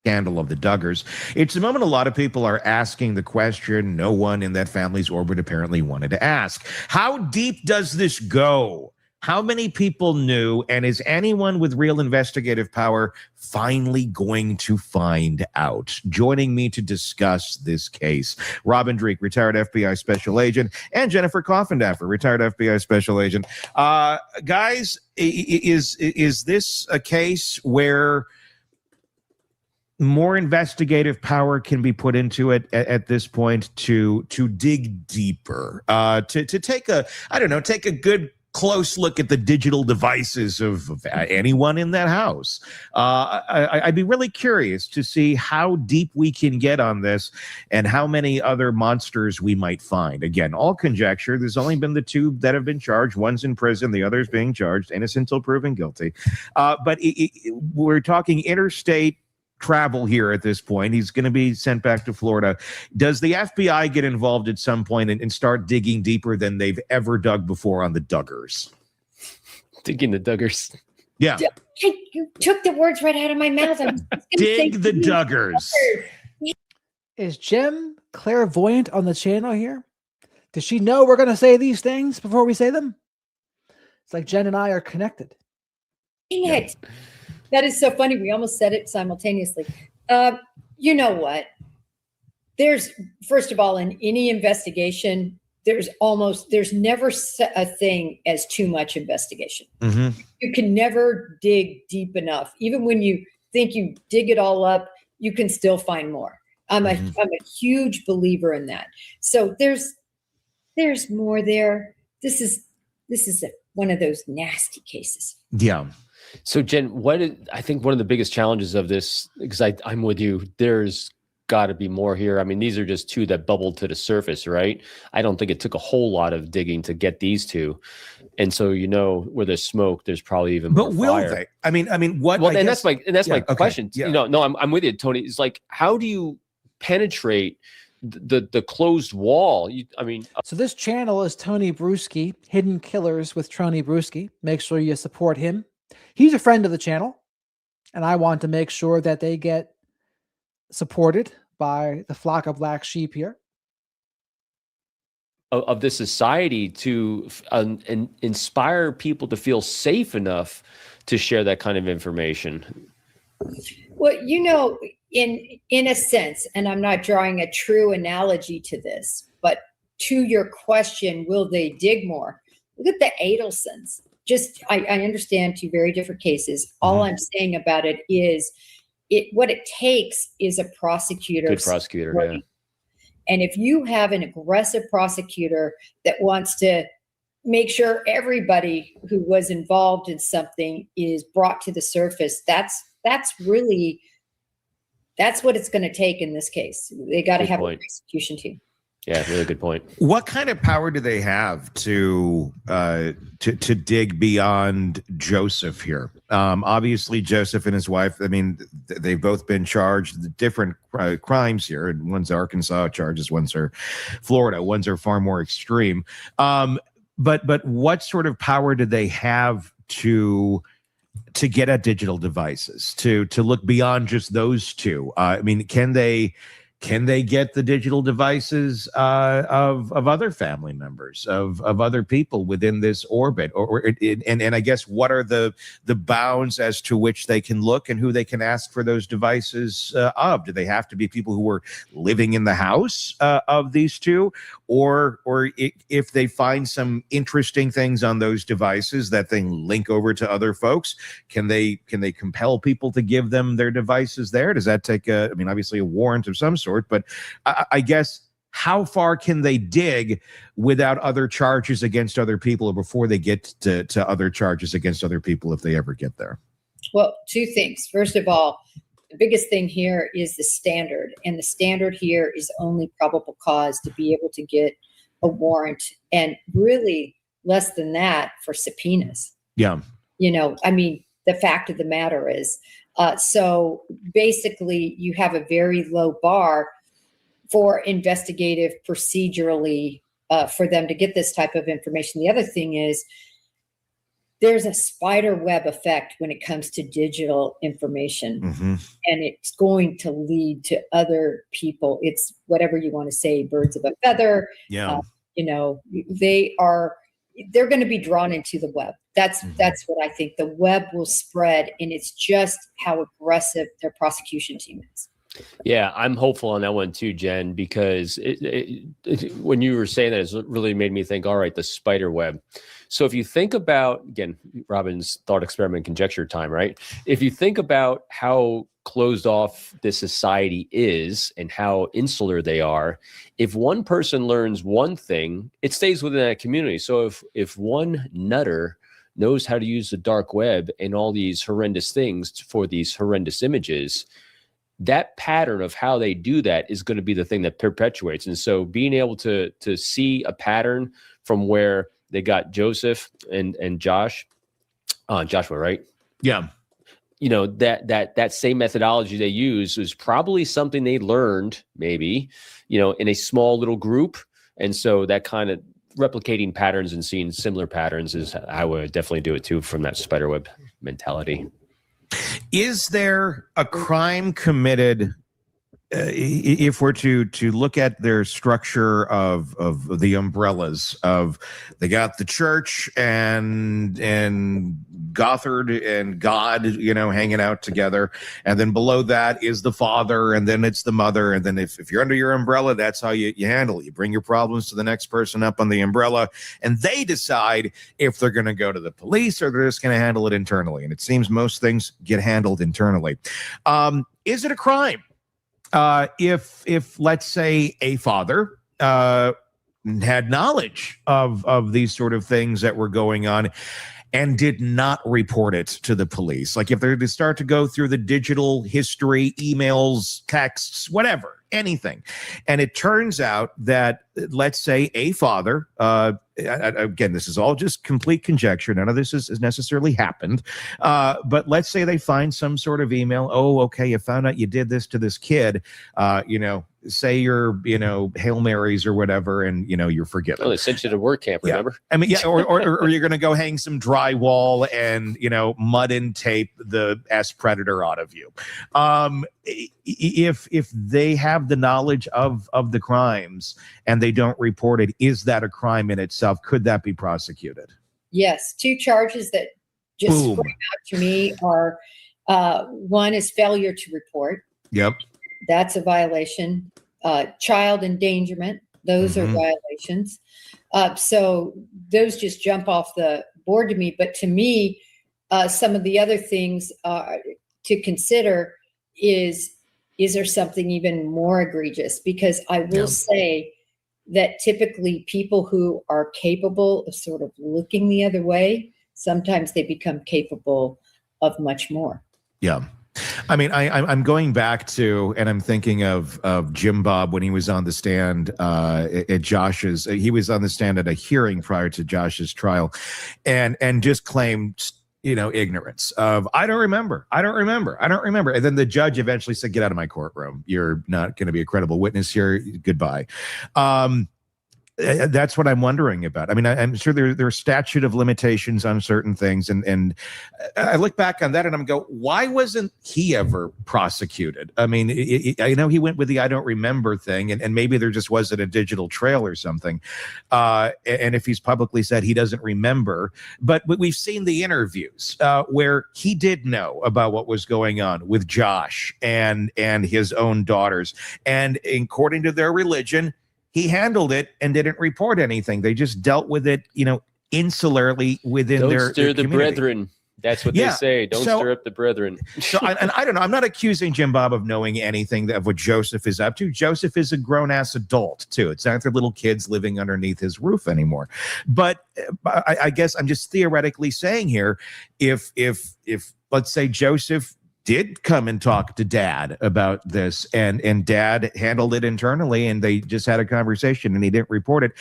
S12: Scandal of the Duggars. It's a moment a lot of people are asking the question no one in that family's orbit apparently wanted to ask. How deep does this go? How many people knew, and is anyone with real investigative power finally going to find out? Joining me to discuss this case, Robin Dreek, retired FBI special agent, and Jennifer Coffendaffer, retired FBI special agent. Guys, is this a case where more investigative power can be put into it at this point to dig deeper, to take a good close look at the digital devices of anyone in that house? I'd be really curious to see how deep we can get on this and how many other monsters we might find. Again, all conjecture. There's only been the two that have been charged. One's in prison. The other's being charged, innocent until proven guilty. But we're talking interstate travel here at this point. He's going to be sent back to Florida. Does the FBI get involved at some point and start digging deeper than they've ever dug before on the Duggars?
S16: Digging the Duggars.
S12: Yeah.
S15: You took the words right out of my mouth.
S12: Dig the Duggars.
S1: Is Jem clairvoyant on the channel here? Does she know we're going to say these things before we say them? It's like Jen and I are connected.
S15: Dang it. That is so funny. We almost said it simultaneously. You know what? There's, first of all, in any investigation, there's never a thing as too much investigation.
S12: Mm-hmm.
S15: You can never dig deep enough. Even when you think you dig it all up, you can still find more. I'm a huge believer in that. So there's more there. This is one of those nasty cases.
S12: Yeah.
S16: So Jen, I think one of the biggest challenges of this, because I'm with you, there's got to be more here. I mean, these are just two that bubbled to the surface, right? I don't think it took a whole lot of digging to get these two. And so, where there's smoke, there's probably even more
S12: will
S16: fire.
S12: they? I mean, what?
S16: Well, and that's my question.
S12: Yeah.
S16: No, I'm with you, Tony. It's like, how do you penetrate the closed wall?
S1: So this channel is Tony Bruschi, Hidden Killers with Tony Bruschi. Make sure you support him. He's a friend of the channel, and I want to make sure that they get supported by the flock of black sheep here.
S16: Of this society to inspire people to feel safe enough to share that kind of information.
S15: Well, in a sense, and I'm not drawing a true analogy to this, but to your question, will they dig more? Look at the Adelsons. I understand two very different cases. All I'm saying about it is what it takes is a prosecutor.
S16: Good prosecutor, yeah.
S15: And if you have an aggressive prosecutor that wants to make sure everybody who was involved in something is brought to the surface, that's what it's going to take in this case. They got to have a prosecution team.
S16: Yeah, really good point.
S12: What kind of power do they have to dig beyond Jospeh here? Obviously, Jospeh and his wife, they've both been charged with different crimes here. One's Arkansas charges, one's are Florida, one's are far more extreme. But what sort of power do they have to to get at digital devices, to look beyond just those two? I mean, can they get the digital devices of other family members, of other people within this orbit, and I guess what are the bounds as to which they can look and who they can ask for those devices of? Do they have to be people who were living in the house of these two, or if they find some interesting things on those devices that they link over to other folks, can they compel people to give them their devices there? Does that take obviously a warrant of some sort? But I guess how far can they dig without other charges against other people, or before they get to other charges against other people, if they ever get there?
S15: Well, two things. First of all, the biggest thing here is the standard. And the standard here is only probable cause to be able to get a warrant, and really less than that for subpoenas.
S12: Yeah.
S15: The fact of the matter is, so basically you have a very low bar for investigative procedurally for them to get this type of information. The other thing is there's a spider web effect when it comes to digital information, and it's going to lead to other people. It's whatever you want to say, birds of a feather.
S12: Yeah.
S15: They're going to be drawn into the web. That's what I think. The web will spread, and it's just how aggressive their prosecution team is.
S16: Yeah, I'm hopeful on that one too, Jen, because when you were saying that, it really made me think, all right, the spider web. So if you think about, again, Robin's thought experiment conjecture time, right? If you think about how closed off this society is and how insular they are, if one person learns one thing, it stays within that community. So if one nutter knows how to use the dark web and all these horrendous things for these horrendous images, that pattern of how they do that is going to be the thing that perpetuates. And so being able to see a pattern from where they got Joseph and Joshua, right?
S12: Yeah.
S16: That same methodology they use was probably something they learned maybe, in a small little group. And so that kind of replicating patterns and seeing similar patterns is, I would definitely do it too, from that spiderweb mentality.
S12: Is there a crime committed, if we're to look at their structure of the umbrellas of, they got the church and Guthrie and God, hanging out together, and then below that is the father, and then it's the mother, and then if you're under your umbrella, that's how you handle it. You bring your problems to the next person up on the umbrella, and they decide if they're going to go to the police or they're just going to handle it internally. And it seems most things get handled internally. Is it a crime if let's say a father had knowledge of these sort of things that were going on and did not report it to the police? Like if they're to start to go through the digital history, emails, texts, whatever, anything, and it turns out that, let's say, a father, again, this is all just complete conjecture, none of this has necessarily happened, but let's say they find some sort of email, oh, okay, you found out you did this to this kid, say your, Hail Marys or whatever, and, you're forgiven.
S16: Oh, they sent you to work camp, remember?
S12: I mean, yeah, or you're going to go hang some drywall and, mud and tape the S predator out of you. If they have the knowledge of the crimes and they don't report it, is that a crime in itself? Could that be prosecuted?
S15: Yes. Two charges that just spring out to me are, one is failure to report.
S12: Yep.
S15: That's a violation. Child endangerment, those are violations. So those just jump off the board to me. But to me, some of the other things to consider is there something even more egregious? Because I will say that typically people who are capable of sort of looking the other way, sometimes they become capable of much more.
S12: Yeah. I mean, I'm going back to, and I'm thinking of Jim Bob when he was on the stand at Josh's. He was on the stand at a hearing prior to Josh's trial, and just claimed, ignorance of, I don't remember. And then the judge eventually said, get out of my courtroom. You're not going to be a credible witness here. Goodbye. That's what I'm wondering about. I mean, I'm sure there are statute of limitations on certain things, and I look back on that and I'm go, why wasn't he ever prosecuted? I mean, I know he went with the I don't remember thing, and maybe there just wasn't a digital trail or something. And if he's publicly said he doesn't remember, but we've seen the interviews where he did know about what was going on with Josh and his own daughters, and according to their religion, he handled it and didn't report anything. They just dealt with it, insularly within
S16: Don't
S12: their
S16: stir the
S12: community.
S16: brethren. That's what they say. Don't stir up the brethren.
S12: So, and I don't know. I'm not accusing Jim Bob of knowing anything of what Jospeh is up to. Jospeh is a grown-ass adult, too. It's not their little kids living underneath his roof anymore. But I guess I'm just theoretically saying here, if let's say Jospeh did come and talk to Dad about this, and Dad handled it internally, and they just had a conversation and he didn't report it,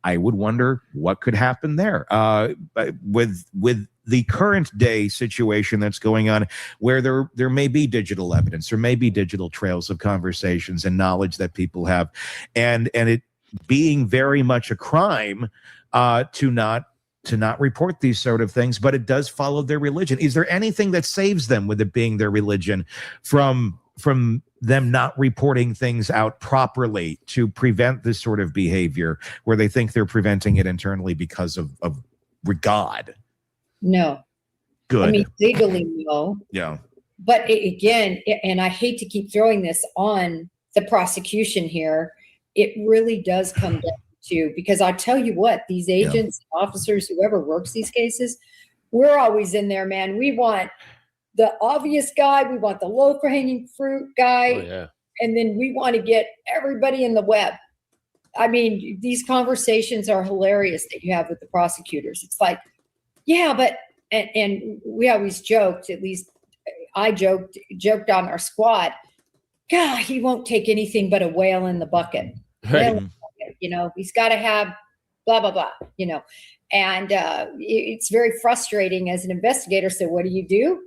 S12: I would wonder what could happen there with the current day situation that's going on, where there may be digital evidence, there may be digital trails of conversations and knowledge that people have, and it being very much a crime to not report these sort of things, but it does follow their religion. Is there anything that saves them, with it being their religion, from them not reporting things out properly to prevent this sort of behavior, where they think they're preventing it internally because of God?
S15: No.
S12: Good.
S15: I mean, legally, no.
S12: Yeah.
S15: But again, and I hate to keep throwing this on the prosecution here, it really does come down to, because I tell you what, these agents, officers, whoever works these cases, we're always in there, man. We want the obvious guy, we want the low-hanging fruit guy, and then we want to get everybody in the web. I mean, these conversations are hilarious that you have with the prosecutors. It's like, yeah, but and we always joked, at least I joked on our squad, God, he won't take anything but a whale in the bucket.
S12: Right.
S15: He's got to have blah, blah, blah, and it's very frustrating as an investigator. So what do?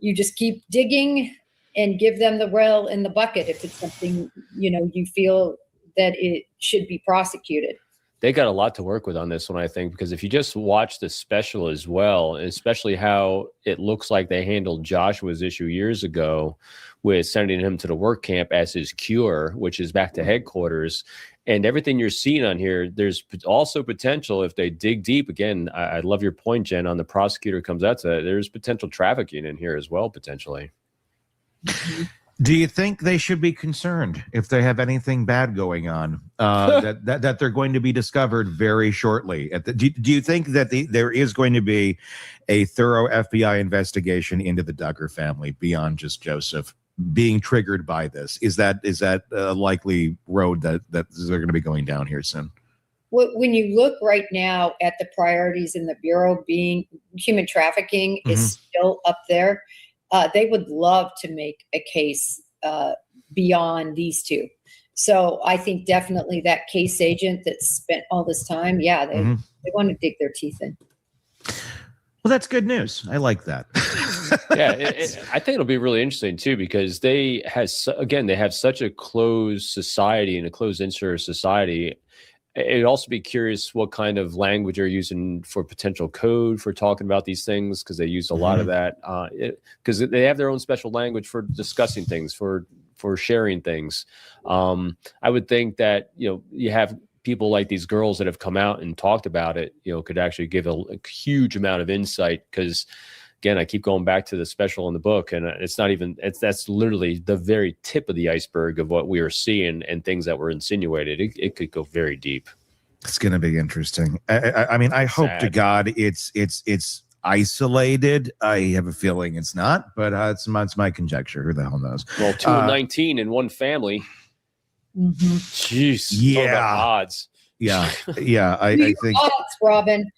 S15: You just keep digging and give them the whale in the bucket if it's something, you feel that it should be prosecuted.
S16: They got a lot to work with on this one, I think, because if you just watch the special as well, especially how it looks like they handled Joshua's issue years ago with sending him to the work camp as his cure, which is back to headquarters, and everything you're seeing on here, there's also potential, if they dig deep, again, I love your point, Jen, on the prosecutor comes out to that, there's potential trafficking in here as well, potentially.
S12: Do you think they should be concerned if they have anything bad going on, that they're going to be discovered very shortly? Do you think that there is going to be a thorough FBI investigation into the Duggar family beyond just Jospeh being triggered by this? Is that a likely road that they're going to be going down here soon?
S15: When you look right now at the priorities in the Bureau, being human trafficking is still up there. They would love to make a case beyond these two. So I think definitely that case agent that spent all this time, they want to dig their teeth in.
S12: Well, that's good news. I like that.
S16: I think it'll be really interesting too, because they have such a closed society and a closed insular society. It'd also be curious what kind of language you're using for potential code for talking about these things, because they use a lot of that, because they have their own special language for discussing things, for sharing things. I would think that, you have people like these girls that have come out and talked about it, could actually give a huge amount of insight, because again, I keep going back to the special in the book, and that's literally the very tip of the iceberg of what we are seeing and things that were insinuated. It could go very deep.
S12: It's going to be interesting. I mean, I hope to God it's isolated. I have a feeling it's not, but it's my conjecture. Who the hell knows?
S16: Well, 2 and 19 in one family. Jeez.
S12: Yeah.
S16: Talk about odds.
S12: Yeah. I think
S15: odds, Robin.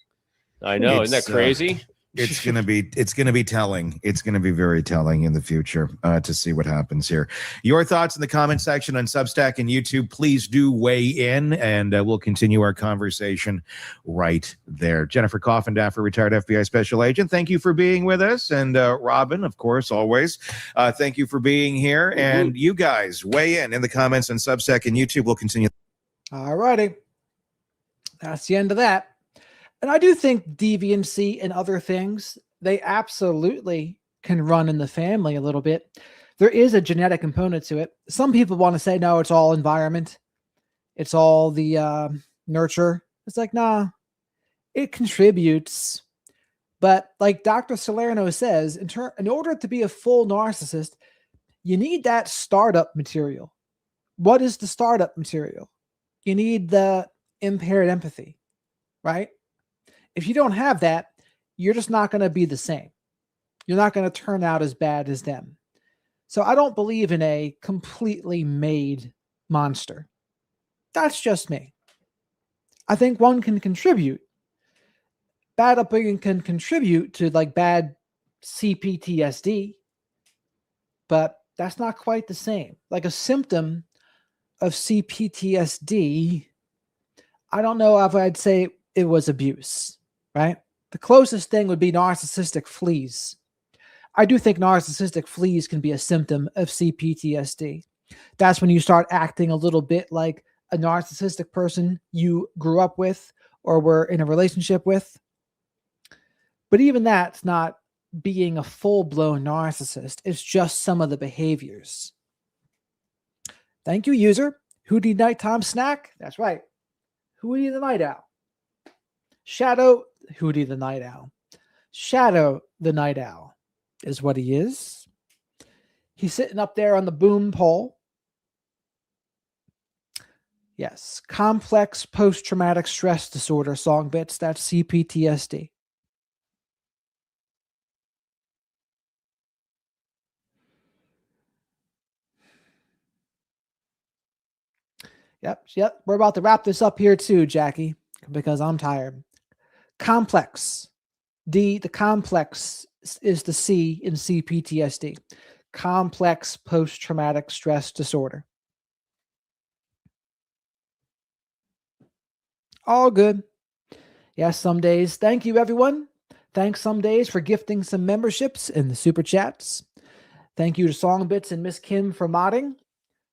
S16: I know. Isn't that crazy?
S12: It's gonna be telling. It's gonna be very telling in the future to see what happens here. Your thoughts in the comment section on Substack and YouTube. Please do weigh in, and we'll continue our conversation right there. Jennifer Coffindaffer, retired FBI special agent, thank you for being with us, and Robin, of course, always. Thank you for being here, and you guys weigh in the comments on Substack and YouTube. We'll continue.
S1: All righty. That's the end of that. And I do think deviancy and other things, they absolutely can run in the family a little bit. There is a genetic component to it. Some people want to say, no, it's all environment. It's all the nurture. It's like, nah, it contributes. But like Dr. Salerno says, in order to be a full narcissist, you need that startup material. What is the startup material? You need the impaired empathy, right? If you don't have that, you're just not going to be the same. You're not going to turn out as bad as them. So I don't believe in a completely made monster. That's just me. I think one can contribute. Bad upbringing can contribute to like bad CPTSD, but that's not quite the same. Like a symptom of CPTSD, I don't know if I'd say it was abuse, right? The closest thing would be narcissistic fleas. I do think narcissistic fleas can be a symptom of CPTSD. That's when you start acting a little bit like a narcissistic person you grew up with or were in a relationship with. But even that's not being a full-blown narcissist. It's just some of the behaviors. Thank you, user. Hootie Nighttime Snack. That's right. Hootie the Night Owl. Shadow Hootie the Night Owl. Shadow the Night Owl is what he is. He's sitting up there on the boom pole. Yes. Complex post-traumatic stress disorder song bits. That's CPTSD. Yep. We're about to wrap this up here too, Jackie, because I'm tired. Complex. The complex is the C in CPTSD. Complex post-traumatic stress disorder. All good. Yes, some days. Thank you, everyone. Thanks some days for gifting some memberships in the super chats. Thank you to Songbits and Miss Kim for modding.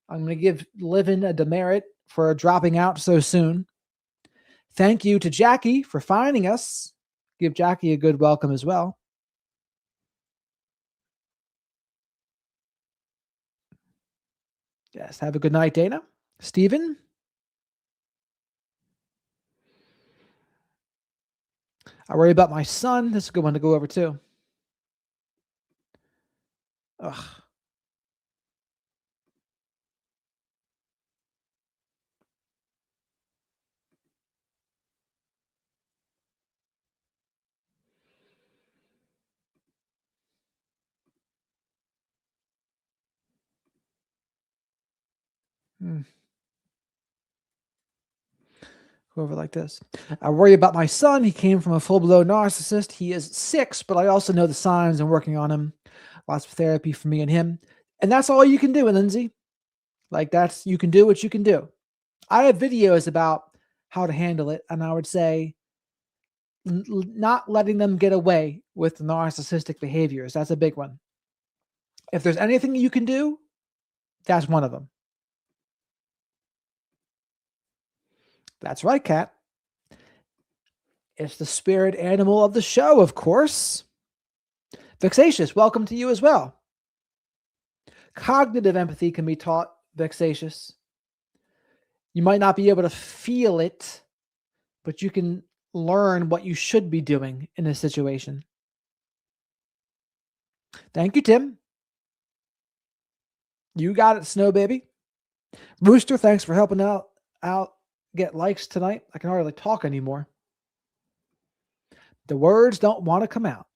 S1: I'm going to give Livin a demerit for dropping out so soon. Thank you to Jackie for finding us. Give Jackie a good welcome as well. Yes, have a good night, Dana. Stephen. I worry about my son. This is a good one to go over too. Ugh. Go over like this. I worry about my son. He came from a full-blown narcissist. He is 6, but I also know the signs and working on him. Lots of therapy for me and him. And that's all you can do, Lindsay. Like you can do what you can do. I have videos about how to handle it. And I would say not letting them get away with the narcissistic behaviors. That's a big one. If there's anything you can do, that's one of them. That's right, Kat. It's the spirit animal of the show, of course. Vexatious, welcome to you as well. Cognitive empathy can be taught, Vexatious. You might not be able to feel it, but you can learn what you should be doing in a situation. Thank you, Tim. You got it, Snow Baby. Rooster, thanks for helping out get likes tonight. I can hardly talk anymore. The words don't want to come out.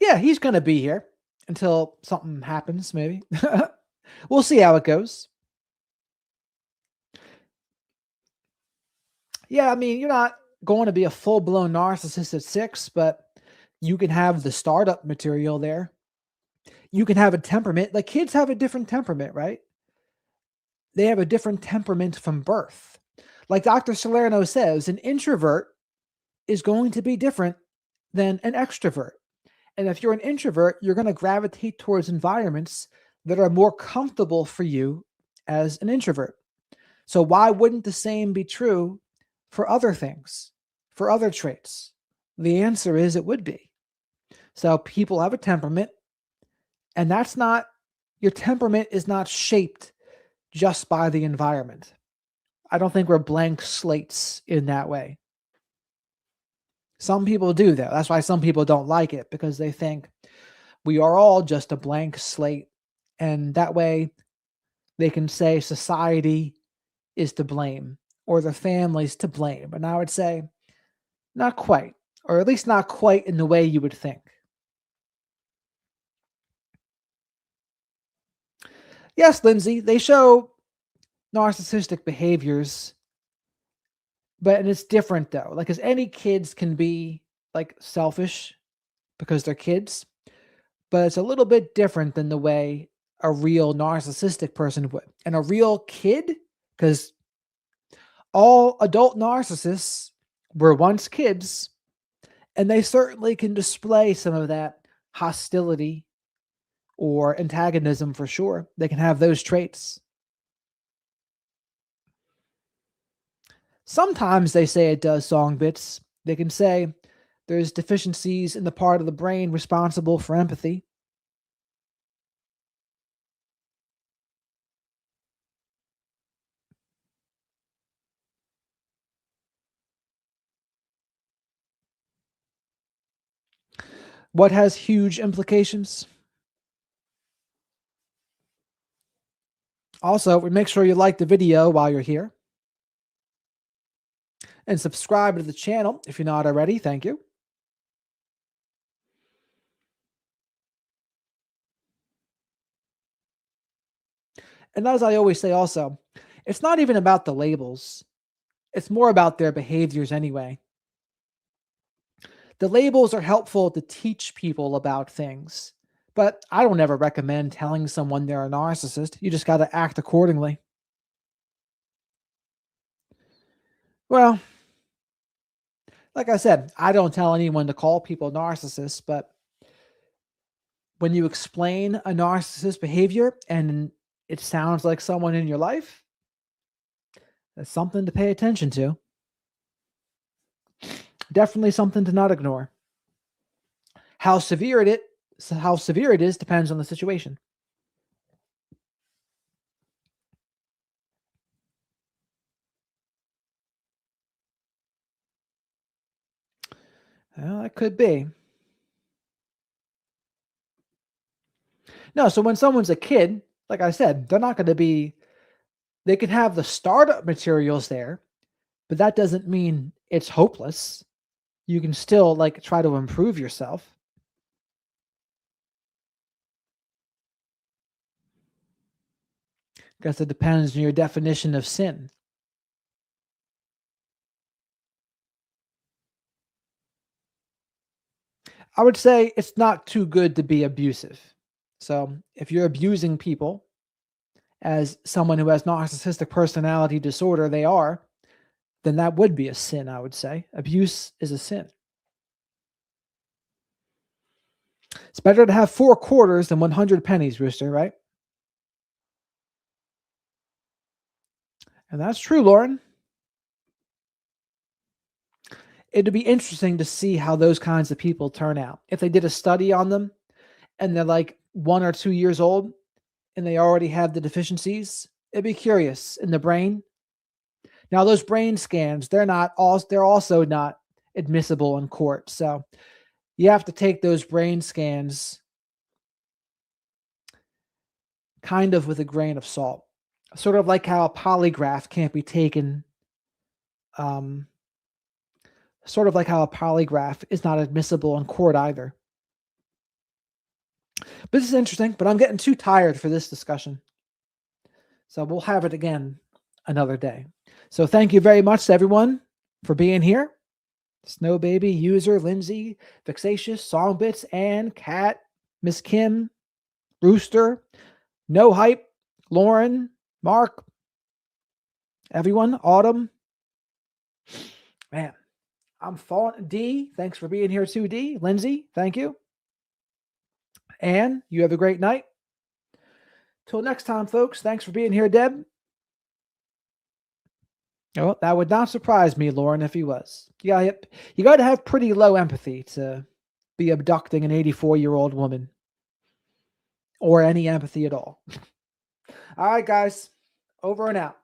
S1: Yeah, he's going to be here until something happens, maybe. We'll see how it goes. Yeah, I mean, you're not going to be a full-blown narcissist at 6, but you can have the startup material there. You can have a temperament. Like kids have a different temperament, right? They have a different temperament from birth. Like Dr. Salerno says, an introvert is going to be different than an extrovert. And if you're an introvert, you're going to gravitate towards environments that are more comfortable for you as an introvert. So why wouldn't the same be true for other things, for other traits? The answer is it would be. So people have a temperament, and that's not, your temperament is not shaped just by the environment. I don't think we're blank slates in that way. Some people do, though. That's why some people don't like it, because they think we are all just a blank slate. And that way they can say society is to blame or the family's to blame. And I would say not quite, or at least not quite in the way you would think. Yes, Lindsay, they show narcissistic behaviors, but it's different though. Like, as any kids can be like selfish because they're kids, but it's a little bit different than the way a real narcissistic person would. And a real kid, because all adult narcissists were once kids, and they certainly can display some of that hostility or antagonism for sure. They can have those traits. Sometimes they say it does, song bits. They can say there's deficiencies in the part of the brain responsible for empathy. What has huge implications? Also, make sure you like the video while you're here. And subscribe to the channel if you're not already. Thank you. And as I always say also, it's not even about the labels. It's more about their behaviors anyway. The labels are helpful to teach people about things, but I don't ever recommend telling someone they're a narcissist. You just got to act accordingly. Well, like I said, I don't tell anyone to call people narcissists, but when you explain a narcissist behavior and it sounds like someone in your life, that's something to pay attention to. Definitely something to not ignore. How severe it is depends on the situation. Well, it could be. No, so when someone's a kid, like I said, they're not going to be, they can have the startup materials there, but that doesn't mean it's hopeless. You can still like try to improve yourself. Because it depends on your definition of sin. I would say it's not too good to be abusive. So if you're abusing people, as someone who has narcissistic personality disorder, they are, then that would be a sin, I would say. Abuse is a sin. It's better to have 4 quarters than 100 pennies, Rooster, right? And that's true, Lauren. It'd be interesting to see how those kinds of people turn out. If they did a study on them and they're like 1 or 2 years old and they already have the deficiencies, it'd be curious in the brain. Now, those brain scans, they're also not admissible in court. So you have to take those brain scans kind of with a grain of salt. Sort of like how a polygraph can't be taken, sort of like how a polygraph is not admissible in court either. But this is interesting, but I'm getting too tired for this discussion. So we'll have it again another day. So thank you very much to everyone for being here. Snow Baby, User, Lindsay, Vexatious, Songbits, Ann, Kat, Miss Kim, Rooster, No Hype, Lauren, Mark, everyone, Autumn. Man, I'm falling. D, thanks for being here too, D. Lindsay, thank you. Ann, you have a great night. Till next time, folks. Thanks for being here, Deb. Oh, that would not surprise me, Lauren, if he was. Yeah, you got to have pretty low empathy to be abducting an 84-year-old woman. Or any empathy at all. All right, guys. Over and out.